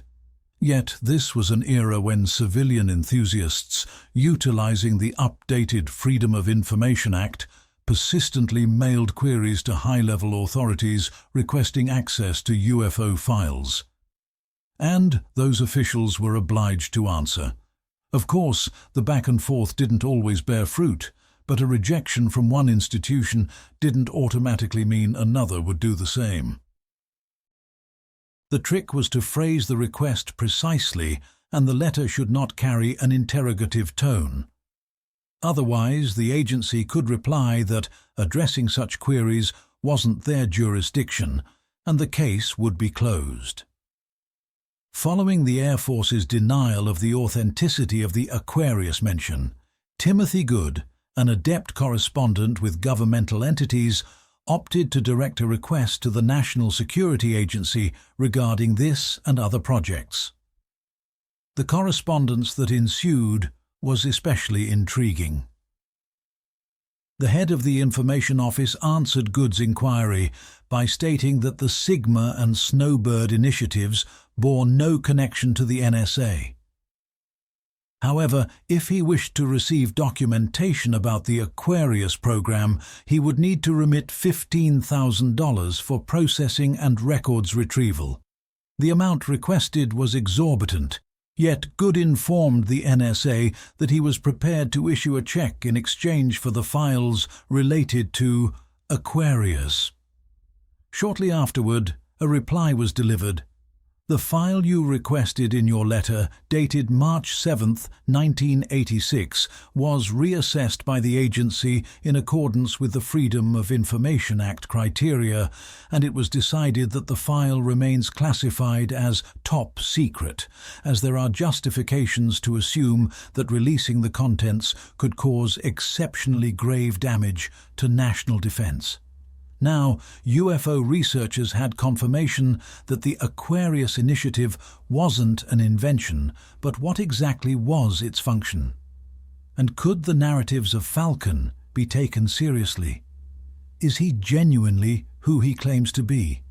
Yet this was an era when civilian enthusiasts, utilizing the updated Freedom of Information Act, persistently mailed queries to high-level authorities requesting access to UFO files. And those officials were obliged to answer. Of course, the back and forth didn't always bear fruit, but a rejection from one institution didn't automatically mean another would do the same. The trick was to phrase the request precisely, and the letter should not carry an interrogative tone. Otherwise, the agency could reply that addressing such queries wasn't their jurisdiction, and the case would be closed. Following the Air Force's denial of the authenticity of the Aquarius mention, Timothy Good, an adept correspondent with governmental entities, opted to direct a request to the National Security Agency regarding this and other projects. The correspondence that ensued was especially intriguing. The head of the Information Office answered Good's inquiry by stating that the Sigma and Snowbird initiatives bore no connection to the NSA. However, if he wished to receive documentation about the Aquarius program, he would need to remit $15,000 for processing and records retrieval. The amount requested was exorbitant, yet Good informed the NSA that he was prepared to issue a check in exchange for the files related to Aquarius. Shortly afterward, a reply was delivered. The file you requested in your letter, dated March 7, 1986, was reassessed by the agency in accordance with the Freedom of Information Act criteria, and it was decided that the file remains classified as top secret, as there are justifications to assume that releasing the contents could cause exceptionally grave damage to national defense. Now, UFO researchers had confirmation that the Aquarius initiative wasn't an invention, but what exactly was its function? And could the narratives of Falcon be taken seriously? Is he genuinely who he claims to be?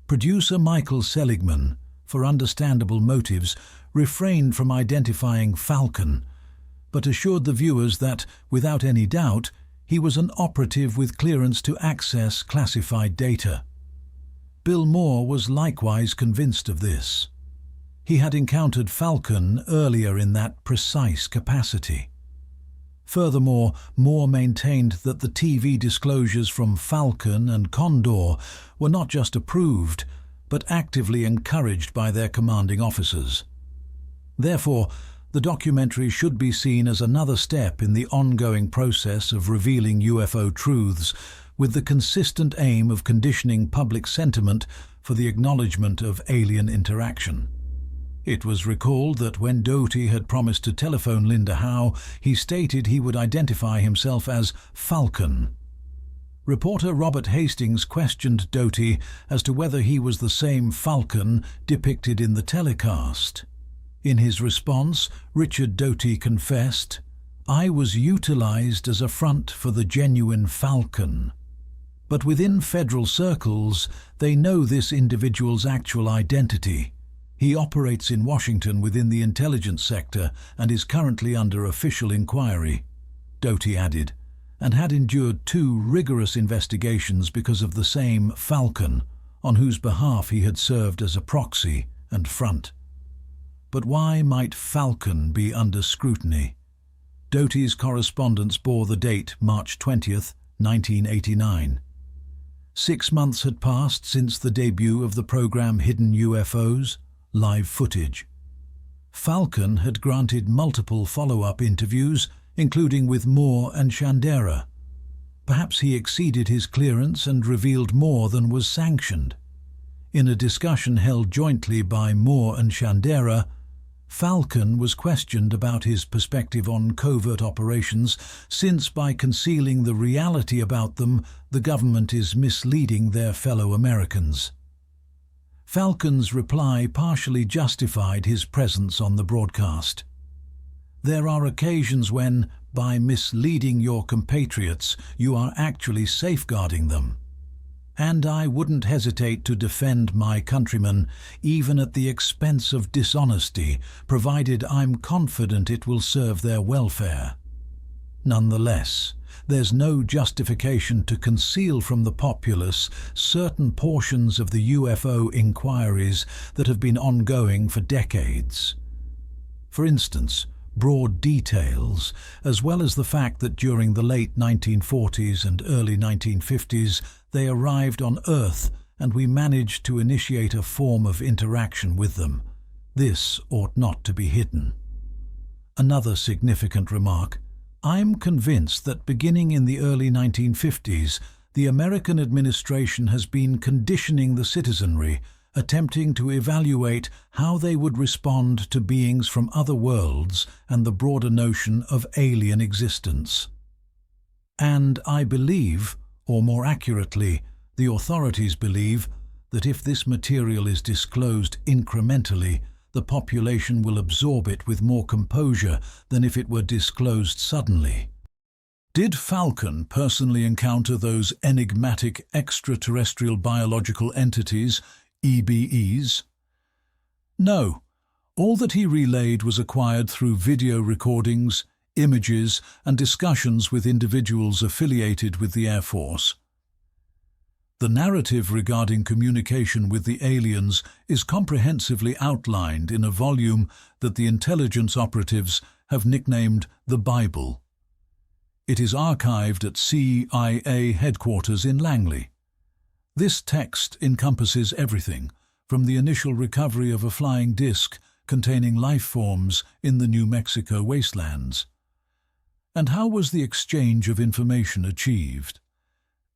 Producer Michael Seligman, for understandable motives, refrained from identifying Falcon, but assured the viewers that, without any doubt, he was an operative with clearance to access classified data. Bill Moore was likewise convinced of this. He had encountered Falcon earlier in that precise capacity. Furthermore, Moore maintained that the TV disclosures from Falcon and Condor were not just approved, but actively encouraged by their commanding officers. Therefore, the documentary should be seen as another step in the ongoing process of revealing UFO truths, with the consistent aim of conditioning public sentiment for the acknowledgement of alien interaction. It was recalled that when Doty had promised to telephone Linda Howe, he stated he would identify himself as Falcon. Reporter Robert Hastings questioned Doty as to whether he was the same Falcon depicted in the telecast. In his response, Richard Doty confessed, "I was utilized as a front for the genuine Falcon." But within federal circles, they know this individual's actual identity. He operates in Washington within the intelligence sector and is currently under official inquiry, Doty added, and had endured 2 rigorous investigations because of the same Falcon, on whose behalf he had served as a proxy and front. But why might Falcon be under scrutiny? Doty's correspondence bore the date March 20, 1989. 6 months had passed since the debut of the program Hidden UFOs, live footage. Falcon had granted multiple follow-up interviews, including with Moore and Shandera. Perhaps he exceeded his clearance and revealed more than was sanctioned. In a discussion held jointly by Moore and Shandera, Falcon was questioned about his perspective on covert operations, since by concealing the reality about them, the government is misleading their fellow Americans. Falcon's reply partially justified his presence on the broadcast. There are occasions when, by misleading your compatriots, you are actually safeguarding them. And I wouldn't hesitate to defend my countrymen, even at the expense of dishonesty, provided I'm confident it will serve their welfare. Nonetheless, there's no justification to conceal from the populace certain portions of the UFO inquiries that have been ongoing for decades. For instance, broad details, as well as the fact that during the late 1940s and early 1950s they arrived on Earth and we managed to initiate a form of interaction with them. This ought not to be hidden. Another significant remark: I'm convinced that beginning in the early 1950s, the American administration has been conditioning the citizenry, attempting to evaluate how they would respond to beings from other worlds and the broader notion of alien existence. And I believe, or more accurately, the authorities believe, that if this material is disclosed incrementally, the population will absorb it with more composure than if it were disclosed suddenly. Did Falcon personally encounter those enigmatic extraterrestrial biological entities, EBEs? No. All that he relayed was acquired through video recordings, images, and discussions with individuals affiliated with the Air Force. The narrative regarding communication with the aliens is comprehensively outlined in a volume that the intelligence operatives have nicknamed the Bible. It is archived at CIA headquarters in Langley. This text encompasses everything, from the initial recovery of a flying disc containing life forms in the New Mexico wastelands. And how was the exchange of information achieved?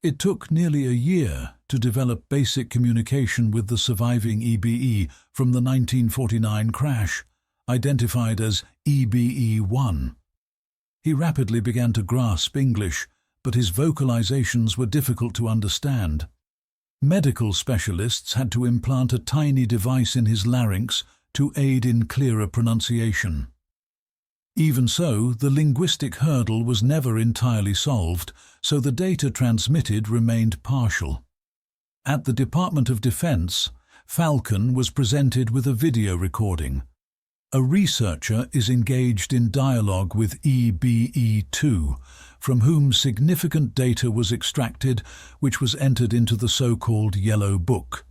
It took nearly a year to develop basic communication with the surviving EBE from the 1949 crash, identified as EBE-1. He rapidly began to grasp English, but his vocalizations were difficult to understand. Medical specialists had to implant a tiny device in his larynx to aid in clearer pronunciation. Even so, the linguistic hurdle was never entirely solved, so the data transmitted remained partial. At the Department of Defense, Falcon was presented with a video recording. A researcher is engaged in dialogue with EBE-2, from whom significant data was extracted, which was entered into the so-called Yellow Book.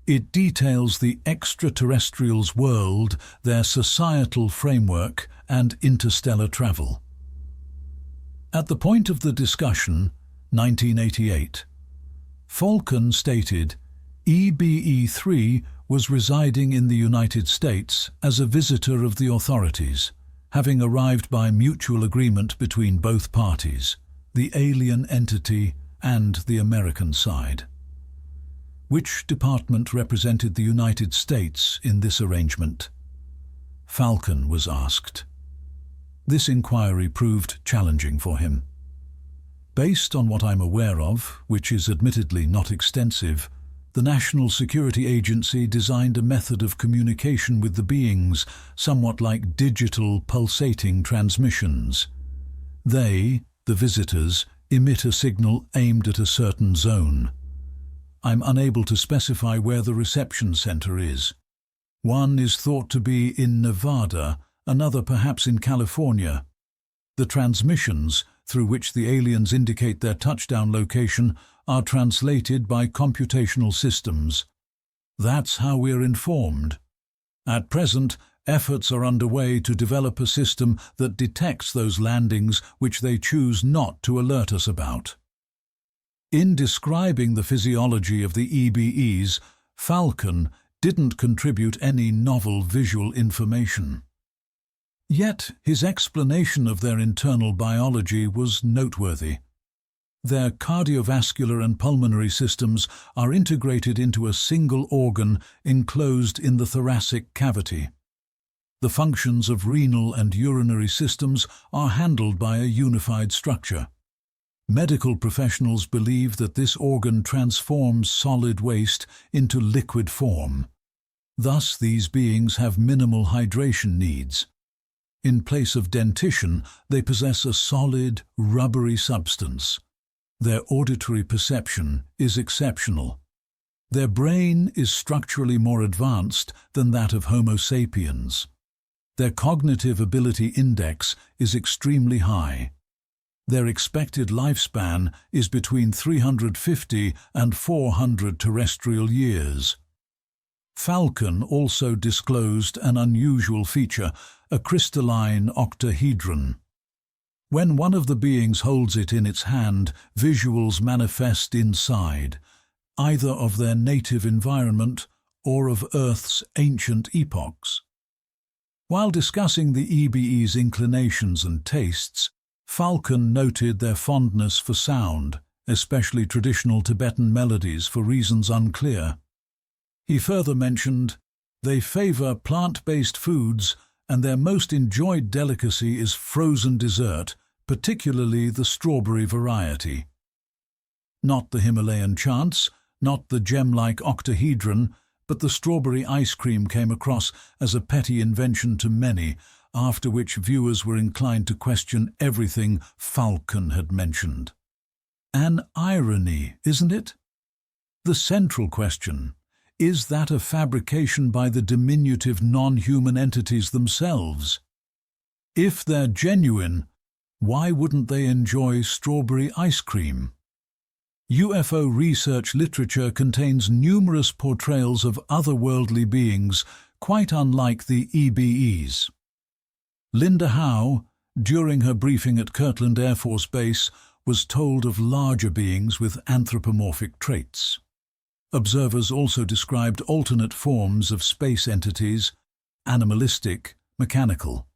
It details the extraterrestrials' world, their societal framework, and interstellar travel. At the point of the discussion, 1988, Falcon stated EBE-3 was residing in the United States as a visitor of the authorities, having arrived by mutual agreement between both parties, the alien entity and the American side. Which department represented the United States in this arrangement? Falcon was asked. This inquiry proved challenging for him. Based on what I'm aware of, which is admittedly not extensive, the National Security Agency designed a method of communication with the beings, somewhat like digital pulsating transmissions. They, the visitors, emit a signal aimed at a certain zone. I'm unable to specify where the reception center is. One is thought to be in Nevada, another perhaps in California. The transmissions, through which the aliens indicate their touchdown location, are translated by computational systems. That's how we're informed. At present, efforts are underway to develop a system that detects those landings which they choose not to alert us about. In describing the physiology of the EBEs, Falcon didn't contribute any novel visual information. Yet his explanation of their internal biology was noteworthy. Their cardiovascular and pulmonary systems are integrated into a single organ enclosed in the thoracic cavity. The functions of renal and urinary systems are handled by a unified structure. Medical professionals believe that this organ transforms solid waste into liquid form. Thus, these beings have minimal hydration needs. In place of dentition, they possess a solid, rubbery substance. Their auditory perception is exceptional. Their brain is structurally more advanced than that of Homo sapiens. Their cognitive ability index is extremely high. Their expected lifespan is between 350 and 400 terrestrial years. Falcon also disclosed an unusual feature, a crystalline octahedron. When one of the beings holds it in its hand, visuals manifest inside, either of their native environment or of Earth's ancient epochs. While discussing the EBE's inclinations and tastes, Falcon noted their fondness for sound, especially traditional Tibetan melodies, for reasons unclear. He further mentioned, "They favor plant-based foods, and their most enjoyed delicacy is frozen dessert, particularly the strawberry variety." Not the Himalayan chants, not the gem-like octahedron, but the strawberry ice cream came across as a petty invention to many, after which viewers were inclined to question everything Falcon had mentioned. An irony, isn't it? The central question, is that a fabrication by the diminutive non-human entities themselves? If they're genuine, why wouldn't they enjoy strawberry ice cream? UFO research literature contains numerous portrayals of otherworldly beings, quite unlike the EBEs. Linda Howe, during her briefing at Kirtland Air Force Base, was told of larger beings with anthropomorphic traits. Observers also described alternate forms of space entities, animalistic, mechanical.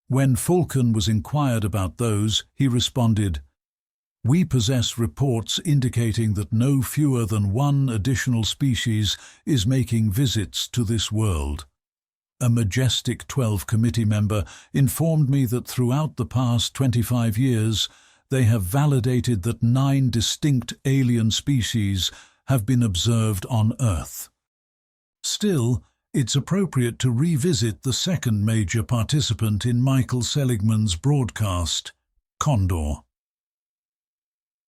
When Falcon was inquired about those, he responded, "We possess reports indicating that no fewer than one additional species is making visits to this world." A majestic 12 committee member informed me that throughout the past 25 years, they have validated that 9 distinct alien species have been observed on Earth. Still, it's appropriate to revisit the second major participant in Michael Seligman's broadcast, Condor.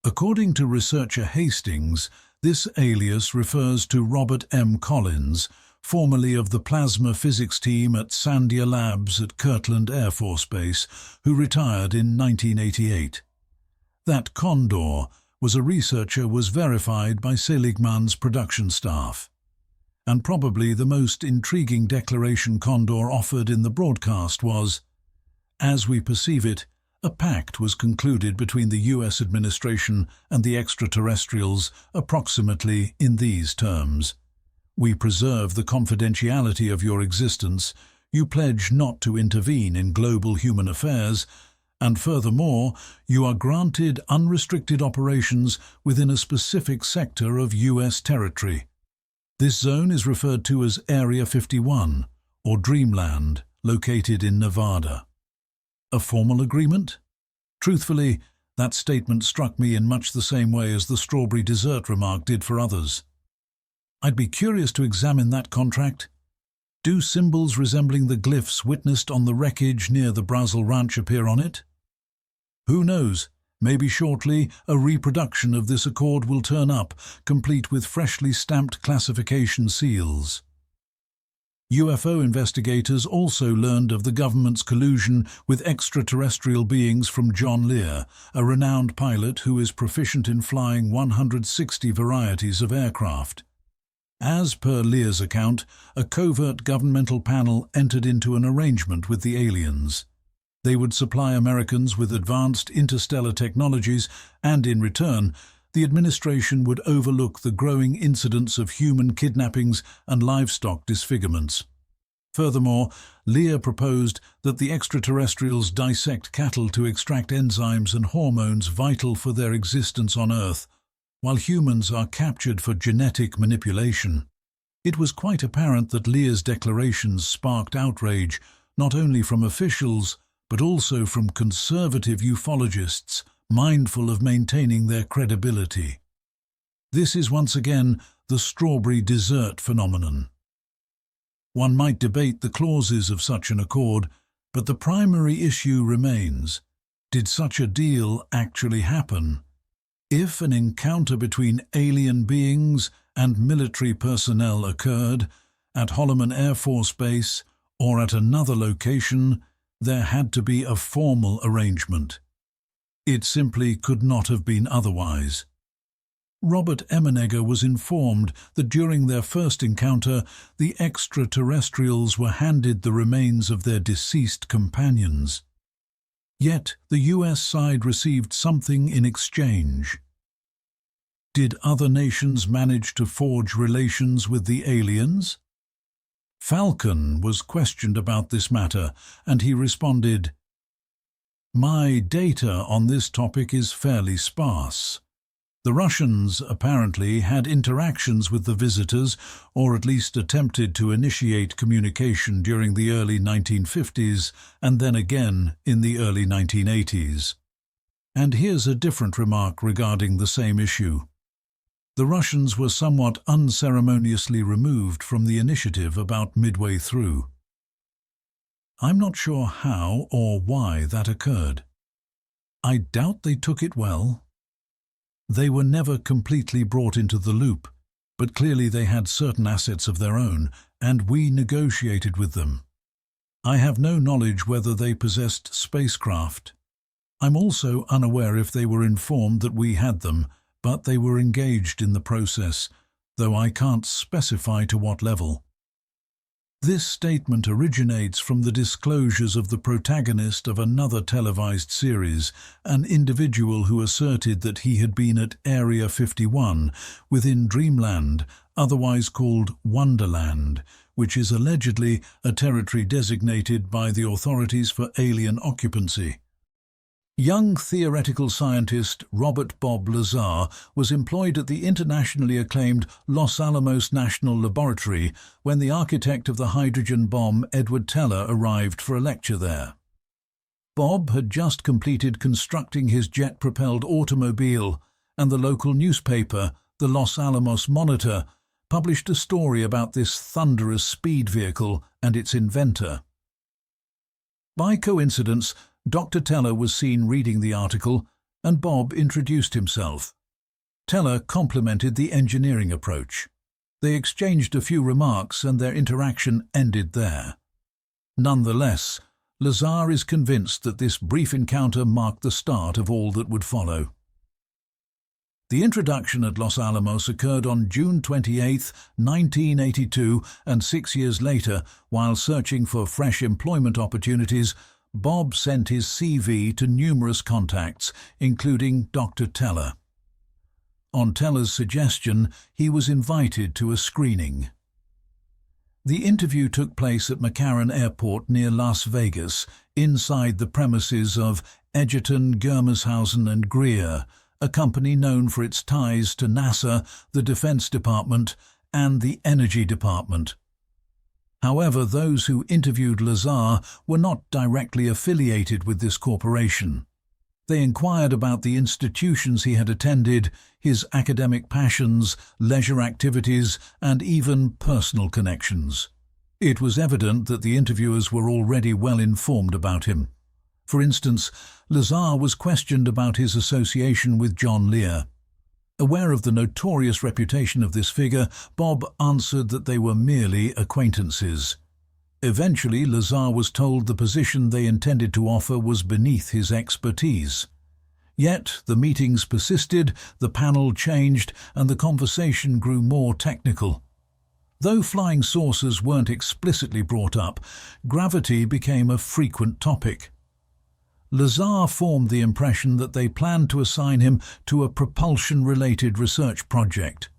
According to researcher Hastings, this alias refers to Robert M. Collins, formerly of the plasma physics team at Sandia Labs at Kirtland Air Force Base, who retired in 1988. That Condor was a researcher was verified by Seligman's production staff. And probably the most intriguing declaration Condor offered in the broadcast was, "As we perceive it, a pact was concluded between the US administration and the extraterrestrials approximately in these terms. We preserve the confidentiality of your existence, you pledge not to intervene in global human affairs, and furthermore, you are granted unrestricted operations within a specific sector of US territory. This zone is referred to as Area 51, or Dreamland, located in Nevada." A formal agreement? Truthfully, that statement struck me in much the same way as the strawberry dessert remark did for others. I'd be curious to examine that contract. Do symbols resembling the glyphs witnessed on the wreckage near the Brazil Ranch appear on it? Who knows, maybe shortly a reproduction of this accord will turn up, complete with freshly stamped classification seals. UFO investigators also learned of the government's collusion with extraterrestrial beings from John Lear, a renowned pilot who is proficient in flying 160 varieties of aircraft. As per Lear's account, a covert governmental panel entered into an arrangement with the aliens. They would supply Americans with advanced interstellar technologies, and in return, the administration would overlook the growing incidence of human kidnappings and livestock disfigurements. Furthermore, Lear proposed that the extraterrestrials dissect cattle to extract enzymes and hormones vital for their existence on Earth, while humans are captured for genetic manipulation. It was quite apparent that Lear's declarations sparked outrage, not only from officials, but also from conservative ufologists, mindful of maintaining their credibility. This is once again the strawberry dessert phenomenon. One might debate the clauses of such an accord, but the primary issue remains: did such a deal actually happen? If an encounter between alien beings and military personnel occurred at Holloman Air Force Base or at another location, there had to be a formal arrangement. It simply could not have been otherwise. Robert Emenegger was informed that during their first encounter, the extraterrestrials were handed the remains of their deceased companions. Yet the US side received something in exchange. Did other nations manage to forge relations with the aliens? Falcon was questioned about this matter, and he responded, "My data on this topic is fairly sparse. The Russians apparently had interactions with the visitors, or at least attempted to initiate communication during the early 1950s and then again in the early 1980s. And here's a different remark regarding the same issue. The Russians were somewhat unceremoniously removed from the initiative about midway through. I'm not sure how or why that occurred. I doubt they took it well. They were never completely brought into the loop, but clearly they had certain assets of their own, and we negotiated with them. I have no knowledge whether they possessed spacecraft. I'm also unaware if they were informed that we had them, but they were engaged in the process, though I can't specify to what level." This statement originates from the disclosures of the protagonist of another televised series, an individual who asserted that he had been at Area 51 within Dreamland, otherwise called Wonderland, which is allegedly a territory designated by the authorities for alien occupancy. Young theoretical scientist Robert Bob Lazar was employed at the internationally acclaimed Los Alamos National Laboratory when the architect of the hydrogen bomb, Edward Teller, arrived for a lecture there. Bob had just completed constructing his jet-propelled automobile, and the local newspaper, the Los Alamos Monitor, published a story about this thunderous speed vehicle and its inventor. By coincidence, Dr. Teller was seen reading the article, and Bob introduced himself. Teller complimented the engineering approach. They exchanged a few remarks, and their interaction ended there. Nonetheless, Lazar is convinced that this brief encounter marked the start of all that would follow. The introduction at Los Alamos occurred on June 28, 1982, and 6 years later, while searching for fresh employment opportunities, Bob sent his CV to numerous contacts, including Dr. Teller. On Teller's suggestion, he was invited to a screening. The interview took place at McCarran Airport near Las Vegas, inside the premises of Egerton, Germershausen and Greer, a company known for its ties to NASA, the Defense Department, and the Energy Department. However, those who interviewed Lazar were not directly affiliated with this corporation. They inquired about the institutions he had attended, his academic passions, leisure activities, and even personal connections. It was evident that the interviewers were already well informed about him. For instance, Lazar was questioned about his association with John Lear. Aware of the notorious reputation of this figure, Bob answered that they were merely acquaintances. Eventually, Lazar was told the position they intended to offer was beneath his expertise. Yet the meetings persisted, the panel changed, and the conversation grew more technical. Though flying saucers weren't explicitly brought up, gravity became a frequent topic. Lazar formed the impression that they planned to assign him to a propulsion-related research project.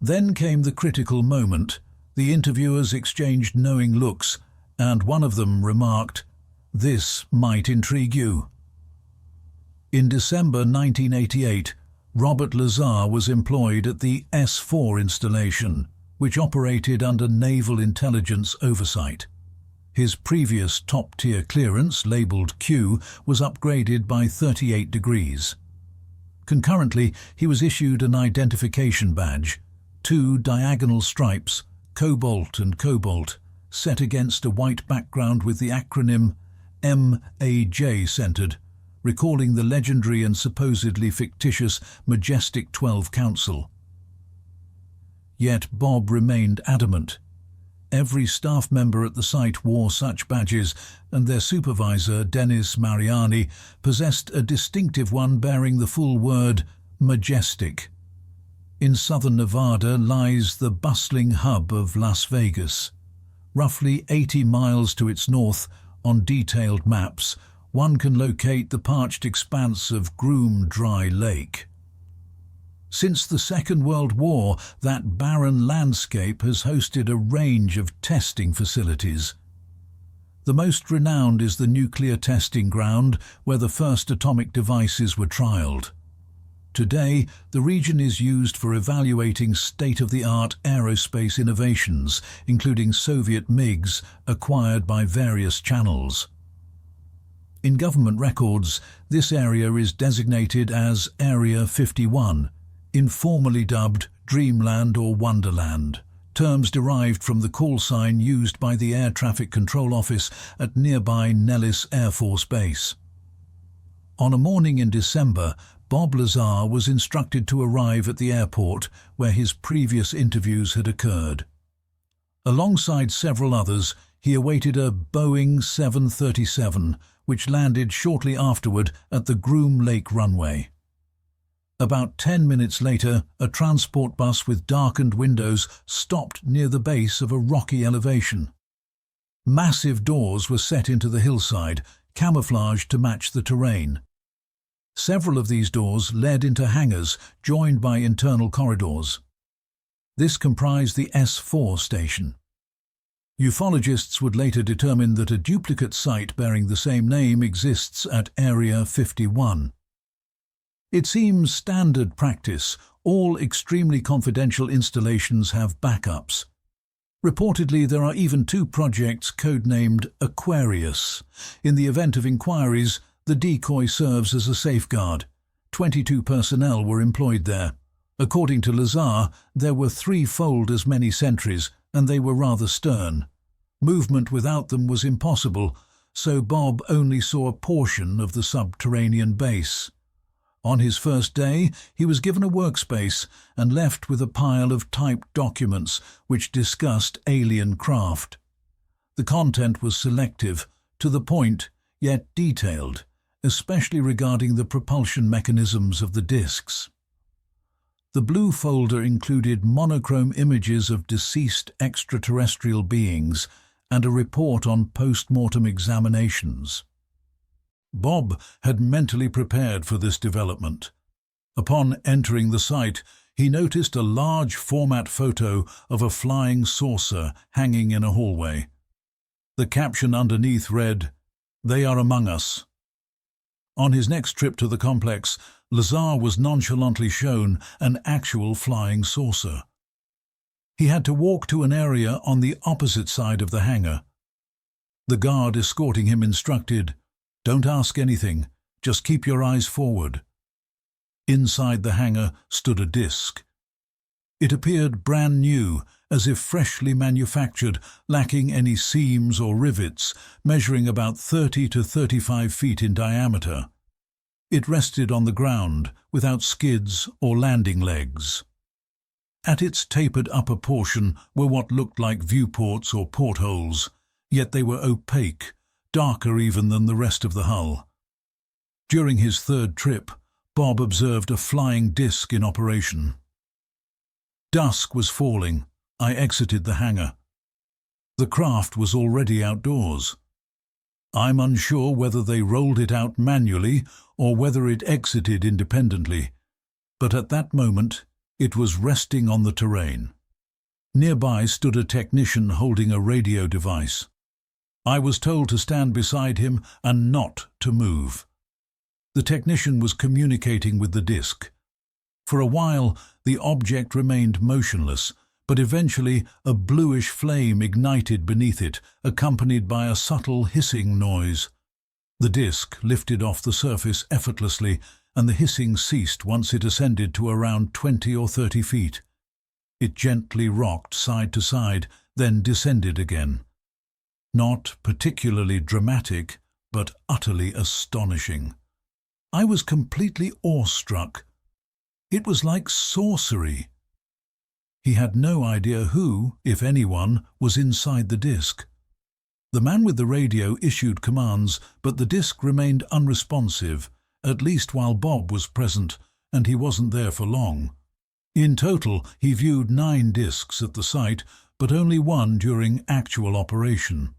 Then came the critical moment. The interviewers exchanged knowing looks, and one of them remarked, "This might intrigue you." In December 1988, Robert Lazar was employed at the S4 installation, which operated under naval intelligence oversight. His previous top-tier clearance, labelled Q, was upgraded by 38 degrees. Concurrently, he was issued an identification badge, 2 diagonal stripes, cobalt and cobalt, set against a white background with the acronym MAJ centered, recalling the legendary and supposedly fictitious Majestic 12 Council. Yet Bob remained adamant. every staff member at the site wore such badges, and their supervisor, Dennis Mariani, possessed a distinctive one bearing the full word Majestic. In southern Nevada lies the bustling hub of Las Vegas. Roughly 80 miles to its north, on detailed maps, one can locate the parched expanse of Groom Dry Lake. Since the Second World War, that barren landscape has hosted a range of testing facilities. The most renowned is the nuclear testing ground, where the first atomic devices were trialled. Today, the region is used for evaluating state-of-the-art aerospace innovations, including Soviet MiGs acquired by various channels. In government records, this area is designated as Area 51, informally dubbed Dreamland or Wonderland, terms derived from the call sign used by the Air Traffic Control Office at nearby Nellis Air Force Base. On a morning in December, Bob Lazar was instructed to arrive at the airport where his previous interviews had occurred. Alongside several others, he awaited a Boeing 737, which landed shortly afterward at the Groom Lake runway. About 10 minutes later, a transport bus with darkened windows stopped near the base of a rocky elevation. Massive doors were set into the hillside, camouflaged to match the terrain. Several of these doors led into hangars joined by internal corridors. This comprised the S4 station. Ufologists would later determine that a duplicate site bearing the same name exists at Area 51. It seems standard practice. All extremely confidential installations have backups. Reportedly, there are even 2 projects codenamed Aquarius. In the event of inquiries, the decoy serves as a safeguard. 22 personnel were employed there. According to Lazar, there were 3-fold as many sentries, and they were rather stern. Movement without them was impossible, so Bob only saw a portion of the subterranean base. On his first day, he was given a workspace and left with a pile of typed documents which discussed alien craft. The content was selective, to the point, yet detailed, especially regarding the propulsion mechanisms of the discs. The blue folder included monochrome images of deceased extraterrestrial beings and a report on post-mortem examinations. Bob had mentally prepared for this development. Upon entering the site, he noticed a large format photo of a flying saucer hanging in a hallway. The caption underneath read, "They are among us." On his next trip to the complex, Lazar was nonchalantly shown an actual flying saucer. He had to walk to an area on the opposite side of the hangar. The guard escorting him instructed, "Don't ask anything, just keep your eyes forward." Inside the hangar stood a disc. It appeared brand new, as if freshly manufactured, lacking any seams or rivets, measuring about 30 to 35 feet in diameter. It rested on the ground, without skids or landing legs. At its tapered upper portion were what looked like viewports or portholes, yet they were opaque, darker even than the rest of the hull. During his third trip, Bob observed a flying disc in operation. Dusk was falling. I exited the hangar. The craft was already outdoors. I'm unsure whether they rolled it out manually or whether it exited independently, but at that moment it was resting on the terrain. Nearby stood a technician holding a radio device. I was told to stand beside him and not to move. The technician was communicating with the disc. For a while, the object remained motionless, but eventually a bluish flame ignited beneath it, accompanied by a subtle hissing noise. The disc lifted off the surface effortlessly, and the hissing ceased once it ascended to around 20 or 30 feet. It gently rocked side to side, then descended again. Not particularly dramatic, but utterly astonishing. I was completely awestruck. It was like sorcery. He had no idea who, if anyone, was inside the disk. The man with the radio issued commands, but the disk remained unresponsive, at least while Bob was present, and he wasn't there for long. In total, he viewed 9 disks at the site, but only 1 during actual operation.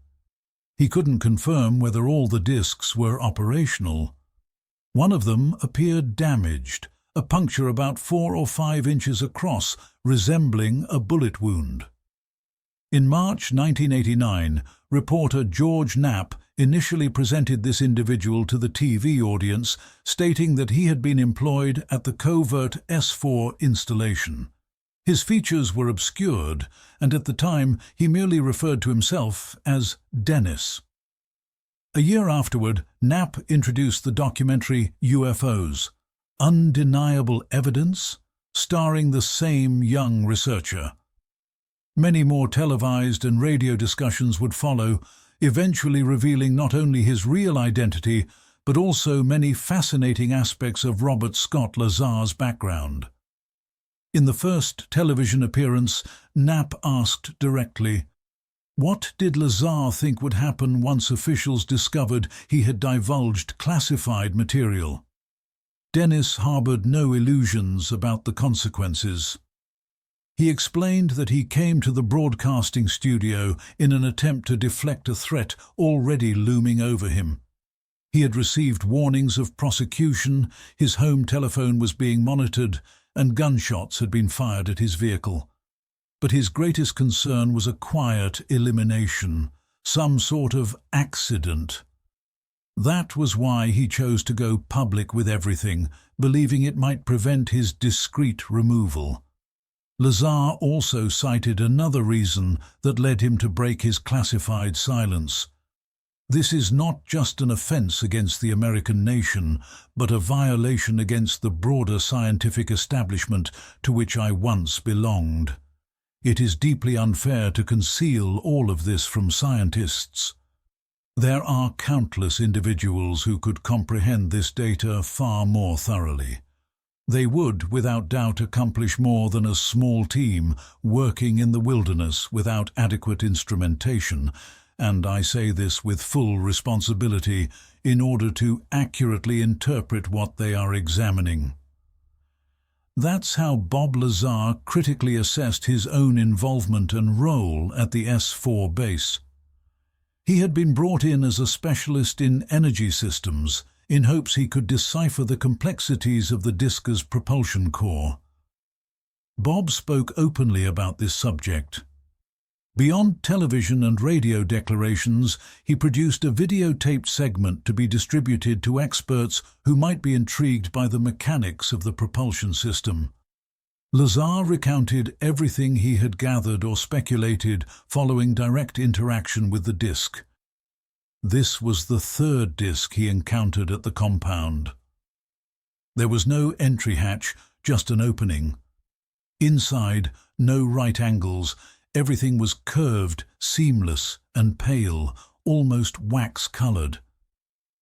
He couldn't confirm whether all the disks were operational. One of them appeared damaged, a puncture about 4 or 5 inches across, resembling a bullet wound. In March 1989, reporter George Knapp initially presented this individual to the TV audience, stating that he had been employed at the covert S4 installation. His features were obscured, and at the time he merely referred to himself as Dennis. A year afterward, Knapp introduced the documentary UFOs, Undeniable Evidence, starring the same young researcher. Many more televised and radio discussions would follow, eventually revealing not only his real identity, but also many fascinating aspects of Robert Scott Lazar's background. In the first television appearance, Knapp asked directly, "What did Lazar think would happen once officials discovered he had divulged classified material?" Dennis harbored no illusions about the consequences. He explained that he came to the broadcasting studio in an attempt to deflect a threat already looming over him. He had received warnings of prosecution, his home telephone was being monitored, and gunshots had been fired at his vehicle. But his greatest concern was a quiet elimination, some sort of accident. That was why he chose to go public with everything, believing it might prevent his discreet removal. Lazar also cited another reason that led him to break his classified silence. "This is not just an offense against the American nation, but a violation against the broader scientific establishment to which I once belonged. It is deeply unfair to conceal all of this from scientists. There are countless individuals who could comprehend this data far more thoroughly. They would, without doubt, accomplish more than a small team working in the wilderness without adequate instrumentation, and I say this with full responsibility, in order to accurately interpret what they are examining." That's how Bob Lazar critically assessed his own involvement and role at the S4 base. He had been brought in as a specialist in energy systems, in hopes he could decipher the complexities of the disc's propulsion core. Bob spoke openly about this subject. Beyond television and radio declarations, he produced a videotaped segment to be distributed to experts who might be intrigued by the mechanics of the propulsion system. Lazar recounted everything he had gathered or speculated following direct interaction with the disc. This was the 3rd disc he encountered at the compound. There was no entry hatch, just an opening. Inside, no right angles. Everything was curved, seamless, and pale, almost wax-colored.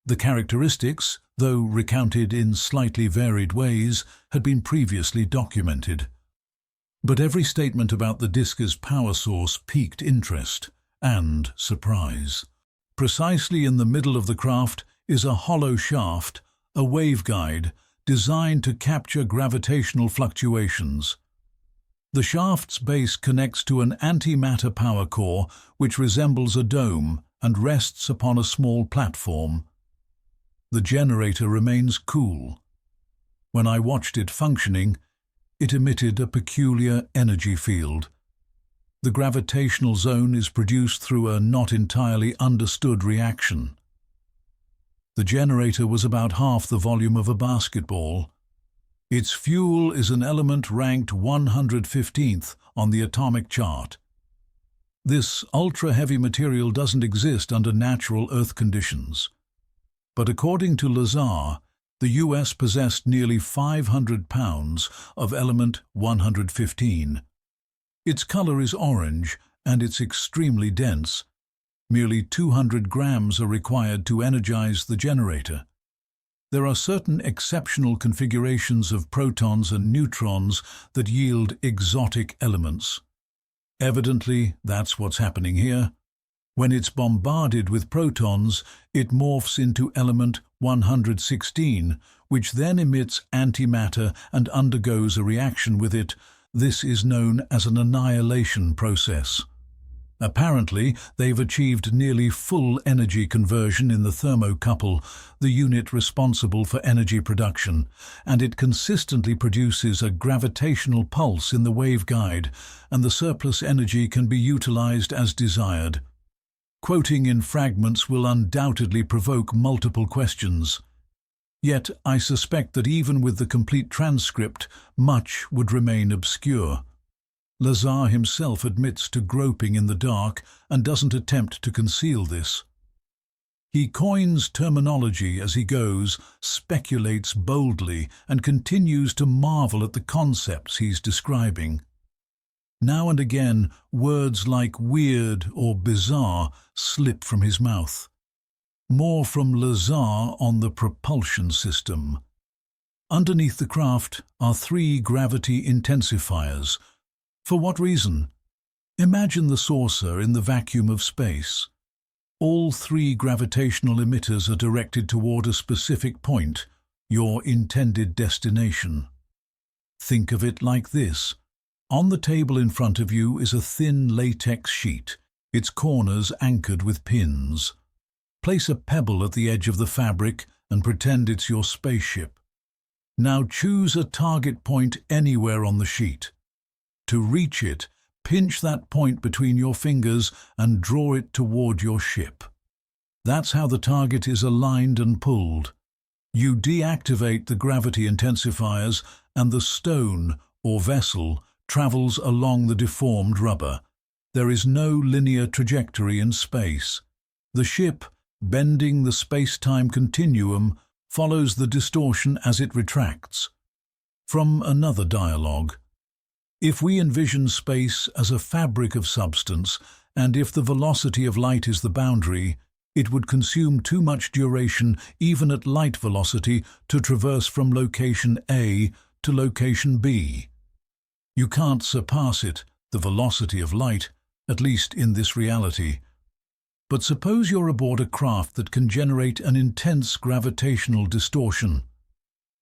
The characteristics, though recounted in slightly varied ways, had been previously documented. But every statement about the disc's power source piqued interest and surprise. Precisely in the middle of the craft is a hollow shaft, a waveguide, designed to capture gravitational fluctuations. The shaft's base connects to an antimatter power core which resembles a dome and rests upon a small platform. The generator remains cool. When I watched it functioning, it emitted a peculiar energy field. The gravitational zone is produced through a not entirely understood reaction. The generator was about half the volume of a basketball. Its fuel is an element ranked 115th on the atomic chart. This ultra-heavy material doesn't exist under natural Earth conditions. But according to Lazar, the US possessed nearly 500 pounds of element 115. Its color is orange and it's extremely dense. Merely 200 grams are required to energize the generator. There are certain exceptional configurations of protons and neutrons that yield exotic elements. Evidently, that's what's happening here. When it's bombarded with protons, it morphs into element 116, which then emits antimatter and undergoes a reaction with it. This is known as an annihilation process. Apparently, they've achieved nearly full energy conversion in the thermocouple, the unit responsible for energy production, and it consistently produces a gravitational pulse in the waveguide, and the surplus energy can be utilized as desired. Quoting in fragments will undoubtedly provoke multiple questions. Yet I suspect that even with the complete transcript, much would remain obscure. Lazar himself admits to groping in the dark and doesn't attempt to conceal this. He coins terminology as he goes, speculates boldly, and continues to marvel at the concepts he's describing. Now and again, words like weird or bizarre slip from his mouth. More from Lazar on the propulsion system. Underneath the craft are 3 gravity intensifiers. For what reason? Imagine the saucer in the vacuum of space. All 3 gravitational emitters are directed toward a specific point, your intended destination. Think of it like this. On the table in front of you is a thin latex sheet, its corners anchored with pins. Place a pebble at the edge of the fabric and pretend it's your spaceship. Now choose a target point anywhere on the sheet. To reach it, pinch that point between your fingers and draw it toward your ship. That's how the target is aligned and pulled. You deactivate the gravity intensifiers and the stone, or vessel, travels along the deformed rubber. There is no linear trajectory in space. The ship, bending the space-time continuum, follows the distortion as it retracts. From another dialogue. If we envision space as a fabric of substance, and if the velocity of light is the boundary, it would consume too much duration, even at light velocity, to traverse from location A to location B. You can't surpass it, the velocity of light, at least in this reality. But suppose you're aboard a craft that can generate an intense gravitational distortion.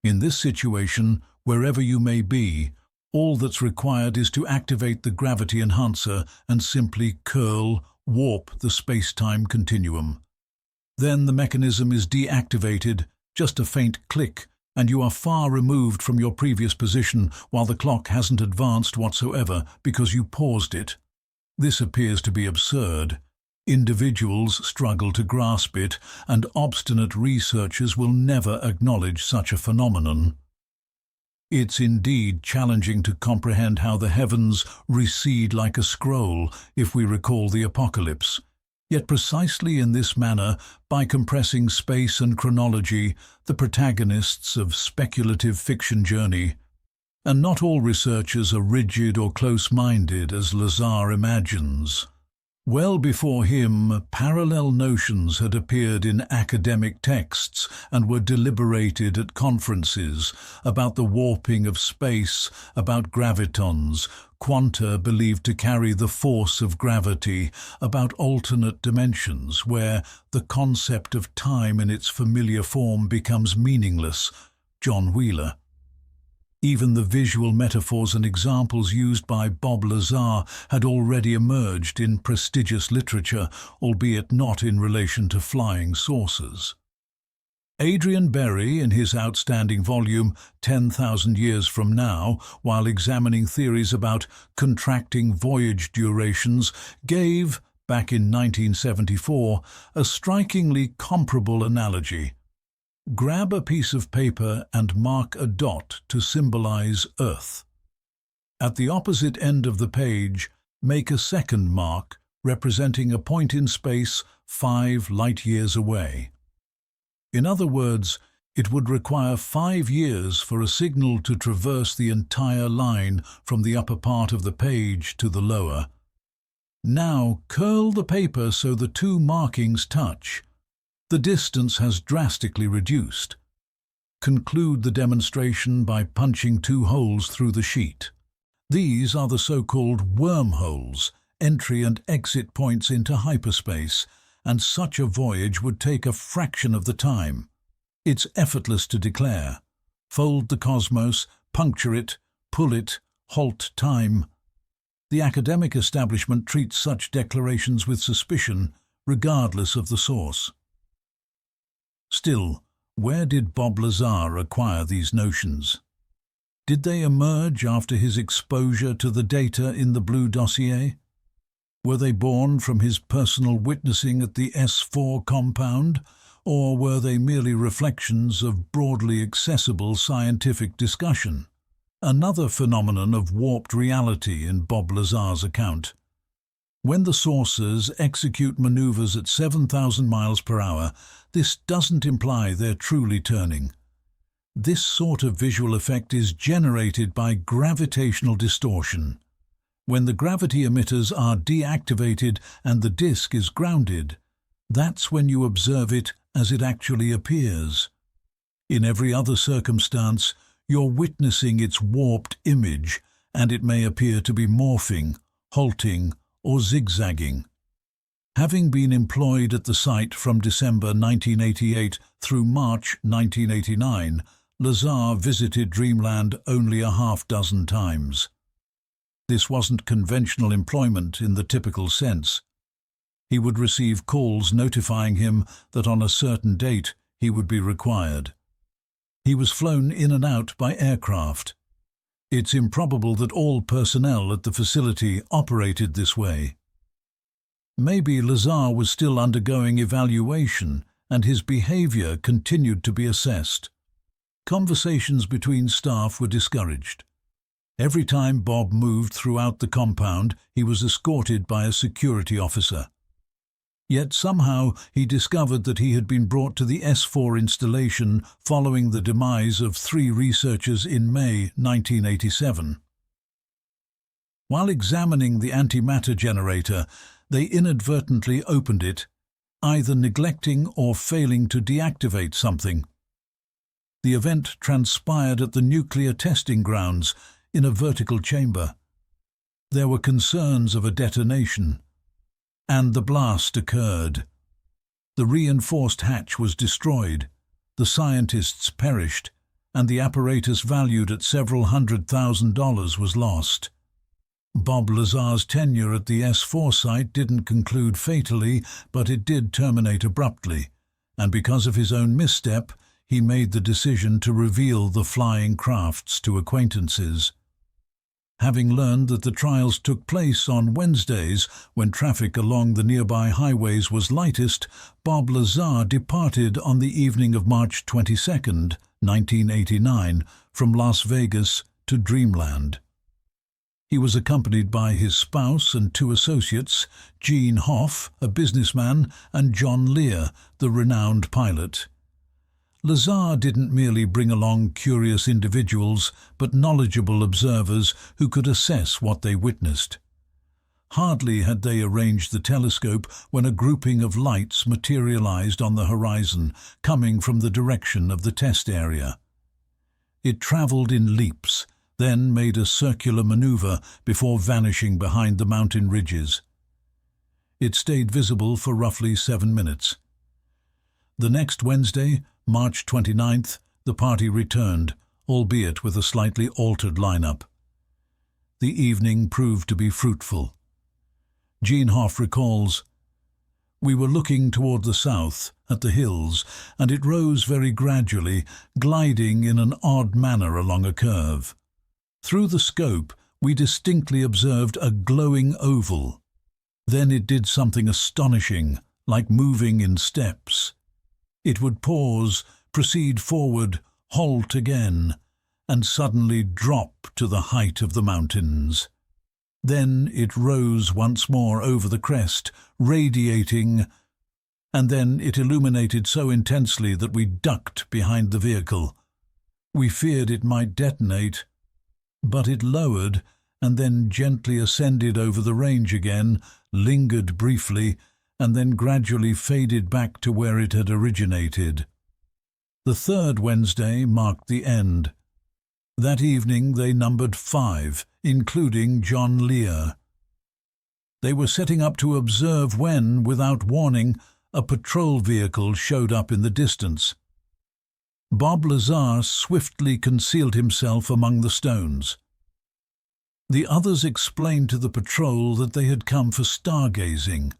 In this situation, wherever you may be, all that's required is to activate the gravity enhancer and simply warp the space-time continuum. Then the mechanism is deactivated, just a faint click, and you are far removed from your previous position while the clock hasn't advanced whatsoever because you paused it. This appears to be absurd. Individuals struggle to grasp it, and obstinate researchers will never acknowledge such a phenomenon. It's indeed challenging to comprehend how the heavens recede like a scroll if we recall the apocalypse. Yet precisely in this manner, by compressing space and chronology, the protagonists of speculative fiction journey. And not all researchers are rigid or close-minded as Lazar imagines. Well before him, parallel notions had appeared in academic texts and were deliberated at conferences about the warping of space, about gravitons, quanta believed to carry the force of gravity, about alternate dimensions where the concept of time in its familiar form becomes meaningless. John Wheeler. Even the visual metaphors and examples used by Bob Lazar had already emerged in prestigious literature, albeit not in relation to flying saucers. Adrian Berry, in his outstanding volume 10,000 Years from Now, while examining theories about contracting voyage durations, gave, back in 1974, a strikingly comparable analogy. Grab a piece of paper and mark a dot to symbolize Earth. At the opposite end of the page, make a second mark representing a point in space 5 light-years away. In other words, it would require 5 years for a signal to traverse the entire line from the upper part of the page to the lower. Now curl the paper so the 2 markings touch. The distance has drastically reduced. conclude the demonstration by punching 2 holes through the sheet. These are the so-called wormholes, entry and exit points into hyperspace, and such a voyage would take a fraction of the time. It's effortless to declare. Fold the cosmos, puncture it, pull it, halt time. The academic establishment treats such declarations with suspicion, regardless of the source. Still, where did Bob Lazar acquire these notions? Did they emerge after his exposure to the data in the Blue Dossier? Were they born from his personal witnessing at the S4 compound, or were they merely reflections of broadly accessible scientific discussion? Another phenomenon of warped reality in Bob Lazar's account. When the saucers execute maneuvers at 7,000 miles per hour, this doesn't imply they're truly turning. This sort of visual effect is generated by gravitational distortion. When the gravity emitters are deactivated and the disk is grounded, that's when you observe it as it actually appears. In every other circumstance, you're witnessing its warped image, and it may appear to be morphing, halting, or zigzagging. Having been employed at the site from December 1988 through March 1989, Lazar visited Dreamland only a half-dozen times. This wasn't conventional employment in the typical sense. He would receive calls notifying him that on a certain date he would be required. He was flown in and out by aircraft. It's improbable that all personnel at the facility operated this way. Maybe Lazar was still undergoing evaluation and his behavior continued to be assessed. Conversations between staff were discouraged. Every time Bob moved throughout the compound, he was escorted by a security officer. Yet somehow he discovered that he had been brought to the S4 installation following the demise of 3 researchers in May 1987. While examining the antimatter generator, they inadvertently opened it, either neglecting or failing to deactivate something. The event transpired at the nuclear testing grounds in a vertical chamber. There were concerns of a detonation, and the blast occurred. The reinforced hatch was destroyed, the scientists perished, and the apparatus valued at several $100,000 was lost. Bob Lazar's tenure at the S4 site didn't conclude fatally, but it did terminate abruptly, and because of his own misstep, he made the decision to reveal the flying crafts to acquaintances. Having learned that the trials took place on Wednesdays when traffic along the nearby highways was lightest, Bob Lazar departed on the evening of March 22, 1989, from Las Vegas to Dreamland. He was accompanied by his spouse and 2 associates, Gene Hoff, a businessman, and John Lear, the renowned pilot. Lazar didn't merely bring along curious individuals, but knowledgeable observers who could assess what they witnessed. Hardly had they arranged the telescope when a grouping of lights materialized on the horizon, coming from the direction of the test area. It traveled in leaps, then made a circular maneuver before vanishing behind the mountain ridges. It stayed visible for roughly 7 minutes. The next Wednesday, March 29th, the party returned, albeit with a slightly altered lineup. The evening proved to be fruitful. Gene Hoff recalls, "We were looking toward the south, at the hills, and it rose very gradually, gliding in an odd manner along a curve. Through the scope, we distinctly observed a glowing oval. Then it did something astonishing, like moving in steps. It would pause, proceed forward, halt again, and suddenly drop to the height of the mountains. Then it rose once more over the crest, radiating, and then it illuminated so intensely that we ducked behind the vehicle. We feared it might detonate, but it lowered and then gently ascended over the range again, lingered briefly, and then gradually faded back to where it had originated. The third Wednesday marked the end. That evening they numbered 5, including John Lear. They were setting up to observe when, without warning, a patrol vehicle showed up in the distance. Bob Lazar swiftly concealed himself among the stones. The others explained to the patrol that they had come for stargazing.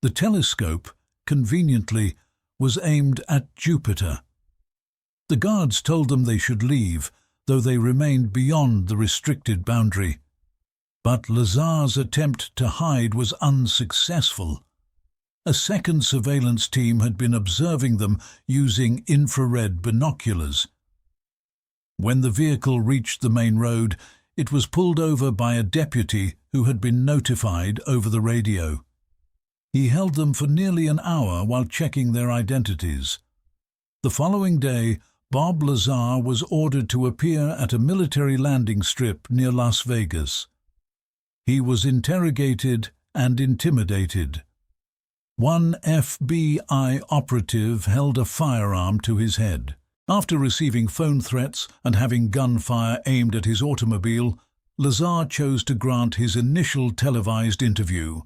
The telescope, conveniently, was aimed at Jupiter. The guards told them they should leave, though they remained beyond the restricted boundary. But Lazar's attempt to hide was unsuccessful. A second surveillance team had been observing them using infrared binoculars. When the vehicle reached the main road, it was pulled over by a deputy who had been notified over the radio. He held them for nearly an hour while checking their identities. The following day, Bob Lazar was ordered to appear at a military landing strip near Las Vegas. He was interrogated and intimidated. One FBI operative held a firearm to his head. After receiving phone threats and having gunfire aimed at his automobile, Lazar chose to grant his initial televised interview.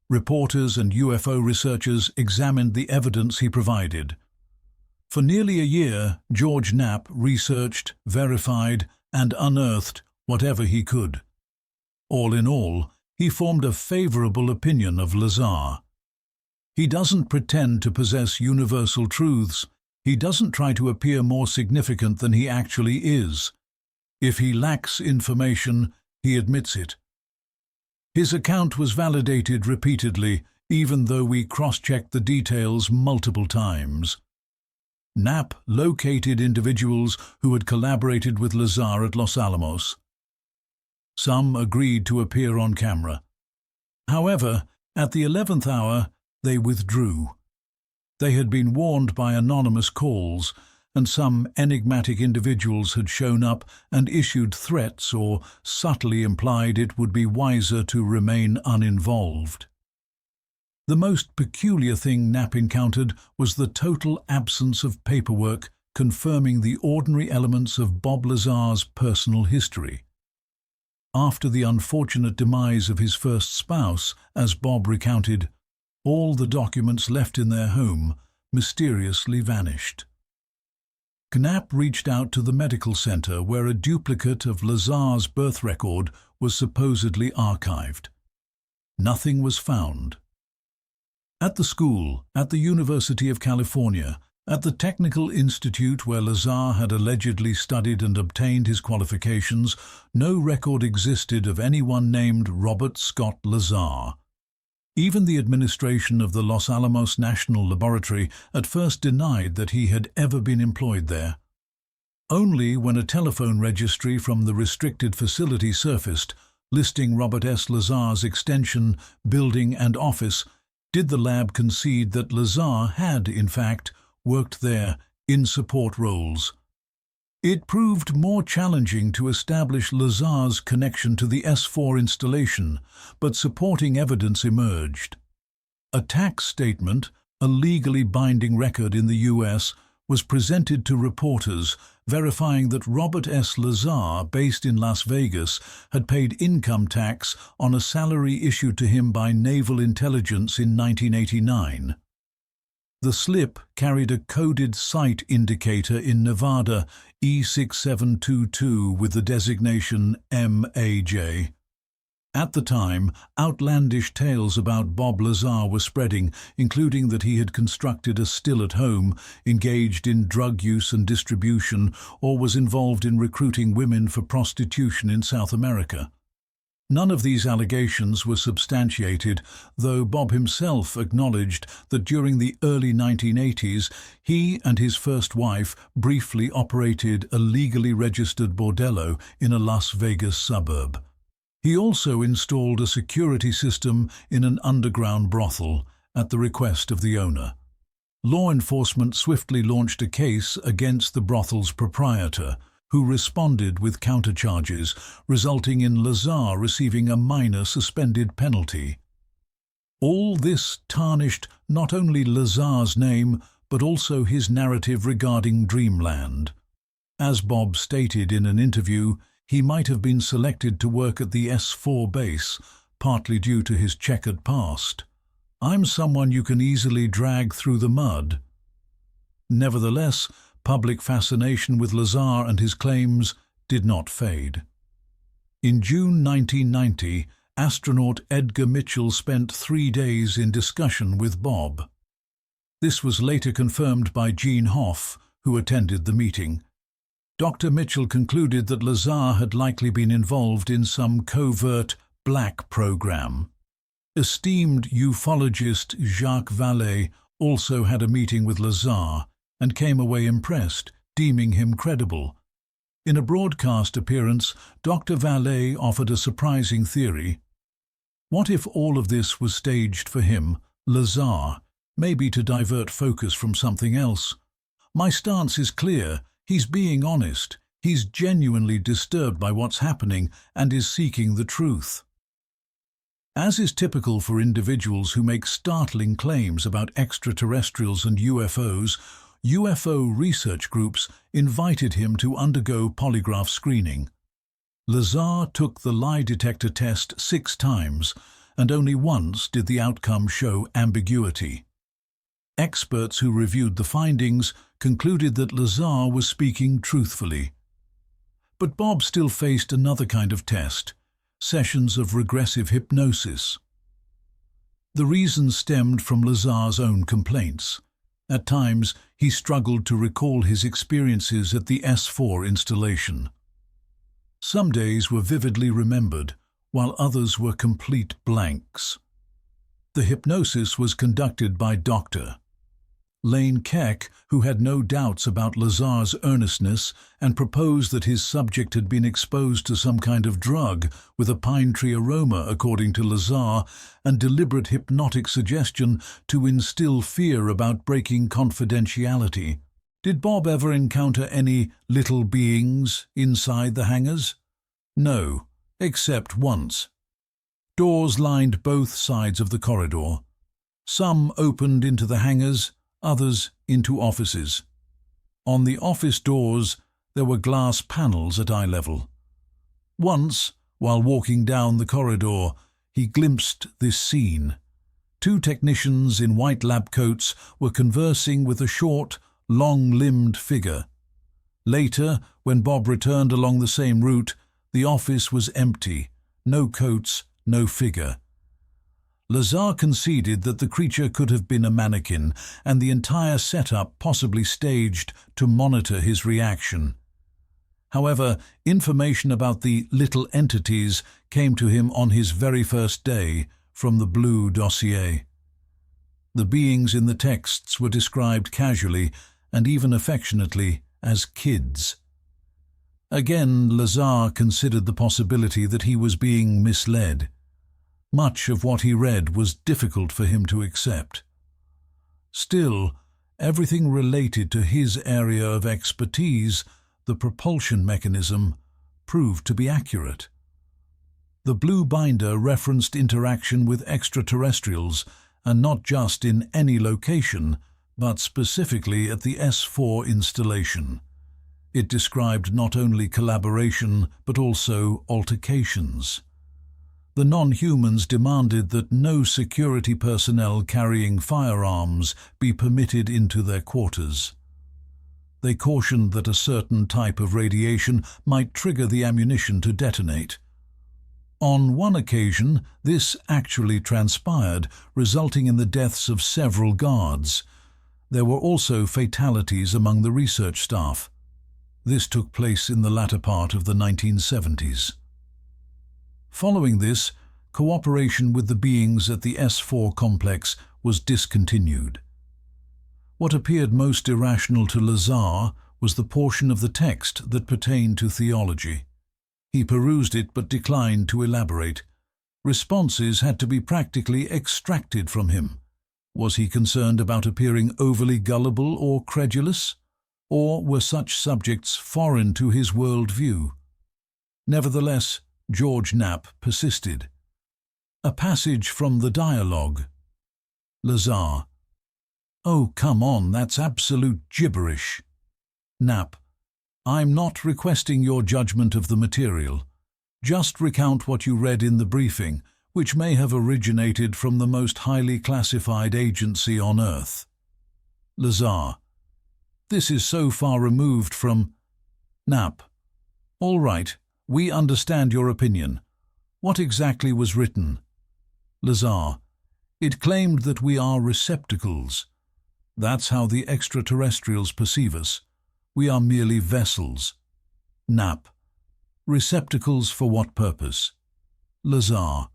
Reporters and UFO researchers examined the evidence he provided. For nearly a year, George Knapp researched, verified, and unearthed whatever he could. All in all, he formed a favorable opinion of Lazar. He doesn't pretend to possess universal truths. He doesn't try to appear more significant than he actually is. If he lacks information, he admits it. His account was validated repeatedly, even though we cross-checked the details multiple times. Knapp located individuals who had collaborated with Lazar at Los Alamos. Some agreed to appear on camera. However, at the 11th hour, they withdrew. They had been warned by anonymous calls, and some enigmatic individuals had shown up and issued threats or subtly implied it would be wiser to remain uninvolved. The most peculiar thing Knapp encountered was the total absence of paperwork confirming the ordinary elements of Bob Lazar's personal history. After the unfortunate demise of his first spouse, as Bob recounted, all the documents left in their home mysteriously vanished. Knapp reached out to the medical center where a duplicate of Lazar's birth record was supposedly archived. Nothing was found. At the school, at the University of California, at the Technical Institute where Lazar had allegedly studied and obtained his qualifications, no record existed of anyone named Robert Scott Lazar. Even the administration of the Los Alamos National Laboratory at first denied that he had ever been employed there. Only when a telephone registry from the restricted facility surfaced, listing Robert S. Lazar's extension, building, and office, did the lab concede that Lazar had, in fact, worked there in support roles. It proved more challenging to establish Lazar's connection to the S4 installation, but supporting evidence emerged. A tax statement, a legally binding record in the U.S., was presented to reporters, verifying that Robert S. Lazar, based in Las Vegas, had paid income tax on a salary issued to him by Naval Intelligence in 1989. The slip carried a coded site indicator in Nevada E6722 with the designation MAJ. At the time, outlandish tales about Bob Lazar were spreading, including that he had constructed a still at home, engaged in drug use and distribution, or was involved in recruiting women for prostitution in South America. None of these allegations were substantiated, though Bob himself acknowledged that during the early 1980s he and his first wife briefly operated a legally registered bordello in a Las Vegas suburb. He also installed a security system in an underground brothel at the request of the owner. Law enforcement swiftly launched a case against the brothel's proprietor, who responded with countercharges, resulting in Lazar receiving a minor suspended penalty. All this tarnished not only Lazar's name, but also his narrative regarding dreamland. As Bob stated in an interview, he might have been selected to work at the S4 base, partly due to his checkered past. "I'm someone you can easily drag through the mud." Nevertheless, public fascination with Lazar and his claims did not fade. In June 1990, astronaut Edgar Mitchell spent 3 days in discussion with Bob. This was later confirmed by Gene Hoff, who attended the meeting. Dr. Mitchell concluded that Lazar had likely been involved in some covert black program. Esteemed ufologist Jacques Vallée also had a meeting with Lazar and came away impressed, deeming him credible. In a broadcast appearance, Dr. Vallée offered a surprising theory. What if all of this was staged for him, Lazar, maybe to divert focus from something else? "My stance is clear. He's being honest. He's genuinely disturbed by what's happening and is seeking the truth." As is typical for individuals who make startling claims about extraterrestrials and UFOs, UFO research groups invited him to undergo polygraph screening. Lazar took the lie detector test 6 times, and only once did the outcome show ambiguity. Experts who reviewed the findings concluded that Lazar was speaking truthfully. But Bob still faced another kind of test: sessions of regressive hypnosis. The reason stemmed from Lazar's own complaints. At times, he struggled to recall his experiences at the S4 installation. Some days were vividly remembered, while others were complete blanks. The hypnosis was conducted by Dr. Lane Keck, who had no doubts about Lazar's earnestness and proposed that his subject had been exposed to some kind of drug with a pine tree aroma, according to Lazar, and deliberate hypnotic suggestion to instill fear about breaking confidentiality. Did Bob ever encounter any little beings inside the hangars? No, except once. Doors lined both sides of the corridor. Some opened into the hangars, others into offices. On the office doors there were glass panels at eye level. Once, while walking down the corridor, he glimpsed this scene. 2 technicians in white lab coats were conversing with a short, long-limbed figure. Later, when Bob returned along the same route, the office was empty, no coats, no figure. Lazar conceded that the creature could have been a mannequin and the entire setup possibly staged to monitor his reaction. However, information about the little entities came to him on his very first day from the Blue dossier. The beings in the texts were described casually and even affectionately as kids. Again, Lazar considered the possibility that he was being misled. Much of what he read was difficult for him to accept. Still, everything related to his area of expertise, the propulsion mechanism, proved to be accurate. The blue binder referenced interaction with extraterrestrials, and not just in any location, but specifically at the S4 installation. It described not only collaboration, but also altercations. The non-humans demanded that no security personnel carrying firearms be permitted into their quarters. They cautioned that a certain type of radiation might trigger the ammunition to detonate. On one occasion, this actually transpired, resulting in the deaths of several guards. There were also fatalities among the research staff. This took place in the latter part of the 1970s. Following this, cooperation with the beings at the S4 complex was discontinued. What appeared most irrational to Lazar was the portion of the text that pertained to theology. He perused it but declined to elaborate. Responses had to be practically extracted from him. Was he concerned about appearing overly gullible or credulous? Or were such subjects foreign to his worldview? Nevertheless, George Knapp persisted. A passage from the dialogue. Lazar: Oh, come on, that's absolute gibberish. Knapp: I'm not requesting your judgment of the material. Just recount what you read in the briefing, which may have originated from the most highly classified agency on Earth. Lazar: This is so far removed from... Knapp: All right, we understand your opinion. What exactly was written? Lazar: It claimed that we are receptacles. That's how the extraterrestrials perceive us. We are merely vessels. Knapp: Receptacles for what purpose? Lazar: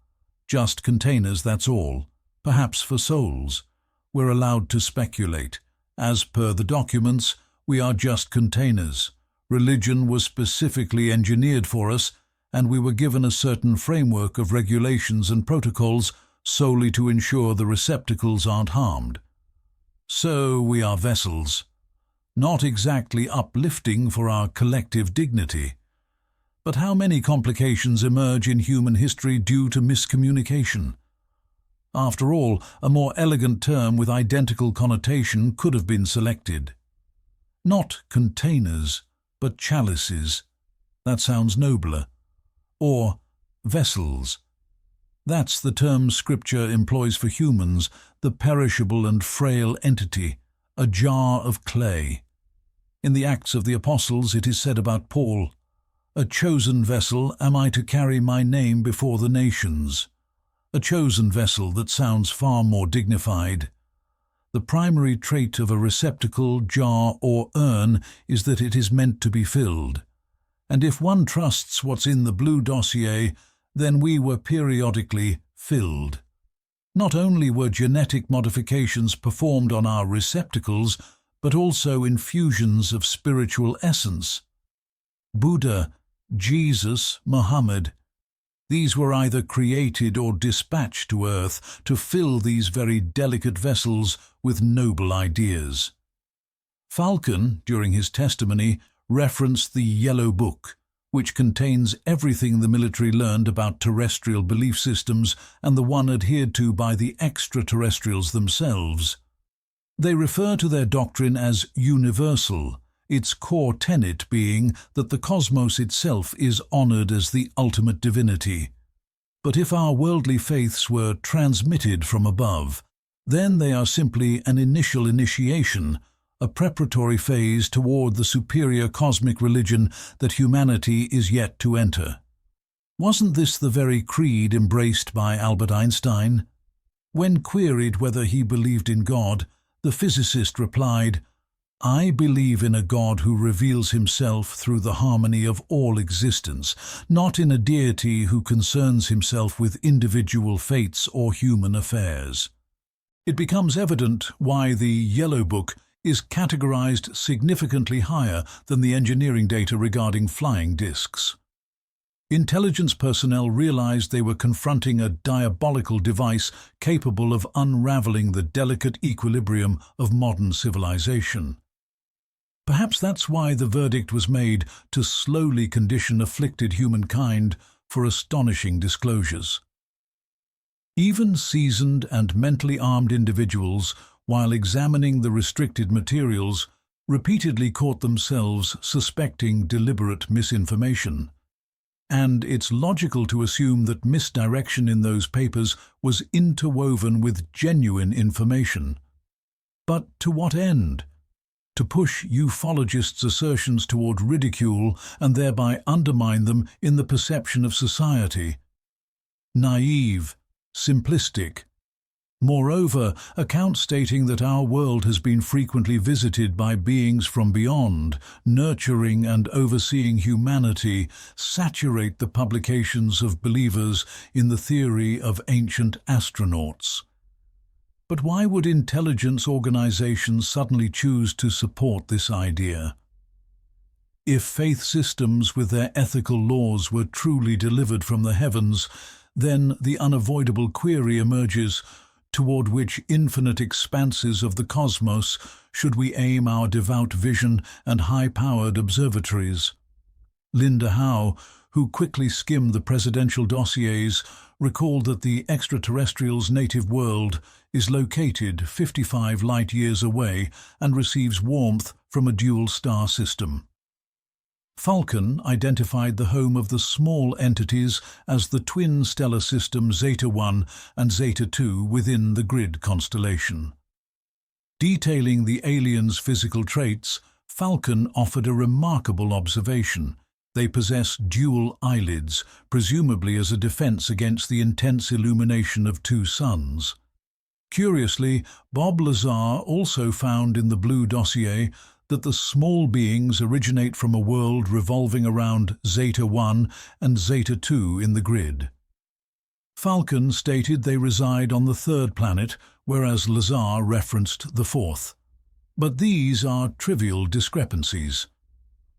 Just containers, that's all. Perhaps for souls. We're allowed to speculate. As per the documents, we are just containers. Religion was specifically engineered for us, and we were given a certain framework of regulations and protocols solely to ensure the receptacles aren't harmed. So we are vessels. Not exactly uplifting for our collective dignity. But how many complications emerge in human history due to miscommunication? After all, a more elegant term with identical connotation could have been selected. Not containers, but chalices. That sounds nobler. Or vessels. That's the term Scripture employs for humans, the perishable and frail entity, a jar of clay. In the Acts of the Apostles it is said about Paul, "A chosen vessel am I to carry my name before the nations." A chosen vessel that sounds far more dignified. The primary trait of a receptacle, jar, or urn is that it is meant to be filled. And if one trusts what's in the blue dossier, then we were periodically filled. Not only were genetic modifications performed on our receptacles, but also infusions of spiritual essence. Buddha, Jesus, Muhammad, these were either created or dispatched to Earth to fill these very delicate vessels with noble ideas. Falcon, during his testimony, referenced the Yellow Book, which contains everything the military learned about terrestrial belief systems and the one adhered to by the extraterrestrials themselves. They refer to their doctrine as universal, its core tenet being that the cosmos itself is honored as the ultimate divinity. But if our worldly faiths were transmitted from above, then they are simply an initial initiation, a preparatory phase toward the superior cosmic religion that humanity is yet to enter. Wasn't this the very creed embraced by Albert Einstein? When queried whether he believed in God, the physicist replied, "I believe in a God who reveals himself through the harmony of all existence, not in a deity who concerns himself with individual fates or human affairs." It becomes evident why the Yellow Book is categorized significantly higher than the engineering data regarding flying discs. Intelligence personnel realized they were confronting a diabolical device capable of unraveling the delicate equilibrium of modern civilization. Perhaps that's why the verdict was made to slowly condition afflicted humankind for astonishing disclosures. Even seasoned and mentally armed individuals, while examining the restricted materials, repeatedly caught themselves suspecting deliberate misinformation. And it's logical to assume that misdirection in those papers was interwoven with genuine information. But to what end? To push ufologists' assertions toward ridicule and thereby undermine them in the perception of society. Naive, simplistic. Moreover, accounts stating that our world has been frequently visited by beings from beyond, nurturing and overseeing humanity, saturate the publications of believers in the theory of ancient astronauts. But why would intelligence organizations suddenly choose to support this idea? If faith systems with their ethical laws were truly delivered from the heavens, then the unavoidable query emerges: toward which infinite expanses of the cosmos should we aim our devout vision and high-powered observatories? Linda Howe, who quickly skimmed the presidential dossiers, Recall that the extraterrestrial's native world is located 55 light-years away and receives warmth from a dual star system. Falcon identified the home of the small entities as the twin stellar system Zeta 1 and Zeta 2 within the Grid constellation. Detailing the aliens' physical traits, Falcon offered a remarkable observation. They possess dual eyelids, presumably as a defense against the intense illumination of two suns. Curiously, Bob Lazar also found in the Blue dossier that the small beings originate from a world revolving around Zeta 1 and Zeta 2 in the Grid. Falcon stated they reside on the third planet, whereas Lazar referenced the fourth. But these are trivial discrepancies.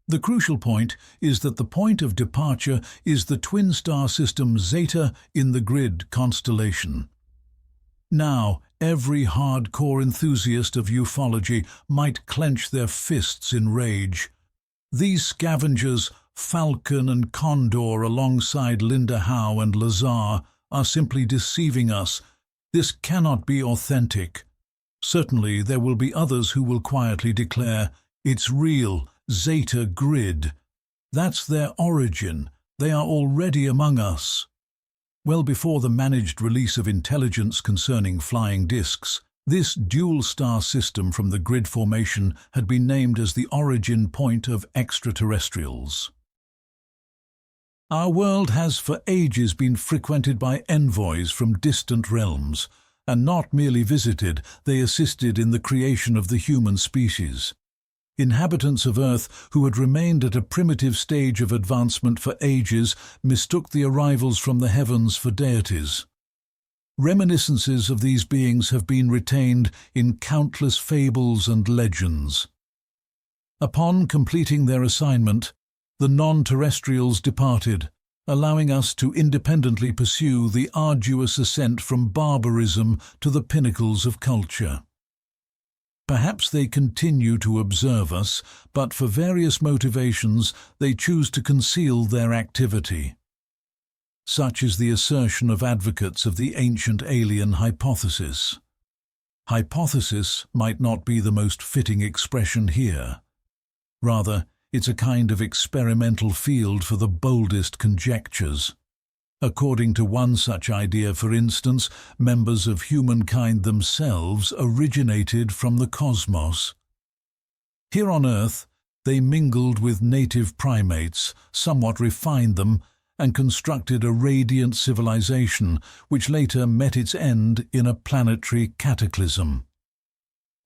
The crucial point is that the point of departure is the twin star system Zeta in the Grid constellation. Now, every hardcore enthusiast of ufology might clench their fists in rage. These scavengers, Falcon and Condor alongside Linda Howe and Lazar, are simply deceiving us. This cannot be authentic. Certainly there will be others who will quietly declare, "It's real, Zeta Grid." That's their origin. They are already among us. Well before the managed release of intelligence concerning flying discs, this dual star system from the Grid formation had been named as the origin point of extraterrestrials. Our world has for ages been frequented by envoys from distant realms, and not merely visited, they assisted in the creation of the human species. Inhabitants of Earth who had remained at a primitive stage of advancement for ages mistook the arrivals from the heavens for deities. Reminiscences of these beings have been retained in countless fables and legends. Upon completing their assignment, the non-terrestrials departed, allowing us to independently pursue the arduous ascent from barbarism to the pinnacles of culture. Perhaps they continue to observe us, but for various motivations they choose to conceal their activity. Such is the assertion of advocates of the ancient alien hypothesis. Hypothesis might not be the most fitting expression here. Rather, it's a kind of experimental field for the boldest conjectures. According to one such idea, for instance, members of humankind themselves originated from the cosmos. Here on Earth, they mingled with native primates, somewhat refined them, and constructed a radiant civilization which later met its end in a planetary cataclysm.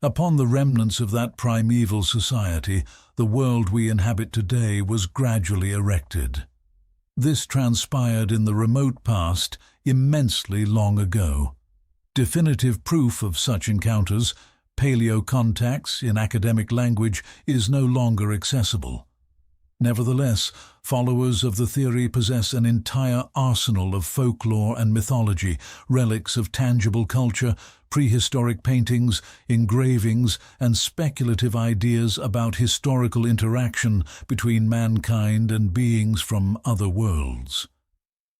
Upon the remnants of that primeval society, the world we inhabit today was gradually erected. This transpired in the remote past, immensely long ago. Definitive proof of such encounters, paleocontacts in academic language, is no longer accessible. Nevertheless, followers of the theory possess an entire arsenal of folklore and mythology, relics of tangible culture, prehistoric paintings, engravings, and speculative ideas about historical interaction between mankind and beings from other worlds.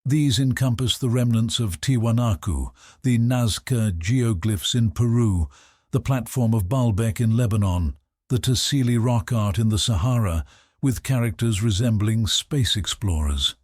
These encompass the remnants of Tiwanaku, the Nazca geoglyphs in Peru, the platform of Baalbek in Lebanon, the Tassili rock art in the Sahara, with characters resembling space explorers.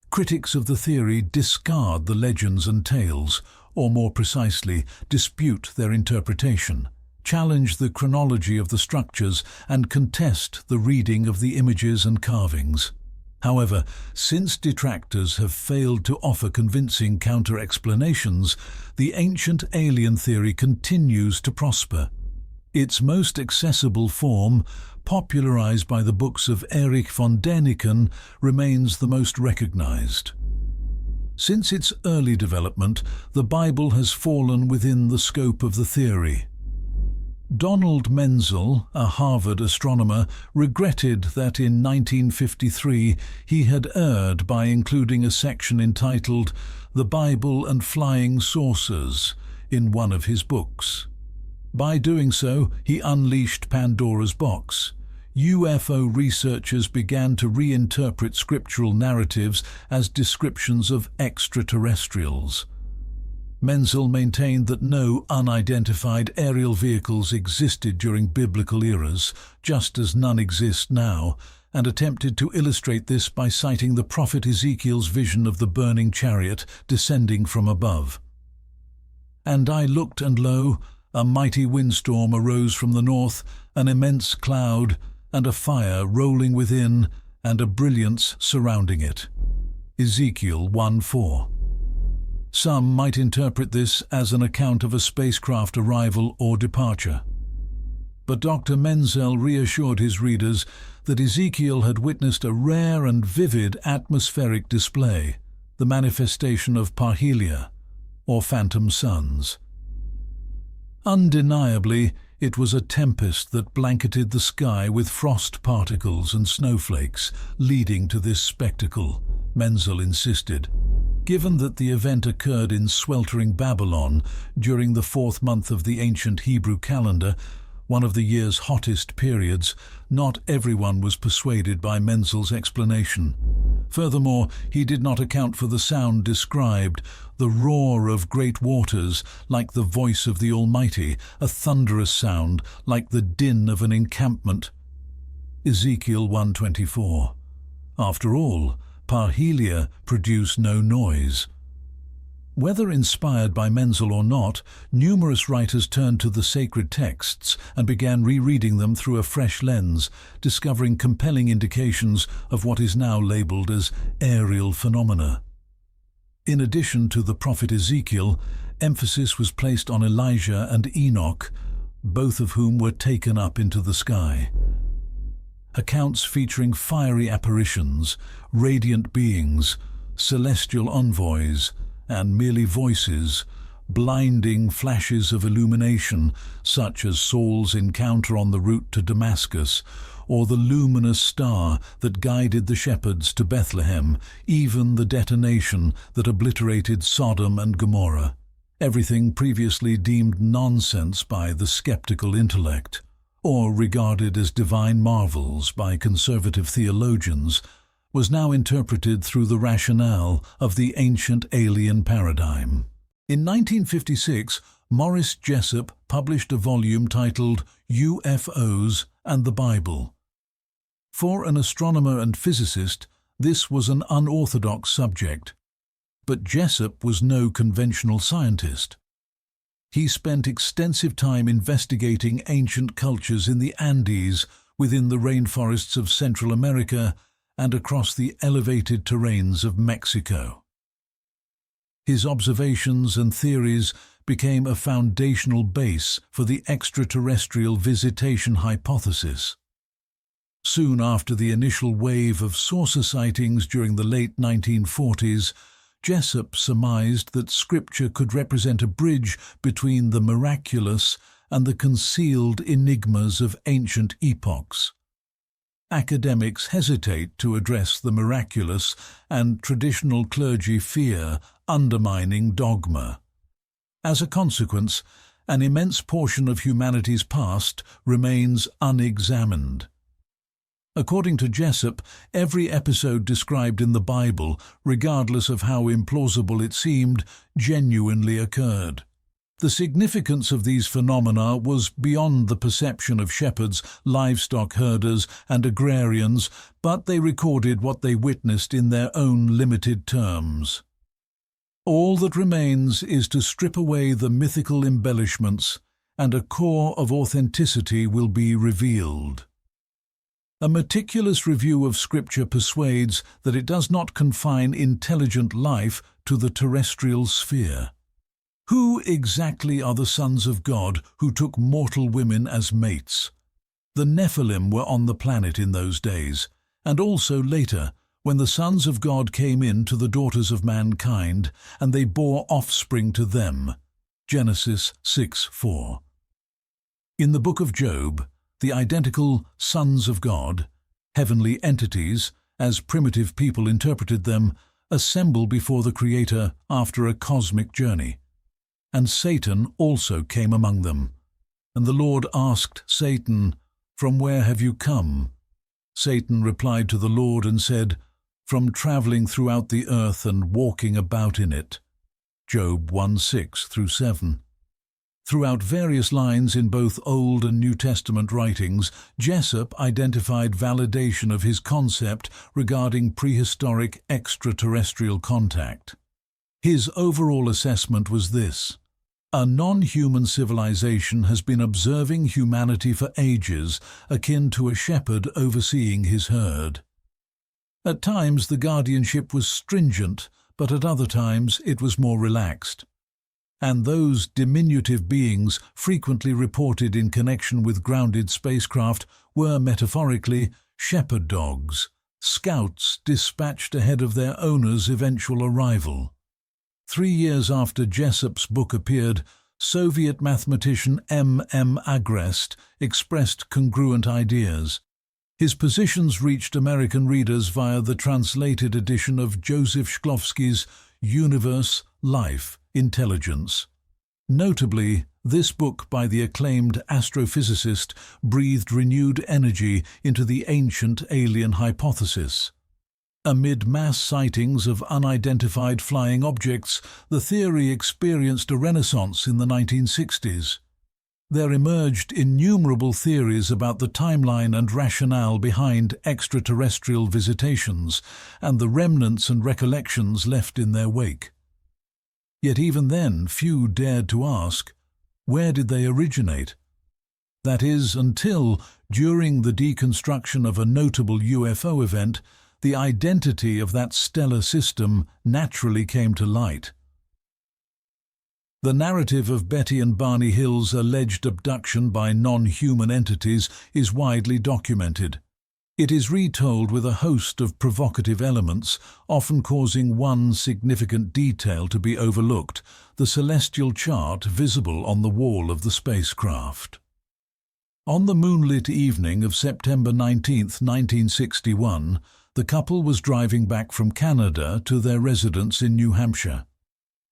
Critics of the theory discard the legends and tales, or more precisely, dispute their interpretation, challenge the chronology of the structures, and contest the reading of the images and carvings. However, since detractors have failed to offer convincing counter-explanations, the ancient alien theory continues to prosper. Its most accessible form, popularized by the books of Erich von Däniken, remains the most recognized. Since its early development, the Bible has fallen within the scope of the theory. Donald Menzel, a Harvard astronomer, regretted that in 1953 he had erred by including a section entitled "The Bible and Flying Saucers" in one of his books. By doing so, he unleashed Pandora's box. UFO researchers began to reinterpret scriptural narratives as descriptions of extraterrestrials. Menzel maintained that no unidentified aerial vehicles existed during biblical eras, just as none exist now, and attempted to illustrate this by citing the prophet Ezekiel's vision of the burning chariot descending from above. "And I looked, and lo, a mighty windstorm arose from the north, an immense cloud, and a fire rolling within, and a brilliance surrounding it." Ezekiel 1:4. Some might interpret this as an account of a spacecraft arrival or departure. But Dr. Menzel reassured his readers that Ezekiel had witnessed a rare and vivid atmospheric display, the manifestation of parhelia, or phantom suns. Undeniably, it was a tempest that blanketed the sky with frost particles and snowflakes, leading to this spectacle, Menzel insisted. Given that the event occurred in sweltering Babylon during the 4th month of the ancient Hebrew calendar, one of the year's hottest periods, not everyone was persuaded by Menzel's explanation. Furthermore, he did not account for the sound described, the roar of great waters, like the voice of the Almighty, a thunderous sound, like the din of an encampment. Ezekiel 1:24. After all, parhelia produce no noise. Whether inspired by Menzel or not, numerous writers turned to the sacred texts and began rereading them through a fresh lens, discovering compelling indications of what is now labeled as aerial phenomena. In addition to the prophet Ezekiel, emphasis was placed on Elijah and Enoch, both of whom were taken up into the sky. Accounts featuring fiery apparitions, radiant beings, celestial envoys, and merely voices, blinding flashes of illumination such as Saul's encounter on the route to Damascus, or the luminous star that guided the shepherds to Bethlehem, even the detonation that obliterated Sodom and Gomorrah. Everything previously deemed nonsense by the skeptical intellect, or regarded as divine marvels by conservative theologians, was now interpreted through the rationale of the ancient alien paradigm. In 1956, Maurice Jessup published a volume titled UFOs and the Bible. For an astronomer and physicist, this was an unorthodox subject. But Jessup was no conventional scientist. He spent extensive time investigating ancient cultures in the Andes, within the rainforests of Central America, and across the elevated terrains of Mexico. His observations and theories became a foundational base for the extraterrestrial visitation hypothesis. Soon after the initial wave of saucer sightings during the late 1940s, Jessup surmised that Scripture could represent a bridge between the miraculous and the concealed enigmas of ancient epochs. Academics hesitate to address the miraculous, and traditional clergy fear undermining dogma. As a consequence, an immense portion of humanity's past remains unexamined. According to Jessup, every episode described in the Bible, regardless of how implausible it seemed, genuinely occurred. The significance of these phenomena was beyond the perception of shepherds, livestock herders, and agrarians, but they recorded what they witnessed in their own limited terms. All that remains is to strip away the mythical embellishments, and a core of authenticity will be revealed. A meticulous review of Scripture persuades that it does not confine intelligent life to the terrestrial sphere. Who exactly are the sons of God who took mortal women as mates? The Nephilim were on the planet in those days, and also later, when the sons of God came in to the daughters of mankind, and they bore offspring to them. Genesis 6:4. In the book of Job, the identical sons of God, heavenly entities, as primitive people interpreted them, assemble before the Creator after a cosmic journey. And Satan also came among them. And the Lord asked Satan, "From where have you come?" Satan replied to the Lord and said, "From traveling throughout the earth and walking about in it." Job 1:6-7. Throughout various lines in both Old and New Testament writings, Jessup identified validation of his concept regarding prehistoric extraterrestrial contact. His overall assessment was this: a non-human civilization has been observing humanity for ages, akin to a shepherd overseeing his herd. At times the guardianship was stringent, but at other times it was more relaxed. And those diminutive beings frequently reported in connection with grounded spacecraft were, metaphorically, shepherd dogs, scouts dispatched ahead of their owner's eventual arrival. 3 years after Jessup's book appeared, Soviet mathematician M. Agrest expressed congruent ideas. His positions reached American readers via the translated edition of Joseph Shklovsky's Universe, Life, Intelligence. Notably, this book by the acclaimed astrophysicist breathed renewed energy into the ancient alien hypothesis. Amid mass sightings of unidentified flying objects, the theory experienced a renaissance in the 1960s. There emerged innumerable theories about the timeline and rationale behind extraterrestrial visitations and the remnants and recollections left in their wake. Yet even then, few dared to ask, where did they originate? That is, until, during the deconstruction of a notable UFO event, the identity of that stellar system naturally came to light. The narrative of Betty and Barney Hill's alleged abduction by non-human entities is widely documented. It is retold with a host of provocative elements, often causing one significant detail to be overlooked: the celestial chart visible on the wall of the spacecraft. On the moonlit evening of September 19, 1961, the couple was driving back from Canada to their residence in New Hampshire.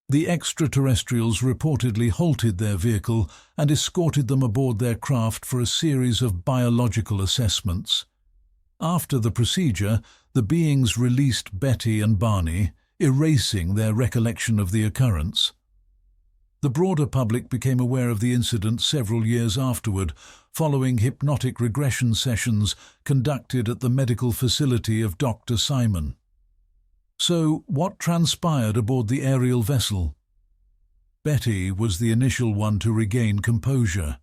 The extraterrestrials reportedly halted their vehicle and escorted them aboard their craft for a series of biological assessments. After the procedure, the beings released Betty and Barney, erasing their recollection of the occurrence. The broader public became aware of the incident several years afterward, following hypnotic regression sessions conducted at the medical facility of Dr. Simon. So, what transpired aboard the aerial vessel? Betty was the initial one to regain composure.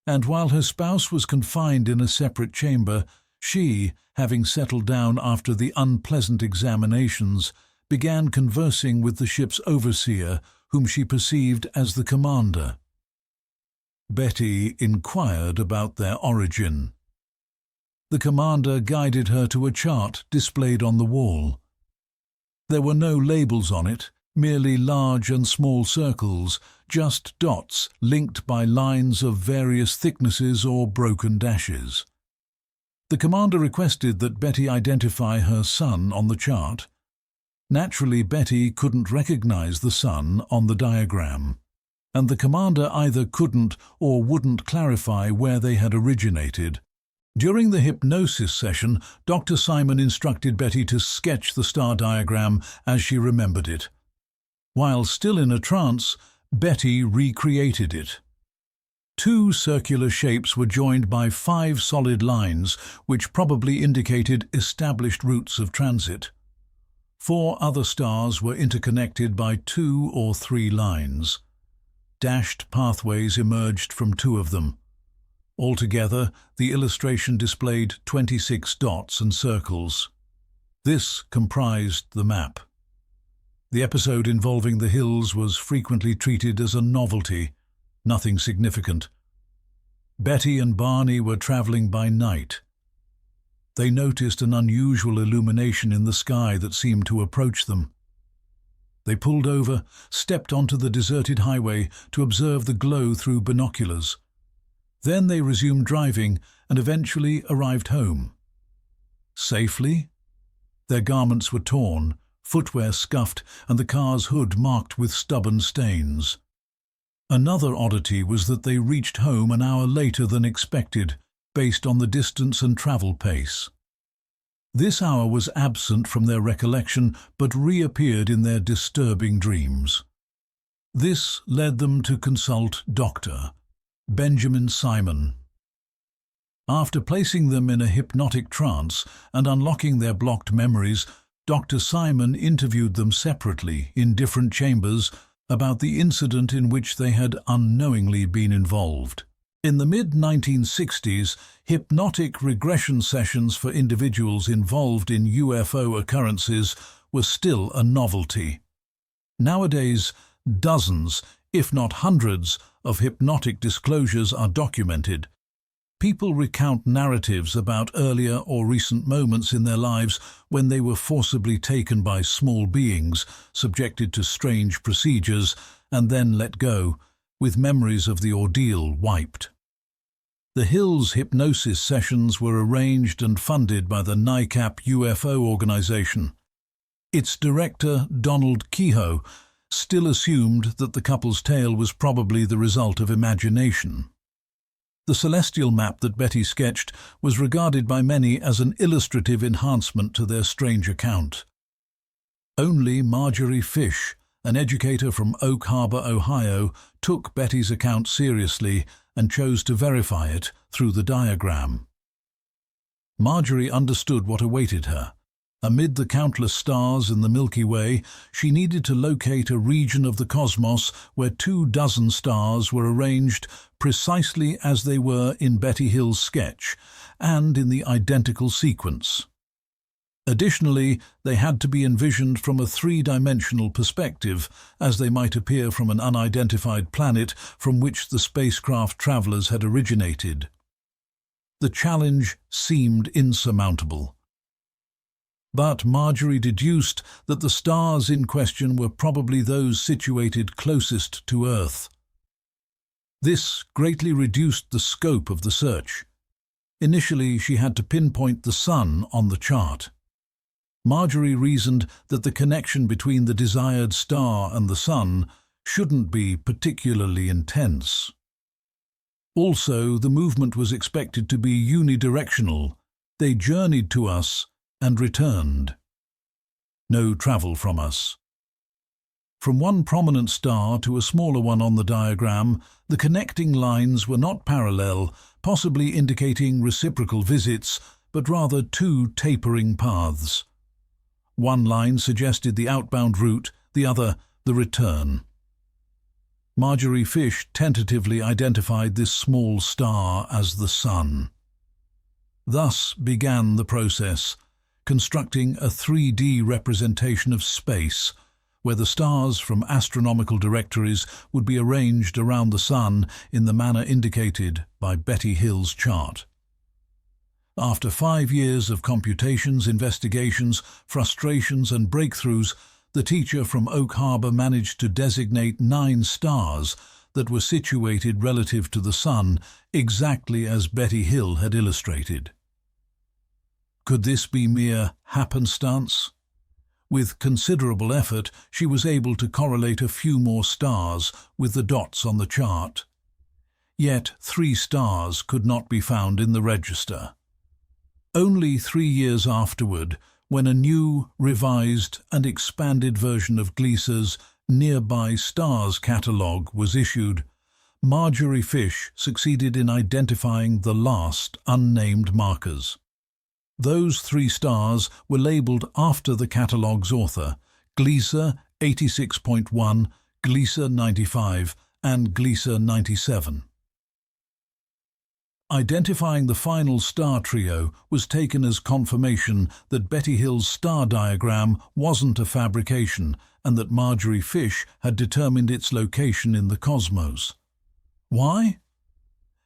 And while her spouse was confined in a separate chamber, she, having settled down after the unpleasant examinations, began conversing with the ship's overseer, whom she perceived as the commander. Betty inquired about their origin. The commander guided her to a chart displayed on the wall. There were no labels on it, merely large and small circles, just dots linked by lines of various thicknesses or broken dashes. The commander requested that Betty identify her son on the chart. Naturally, Betty couldn't recognize the sun on the diagram, and the commander either couldn't or wouldn't clarify where they had originated. During the hypnosis session, Dr. Simon instructed Betty to sketch the star diagram as she remembered it. While still in a trance, Betty recreated it. 2 circular shapes were joined by 5 solid lines, which probably indicated established routes of transit. 4 other stars were interconnected by 2 or 3 lines. Dashed pathways emerged from 2 of them. Altogether, the illustration displayed 26 dots and circles. This comprised the map. The episode involving the hills was frequently treated as a novelty, nothing significant. Betty and Barney were traveling by night. They noticed an unusual illumination in the sky that seemed to approach them. They pulled over, stepped onto the deserted highway to observe the glow through binoculars. Then they resumed driving and eventually arrived home. Safely? Their garments were torn, footwear scuffed, and the car's hood marked with stubborn stains. Another oddity was that they reached home an hour later than expected, based on the distance and travel pace. This hour was absent from their recollection but reappeared in their disturbing dreams. This led them to consult Dr. Benjamin Simon. After placing them in a hypnotic trance and unlocking their blocked memories, Dr. Simon interviewed them separately in different chambers about the incident in which they had unknowingly been involved. In the mid-1960s, hypnotic regression sessions for individuals involved in UFO occurrences were still a novelty. Nowadays, dozens, if not hundreds, of hypnotic disclosures are documented. People recount narratives about earlier or recent moments in their lives when they were forcibly taken by small beings, subjected to strange procedures, and then let go, with memories of the ordeal wiped. The Hills hypnosis sessions were arranged and funded by the NICAP UFO organization. Its director, Donald Kehoe, still assumed that the couple's tale was probably the result of imagination. The celestial map that Betty sketched was regarded by many as an illustrative enhancement to their strange account. Only Marjorie Fish, an educator from Oak Harbor, Ohio, took Betty's account seriously and chose to verify it through the diagram. Marjorie understood what awaited her. Amid the countless stars in the Milky Way, she needed to locate a region of the cosmos where 24 stars were arranged precisely as they were in Betty Hill's sketch, and in the identical sequence. Additionally, they had to be envisioned from a three-dimensional perspective, as they might appear from an unidentified planet from which the spacecraft travelers had originated. The challenge seemed insurmountable. But Marjorie deduced that the stars in question were probably those situated closest to Earth. This greatly reduced the scope of the search. Initially, she had to pinpoint the Sun on the chart. Marjorie reasoned that the connection between the desired star and the Sun shouldn't be particularly intense. Also, the movement was expected to be unidirectional. They journeyed to us and returned. No travel from us. From one prominent star to a smaller one on the diagram, the connecting lines were not parallel, possibly indicating reciprocal visits, but rather two tapering paths. One line suggested the outbound route, the other the return. Marjorie Fish tentatively identified this small star as the Sun. Thus began the process, constructing a 3D representation of space, where the stars from astronomical directories would be arranged around the Sun in the manner indicated by Betty Hill's chart. After 5 years of computations, investigations, frustrations and breakthroughs, the teacher from Oak Harbor managed to designate 9 stars that were situated relative to the Sun, exactly as Betty Hill had illustrated. Could this be mere happenstance? With considerable effort, she was able to correlate a few more stars with the dots on the chart. Yet 3 stars could not be found in the register. Only 3 years afterward, when a new, revised and expanded version of Gleaser's Nearby Stars catalogue was issued, Marjorie Fish succeeded in identifying the last unnamed markers. Those 3 stars were labelled after the catalogue's author: Gleaser 86.1, Gleaser 95 and Gleaser 97. Identifying the final star trio was taken as confirmation that Betty Hill's star diagram wasn't a fabrication and that Marjorie Fish had determined its location in the cosmos. Why?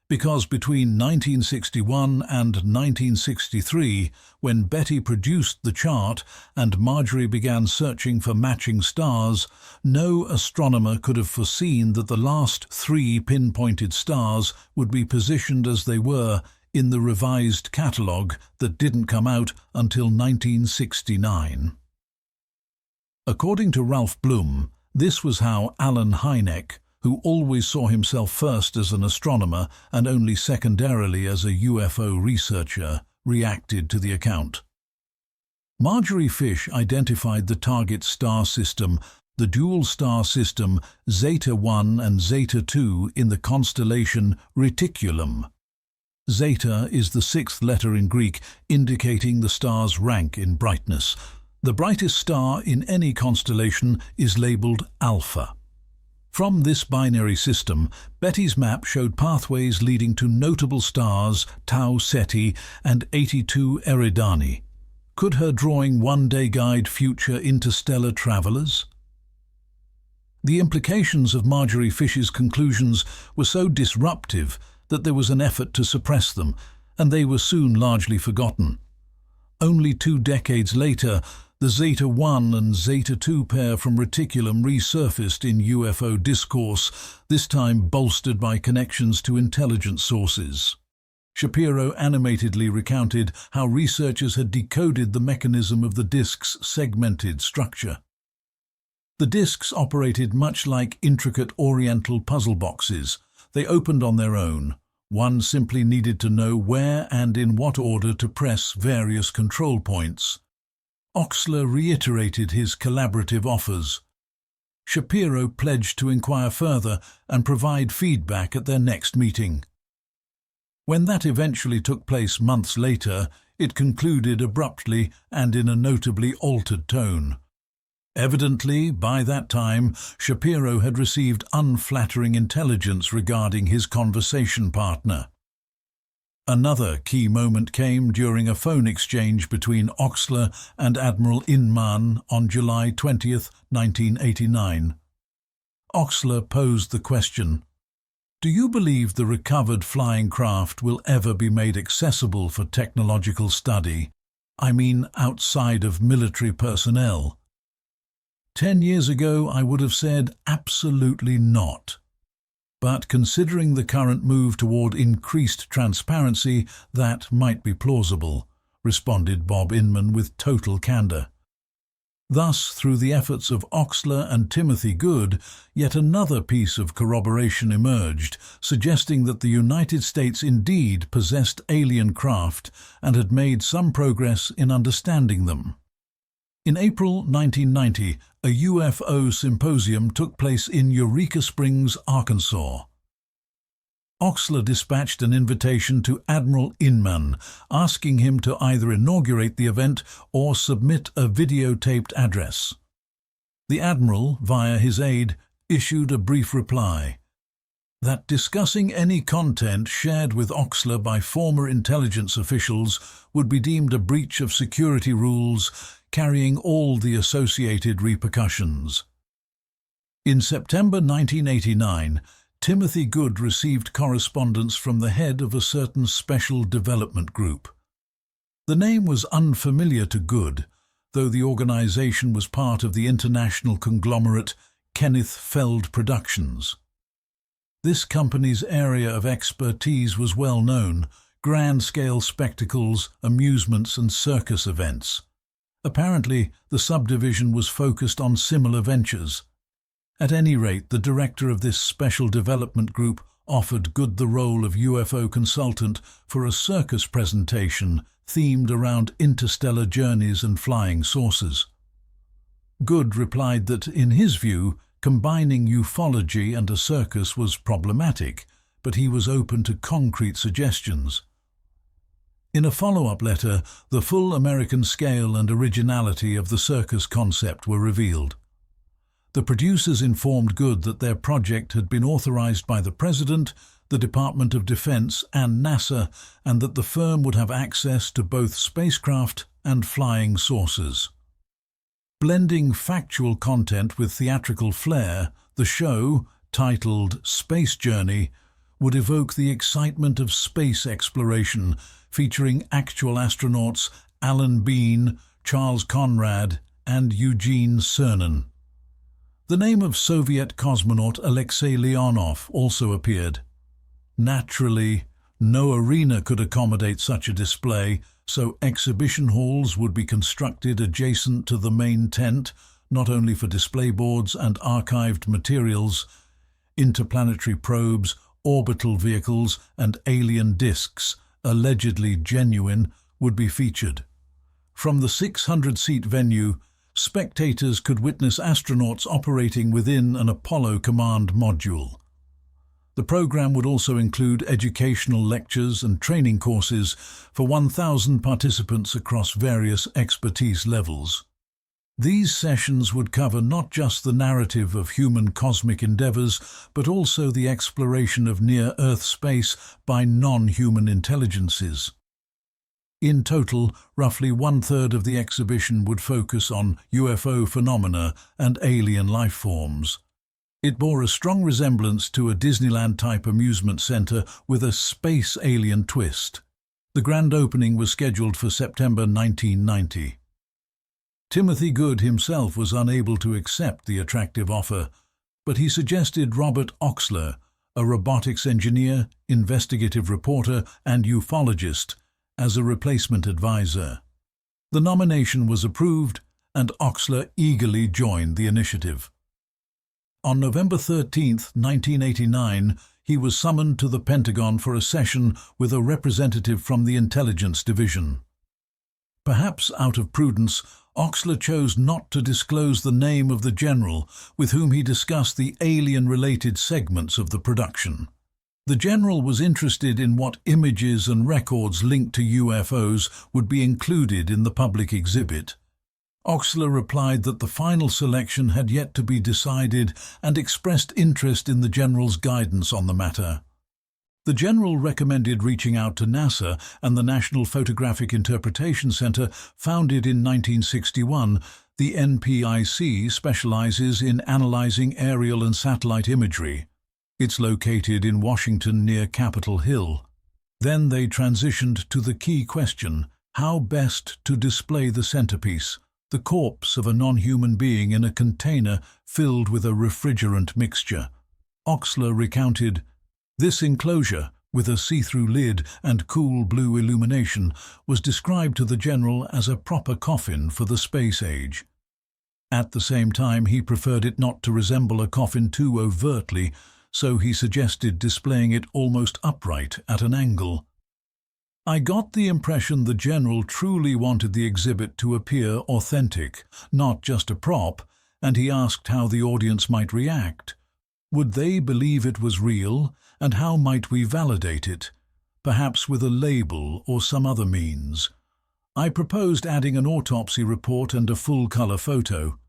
Because between 1961 and 1963, when Betty produced the chart and Marjorie began searching for matching stars, no astronomer could have foreseen that the last 3 pinpointed stars would be positioned as they were in the revised catalogue that didn't come out until 1969. According to Ralph Bloom, this was how Alan Hynek, who always saw himself first as an astronomer and only secondarily as a UFO researcher, reacted to the account. Marjorie Fish identified the target star system, the dual star system Zeta 1 and Zeta 2 in the constellation Reticulum. Zeta is the sixth letter in Greek, indicating the star's rank in brightness. The brightest star in any constellation is labelled Alpha. From this binary system, Betty's map showed pathways leading to notable stars Tau Ceti and 82 Eridani. Could her drawing one day guide future interstellar travellers? The implications of Marjorie Fish's conclusions were so disruptive that there was an effort to suppress them, and they were soon largely forgotten. Only 2 decades later, the Zeta 1 and Zeta 2 pair from Reticulum resurfaced in UFO discourse, this time bolstered by connections to intelligence sources. Shapiro animatedly recounted how researchers had decoded the mechanism of the disk's segmented structure. The disks operated much like intricate oriental puzzle boxes. They opened on their own. One simply needed to know where and in what order to press various control points. Oxler reiterated his collaborative offers. Shapiro pledged to inquire further and provide feedback at their next meeting. When that eventually took place months later, it concluded abruptly and in a notably altered tone. Evidently, by that time, Shapiro had received unflattering intelligence regarding his conversation partner. Another key moment came during a phone exchange between Oxler and Admiral Inman on July 20, 1989. Oxler posed the question, "Do you believe the recovered flying craft will ever be made accessible for technological study? I mean, outside of military personnel?" 10 years ago, I would have said absolutely not. But considering the current move toward increased transparency, that might be plausible, responded Bob Inman with total candor. Thus, through the efforts of Oxler and Timothy Good, yet another piece of corroboration emerged, suggesting that the United States indeed possessed alien craft and had made some progress in understanding them. In April 1990, a UFO symposium took place in Eureka Springs, Arkansas. Oxler dispatched an invitation to Admiral Inman, asking him to either inaugurate the event or submit a videotaped address. The Admiral, via his aide, issued a brief reply that discussing any content shared with Oxler by former intelligence officials would be deemed a breach of security rules, carrying all the associated repercussions. In September 1989, Timothy Good received correspondence from the head of a certain special development group. The name was unfamiliar to Good, though the organization was part of the international conglomerate Kenneth Feld Productions. This company's area of expertise was well known: grand-scale spectacles, amusements and circus events. Apparently, the subdivision was focused on similar ventures. At any rate, the director of this special development group offered Good the role of UFO consultant for a circus presentation themed around interstellar journeys and flying saucers. Good replied that, in his view, combining ufology and a circus was problematic, but he was open to concrete suggestions. In a follow-up letter, the full American scale and originality of the circus concept were revealed. The producers informed Good that their project had been authorized by the President, the Department of Defense and NASA, and that the firm would have access to both spacecraft and flying saucers. Blending factual content with theatrical flair, the show, titled Space Journey, would evoke the excitement of space exploration, featuring actual astronauts Alan Bean, Charles Conrad, and Eugene Cernan. The name of Soviet cosmonaut Alexei Leonov also appeared. Naturally, no arena could accommodate such a display, so exhibition halls would be constructed adjacent to the main tent, not only for display boards and archived materials. interplanetary probes, orbital vehicles, and alien discs, allegedly genuine, would be featured. From the 600-seat venue, spectators could witness astronauts operating within an Apollo command module. The program would also include educational lectures and training courses for 1,000 participants across various expertise levels. These sessions would cover not just the narrative of human cosmic endeavors, but also the exploration of near-Earth space by non-human intelligences. In total, roughly one-third of the exhibition would focus on UFO phenomena and alien life forms. It bore a strong resemblance to a Disneyland-type amusement center with a space alien twist. The grand opening was scheduled for September 1990. Timothy Good himself was unable to accept the attractive offer, but he suggested Robert Oxler, a robotics engineer, investigative reporter, and ufologist, as a replacement advisor. The nomination was approved, and Oxler eagerly joined the initiative. On November 13, 1989, he was summoned to the Pentagon for a session with a representative from the Intelligence Division. Perhaps out of prudence, Oxler chose not to disclose the name of the general with whom he discussed the alien-related segments of the production. The general was interested in what images and records linked to UFOs would be included in the public exhibit. Oxler replied that the final selection had yet to be decided and expressed interest in the general's guidance on the matter. The general recommended reaching out to NASA and the National Photographic Interpretation Center, founded in 1961. The NPIC specializes in analyzing aerial and satellite imagery. It's located in Washington near Capitol Hill. Then they transitioned to the key question: how best to display the centerpiece, the corpse of a non-human being in a container filled with a refrigerant mixture. Oxler recounted, "This enclosure, with a see-through lid and cool blue illumination, was described to the general as a proper coffin for the space age. At the same time, he preferred it not to resemble a coffin too overtly, so he suggested displaying it almost upright at an angle. I got the impression the general truly wanted the exhibit to appear authentic, not just a prop, and he asked how the audience might react. Would they believe it was real, and how might we validate it? Perhaps with a label or some other means. I proposed adding an autopsy report and a full-color photo.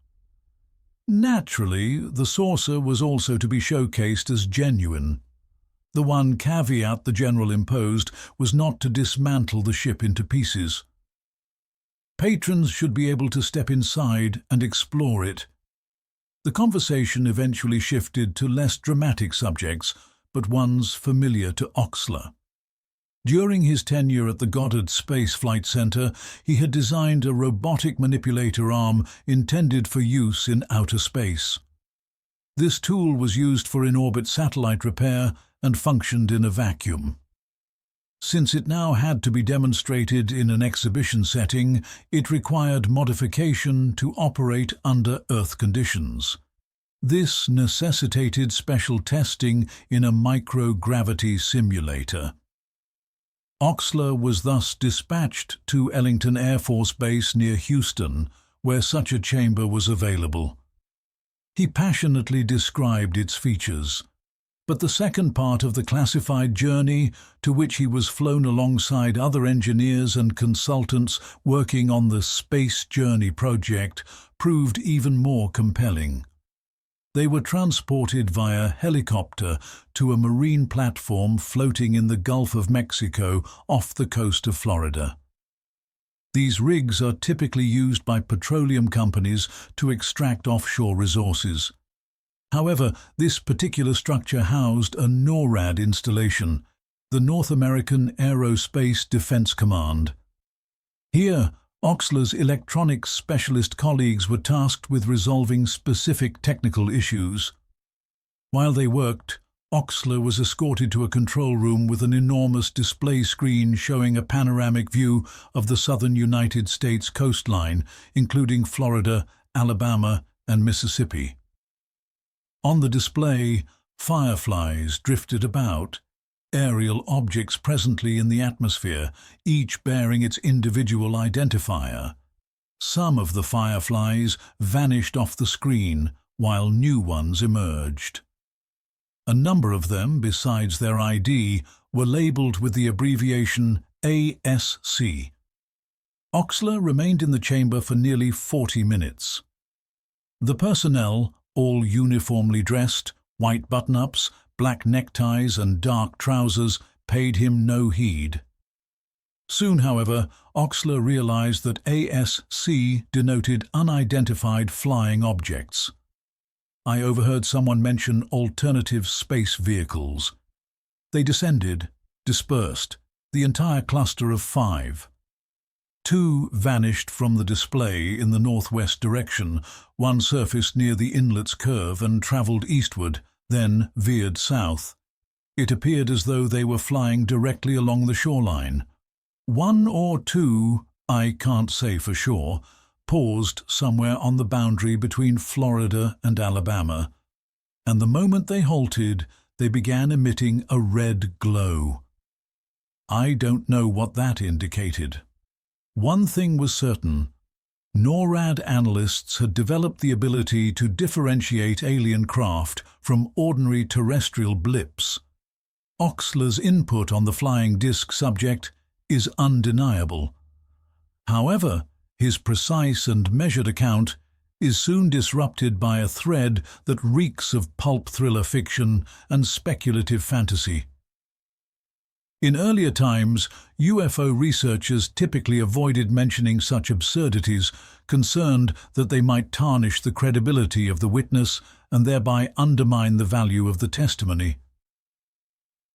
Naturally, the saucer was also to be showcased as genuine. The one caveat the general imposed was not to dismantle the ship into pieces. Patrons should be able to step inside and explore it. The conversation eventually shifted to less dramatic subjects, but ones familiar to Oxler. During his tenure at the Goddard Space Flight Center, he had designed a robotic manipulator arm intended for use in outer space. This tool was used for in-orbit satellite repair and functioned in a vacuum. Since it now had to be demonstrated in an exhibition setting, it required modification to operate under Earth conditions. This necessitated special testing in a microgravity simulator. Oxler was thus dispatched to Ellington Air Force Base near Houston, where such a chamber was available. He passionately described its features. But the second part of the classified journey, to which he was flown alongside other engineers and consultants working on the Space Journey project, proved even more compelling. They were transported via helicopter to a marine platform floating in the Gulf of Mexico off the coast of Florida. These rigs are typically used by petroleum companies to extract offshore resources. However, this particular structure housed a NORAD installation, the North American Aerospace Defense Command. Here, Oxler's electronics specialist colleagues were tasked with resolving specific technical issues. While they worked, Oxler was escorted to a control room with an enormous display screen showing a panoramic view of the southern United States coastline, including Florida, Alabama, and Mississippi. On the display, Fireflies drifted about, aerial objects presently in the atmosphere, each bearing its individual identifier. Some of the fireflies vanished off the screen, while new ones emerged. A number of them, besides their ID, were labelled with the abbreviation ASC. Oxler remained in the chamber for nearly 40 minutes. The personnel, all uniformly dressed, white button-ups, black neckties and dark trousers, paid him no heed. Soon, however, Oxler realized that ASC denoted unidentified flying objects. I overheard someone mention alternative space vehicles. They descended, dispersed, the entire cluster of 5. 2 vanished from the display in the northwest direction, one surfaced near the inlet's curve and travelled eastward, then veered south. It appeared as though they were flying directly along the shoreline. 1 or 2, I can't say for sure, paused somewhere on the boundary between Florida and Alabama, and the moment they halted, they began emitting a red glow. I don't know what that indicated. One thing was certain. NORAD analysts had developed the ability to differentiate alien craft from ordinary terrestrial blips. Oxler's input on the flying disc subject is undeniable. However, his precise and measured account is soon disrupted by a thread that reeks of pulp thriller fiction and speculative fantasy. In earlier times, UFO researchers typically avoided mentioning such absurdities, concerned that they might tarnish the credibility of the witness and thereby undermine the value of the testimony.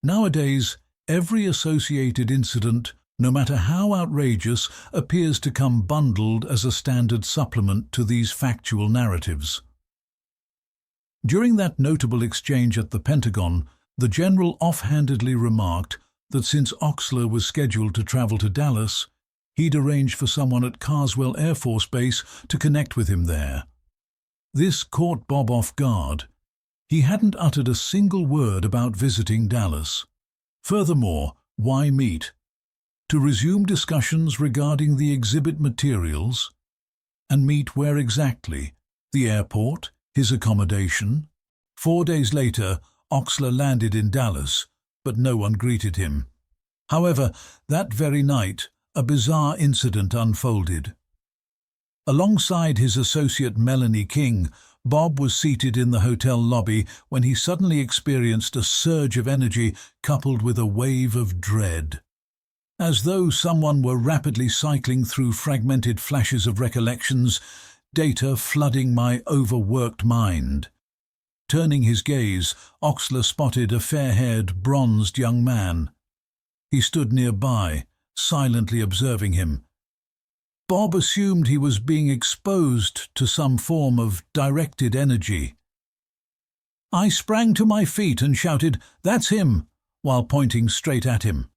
Nowadays, every associated incident, no matter how outrageous, appears to come bundled as a standard supplement to these factual narratives. During that notable exchange at the Pentagon, the general offhandedly remarked that since Oxler was scheduled to travel to Dallas, he'd arranged for someone at Carswell Air Force Base to connect with him there. This caught Bob off guard. He hadn't uttered a single word about visiting Dallas. Furthermore, why meet? To resume discussions regarding the exhibit materials? And meet where exactly? The airport? His accommodation? 4 days later, Oxler landed in Dallas, but no one greeted him. However, that very night, a bizarre incident unfolded. Alongside his associate Melanie King, Bob was seated in the hotel lobby when he suddenly experienced a surge of energy coupled with a wave of dread. As though someone were rapidly cycling through fragmented flashes of recollections, data flooding my overworked mind. Turning his gaze, Oxler spotted a fair-haired, bronzed young man. He stood nearby, silently observing him. Bob assumed he was being exposed to some form of directed energy. I sprang to my feet and shouted, "That's him!" while pointing straight at him.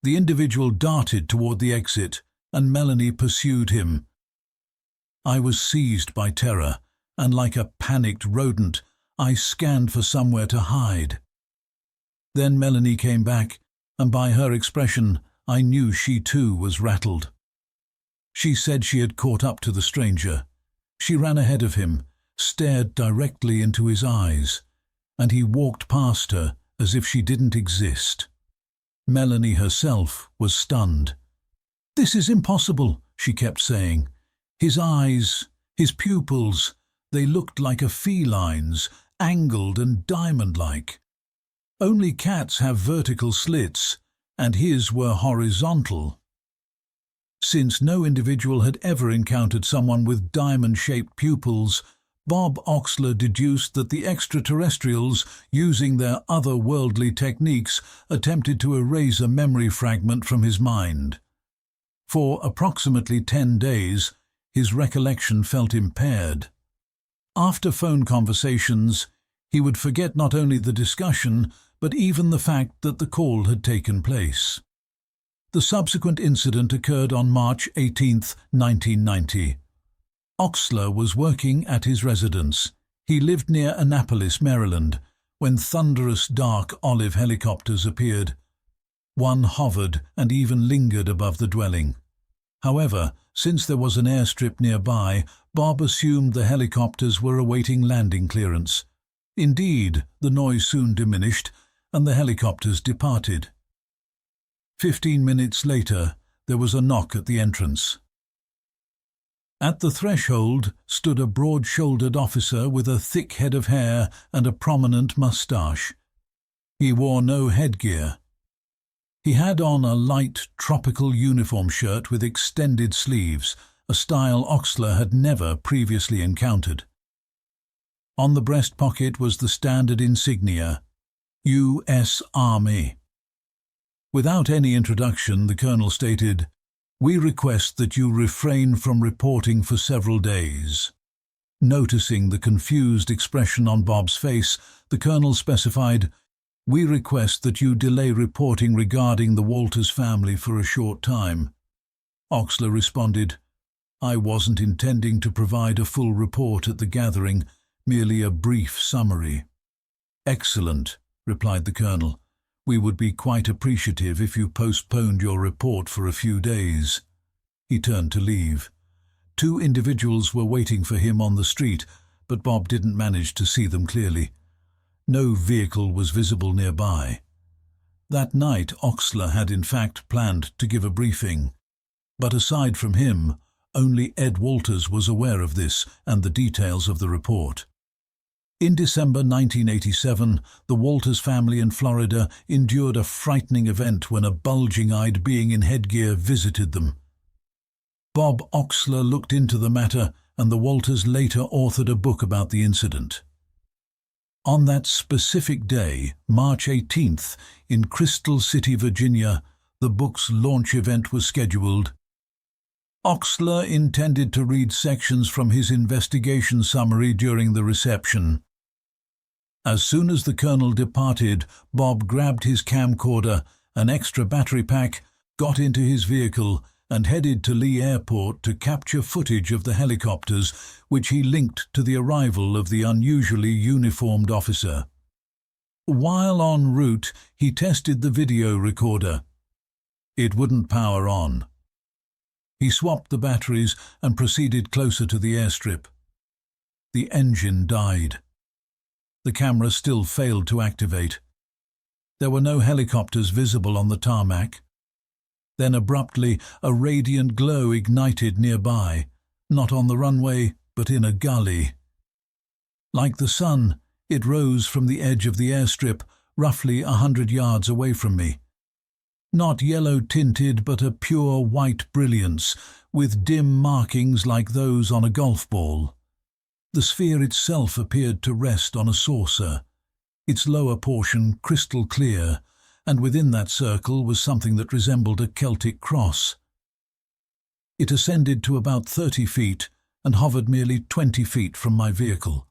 The individual darted toward the exit, and Melanie pursued him. I was seized by terror, and like a panicked rodent, I scanned for somewhere to hide. Then Melanie came back, and by her expression, I knew she too was rattled. She said she had caught up to the stranger. She ran ahead of him, stared directly into his eyes, and he walked past her as if she didn't exist. Melanie herself was stunned. "This is impossible," she kept saying. His eyes, his pupils, they looked like a feline's, angled and diamond-like. Only cats have vertical slits, and his were horizontal. Since no individual had ever encountered someone with diamond-shaped pupils, Bob Oxler deduced that the extraterrestrials, using their otherworldly techniques, attempted to erase a memory fragment from his mind. For approximately 10 days, his recollection felt impaired. After phone conversations, he would forget not only the discussion, but even the fact that the call had taken place. The subsequent incident occurred on March 18, 1990. Oxler was working at his residence. He lived near Annapolis, Maryland, when thunderous dark olive helicopters appeared. One hovered and even lingered above the dwelling. However, since there was an airstrip nearby, Bob assumed the helicopters were awaiting landing clearance. Indeed, the noise soon diminished, and the helicopters departed. 15 minutes later, there was a knock at the entrance. At the threshold stood a broad-shouldered officer with a thick head of hair and a prominent moustache. He wore no headgear. He had on a light, tropical uniform shirt with extended sleeves, a style Oxler had never previously encountered. On the breast pocket was the standard insignia, U.S. Army. Without any introduction, the colonel stated, "We request that you refrain from reporting for several days." Noticing the confused expression on Bob's face, the colonel specified, "We request that you delay reporting regarding the Walters family for a short time." Oxler responded, "I wasn't intending to provide a full report at the gathering, merely a brief summary." "Excellent," replied the colonel. "We would be quite appreciative if you postponed your report for a few days." He turned to leave. 2 individuals were waiting for him on the street, but Bob didn't manage to see them clearly. No vehicle was visible nearby. That night, Oxler had in fact planned to give a briefing. But aside from him, only Ed Walters was aware of this and the details of the report. In December 1987, the Walters family in Florida endured a frightening event when a bulging-eyed being in headgear visited them. Bob Oxler looked into the matter, and the Walters later authored a book about the incident. On that specific day, March 18th, in Crystal City, Virginia, the book's launch event was scheduled. Oxler intended to read sections from his investigation summary during the reception. As soon as the colonel departed, Bob grabbed his camcorder, an extra battery pack, got into his vehicle, and headed to Lee Airport to capture footage of the helicopters, which he linked to the arrival of the unusually uniformed officer. While en route, he tested the video recorder. It wouldn't power on. He swapped the batteries and proceeded closer to the airstrip. The engine died. The camera still failed to activate. There were no helicopters visible on the tarmac. Then abruptly, a radiant glow ignited nearby, not on the runway, but in a gully. Like the sun, it rose from the edge of the airstrip, roughly 100 yards away from me. Not yellow-tinted, but a pure white brilliance, with dim markings like those on a golf ball. The sphere itself appeared to rest on a saucer, its lower portion crystal clear, and within that circle was something that resembled a Celtic cross. It ascended to about 30 feet and hovered merely 20 feet from my vehicle.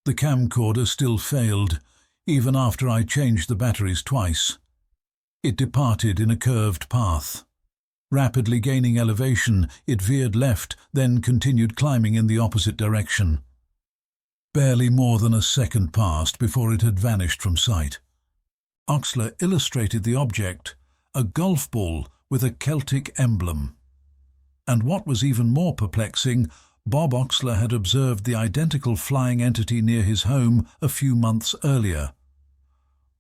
The camcorder still failed, even after I changed the batteries twice. It departed in a curved path. Rapidly gaining elevation, it veered left, then continued climbing in the opposite direction. Barely more than a second passed before it had vanished from sight. Oxler illustrated the object, a golf ball with a Celtic emblem. And what was even more perplexing, Bob Oxler had observed the identical flying entity near his home a few months earlier.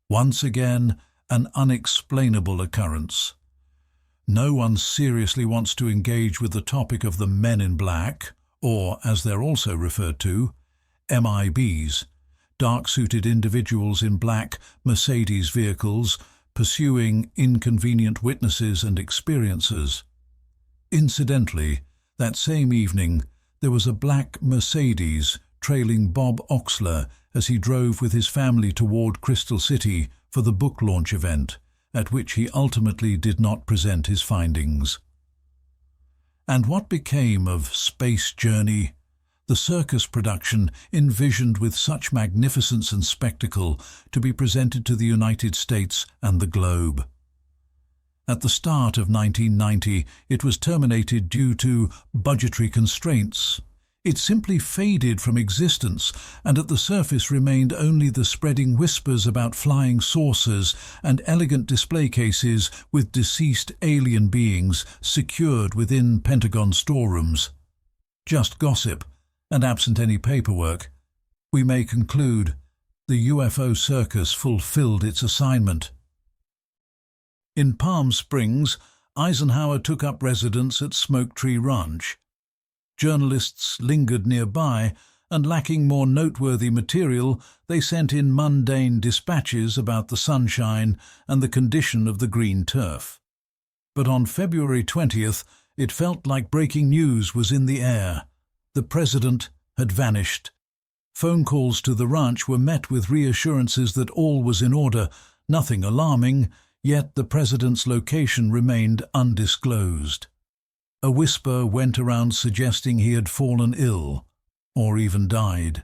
Once again, an unexplainable occurrence. No one seriously wants to engage with the topic of the Men in Black, or, as they're also referred to, MIBs, dark-suited individuals in black Mercedes vehicles pursuing inconvenient witnesses and experiences. Incidentally, that same evening, there was a black Mercedes trailing Bob Oxler as he drove with his family toward Crystal City for the book launch event, at which he ultimately did not present his findings. And what became of Space Journey, the circus production envisioned with such magnificence and spectacle to be presented to the United States and the globe? At the start of 1990, it was terminated due to budgetary constraints. It simply faded from existence, and at the surface remained only the spreading whispers about flying saucers and elegant display cases with deceased alien beings secured within Pentagon storerooms. Just gossip, and absent any paperwork, we may conclude the UFO circus fulfilled its assignment. In Palm Springs, Eisenhower took up residence at Smoke Tree Ranch. Journalists lingered nearby, and lacking more noteworthy material, they sent in mundane dispatches about the sunshine and the condition of the green turf. But on February 20th, it felt like breaking news was in the air. The president had vanished. Phone calls to the ranch were met with reassurances that all was in order, nothing alarming, yet the president's location remained undisclosed. A whisper went around suggesting he had fallen ill, or even died.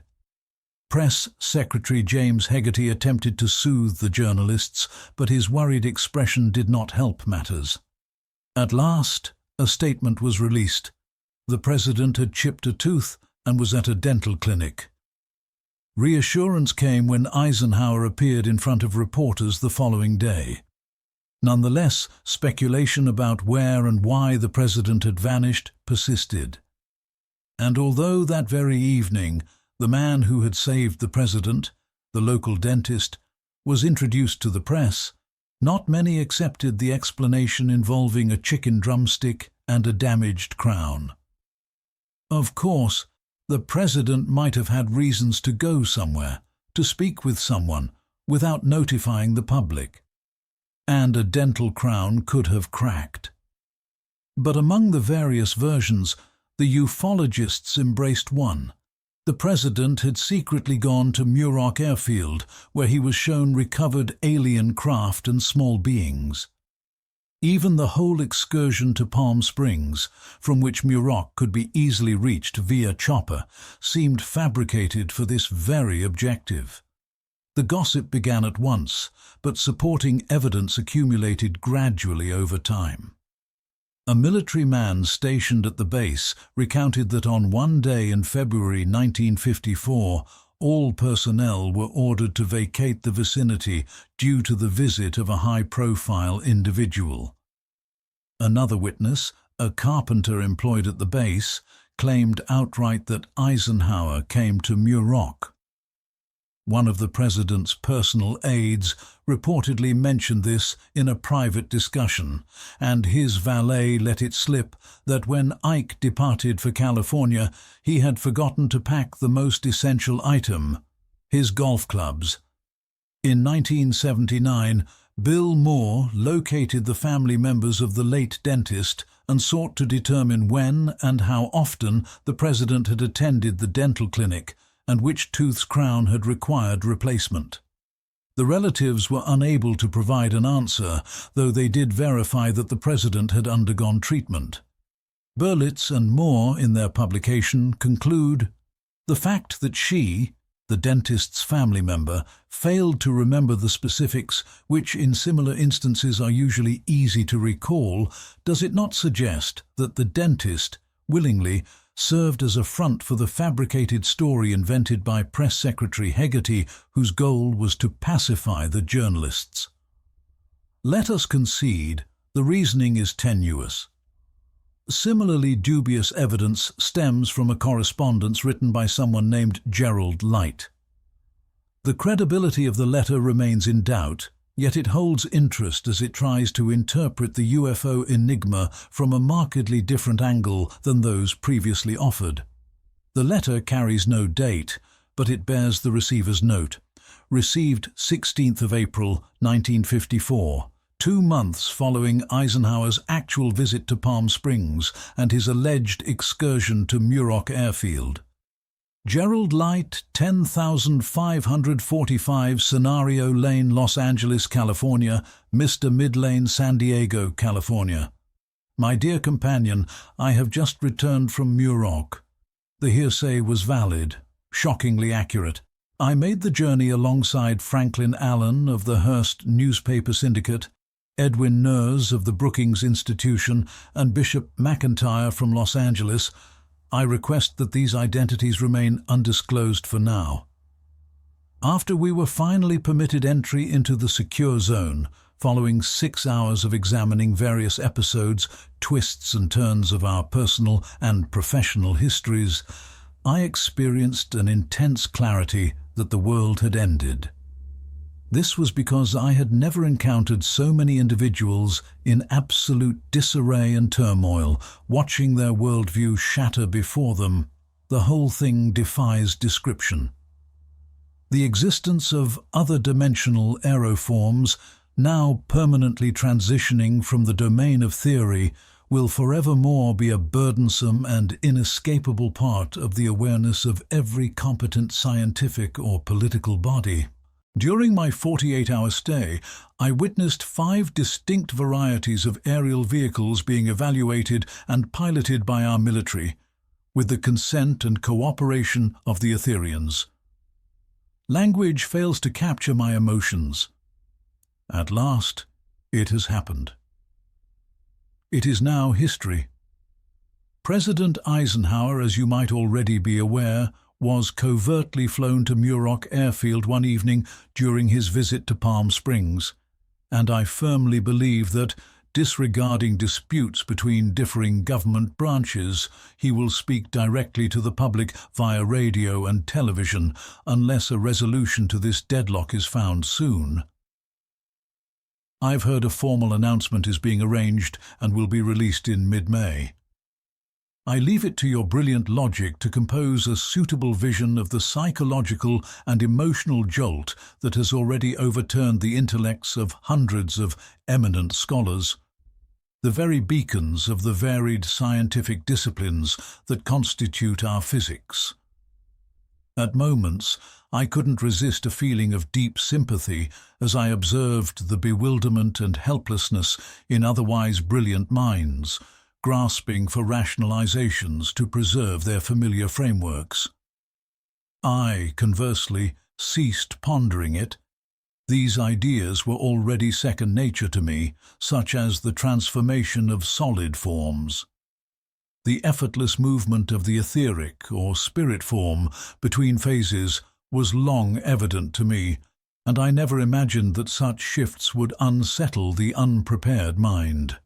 Press Secretary James Hegarty attempted to soothe the journalists, but his worried expression did not help matters. At last, a statement was released. The president had chipped a tooth and was at a dental clinic. Reassurance came when Eisenhower appeared in front of reporters the following day. Nonetheless, speculation about where and why the president had vanished persisted. And although that very evening the man who had saved the president, the local dentist, was introduced to the press, not many accepted the explanation involving a chicken drumstick and a damaged crown. Of course, the president might have had reasons to go somewhere, to speak with someone, without notifying the public. And a dental crown could have cracked. But among the various versions, the ufologists embraced one. The president had secretly gone to Muroc Airfield, where he was shown recovered alien craft and small beings. Even the whole excursion to Palm Springs, from which Muroc could be easily reached via chopper, seemed fabricated for this very objective. The gossip began at once, but supporting evidence accumulated gradually over time. A military man stationed at the base recounted that on one day in February 1954, all personnel were ordered to vacate the vicinity due to the visit of a high-profile individual. Another witness, a carpenter employed at the base, claimed outright that Eisenhower came to Muroc. One of the president's personal aides reportedly mentioned this in a private discussion, and his valet let it slip that when Ike departed for California, he had forgotten to pack the most essential item, his golf clubs. In 1979, Bill Moore located the family members of the late dentist and sought to determine when and how often the president had attended the dental clinic, and which tooth's crown had required replacement. The relatives were unable to provide an answer, though they did verify that the president had undergone treatment. Berlitz and Moore, in their publication, conclude, "The fact that she, the dentist's family member, failed to remember the specifics, which in similar instances are usually easy to recall, does it not suggest that the dentist, willingly, served as a front for the fabricated story invented by Press Secretary Hegarty, whose goal was to pacify the journalists?" Let us concede the reasoning is tenuous. Similarly dubious evidence stems from a correspondence written by someone named Gerald Light. The credibility of the letter remains in doubt, yet it holds interest as it tries to interpret the UFO enigma from a markedly different angle than those previously offered. The letter carries no date, but it bears the receiver's note. Received 16th of April, 1954, 2 months following Eisenhower's actual visit to Palm Springs and his alleged excursion to Muroc Airfield. Gerald Light, 10,545 Scenario Lane, Los Angeles, California, Mr. Midlane, San Diego, California. My dear companion, I have just returned from Muroc. The hearsay was valid, shockingly accurate. I made the journey alongside Franklin Allen of the Hearst Newspaper Syndicate, Edwin Nurse of the Brookings Institution, and Bishop McIntyre from Los Angeles. I request that these identities remain undisclosed for now. After we were finally permitted entry into the secure zone, following 6 hours of examining various episodes, twists and turns of our personal and professional histories, I experienced an intense clarity that the world had ended. This was because I had never encountered so many individuals in absolute disarray and turmoil, watching their worldview shatter before them. The whole thing defies description. The existence of other-dimensional aeroforms, now permanently transitioning from the domain of theory, will forevermore be a burdensome and inescapable part of the awareness of every competent scientific or political body. During my 48-hour stay, I witnessed 5 distinct varieties of aerial vehicles being evaluated and piloted by our military, with the consent and cooperation of the Etherians. Language fails to capture my emotions. At last, it has happened. It is now history. President Eisenhower, as you might already be aware, was covertly flown to Muroc Airfield one evening during his visit to Palm Springs, and I firmly believe that, disregarding disputes between differing government branches, he will speak directly to the public via radio and television, unless a resolution to this deadlock is found soon. I've heard a formal announcement is being arranged and will be released in mid-May. I leave it to your brilliant logic to compose a suitable vision of the psychological and emotional jolt that has already overturned the intellects of hundreds of eminent scholars, the very beacons of the varied scientific disciplines that constitute our physics. At moments, I couldn't resist a feeling of deep sympathy as I observed the bewilderment and helplessness in otherwise brilliant minds, grasping for rationalizations to preserve their familiar frameworks. I, conversely, ceased pondering it. These ideas were already second nature to me, such as the transformation of solid forms. The effortless movement of the etheric or spirit form between phases was long evident to me, and I never imagined that such shifts would unsettle the unprepared mind.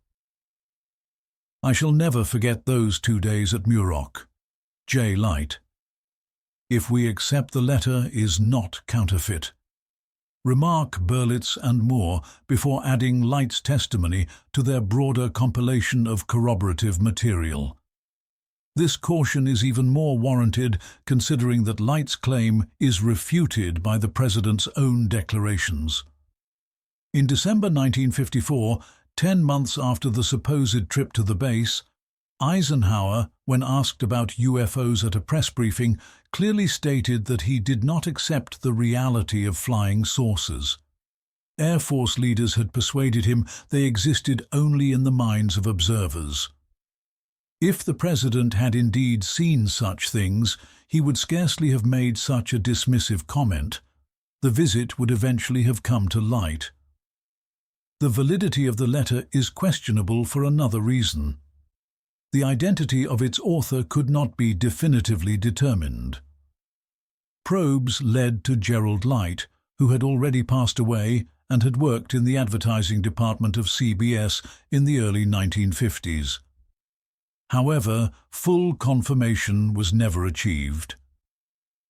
I shall never forget those 2 days at Muroc. J. Light. If we accept the letter is not counterfeit. Remark Berlitz and Moore before adding Light's testimony to their broader compilation of corroborative material. This caution is even more warranted considering that Light's claim is refuted by the President's own declarations. In December 1954, 10 months after the supposed trip to the base, Eisenhower, when asked about UFOs at a press briefing, clearly stated that he did not accept the reality of flying saucers. Air Force leaders had persuaded him they existed only in the minds of observers. If the President had indeed seen such things, he would scarcely have made such a dismissive comment. The visit would eventually have come to light. The validity of the letter is questionable for another reason. The identity of its author could not be definitively determined. Probes led to Gerald Light, who had already passed away and had worked in the advertising department of CBS in the early 1950s. However, full confirmation was never achieved.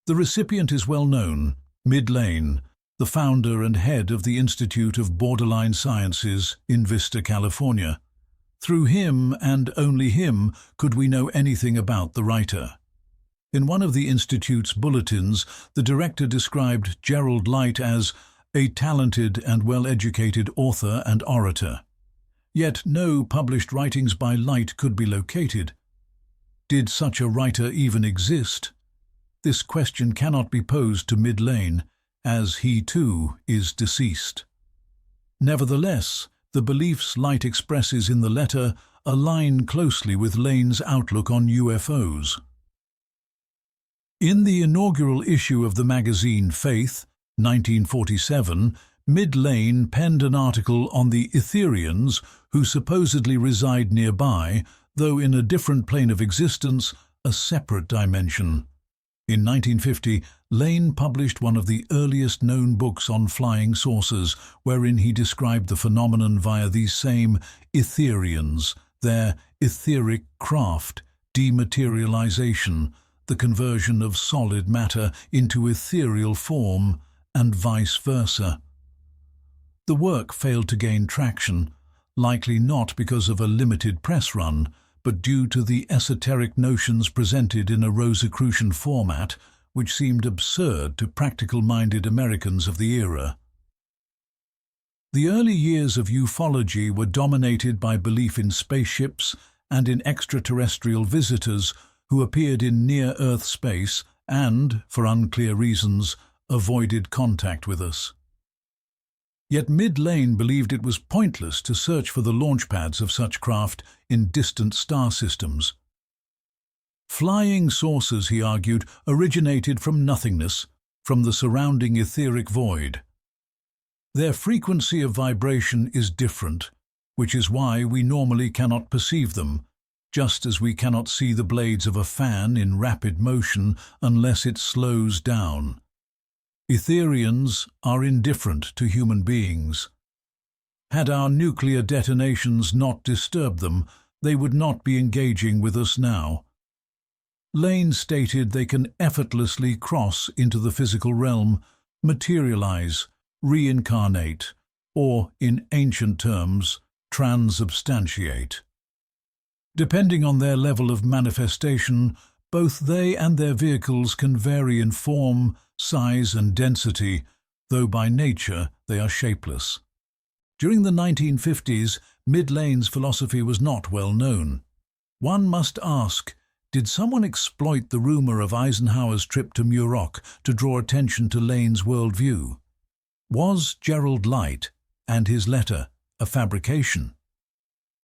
The recipient is well known, Mid Lane, the founder and head of the Institute of Borderline Sciences in Vista, California. Through him, and only him, could we know anything about the writer. In one of the Institute's bulletins, the director described Gerald Light as a talented and well-educated author and orator. Yet no published writings by Light could be located. Did such a writer even exist? This question cannot be posed to Mid Lane, as he too is deceased. Nevertheless, the beliefs Light expresses in the letter align closely with Lane's outlook on UFOs. In the inaugural issue of the magazine Faith, 1947, Mid Lane penned an article on the Etherians who supposedly reside nearby, though in a different plane of existence, a separate dimension. In 1950, Lane published one of the earliest known books on flying saucers, wherein he described the phenomenon via these same Etherians, their etheric craft, dematerialization, the conversion of solid matter into ethereal form, and vice versa. The work failed to gain traction, likely not because of a limited press run, but due to the esoteric notions presented in a Rosicrucian format, which seemed absurd to practical-minded Americans of the era. The early years of ufology were dominated by belief in spaceships and in extraterrestrial visitors who appeared in near-Earth space and, for unclear reasons, avoided contact with us. Yet Lane believed it was pointless to search for the launch pads of such craft in distant star systems. Flying saucers, he argued, originated from nothingness, from the surrounding etheric void. Their frequency of vibration is different, which is why we normally cannot perceive them, just as we cannot see the blades of a fan in rapid motion unless it slows down. Etherians are indifferent to human beings. Had our nuclear detonations not disturbed them, they would not be engaging with us now. Lane stated they can effortlessly cross into the physical realm, materialize, reincarnate, or, in ancient terms, transubstantiate. Depending on their level of manifestation, both they and their vehicles can vary in form, size and density, though by nature they are shapeless. During the 1950s, Lane's philosophy was not well known. One must ask, did someone exploit the rumor of Eisenhower's trip to Muroc to draw attention to Lane's worldview? Was Gerald Light and his letter a fabrication?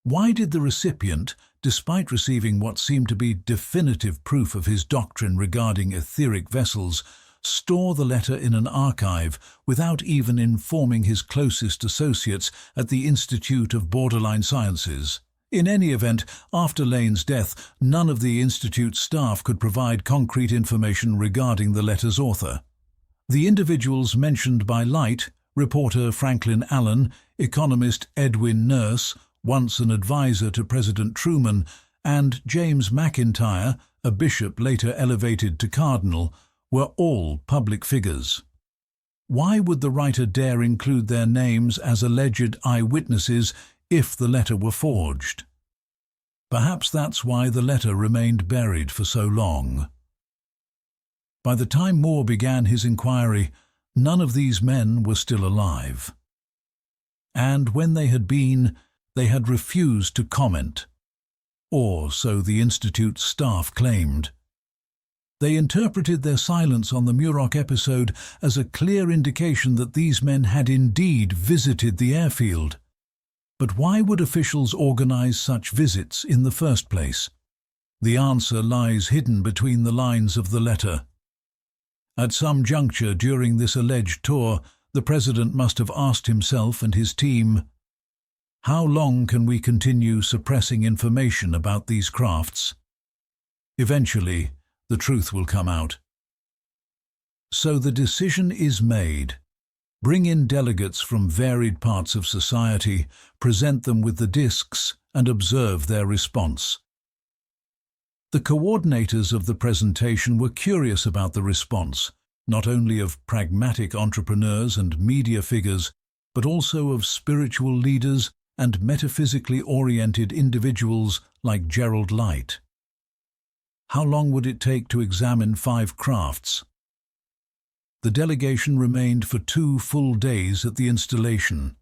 Why did the recipient, despite receiving what seemed to be definitive proof of his doctrine regarding etheric vessels, store the letter in an archive without even informing his closest associates at the Institute of Borderline Sciences? In any event, after Lane's death, none of the Institute's staff could provide concrete information regarding the letter's author. The individuals mentioned by Light, reporter Franklin Allen, economist Edwin Nurse, once an advisor to President Truman, and James McIntyre, a bishop later elevated to cardinal, were all public figures. Why would the writer dare include their names as alleged eyewitnesses if the letter were forged? Perhaps that's why the letter remained buried for so long. By the time Moore began his inquiry, none of these men were still alive. And when they had been, they had refused to comment. Or so the Institute's staff claimed. They interpreted their silence on the Muroc episode as a clear indication that these men had indeed visited the airfield. But why would officials organize such visits in the first place? The answer lies hidden between the lines of the letter. At some juncture during this alleged tour, the president must have asked himself and his team, how long can we continue suppressing information about these crafts? Eventually, the truth will come out. So the decision is made. Bring in delegates from varied parts of society, present them with the discs, and observe their response. The coordinators of the presentation were curious about the response, not only of pragmatic entrepreneurs and media figures, but also of spiritual leaders and metaphysically oriented individuals like Gerald Light. How long would it take to examine 5 crafts? The delegation remained for 2 full days at the installation.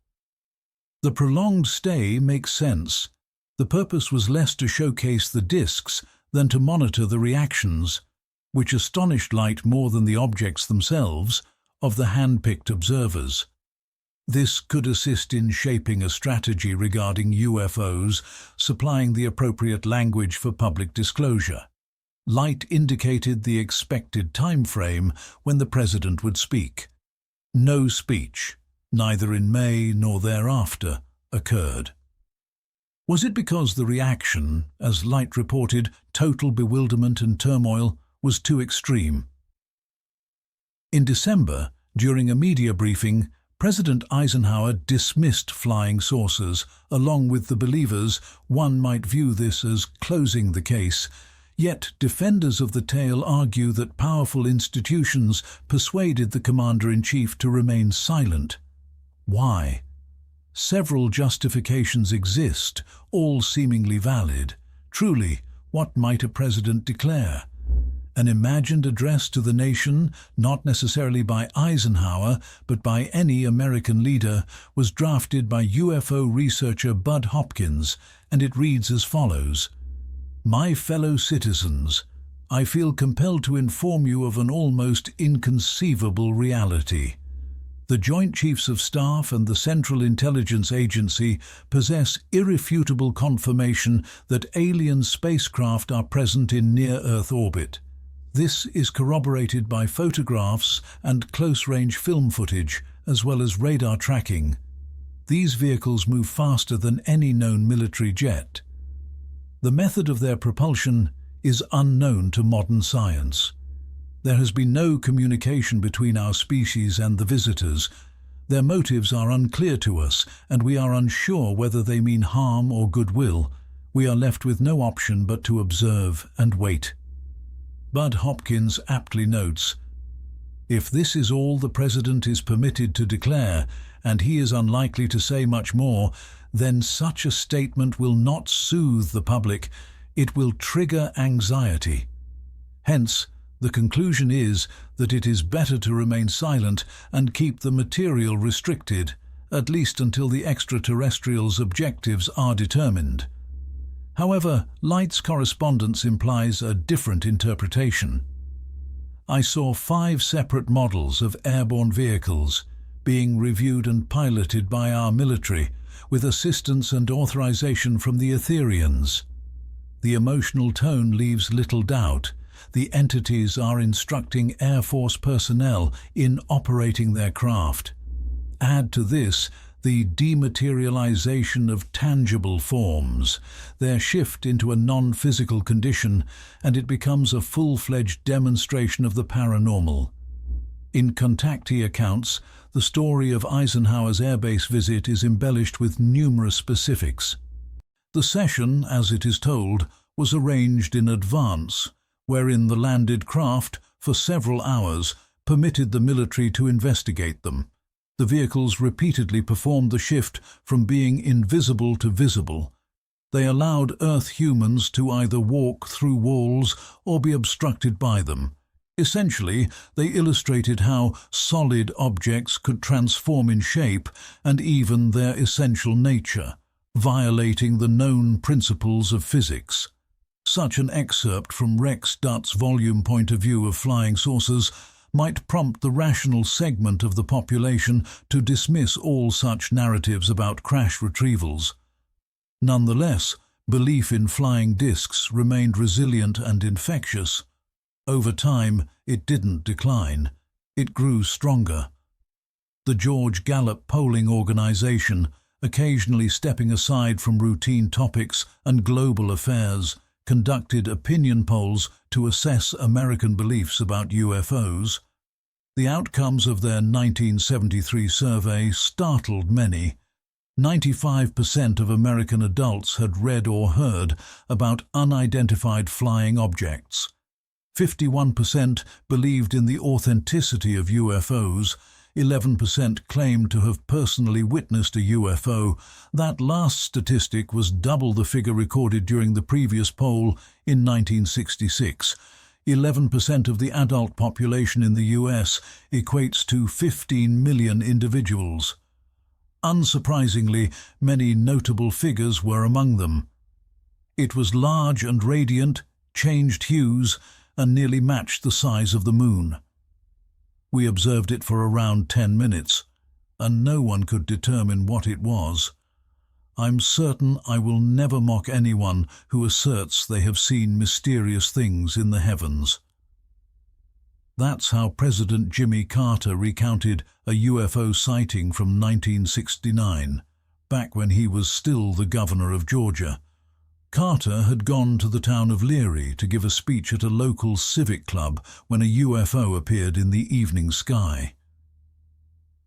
The prolonged stay makes sense. The purpose was less to showcase the discs than to monitor the reactions, which astonished Light more than the objects themselves, of the hand-picked observers. This could assist in shaping a strategy regarding UFOs, supplying the appropriate language for public disclosure. Light indicated the expected time frame when the president would speak. No speech, neither in May nor thereafter, occurred. Was it because the reaction, as Light reported, total bewilderment and turmoil, was too extreme? In December, during a media briefing, President Eisenhower dismissed flying saucers. Along with the believers, one might view this as closing the case. Yet defenders of the tale argue that powerful institutions persuaded the commander-in-chief to remain silent. Why? Several justifications exist, all seemingly valid. Truly, what might a president declare? An imagined address to the nation, not necessarily by Eisenhower, but by any American leader, was drafted by UFO researcher Bud Hopkins, and it reads as follows: "My fellow citizens, I feel compelled to inform you of an almost inconceivable reality. The Joint Chiefs of Staff and the Central Intelligence Agency possess irrefutable confirmation that alien spacecraft are present in near-Earth orbit. This is corroborated by photographs and close-range film footage, as well as radar tracking. These vehicles move faster than any known military jet. The method of their propulsion is unknown to modern science. There has been no communication between our species and the visitors. Their motives are unclear to us, and we are unsure whether they mean harm or goodwill. We are left with no option but to observe and wait." Bud Hopkins aptly notes, "If this is all the president is permitted to declare, and he is unlikely to say much more, then such a statement will not soothe the public. It will trigger anxiety. Hence, the conclusion is that it is better to remain silent and keep the material restricted, at least until the extraterrestrials' objectives are determined." However, Light's correspondence implies a different interpretation. "I saw 5 separate models of airborne vehicles being reviewed and piloted by our military, with assistance and authorization from the Etherians. The emotional tone leaves little doubt. The entities are instructing Air Force personnel in operating their craft. Add to this the dematerialization of tangible forms, their shift into a non-physical condition, and it becomes a full-fledged demonstration of the paranormal. In contactee accounts, the story of Eisenhower's airbase visit is embellished with numerous specifics. The session, as it is told, was arranged in advance, wherein the landed craft, for several hours, permitted the military to investigate them. The vehicles repeatedly performed the shift from being invisible to visible. They allowed Earth humans to either walk through walls or be obstructed by them. Essentially, they illustrated how solid objects could transform in shape and even their essential nature, violating the known principles of physics. Such an excerpt from Rex Dutt's volume point of view of flying saucers might prompt the rational segment of the population to dismiss all such narratives about crash retrievals. Nonetheless, belief in flying discs remained resilient and infectious. Over time, it didn't decline. It grew stronger. The George Gallup polling organization, occasionally stepping aside from routine topics and global affairs, conducted opinion polls to assess American beliefs about UFOs. The outcomes of their 1973 survey startled many. 95% of American adults had read or heard about unidentified flying objects. 51% believed in the authenticity of UFOs. 11% claimed to have personally witnessed a UFO. That last statistic was double the figure recorded during the previous poll in 1966. 11% of the adult population in the US equates to 15 million individuals. Unsurprisingly, many notable figures were among them. It was large and radiant, changed hues, and nearly matched the size of the moon. We observed it for around 10 minutes, and no one could determine what it was. I'm certain I will never mock anyone who asserts they have seen mysterious things in the heavens. That's how President Jimmy Carter recounted a UFO sighting from 1969. back when he was still the governor of Georgia. Carter had gone to the town of Leary to give a speech at a local civic club when a UFO appeared in the evening sky.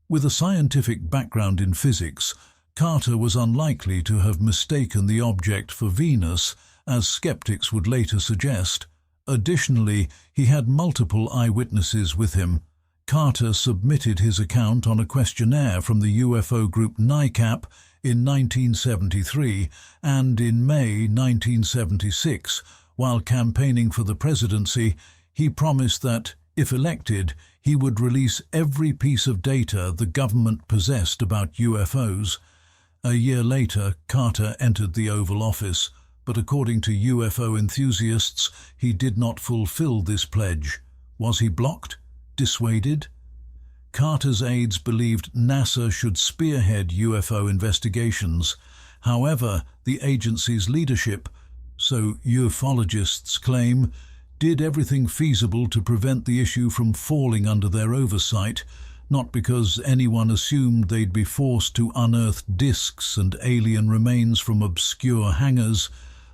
With a scientific background in physics, Carter was unlikely to have mistaken the object for Venus, as skeptics would later suggest. Additionally, he had multiple eyewitnesses with him. Carter submitted his account on a questionnaire from the UFO group NICAP in 1973 and in May 1976. While campaigning for the presidency, he promised that, if elected, he would release every piece of data the government possessed about UFOs. A year later, Carter entered the Oval Office, but according to UFO enthusiasts, he did not fulfill this pledge. Was he blocked? Dissuaded? Carter's aides believed NASA should spearhead UFO investigations. However, the agency's leadership, so ufologists claim, did everything feasible to prevent the issue from falling under their oversight, not because anyone assumed they'd be forced to unearth disks and alien remains from obscure hangars.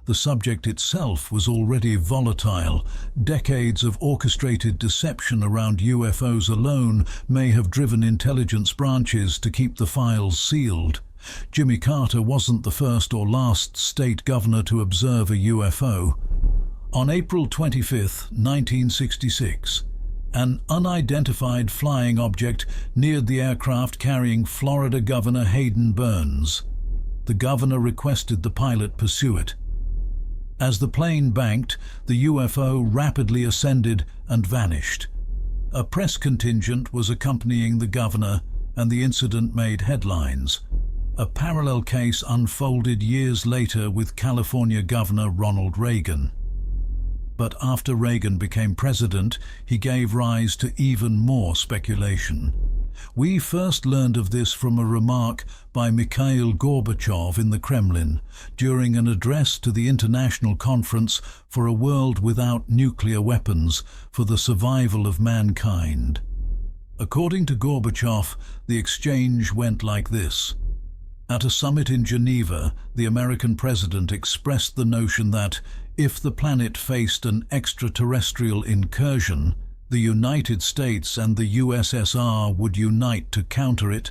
The subject itself was already volatile. Decades of orchestrated deception around UFOs alone may have driven intelligence branches to keep the files sealed. Jimmy Carter wasn't the first or last state governor to observe a UFO. On April 25, 1966, an unidentified flying object neared the aircraft carrying Florida Governor Hayden Burns. The governor requested the pilot pursue it. As the plane banked, the UFO rapidly ascended and vanished. A press contingent was accompanying the governor, and the incident made headlines. A parallel case unfolded years later with California Governor Ronald Reagan. But after Reagan became president, he gave rise to even more speculation. We first learned of this from a remark by Mikhail Gorbachev in the Kremlin during an address to the International Conference for a World Without Nuclear Weapons for the Survival of Mankind. According to Gorbachev, the exchange went like this. At a summit in Geneva, the American president expressed the notion that, if the planet faced an extraterrestrial incursion, the United States and the USSR would unite to counter it.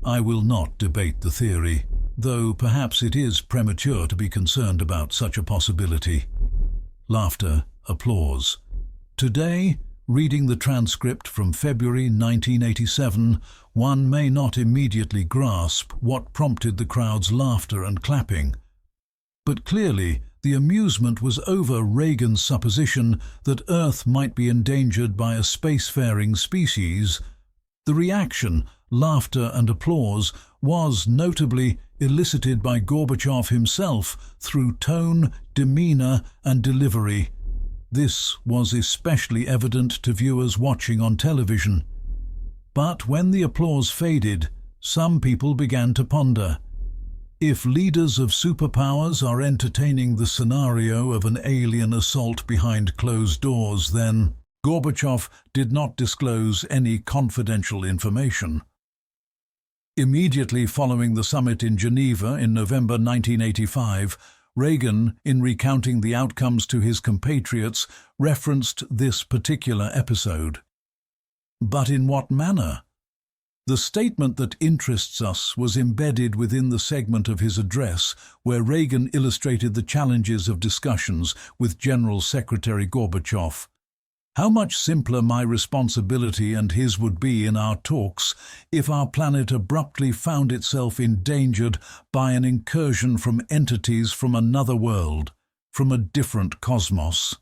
I will not debate the theory, though perhaps it is premature to be concerned about such a possibility. Laughter, applause. Today, reading the transcript from February 1987, one may not immediately grasp what prompted the crowd's laughter and clapping. But clearly, the amusement was over Reagan's supposition that Earth might be endangered by a spacefaring species. The reaction, laughter and applause, was notably elicited by Gorbachev himself through tone, demeanor, and delivery. This was especially evident to viewers watching on television. But when the applause faded, some people began to ponder. If leaders of superpowers are entertaining the scenario of an alien assault behind closed doors, then Gorbachev did not disclose any confidential information. Immediately following the summit in Geneva in November 1985, Reagan, in recounting the outcomes to his compatriots, referenced this particular episode. But in what manner? The statement that interests us was embedded within the segment of his address where Reagan illustrated the challenges of discussions with General Secretary Gorbachev. How much simpler my responsibility and his would be in our talks if our planet abruptly found itself endangered by an incursion from entities from another world, from a different cosmos.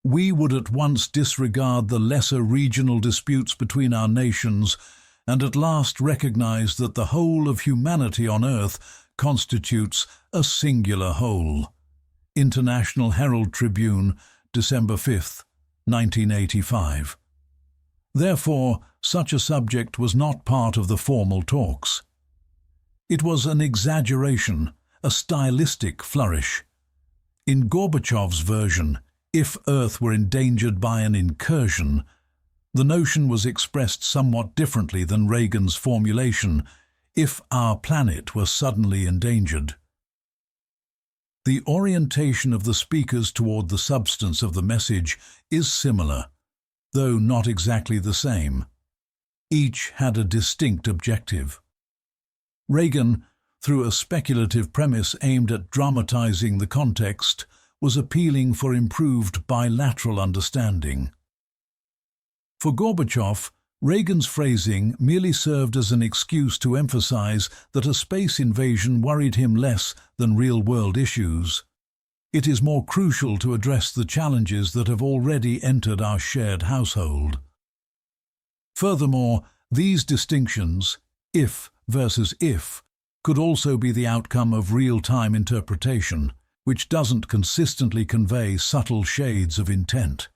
We would at once disregard the lesser regional disputes between our nations and at last recognize that the whole of humanity on Earth constitutes a singular whole. International Herald Tribune, December 5, 1985. Therefore, such a subject was not part of the formal talks. It was an exaggeration, a stylistic flourish. In Gorbachev's version, if Earth were endangered by an incursion, the notion was expressed somewhat differently than Reagan's formulation. if our planet were suddenly endangered. The orientation of the speakers toward the substance of the message is similar, though not exactly the same. Each had a distinct objective. Reagan, through a speculative premise aimed at dramatizing the context, was appealing for improved bilateral understanding. For Gorbachev, Reagan's phrasing merely served as an excuse to emphasize that a space invasion worried him less than real-world issues. It is more crucial to address the challenges that have already entered our shared household. Furthermore, these distinctions, if versus if, could also be the outcome of real-time interpretation, which doesn't consistently convey subtle shades of intent.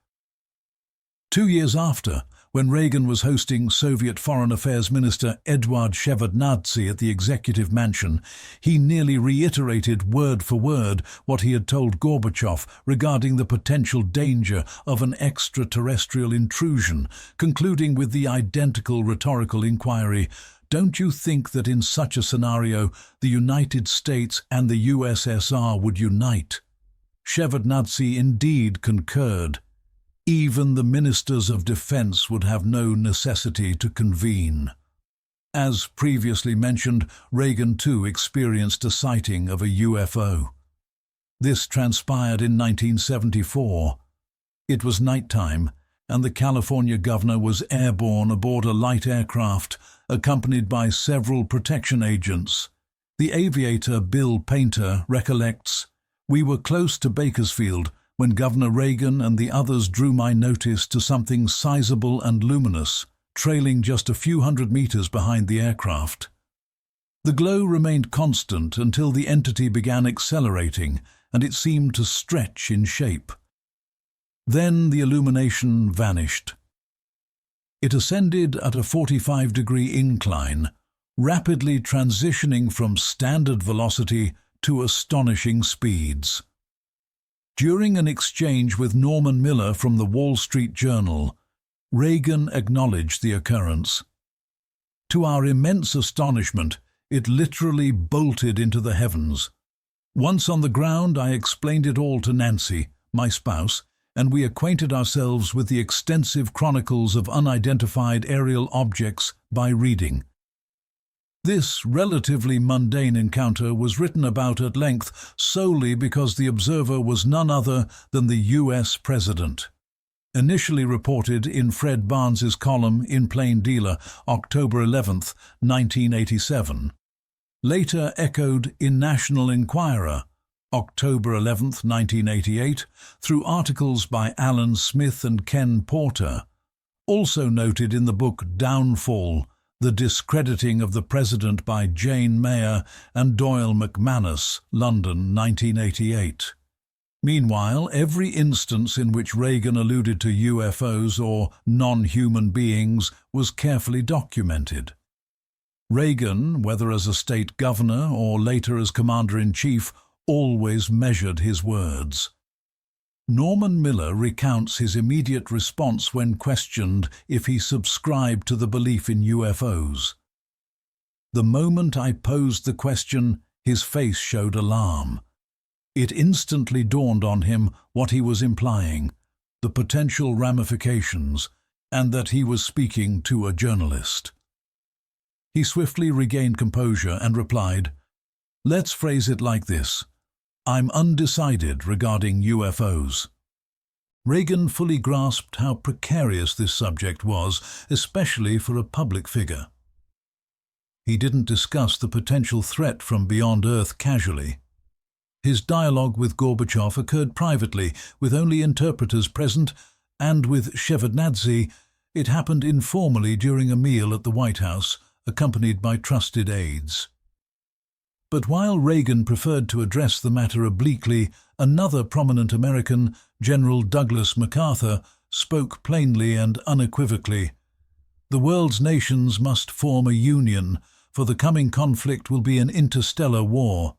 2 years after, when Reagan was hosting Soviet Foreign Affairs Minister Eduard Shevardnadze at the Executive Mansion, he nearly reiterated word for word what he had told Gorbachev regarding the potential danger of an extraterrestrial intrusion, concluding with the identical rhetorical inquiry, "Don't you think that in such a scenario the United States and the USSR would unite?" Shevardnadze indeed concurred. Even the ministers of defense would have no necessity to convene. As previously mentioned, Reagan too experienced a sighting of a UFO. This transpired in 1974. It was nighttime, and the California governor was airborne aboard a light aircraft, accompanied by several protection agents. The aviator Bill Painter recollects, "We were close to Bakersfield when Governor Reagan and the others drew my notice to something sizable and luminous, trailing just a few hundred meters behind the aircraft. The glow remained constant until the entity began accelerating, and it seemed to stretch in shape. Then the illumination vanished. It ascended at a 45-degree incline, rapidly transitioning from standard velocity to astonishing speeds." During an exchange with Norman Miller from the Wall Street Journal, Reagan acknowledged the occurrence. "To our immense astonishment, it literally bolted into the heavens. Once on the ground, I explained it all to Nancy, my spouse, and we acquainted ourselves with the extensive chronicles of unidentified aerial objects by reading." This relatively mundane encounter was written about at length solely because the observer was none other than the U.S. President. Initially reported in Fred Barnes's column in Plain Dealer, October 11, 1987. Later echoed in National Enquirer, October 11, 1988, through articles by Alan Smith and Ken Porter. Also noted in the book Downfall, The Discrediting of the President by Jane Mayer and Doyle McManus, London, 1988. Meanwhile, every instance in which Reagan alluded to UFOs or non-human beings was carefully documented. Reagan, whether as a state governor or later as commander-in-chief, always measured his words. Norman Miller recounts his immediate response when questioned if he subscribed to the belief in UFOs. "The moment I posed the question, his face showed alarm. It instantly dawned on him what he was implying, the potential ramifications, and that he was speaking to a journalist." He swiftly regained composure and replied, "Let's phrase it like this. I'm undecided regarding UFOs." Reagan fully grasped how precarious this subject was, especially for a public figure. He didn't discuss the potential threat from beyond Earth casually. His dialogue with Gorbachev occurred privately, with only interpreters present, and with Shevardnadze, it happened informally during a meal at the White House, accompanied by trusted aides. But while Reagan preferred to address the matter obliquely, another prominent American, General Douglas MacArthur, spoke plainly and unequivocally. "The world's nations must form a union, for the coming conflict will be an interstellar war.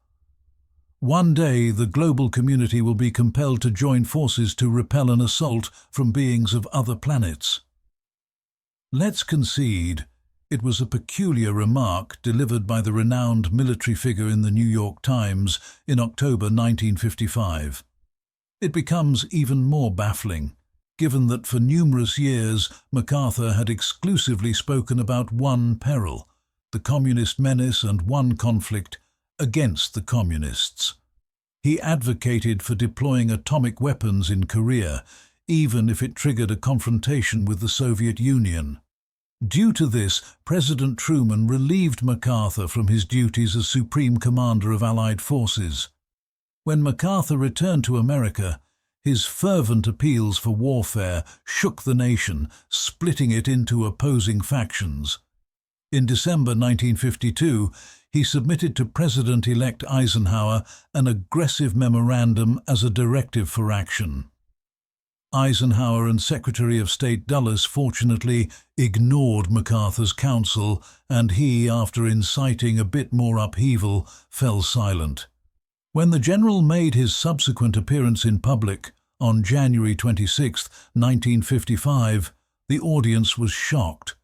One day the global community will be compelled to join forces to repel an assault from beings of other planets. Let's concede, It was a peculiar remark delivered by the renowned military figure in the New York Times in October 1955. It becomes even more baffling, given that for numerous years MacArthur had exclusively spoken about one peril, the communist menace, and one conflict against the communists. He advocated for deploying atomic weapons in Korea, even if it triggered a confrontation with the Soviet Union. Due to this, President Truman relieved MacArthur from his duties as Supreme Commander of Allied forces. When MacArthur returned to America, his fervent appeals for warfare shook the nation, splitting it into opposing factions. In December 1952, he submitted to President-elect Eisenhower an aggressive memorandum as a directive for action. Eisenhower and Secretary of State Dulles fortunately ignored MacArthur's counsel, and he, after inciting a bit more upheaval, fell silent. When the general made his subsequent appearance in public on January 26, 1955, the audience was shocked.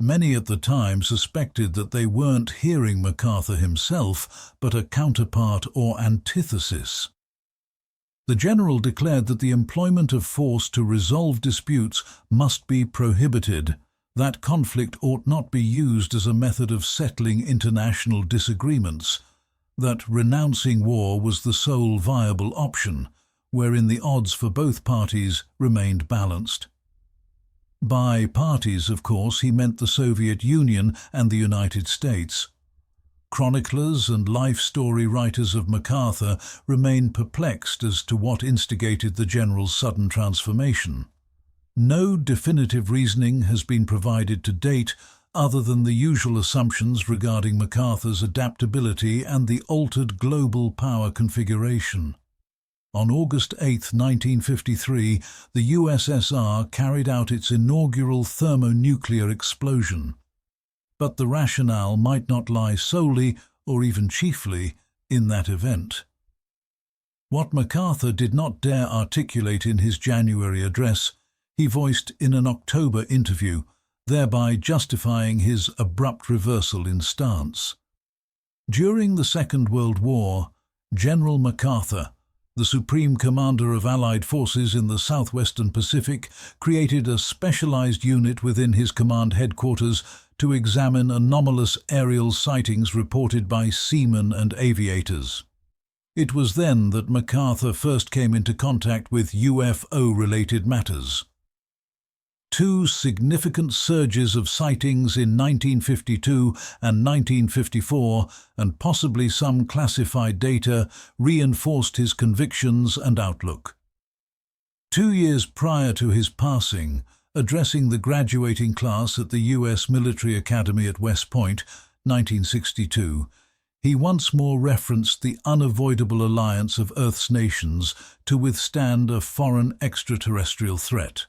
Many at the time suspected that they weren't hearing MacArthur himself, but a counterpart or antithesis. The general declared that the employment of force to resolve disputes must be prohibited, that conflict ought not be used as a method of settling international disagreements, that renouncing war was the sole viable option, wherein the odds for both parties remained balanced. By parties, of course, he meant the Soviet Union and the United States. Chroniclers and life story writers of MacArthur remain perplexed as to what instigated the general's sudden transformation. No definitive reasoning has been provided to date other than the usual assumptions regarding MacArthur's adaptability and the altered global power configuration. On August 8, 1953, the USSR carried out its inaugural thermonuclear explosion. But the rationale might not lie solely, or even chiefly, in that event. What MacArthur did not dare articulate in his January address, he voiced in an October interview, thereby justifying his abrupt reversal in stance. During the Second World War, General MacArthur, the Supreme Commander of Allied forces in the Southwestern Pacific, created a specialized unit within his command headquarters to examine anomalous aerial sightings reported by seamen and aviators. It was then that MacArthur first came into contact with UFO-related matters. Two significant surges of sightings in 1952 and 1954, and possibly some classified data, reinforced his convictions and outlook. 2 years prior to his passing, addressing the graduating class at the U.S. Military Academy at West Point, 1962, he once more referenced the unavoidable alliance of Earth's nations to withstand a foreign extraterrestrial threat.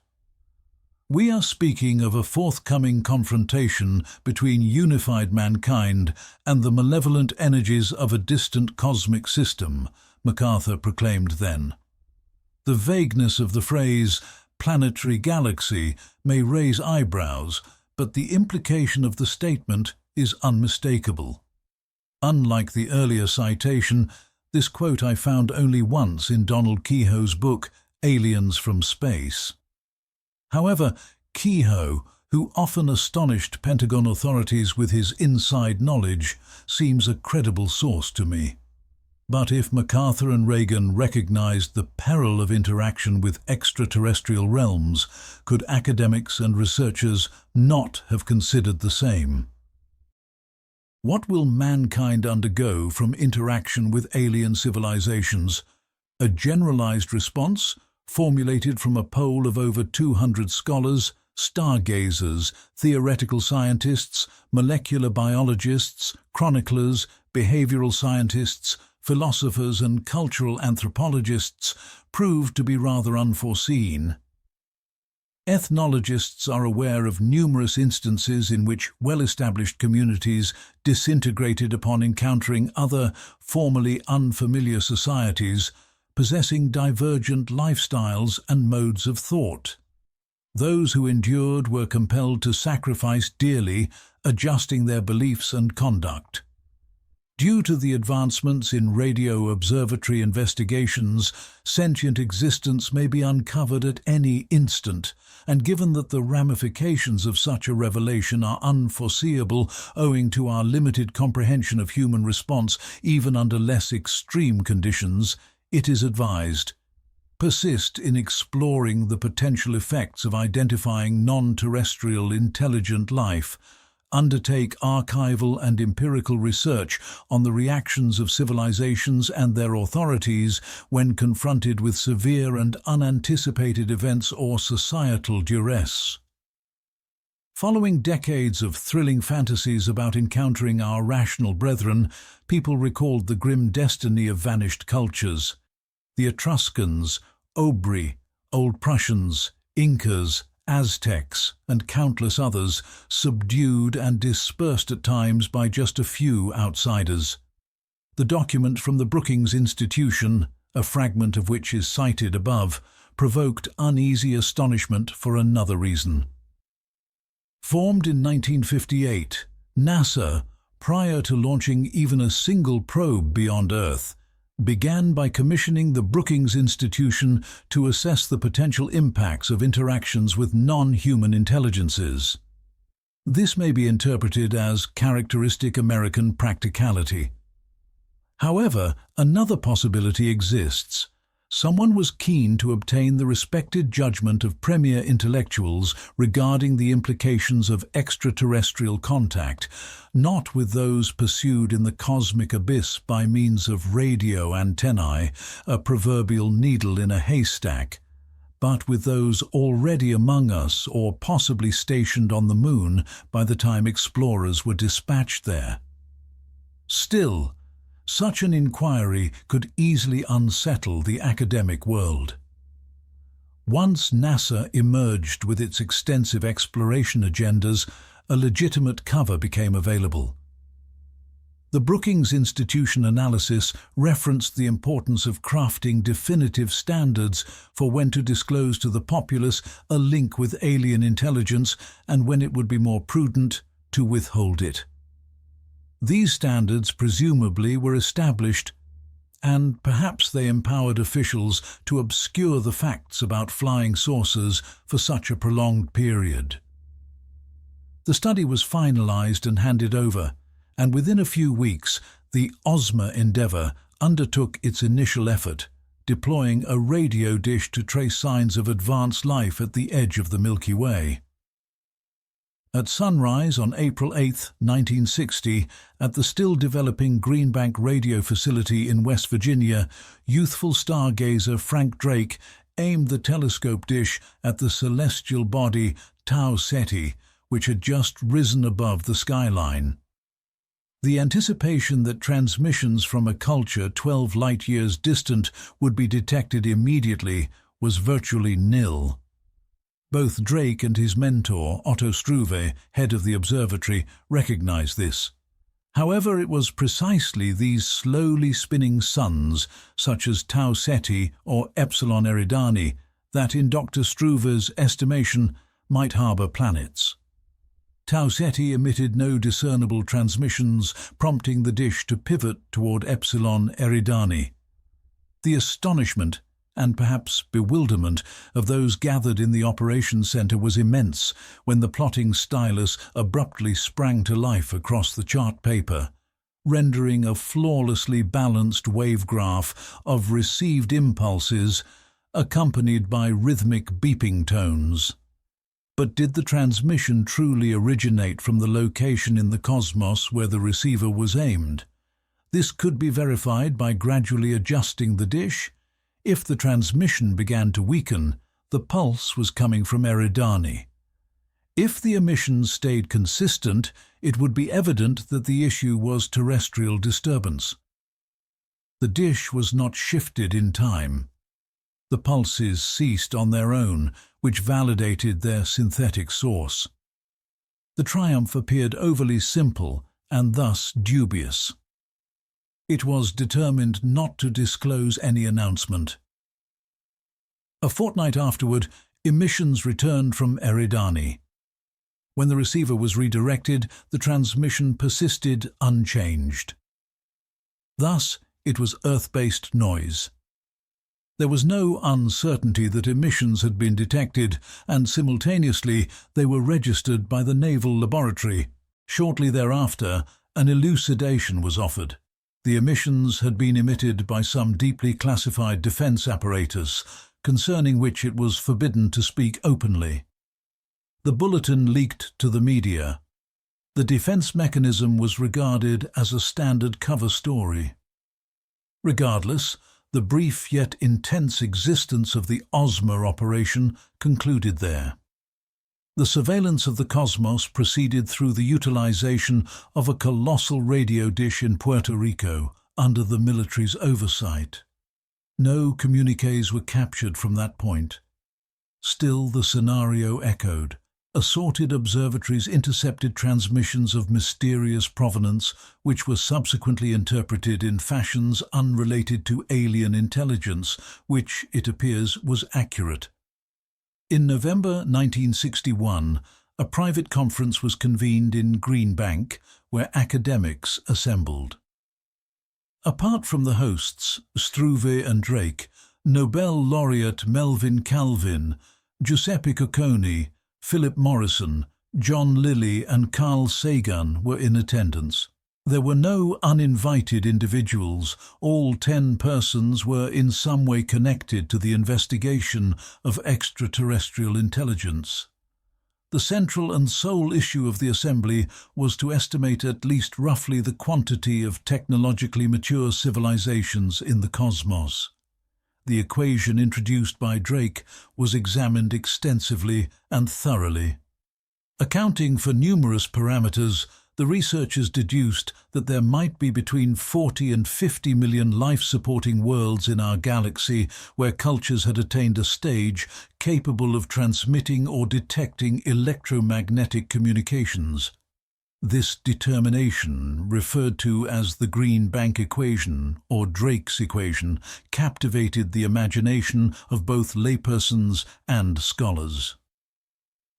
We are speaking of a forthcoming confrontation between unified mankind and the malevolent energies of a distant cosmic system, MacArthur proclaimed then. The vagueness of the phrase planetary galaxy may raise eyebrows, but the implication of the statement is unmistakable. Unlike the earlier citation, this quote I found only once in Donald Keyhoe's book, Aliens from Space. However, Keyhoe, who often astonished Pentagon authorities with his inside knowledge, seems a credible source to me. But if MacArthur and Reagan recognized the peril of interaction with extraterrestrial realms, could academics and researchers not have considered the same? What will mankind undergo from interaction with alien civilizations? A generalized response, formulated from a poll of over 200 scholars, stargazers, theoretical scientists, molecular biologists, chroniclers, behavioral scientists, philosophers and cultural anthropologists, proved to be rather unforeseen. Ethnologists are aware of numerous instances in which well-established communities disintegrated upon encountering other, formerly unfamiliar societies, possessing divergent lifestyles and modes of thought. Those who endured were compelled to sacrifice dearly, adjusting their beliefs and conduct. Due to the advancements in radio observatory investigations, sentient existence may be uncovered at any instant, and given that the ramifications of such a revelation are unforeseeable owing to our limited comprehension of human response even under less extreme conditions, it is advised: persist in exploring the potential effects of identifying non-terrestrial intelligent life. Undertake archival and empirical research on the reactions of civilizations and their authorities when confronted with severe and unanticipated events or societal duress. Following decades of thrilling fantasies about encountering our rational brethren, people recalled the grim destiny of vanished cultures. The Etruscans, Obri, Old Prussians, Incas, Aztecs, and countless others, subdued and dispersed at times by just a few outsiders. The document from the Brookings Institution, a fragment of which is cited above, provoked uneasy astonishment for another reason. Formed in 1958, NASA, prior to launching even a single probe beyond Earth, began by commissioning the Brookings Institution to assess the potential impacts of interactions with non-human intelligences. This may be interpreted as characteristic American practicality. However, another possibility exists. Someone was keen to obtain the respected judgment of premier intellectuals regarding the implications of extraterrestrial contact, not with those pursued in the cosmic abyss by means of radio antennae, a proverbial needle in a haystack, but with those already among us or possibly stationed on the moon by the time explorers were dispatched there. Still, such an inquiry could easily unsettle the academic world. Once NASA emerged with its extensive exploration agendas, a legitimate cover became available. The Brookings Institution analysis referenced the importance of crafting definitive standards for when to disclose to the populace a link with alien intelligence and when it would be more prudent to withhold it. These standards presumably were established, and perhaps they empowered officials to obscure the facts about flying saucers for such a prolonged period. The study was finalized and handed over, and within a few weeks, the OSMA endeavor undertook its initial effort, deploying a radio dish to trace signs of advanced life at the edge of the Milky Way. At sunrise on April 8, 1960, at the still-developing Greenbank radio facility in West Virginia, youthful stargazer Frank Drake aimed the telescope dish at the celestial body Tau Ceti, which had just risen above the skyline. The anticipation that transmissions from a culture 12 light-years distant would be detected immediately was virtually nil. Both Drake and his mentor, Otto Struve, head of the observatory, recognized this. However, it was precisely these slowly spinning suns, such as Tau Ceti or Epsilon Eridani, that, in Dr. Struve's estimation, might harbor planets. Tau Ceti emitted no discernible transmissions, prompting the dish to pivot toward Epsilon Eridani. The astonishment and perhaps bewilderment of those gathered in the operations center was immense when the plotting stylus abruptly sprang to life across the chart paper, rendering a flawlessly balanced wave graph of received impulses accompanied by rhythmic beeping tones. But did the transmission truly originate from the location in the cosmos where the receiver was aimed? This could be verified by gradually adjusting the dish. If the transmission began to weaken, the pulse was coming from Eridani. If the emissions stayed consistent, it would be evident that the issue was terrestrial disturbance. The dish was not shifted in time. The pulses ceased on their own, which validated their synthetic source. The triumph appeared overly simple and thus dubious. It was determined not to disclose any announcement. A fortnight afterward, Emissions returned from Eridani. When the receiver was redirected, the transmission persisted unchanged. Thus, it was Earth-based noise. There was no uncertainty that emissions had been detected, and simultaneously they were registered by the Naval Laboratory. Shortly thereafter, an elucidation was offered. The emissions had been emitted by some deeply classified defense apparatus, concerning which it was forbidden to speak openly. The bulletin leaked to the media. The defense mechanism was regarded as a standard cover story. Regardless, the brief yet intense existence of the OSMA operation concluded there. The surveillance of the cosmos proceeded through the utilization of a colossal radio dish in Puerto Rico under the military's oversight. No communiques were captured from that point. Still, the scenario echoed. Assorted observatories intercepted transmissions of mysterious provenance, which were subsequently interpreted in fashions unrelated to alien intelligence, which, it appears, was accurate. In November 1961, a private conference was convened in Green Bank, where academics assembled. Apart from the hosts, Struve and Drake, Nobel laureate Melvin Calvin, Giuseppe Cocconi, Philip Morrison, John Lilly and Carl Sagan were in attendance. There were no uninvited individuals. All 10 persons were in some way connected to the investigation of extraterrestrial intelligence. The central and sole issue of the assembly was to estimate at least roughly the quantity of technologically mature civilizations in the cosmos. The equation introduced by Drake was examined extensively and thoroughly. Accounting for numerous parameters, the researchers deduced that there might be between 40 and 50 million life-supporting worlds in our galaxy where cultures had attained a stage capable of transmitting or detecting electromagnetic communications. This determination, referred to as the Green Bank equation or Drake's equation, captivated the imagination of both laypersons and scholars.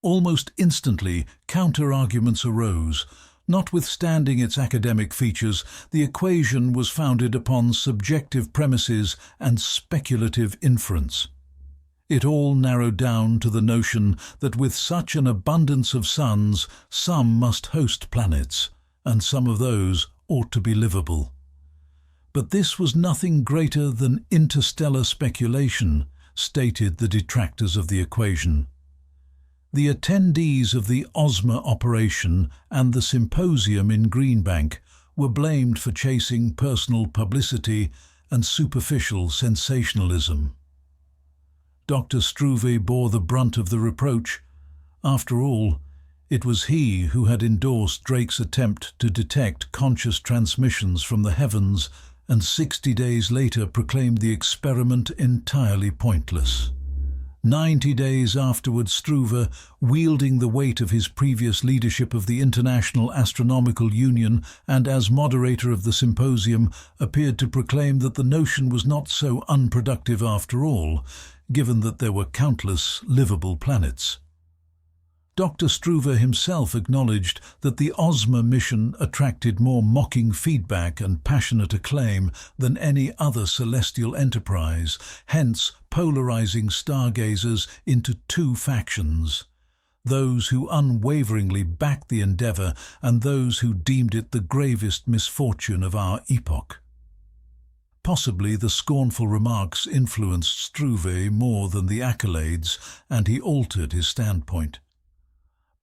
Almost instantly, counter-arguments arose. Notwithstanding its academic features, the equation was founded upon subjective premises and speculative inference. It all narrowed down to the notion that with such an abundance of suns, some must host planets, and some of those ought to be livable. But this was nothing greater than interstellar speculation, stated the detractors of the equation. The attendees of the OSMA operation and the symposium in Green Bank were blamed for chasing personal publicity and superficial sensationalism. Dr. Struve bore the brunt of the reproach. After all, it was he who had endorsed Drake's attempt to detect conscious transmissions from the heavens and 60 days later proclaimed the experiment entirely pointless. 90 days afterwards, Struve, wielding the weight of his previous leadership of the International Astronomical Union and as moderator of the symposium, appeared to proclaim that the notion was not so unproductive after all, given that there were countless livable planets. Dr. Struve himself acknowledged that the OSMA mission attracted more mocking feedback and passionate acclaim than any other celestial enterprise, hence polarizing stargazers into 2 factions: those who unwaveringly backed the endeavor and those who deemed it the gravest misfortune of our epoch. Possibly the scornful remarks influenced Struve more than the accolades, and he altered his standpoint.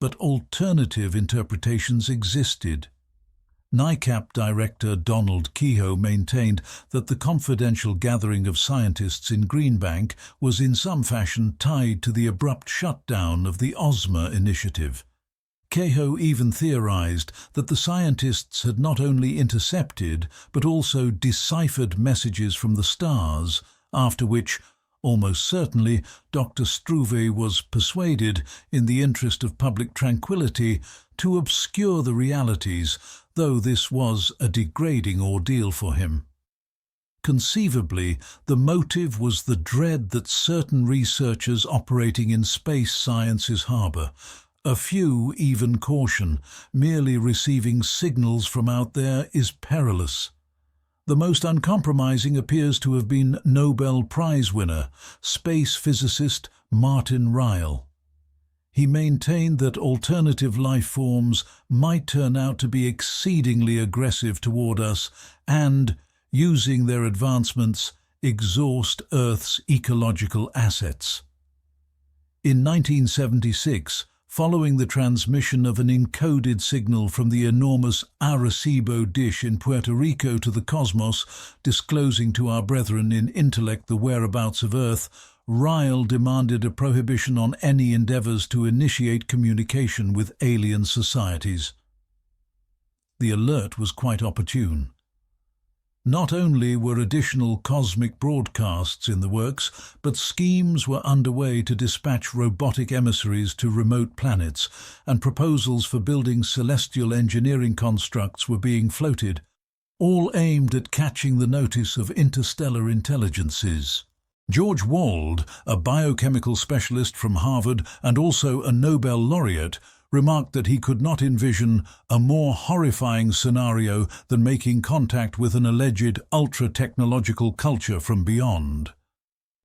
But alternative interpretations existed. NICAP director Donald Kehoe maintained that the confidential gathering of scientists in Green Bank was in some fashion tied to the abrupt shutdown of the OSMA initiative. Kehoe even theorized that the scientists had not only intercepted but also deciphered messages from the stars, after which, almost certainly, Dr. Struve was persuaded, in the interest of public tranquility, to obscure the realities, though this was a degrading ordeal for him. Conceivably, the motive was the dread that certain researchers operating in space sciences harbor. A few even caution, merely receiving signals from out there is perilous. The most uncompromising appears to have been Nobel Prize winner, space physicist Martin Ryle. He maintained that alternative life forms might turn out to be exceedingly aggressive toward us and, using their advancements, exhaust Earth's ecological assets. In 1976, following the transmission of an encoded signal from the enormous Arecibo dish in Puerto Rico to the cosmos, disclosing to our brethren in intellect the whereabouts of Earth, Ryle demanded a prohibition on any endeavors to initiate communication with alien societies. The alert was quite opportune. Not only were additional cosmic broadcasts in the works, but schemes were underway to dispatch robotic emissaries to remote planets, and proposals for building celestial engineering constructs were being floated, all aimed at catching the notice of interstellar intelligences. George Wald, a biochemical specialist from Harvard and also a Nobel laureate, remarked that he could not envision a more horrifying scenario than making contact with an alleged ultra-technological culture from beyond.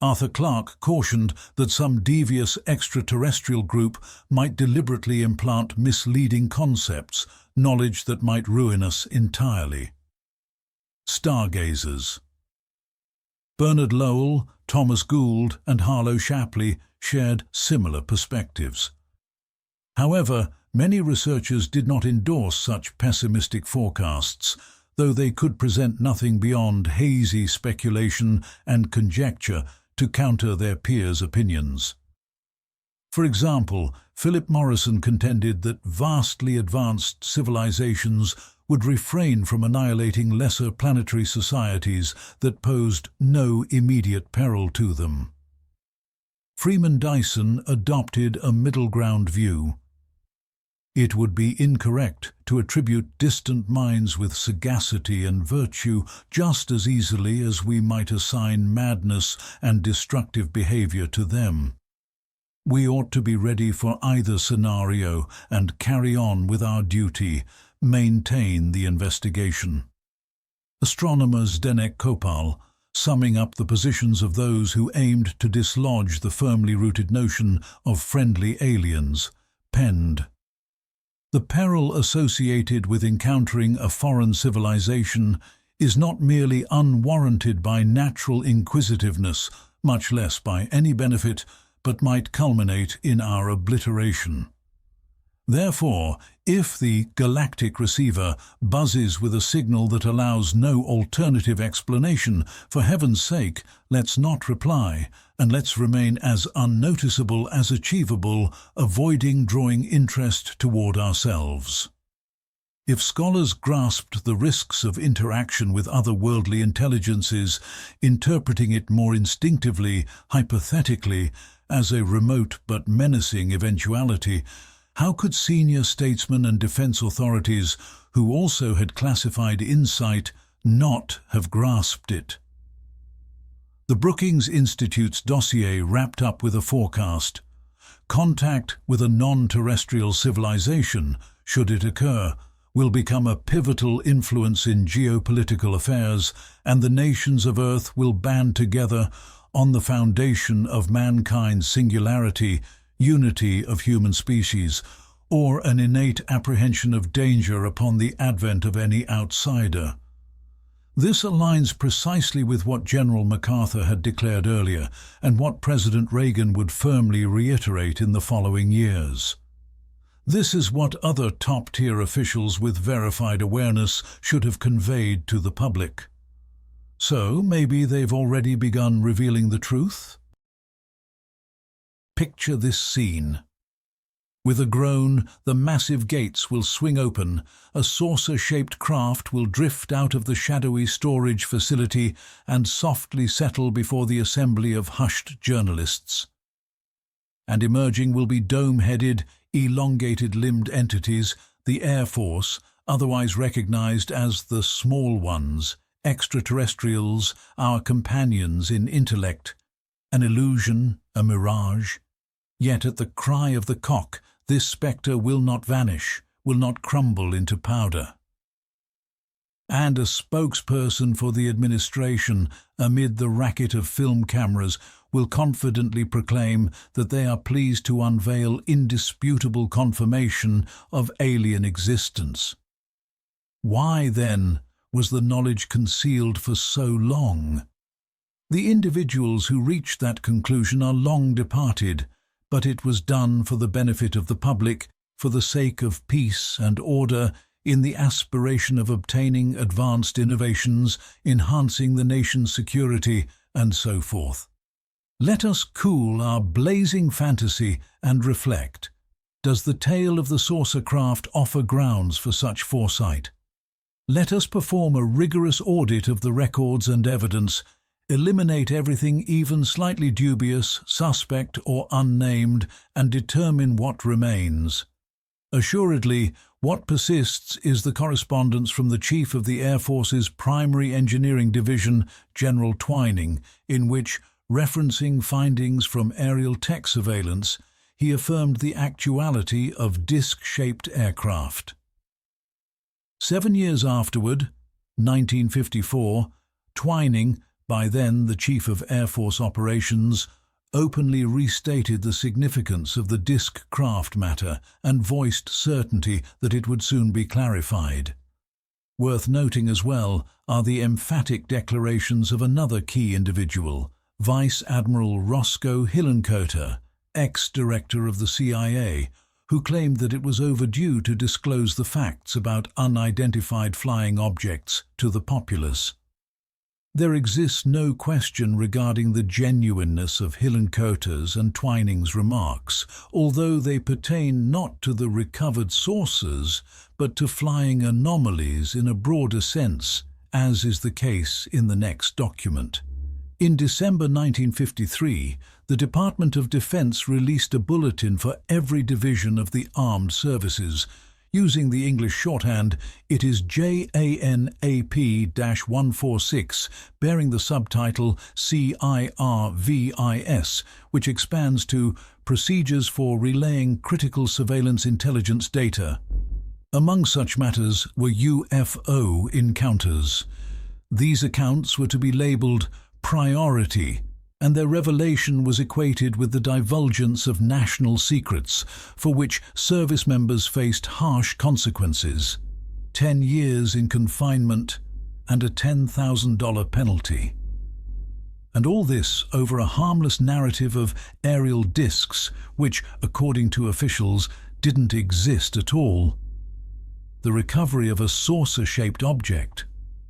Arthur Clarke cautioned that some devious extraterrestrial group might deliberately implant misleading concepts, knowledge that might ruin us entirely. Stargazers. Bernard Lowell, Thomas Gould, and Harlow Shapley shared similar perspectives. However, many researchers did not endorse such pessimistic forecasts, though they could present nothing beyond hazy speculation and conjecture to counter their peers' opinions. For example, Philip Morrison contended that vastly advanced civilizations would refrain from annihilating lesser planetary societies that posed no immediate peril to them. Freeman Dyson adopted a middle ground view. It would be incorrect to attribute distant minds with sagacity and virtue just as easily as we might assign madness and destructive behavior to them. We ought to be ready for either scenario and carry on with our duty, maintain the investigation. Astronomer Zdenek Kopal, summing up the positions of those who aimed to dislodge the firmly rooted notion of friendly aliens, penned, "The peril associated with encountering a foreign civilization is not merely unwarranted by natural inquisitiveness, much less by any benefit, but might culminate in our obliteration. Therefore, if the galactic receiver buzzes with a signal that allows no alternative explanation, for heaven's sake, let's not reply, and let's remain as unnoticeable as achievable, avoiding drawing interest toward ourselves." If scholars grasped the risks of interaction with otherworldly intelligences, interpreting it more instinctively, hypothetically, as a remote but menacing eventuality, how could senior statesmen and defense authorities, who also had classified insight, not have grasped it? The Brookings Institute's dossier wrapped up with a forecast. Contact with a non-terrestrial civilization, should it occur, will become a pivotal influence in geopolitical affairs, and the nations of Earth will band together on the foundation of mankind's singularity, unity of human species, or an innate apprehension of danger upon the advent of any outsider. This aligns precisely with what General MacArthur had declared earlier, and what President Reagan would firmly reiterate in the following years. This is what other top-tier officials with verified awareness should have conveyed to the public. So maybe they've already begun revealing the truth? Picture this scene. With a groan, the massive gates will swing open, a saucer-shaped craft will drift out of the shadowy storage facility and softly settle before the assembly of hushed journalists. And emerging will be dome-headed, elongated-limbed entities, the Air Force, otherwise recognized as the Small Ones, extraterrestrials, our companions in intellect, an illusion, a mirage. Yet at the cry of the cock, this spectre will not vanish, will not crumble into powder. And a spokesperson for the administration, amid the racket of film cameras, will confidently proclaim that they are pleased to unveil indisputable confirmation of alien existence. Why, then, was the knowledge concealed for so long? The individuals who reached that conclusion are long departed, but it was done for the benefit of the public, for the sake of peace and order, in the aspiration of obtaining advanced innovations, enhancing the nation's security, and so forth. Let us cool our blazing fantasy and reflect. Does the tale of the saucer craft offer grounds for such foresight? Let us perform a rigorous audit of the records and evidence, eliminate everything even slightly dubious, suspect, or unnamed, and determine what remains. Assuredly, what persists is the correspondence from the Chief of the Air Force's Primary Engineering Division, General Twining, in which, referencing findings from aerial tech surveillance, he affirmed the actuality of disc-shaped aircraft. 7 years afterward, 1954, Twining, by then the Chief of Air Force Operations, openly restated the significance of the disc craft matter and voiced certainty that it would soon be clarified. Worth noting as well are the emphatic declarations of another key individual, Vice Admiral Roscoe Hillenkoetter, ex-director of the CIA, who claimed that it was overdue to disclose the facts about unidentified flying objects to the populace. There exists no question regarding the genuineness of Hillenkoetter's and Twining's remarks, although they pertain not to the recovered sources, but to flying anomalies in a broader sense, as is the case in the next document. In December 1953, the Department of Defense released a bulletin for every division of the armed services. Using the English shorthand, it is JANAP-146, bearing the subtitle CIRVIS, which expands to Procedures for Relaying Critical Surveillance Intelligence Data. Among such matters were UFO encounters. These accounts were to be labelled priority, and their revelation was equated with the divulgence of national secrets, for which service members faced harsh consequences, 10 years in confinement and a $10,000 penalty. And all this over a harmless narrative of aerial discs, which, according to officials, didn't exist at all. The recovery of a saucer-shaped object,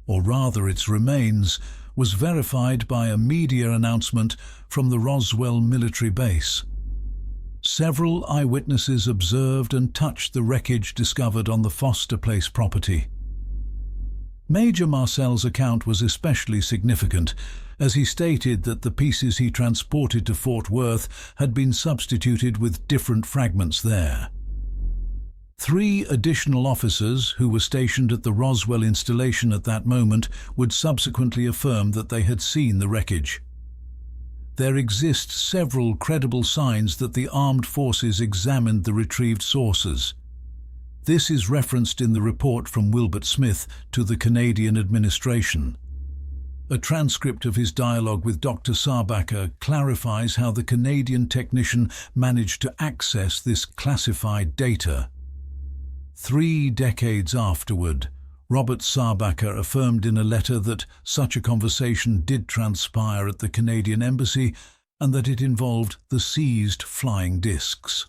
or rather its remains, was verified by a media announcement from the Roswell military base. Several eyewitnesses observed and touched the wreckage discovered on the Foster Place property. Major Marcel's account was especially significant, as he stated that the pieces he transported to Fort Worth had been substituted with different fragments there. 3 additional officers who were stationed at the Roswell installation at that moment would subsequently affirm that they had seen the wreckage. There exist several credible signs that the armed forces examined the retrieved sources. This is referenced in the report from Wilbert Smith to the Canadian administration. A transcript of his dialogue with Dr. Sarbacher clarifies how the Canadian technician managed to access this classified data. 3 decades afterward, Robert Sarbacher affirmed in a letter that such a conversation did transpire at the Canadian Embassy and that it involved the seized flying discs.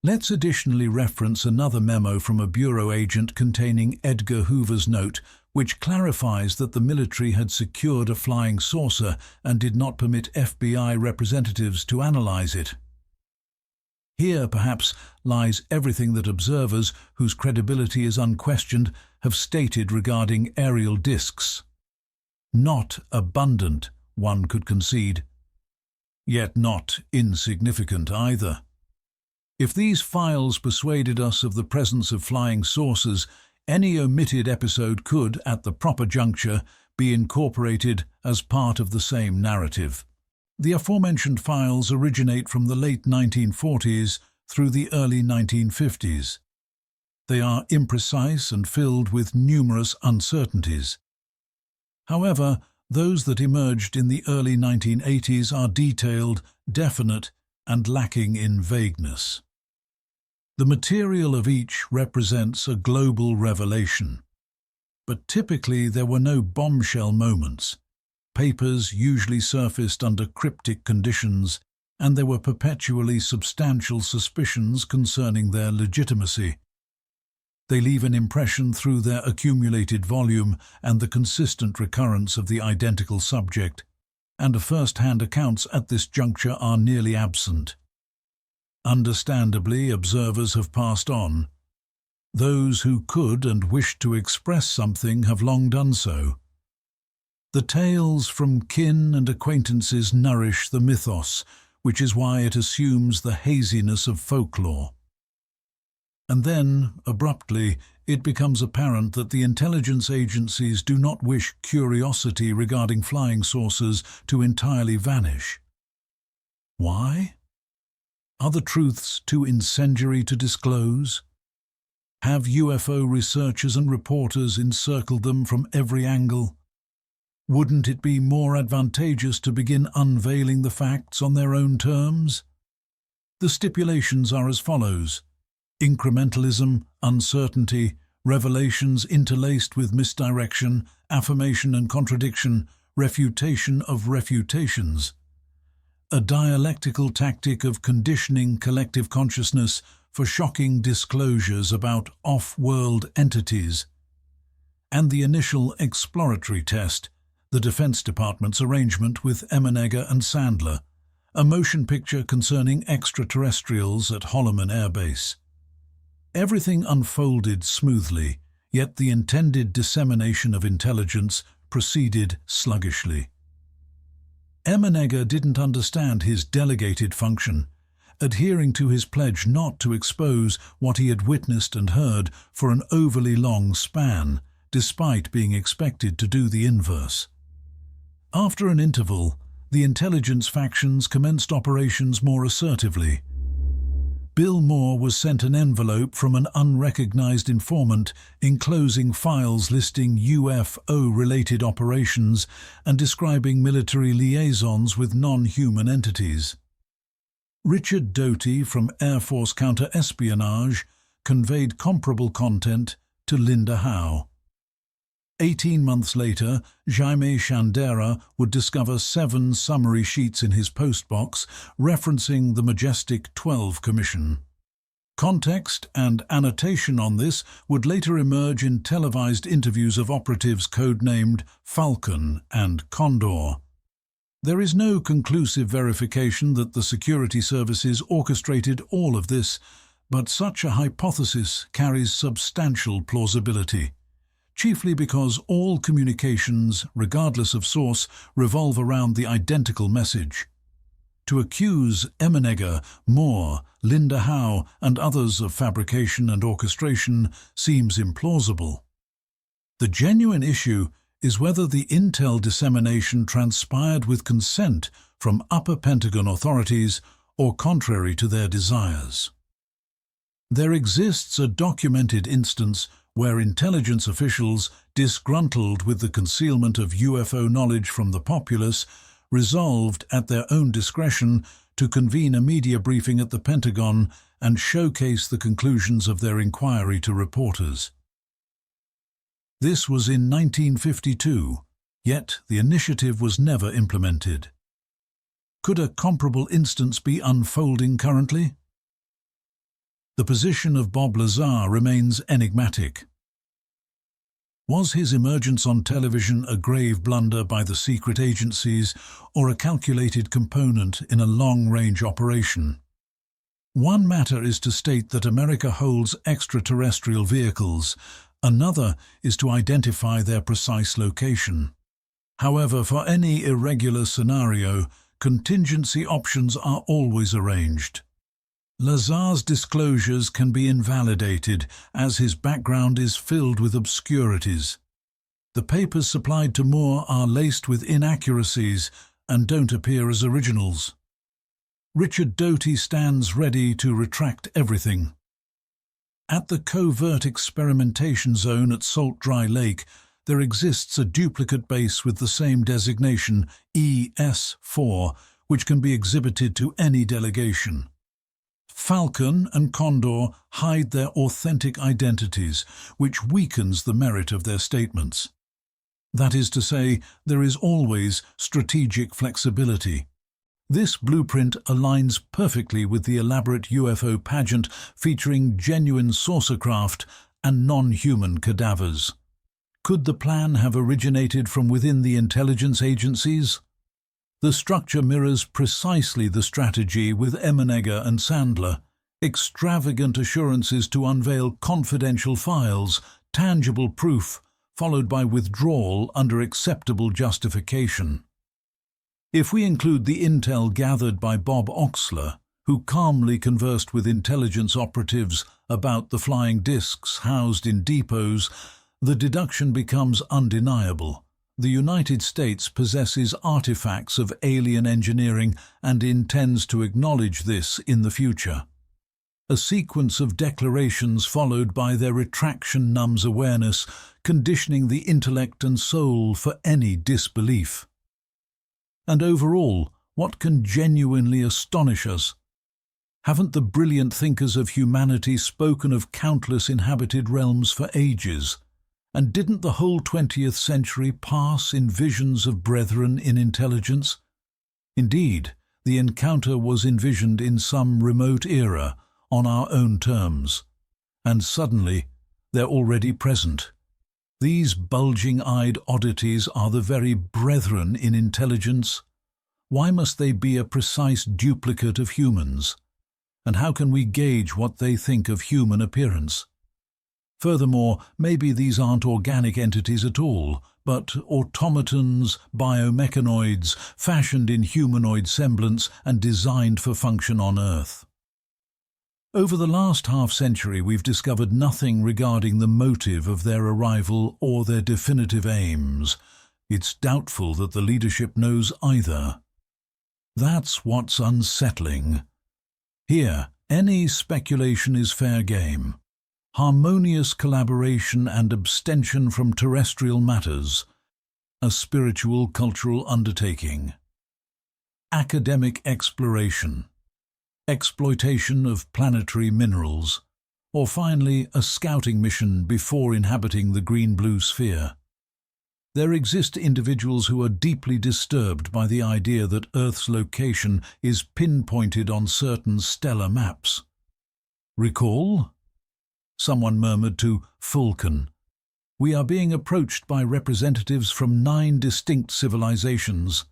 Let's additionally reference another memo from a Bureau agent containing Edgar Hoover's note, which clarifies that the military had secured a flying saucer and did not permit FBI representatives to analyze it. Here, perhaps, lies everything that observers, whose credibility is unquestioned, have stated regarding aerial discs. Not abundant, one could concede, yet not insignificant either. If these files persuaded us of the presence of flying saucers, Any omitted episode could, at the proper juncture, be incorporated as part of the same narrative. The aforementioned files originate from the late 1940s through the early 1950s. They are imprecise and filled with numerous uncertainties. However, those that emerged in the early 1980s are detailed, definite, and lacking in vagueness. The material of each represents a global revelation. But typically there were no bombshell moments. Papers usually surfaced under cryptic conditions, and there were perpetually substantial suspicions concerning their legitimacy. They leave an impression through their accumulated volume and the consistent recurrence of the identical subject, and first-hand accounts at this juncture are nearly absent. Understandably, observers have passed on. Those who could and wished to express something have long done so. The tales from kin and acquaintances nourish the mythos, which is why it assumes the haziness of folklore. And then, abruptly, it becomes apparent that the intelligence agencies do not wish curiosity regarding flying saucers to entirely vanish. Why? Are the truths too incendiary to disclose? Have UFO researchers and reporters encircled them from every angle? Wouldn't it be more advantageous to begin unveiling the facts on their own terms? The stipulations are as follows: incrementalism, uncertainty, revelations interlaced with misdirection, affirmation and contradiction, refutation of refutations. A dialectical tactic of conditioning collective consciousness for shocking disclosures about off-world entities. And the initial exploratory test, the Defense Department's arrangement with Emenegger and Sandler, a motion picture concerning extraterrestrials at Holloman Air Base. Everything unfolded smoothly, yet the intended dissemination of intelligence proceeded sluggishly. Emenegger didn't understand his delegated function, adhering to his pledge not to expose what he had witnessed and heard for an overly long span, despite being expected to do the inverse. After an interval, the intelligence factions commenced operations more assertively. Bill Moore was sent an envelope from an unrecognized informant enclosing files listing UFO-related operations and describing military liaisons with non-human entities. Richard Doty from Air Force Counter-Espionage conveyed comparable content to Linda Howe. 18 months later, Jaime Chandera would discover 7 summary sheets in his postbox referencing the Majestic 12 Commission. Context and annotation on this would later emerge in televised interviews of operatives codenamed Falcon and Condor. There is no conclusive verification that the security services orchestrated all of this, but such a hypothesis carries substantial plausibility, chiefly because all communications, regardless of source, revolve around the identical message. To accuse Emenegger, Moore, Linda Howe, and others of fabrication and orchestration seems implausible. The genuine issue is whether the intel dissemination transpired with consent from upper Pentagon authorities or contrary to their desires. There exists a documented instance where intelligence officials, disgruntled with the concealment of UFO knowledge from the populace, resolved at their own discretion to convene a media briefing at the Pentagon and showcase the conclusions of their inquiry to reporters. This was in 1952, yet the initiative was never implemented. Could a comparable instance be unfolding currently? The position of Bob Lazar remains enigmatic. Was his emergence on television a grave blunder by the secret agencies or a calculated component in a long-range operation? One matter is to state that America holds extraterrestrial vehicles. Another is to identify their precise location. However, for any irregular scenario, contingency options are always arranged. Lazar's disclosures can be invalidated, as his background is filled with obscurities. The papers supplied to Moore are laced with inaccuracies and don't appear as originals. Richard Doty stands ready to retract everything. At the covert experimentation zone at Salt Dry Lake, there exists a duplicate base with the same designation, ES4, which can be exhibited to any delegation. Falcon and Condor hide their authentic identities, which weakens the merit of their statements. That is to say, there is always strategic flexibility. This blueprint aligns perfectly with the elaborate UFO pageant featuring genuine saucer craft and non-human cadavers. Could the plan have originated from within the intelligence agencies? The structure mirrors precisely the strategy with Emenegger and Sandler: extravagant assurances to unveil confidential files, tangible proof, followed by withdrawal under acceptable justification. If we include the intel gathered by Bob Oxler, who calmly conversed with intelligence operatives about the flying discs housed in depots, the deduction becomes undeniable. The United States possesses artifacts of alien engineering and intends to acknowledge this in the future. A sequence of declarations followed by their retraction numbs awareness, conditioning the intellect and soul for any disbelief. And overall, what can genuinely astonish us? Haven't the brilliant thinkers of humanity spoken of countless inhabited realms for ages? And didn't the whole 20th century pass in visions of brethren in intelligence? Indeed, the encounter was envisioned in some remote era, on our own terms. And suddenly, they're already present. These bulging-eyed oddities are the very brethren in intelligence. Why must they be a precise duplicate of humans? And how can we gauge what they think of human appearance? Furthermore, maybe these aren't organic entities at all, but automatons, biomechanoids, fashioned in humanoid semblance and designed for function on Earth. Over the last half-century, we've discovered nothing regarding the motive of their arrival or their definitive aims. It's doubtful that the leadership knows either. That's what's unsettling. Here, any speculation is fair game. Harmonious collaboration and abstention from terrestrial matters, a spiritual cultural undertaking. Academic exploration, exploitation of planetary minerals, or finally a scouting mission before inhabiting the green-blue sphere. There exist individuals who are deeply disturbed by the idea that Earth's location is pinpointed on certain stellar maps. Recall? Someone murmured to Fulcan, "We are being approached by representatives from 9 distinct civilizations.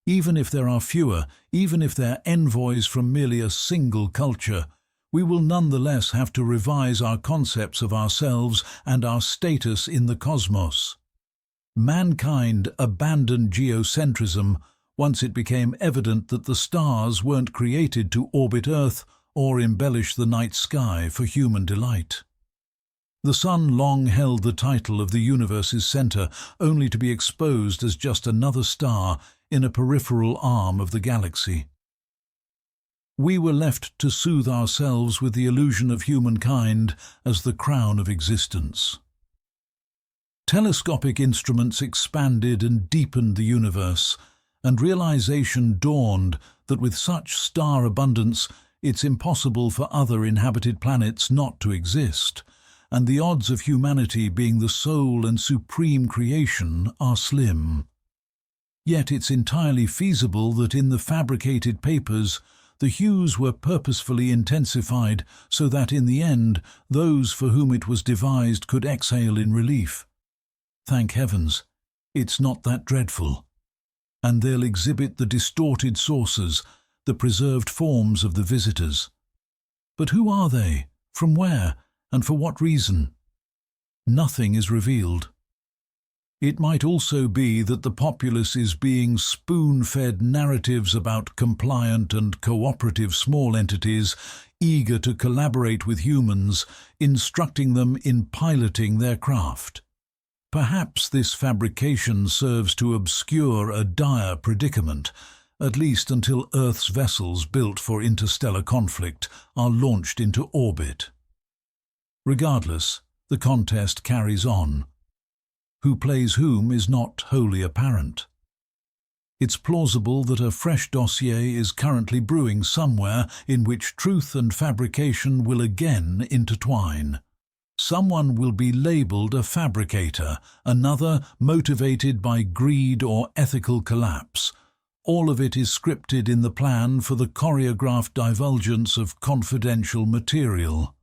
Even if there are fewer, even if they're envoys from merely a single culture, we will nonetheless have to revise our concepts of ourselves and our status in the cosmos." Mankind abandoned geocentrism once it became evident that the stars weren't created to orbit Earth or embellish the night sky for human delight. The sun long held the title of the universe's center, only to be exposed as just another star in a peripheral arm of the galaxy. We were left to soothe ourselves with the illusion of humankind as the crown of existence. Telescopic instruments expanded and deepened the universe, and realization dawned that with such star abundance, it's impossible for other inhabited planets not to exist, and the odds of humanity being the sole and supreme creation are slim. Yet it's entirely feasible that in the fabricated papers, the hues were purposefully intensified so that in the end, those for whom it was devised could exhale in relief. Thank heavens, it's not that dreadful. And they'll exhibit the distorted sources, the preserved forms of the visitors. But who are they? From where? And for what reason? Nothing is revealed. It might also be that the populace is being spoon-fed narratives about compliant and cooperative small entities eager to collaborate with humans, instructing them in piloting their craft. Perhaps this fabrication serves to obscure a dire predicament, at least until Earth's vessels built for interstellar conflict are launched into orbit. Regardless, the contest carries on. Who plays whom is not wholly apparent. It's plausible that a fresh dossier is currently brewing somewhere in which truth and fabrication will again intertwine. Someone will be labeled a fabricator, another motivated by greed or ethical collapse. All of it is scripted in the plan for the choreographed divulgence of confidential material.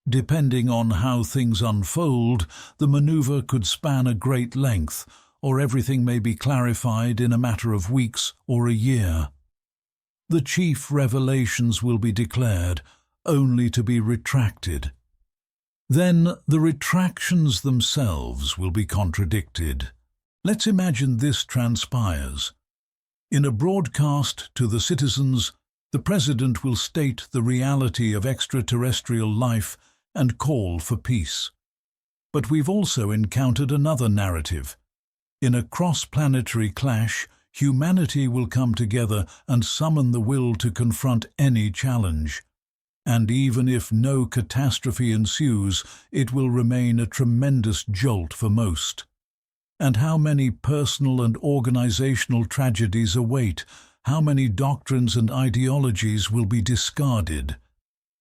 Depending on how things unfold, the maneuver could span a great length, or everything may be clarified in a matter of weeks or a year. The chief revelations will be declared, only to be retracted. Then the retractions themselves will be contradicted. Let's imagine this transpires. In a broadcast to the citizens, the President will state the reality of extraterrestrial life and call for peace. But we've also encountered another narrative. In a cross-planetary clash, humanity will come together and summon the will to confront any challenge. And even if no catastrophe ensues, it will remain a tremendous jolt for most. And how many personal and organizational tragedies await, how many doctrines and ideologies will be discarded.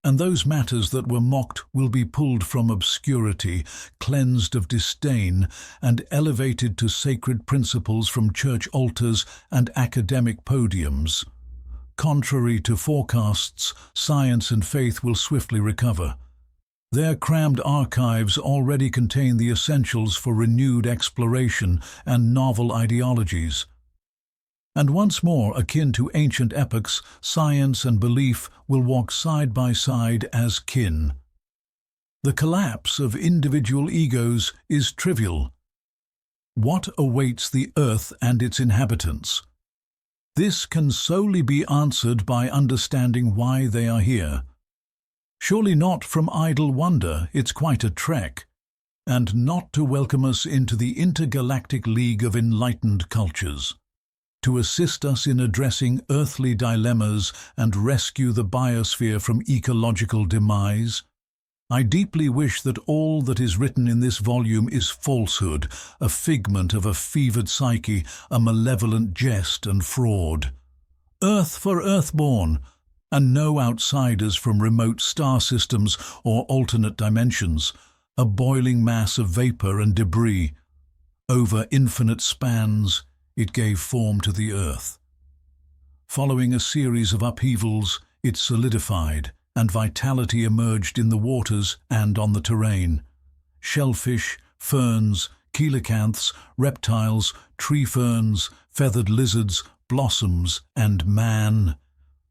And those matters that were mocked will be pulled from obscurity, cleansed of disdain, and elevated to sacred principles from church altars and academic podiums. Contrary to forecasts, science and faith will swiftly recover. Their crammed archives already contain the essentials for renewed exploration and novel ideologies. And once more, akin to ancient epochs, science and belief will walk side by side as kin. The collapse of individual egos is trivial. What awaits the Earth and its inhabitants? This can solely be answered by understanding why they are here. Surely not from idle wonder, it's quite a trek, and not to welcome us into the intergalactic league of enlightened cultures. To assist us in addressing earthly dilemmas and rescue the biosphere from ecological demise. I deeply wish that all that is written in this volume is falsehood, a figment of a fevered psyche, a malevolent jest and fraud. Earth for Earthborn, and no outsiders from remote star systems or alternate dimensions, a boiling mass of vapor and debris. Over infinite spans, it gave form to the Earth. Following a series of upheavals, it solidified, and vitality emerged in the waters and on the terrain. Shellfish, ferns, coelacanths, reptiles, tree ferns, feathered lizards, blossoms, and man.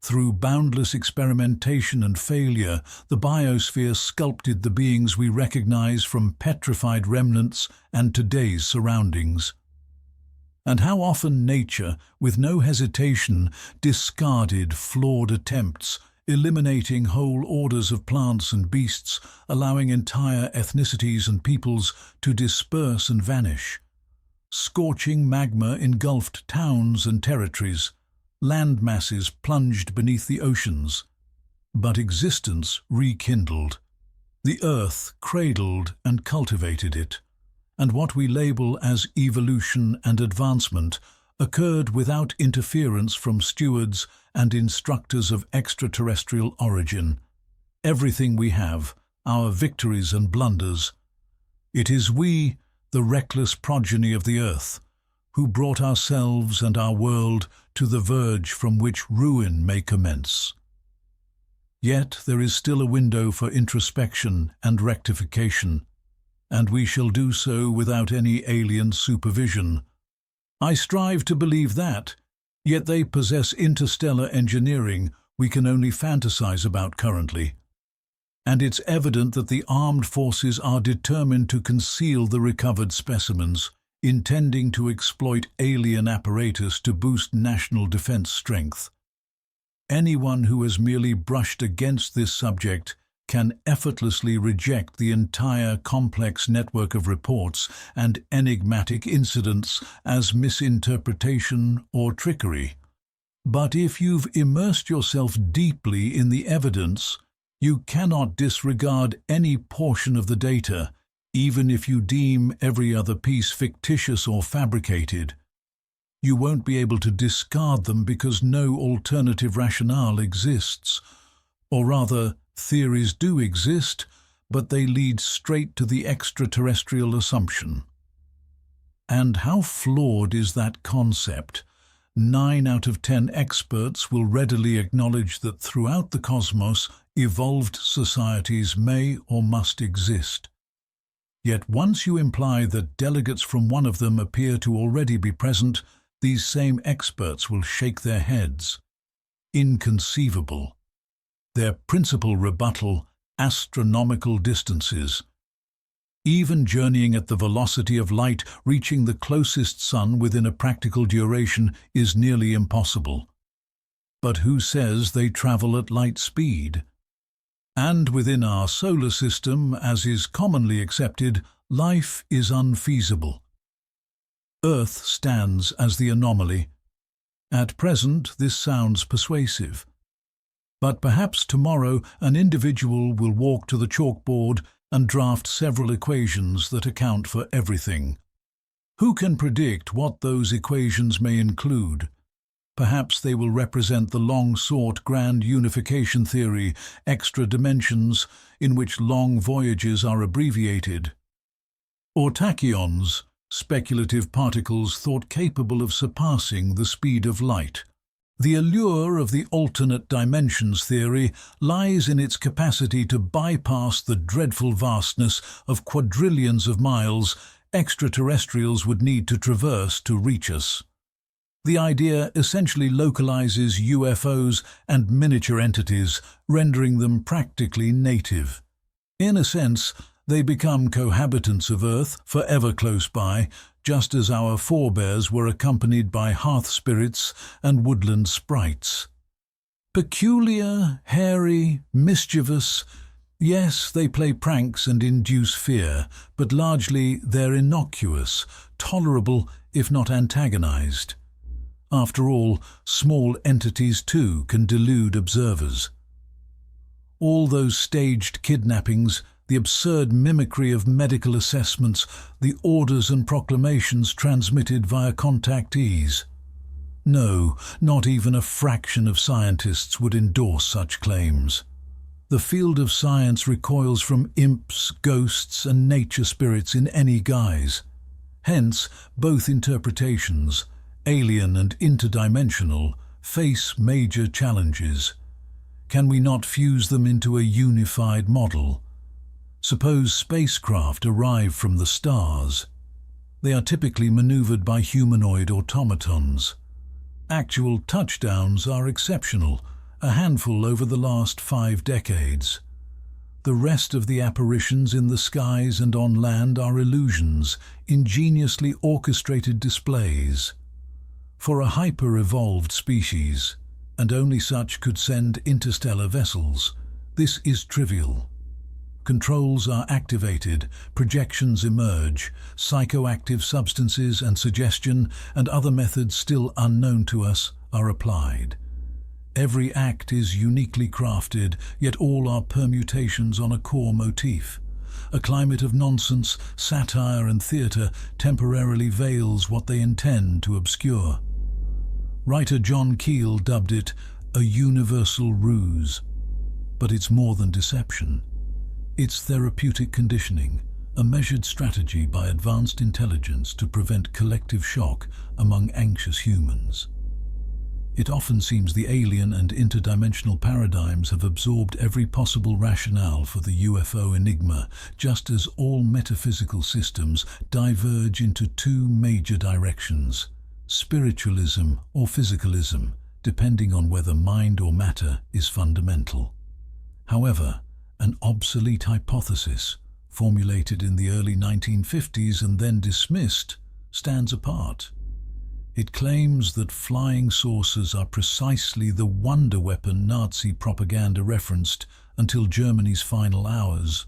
Through boundless experimentation and failure, the biosphere sculpted the beings we recognize from petrified remnants and today's surroundings. And how often nature, with no hesitation, discarded flawed attempts, eliminating whole orders of plants and beasts, allowing entire ethnicities and peoples to disperse and vanish. Scorching magma engulfed towns and territories, land masses plunged beneath the oceans. But existence rekindled. The earth cradled and cultivated it. And what we label as evolution and advancement occurred without interference from stewards and instructors of extraterrestrial origin. Everything we have, our victories and blunders. It is we, the reckless progeny of the earth, who brought ourselves and our world to the verge from which ruin may commence. Yet there is still a window for introspection and rectification, and we shall do so without any alien supervision. I strive to believe that, yet they possess interstellar engineering we can only fantasize about currently. And it's evident that the armed forces are determined to conceal the recovered specimens, intending to exploit alien apparatus to boost national defense strength. Anyone who has merely brushed against this subject can effortlessly reject the entire complex network of reports and enigmatic incidents as misinterpretation or trickery. But if you've immersed yourself deeply in the evidence, you cannot disregard any portion of the data, even if you deem every other piece fictitious or fabricated. You won't be able to discard them because no alternative rationale exists. Or rather, theories do exist, but they lead straight to the extraterrestrial assumption. And how flawed is that concept? 9 out of 10 experts will readily acknowledge that throughout the cosmos, evolved societies may or must exist. Yet once you imply that delegates from one of them appear to already be present, these same experts will shake their heads. Inconceivable. Their principal rebuttal, astronomical distances. Even journeying at the velocity of light, reaching the closest sun within a practical duration is nearly impossible. But who says they travel at light speed? And within our solar system, as is commonly accepted, life is unfeasible. Earth stands as the anomaly. At present, this sounds persuasive. But perhaps tomorrow an individual will walk to the chalkboard and draft several equations that account for everything. Who can predict what those equations may include? Perhaps they will represent the long-sought grand unification theory, extra dimensions, in which long voyages are abbreviated. Or tachyons, speculative particles thought capable of surpassing the speed of light. The allure of the alternate dimensions theory lies in its capacity to bypass the dreadful vastness of quadrillions of miles extraterrestrials would need to traverse to reach us. The idea essentially localizes UFOs and miniature entities, rendering them practically native. In a sense, they become cohabitants of Earth, forever close by, just as our forebears were accompanied by hearth spirits and woodland sprites. Peculiar, hairy, mischievous, yes, they play pranks and induce fear, but largely they're innocuous, tolerable if not antagonized. After all, small entities too can delude observers. All those staged kidnappings, the absurd mimicry of medical assessments, the orders and proclamations transmitted via contactees. No, not even a fraction of scientists would endorse such claims. The field of science recoils from imps, ghosts, and nature spirits in any guise. Hence, both interpretations, alien and interdimensional, face major challenges. Can we not fuse them into a unified model? Suppose spacecraft arrive from the stars. They are typically maneuvered by humanoid automatons. Actual touchdowns are exceptional, a handful over the last 5 decades. The rest of the apparitions in the skies and on land are illusions, ingeniously orchestrated displays. For a hyper-evolved species, and only such could send interstellar vessels, this is trivial. Controls are activated, projections emerge, psychoactive substances and suggestion and other methods still unknown to us are applied. Every act is uniquely crafted, yet all are permutations on a core motif. A climate of nonsense, satire and theatre temporarily veils what they intend to obscure. Writer John Keel dubbed it a universal ruse. But it's more than deception. It's therapeutic conditioning, a measured strategy by advanced intelligence to prevent collective shock among anxious humans. It often seems the alien and interdimensional paradigms have absorbed every possible rationale for the UFO enigma, just as all metaphysical systems diverge into 2 major directions: spiritualism or physicalism, depending on whether mind or matter is fundamental. However, an obsolete hypothesis, formulated in the early 1950s and then dismissed, stands apart. It claims that flying saucers are precisely the wonder weapon Nazi propaganda referenced until Germany's final hours,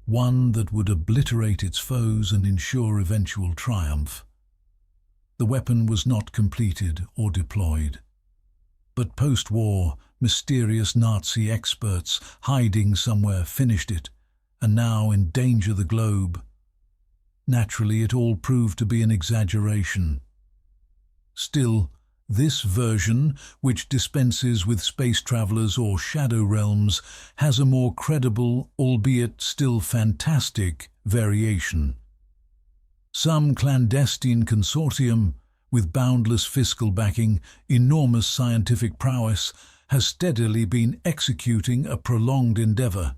one that would obliterate its foes and ensure eventual triumph. The weapon was not completed or deployed. But post-war, mysterious Nazi experts hiding somewhere finished it, and now endanger the globe. Naturally, it all proved to be an exaggeration. Still, this version, which dispenses with space travelers or shadow realms, has a more credible, albeit still fantastic, variation. Some clandestine consortium, with boundless fiscal backing, enormous scientific prowess, has steadily been executing a prolonged endeavor.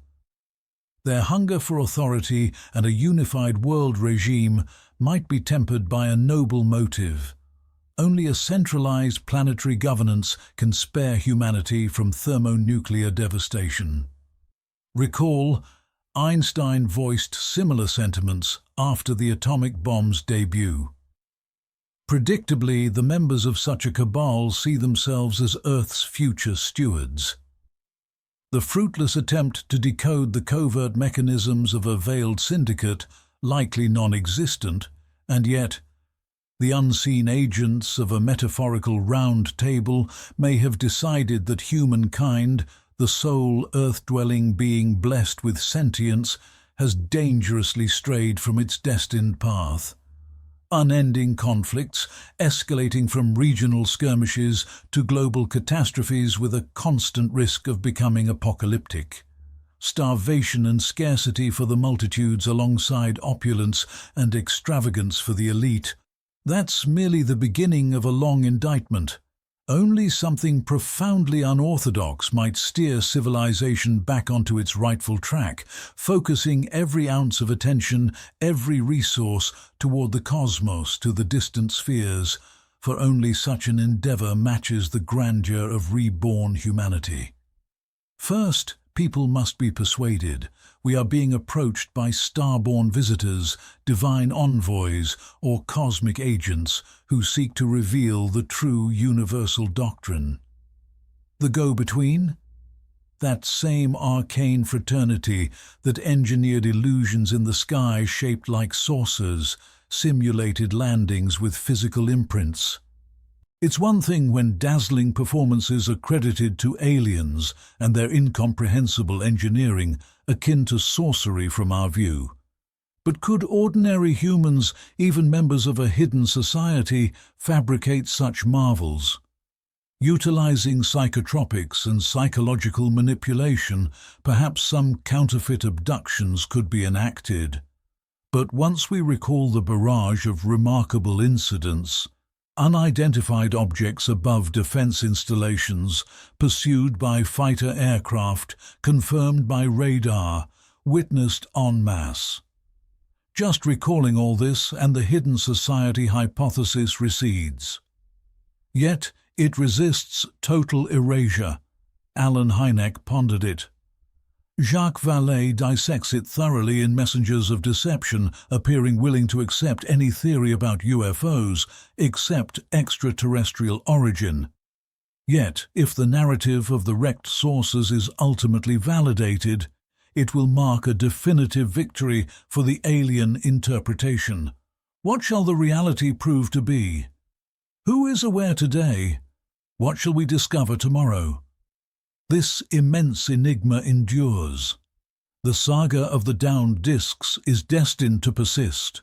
Their hunger for authority and a unified world regime might be tempered by a noble motive. Only a centralized planetary governance can spare humanity from thermonuclear devastation. Recall, Einstein voiced similar sentiments after the atomic bomb's debut. Predictably, the members of such a cabal see themselves as Earth's future stewards. The fruitless attempt to decode the covert mechanisms of a veiled syndicate, likely non-existent, and yet the unseen agents of a metaphorical round table may have decided that humankind, the sole earth-dwelling being blessed with sentience, has dangerously strayed from its destined path. Unending conflicts, escalating from regional skirmishes to global catastrophes with a constant risk of becoming apocalyptic. Starvation and scarcity for the multitudes alongside opulence and extravagance for the elite. That's merely the beginning of a long indictment. Only something profoundly unorthodox might steer civilization back onto its rightful track, focusing every ounce of attention, every resource toward the cosmos, to the distant spheres, for only such an endeavor matches the grandeur of reborn humanity. First, people must be persuaded. We are being approached by star-born visitors, divine envoys, or cosmic agents who seek to reveal the true universal doctrine. The go-between? That same arcane fraternity that engineered illusions in the sky shaped like saucers, simulated landings with physical imprints. It's one thing when dazzling performances are credited to aliens and their incomprehensible engineering, akin to sorcery from our view. But could ordinary humans, even members of a hidden society, fabricate such marvels? Utilizing psychotropics and psychological manipulation, perhaps some counterfeit abductions could be enacted. But once we recall the barrage of remarkable incidents, unidentified objects above defense installations, pursued by fighter aircraft, confirmed by radar, witnessed en masse. Just recalling all this and the hidden society hypothesis recedes. Yet it resists total erasure. Allen Hynek pondered it. Jacques Vallée dissects it thoroughly in Messengers of Deception, appearing willing to accept any theory about UFOs, except extraterrestrial origin. Yet, if the narrative of the wrecked saucers is ultimately validated, it will mark a definitive victory for the alien interpretation. What shall the reality prove to be? Who is aware today? What shall we discover tomorrow? This immense enigma endures. The saga of the downed discs is destined to persist.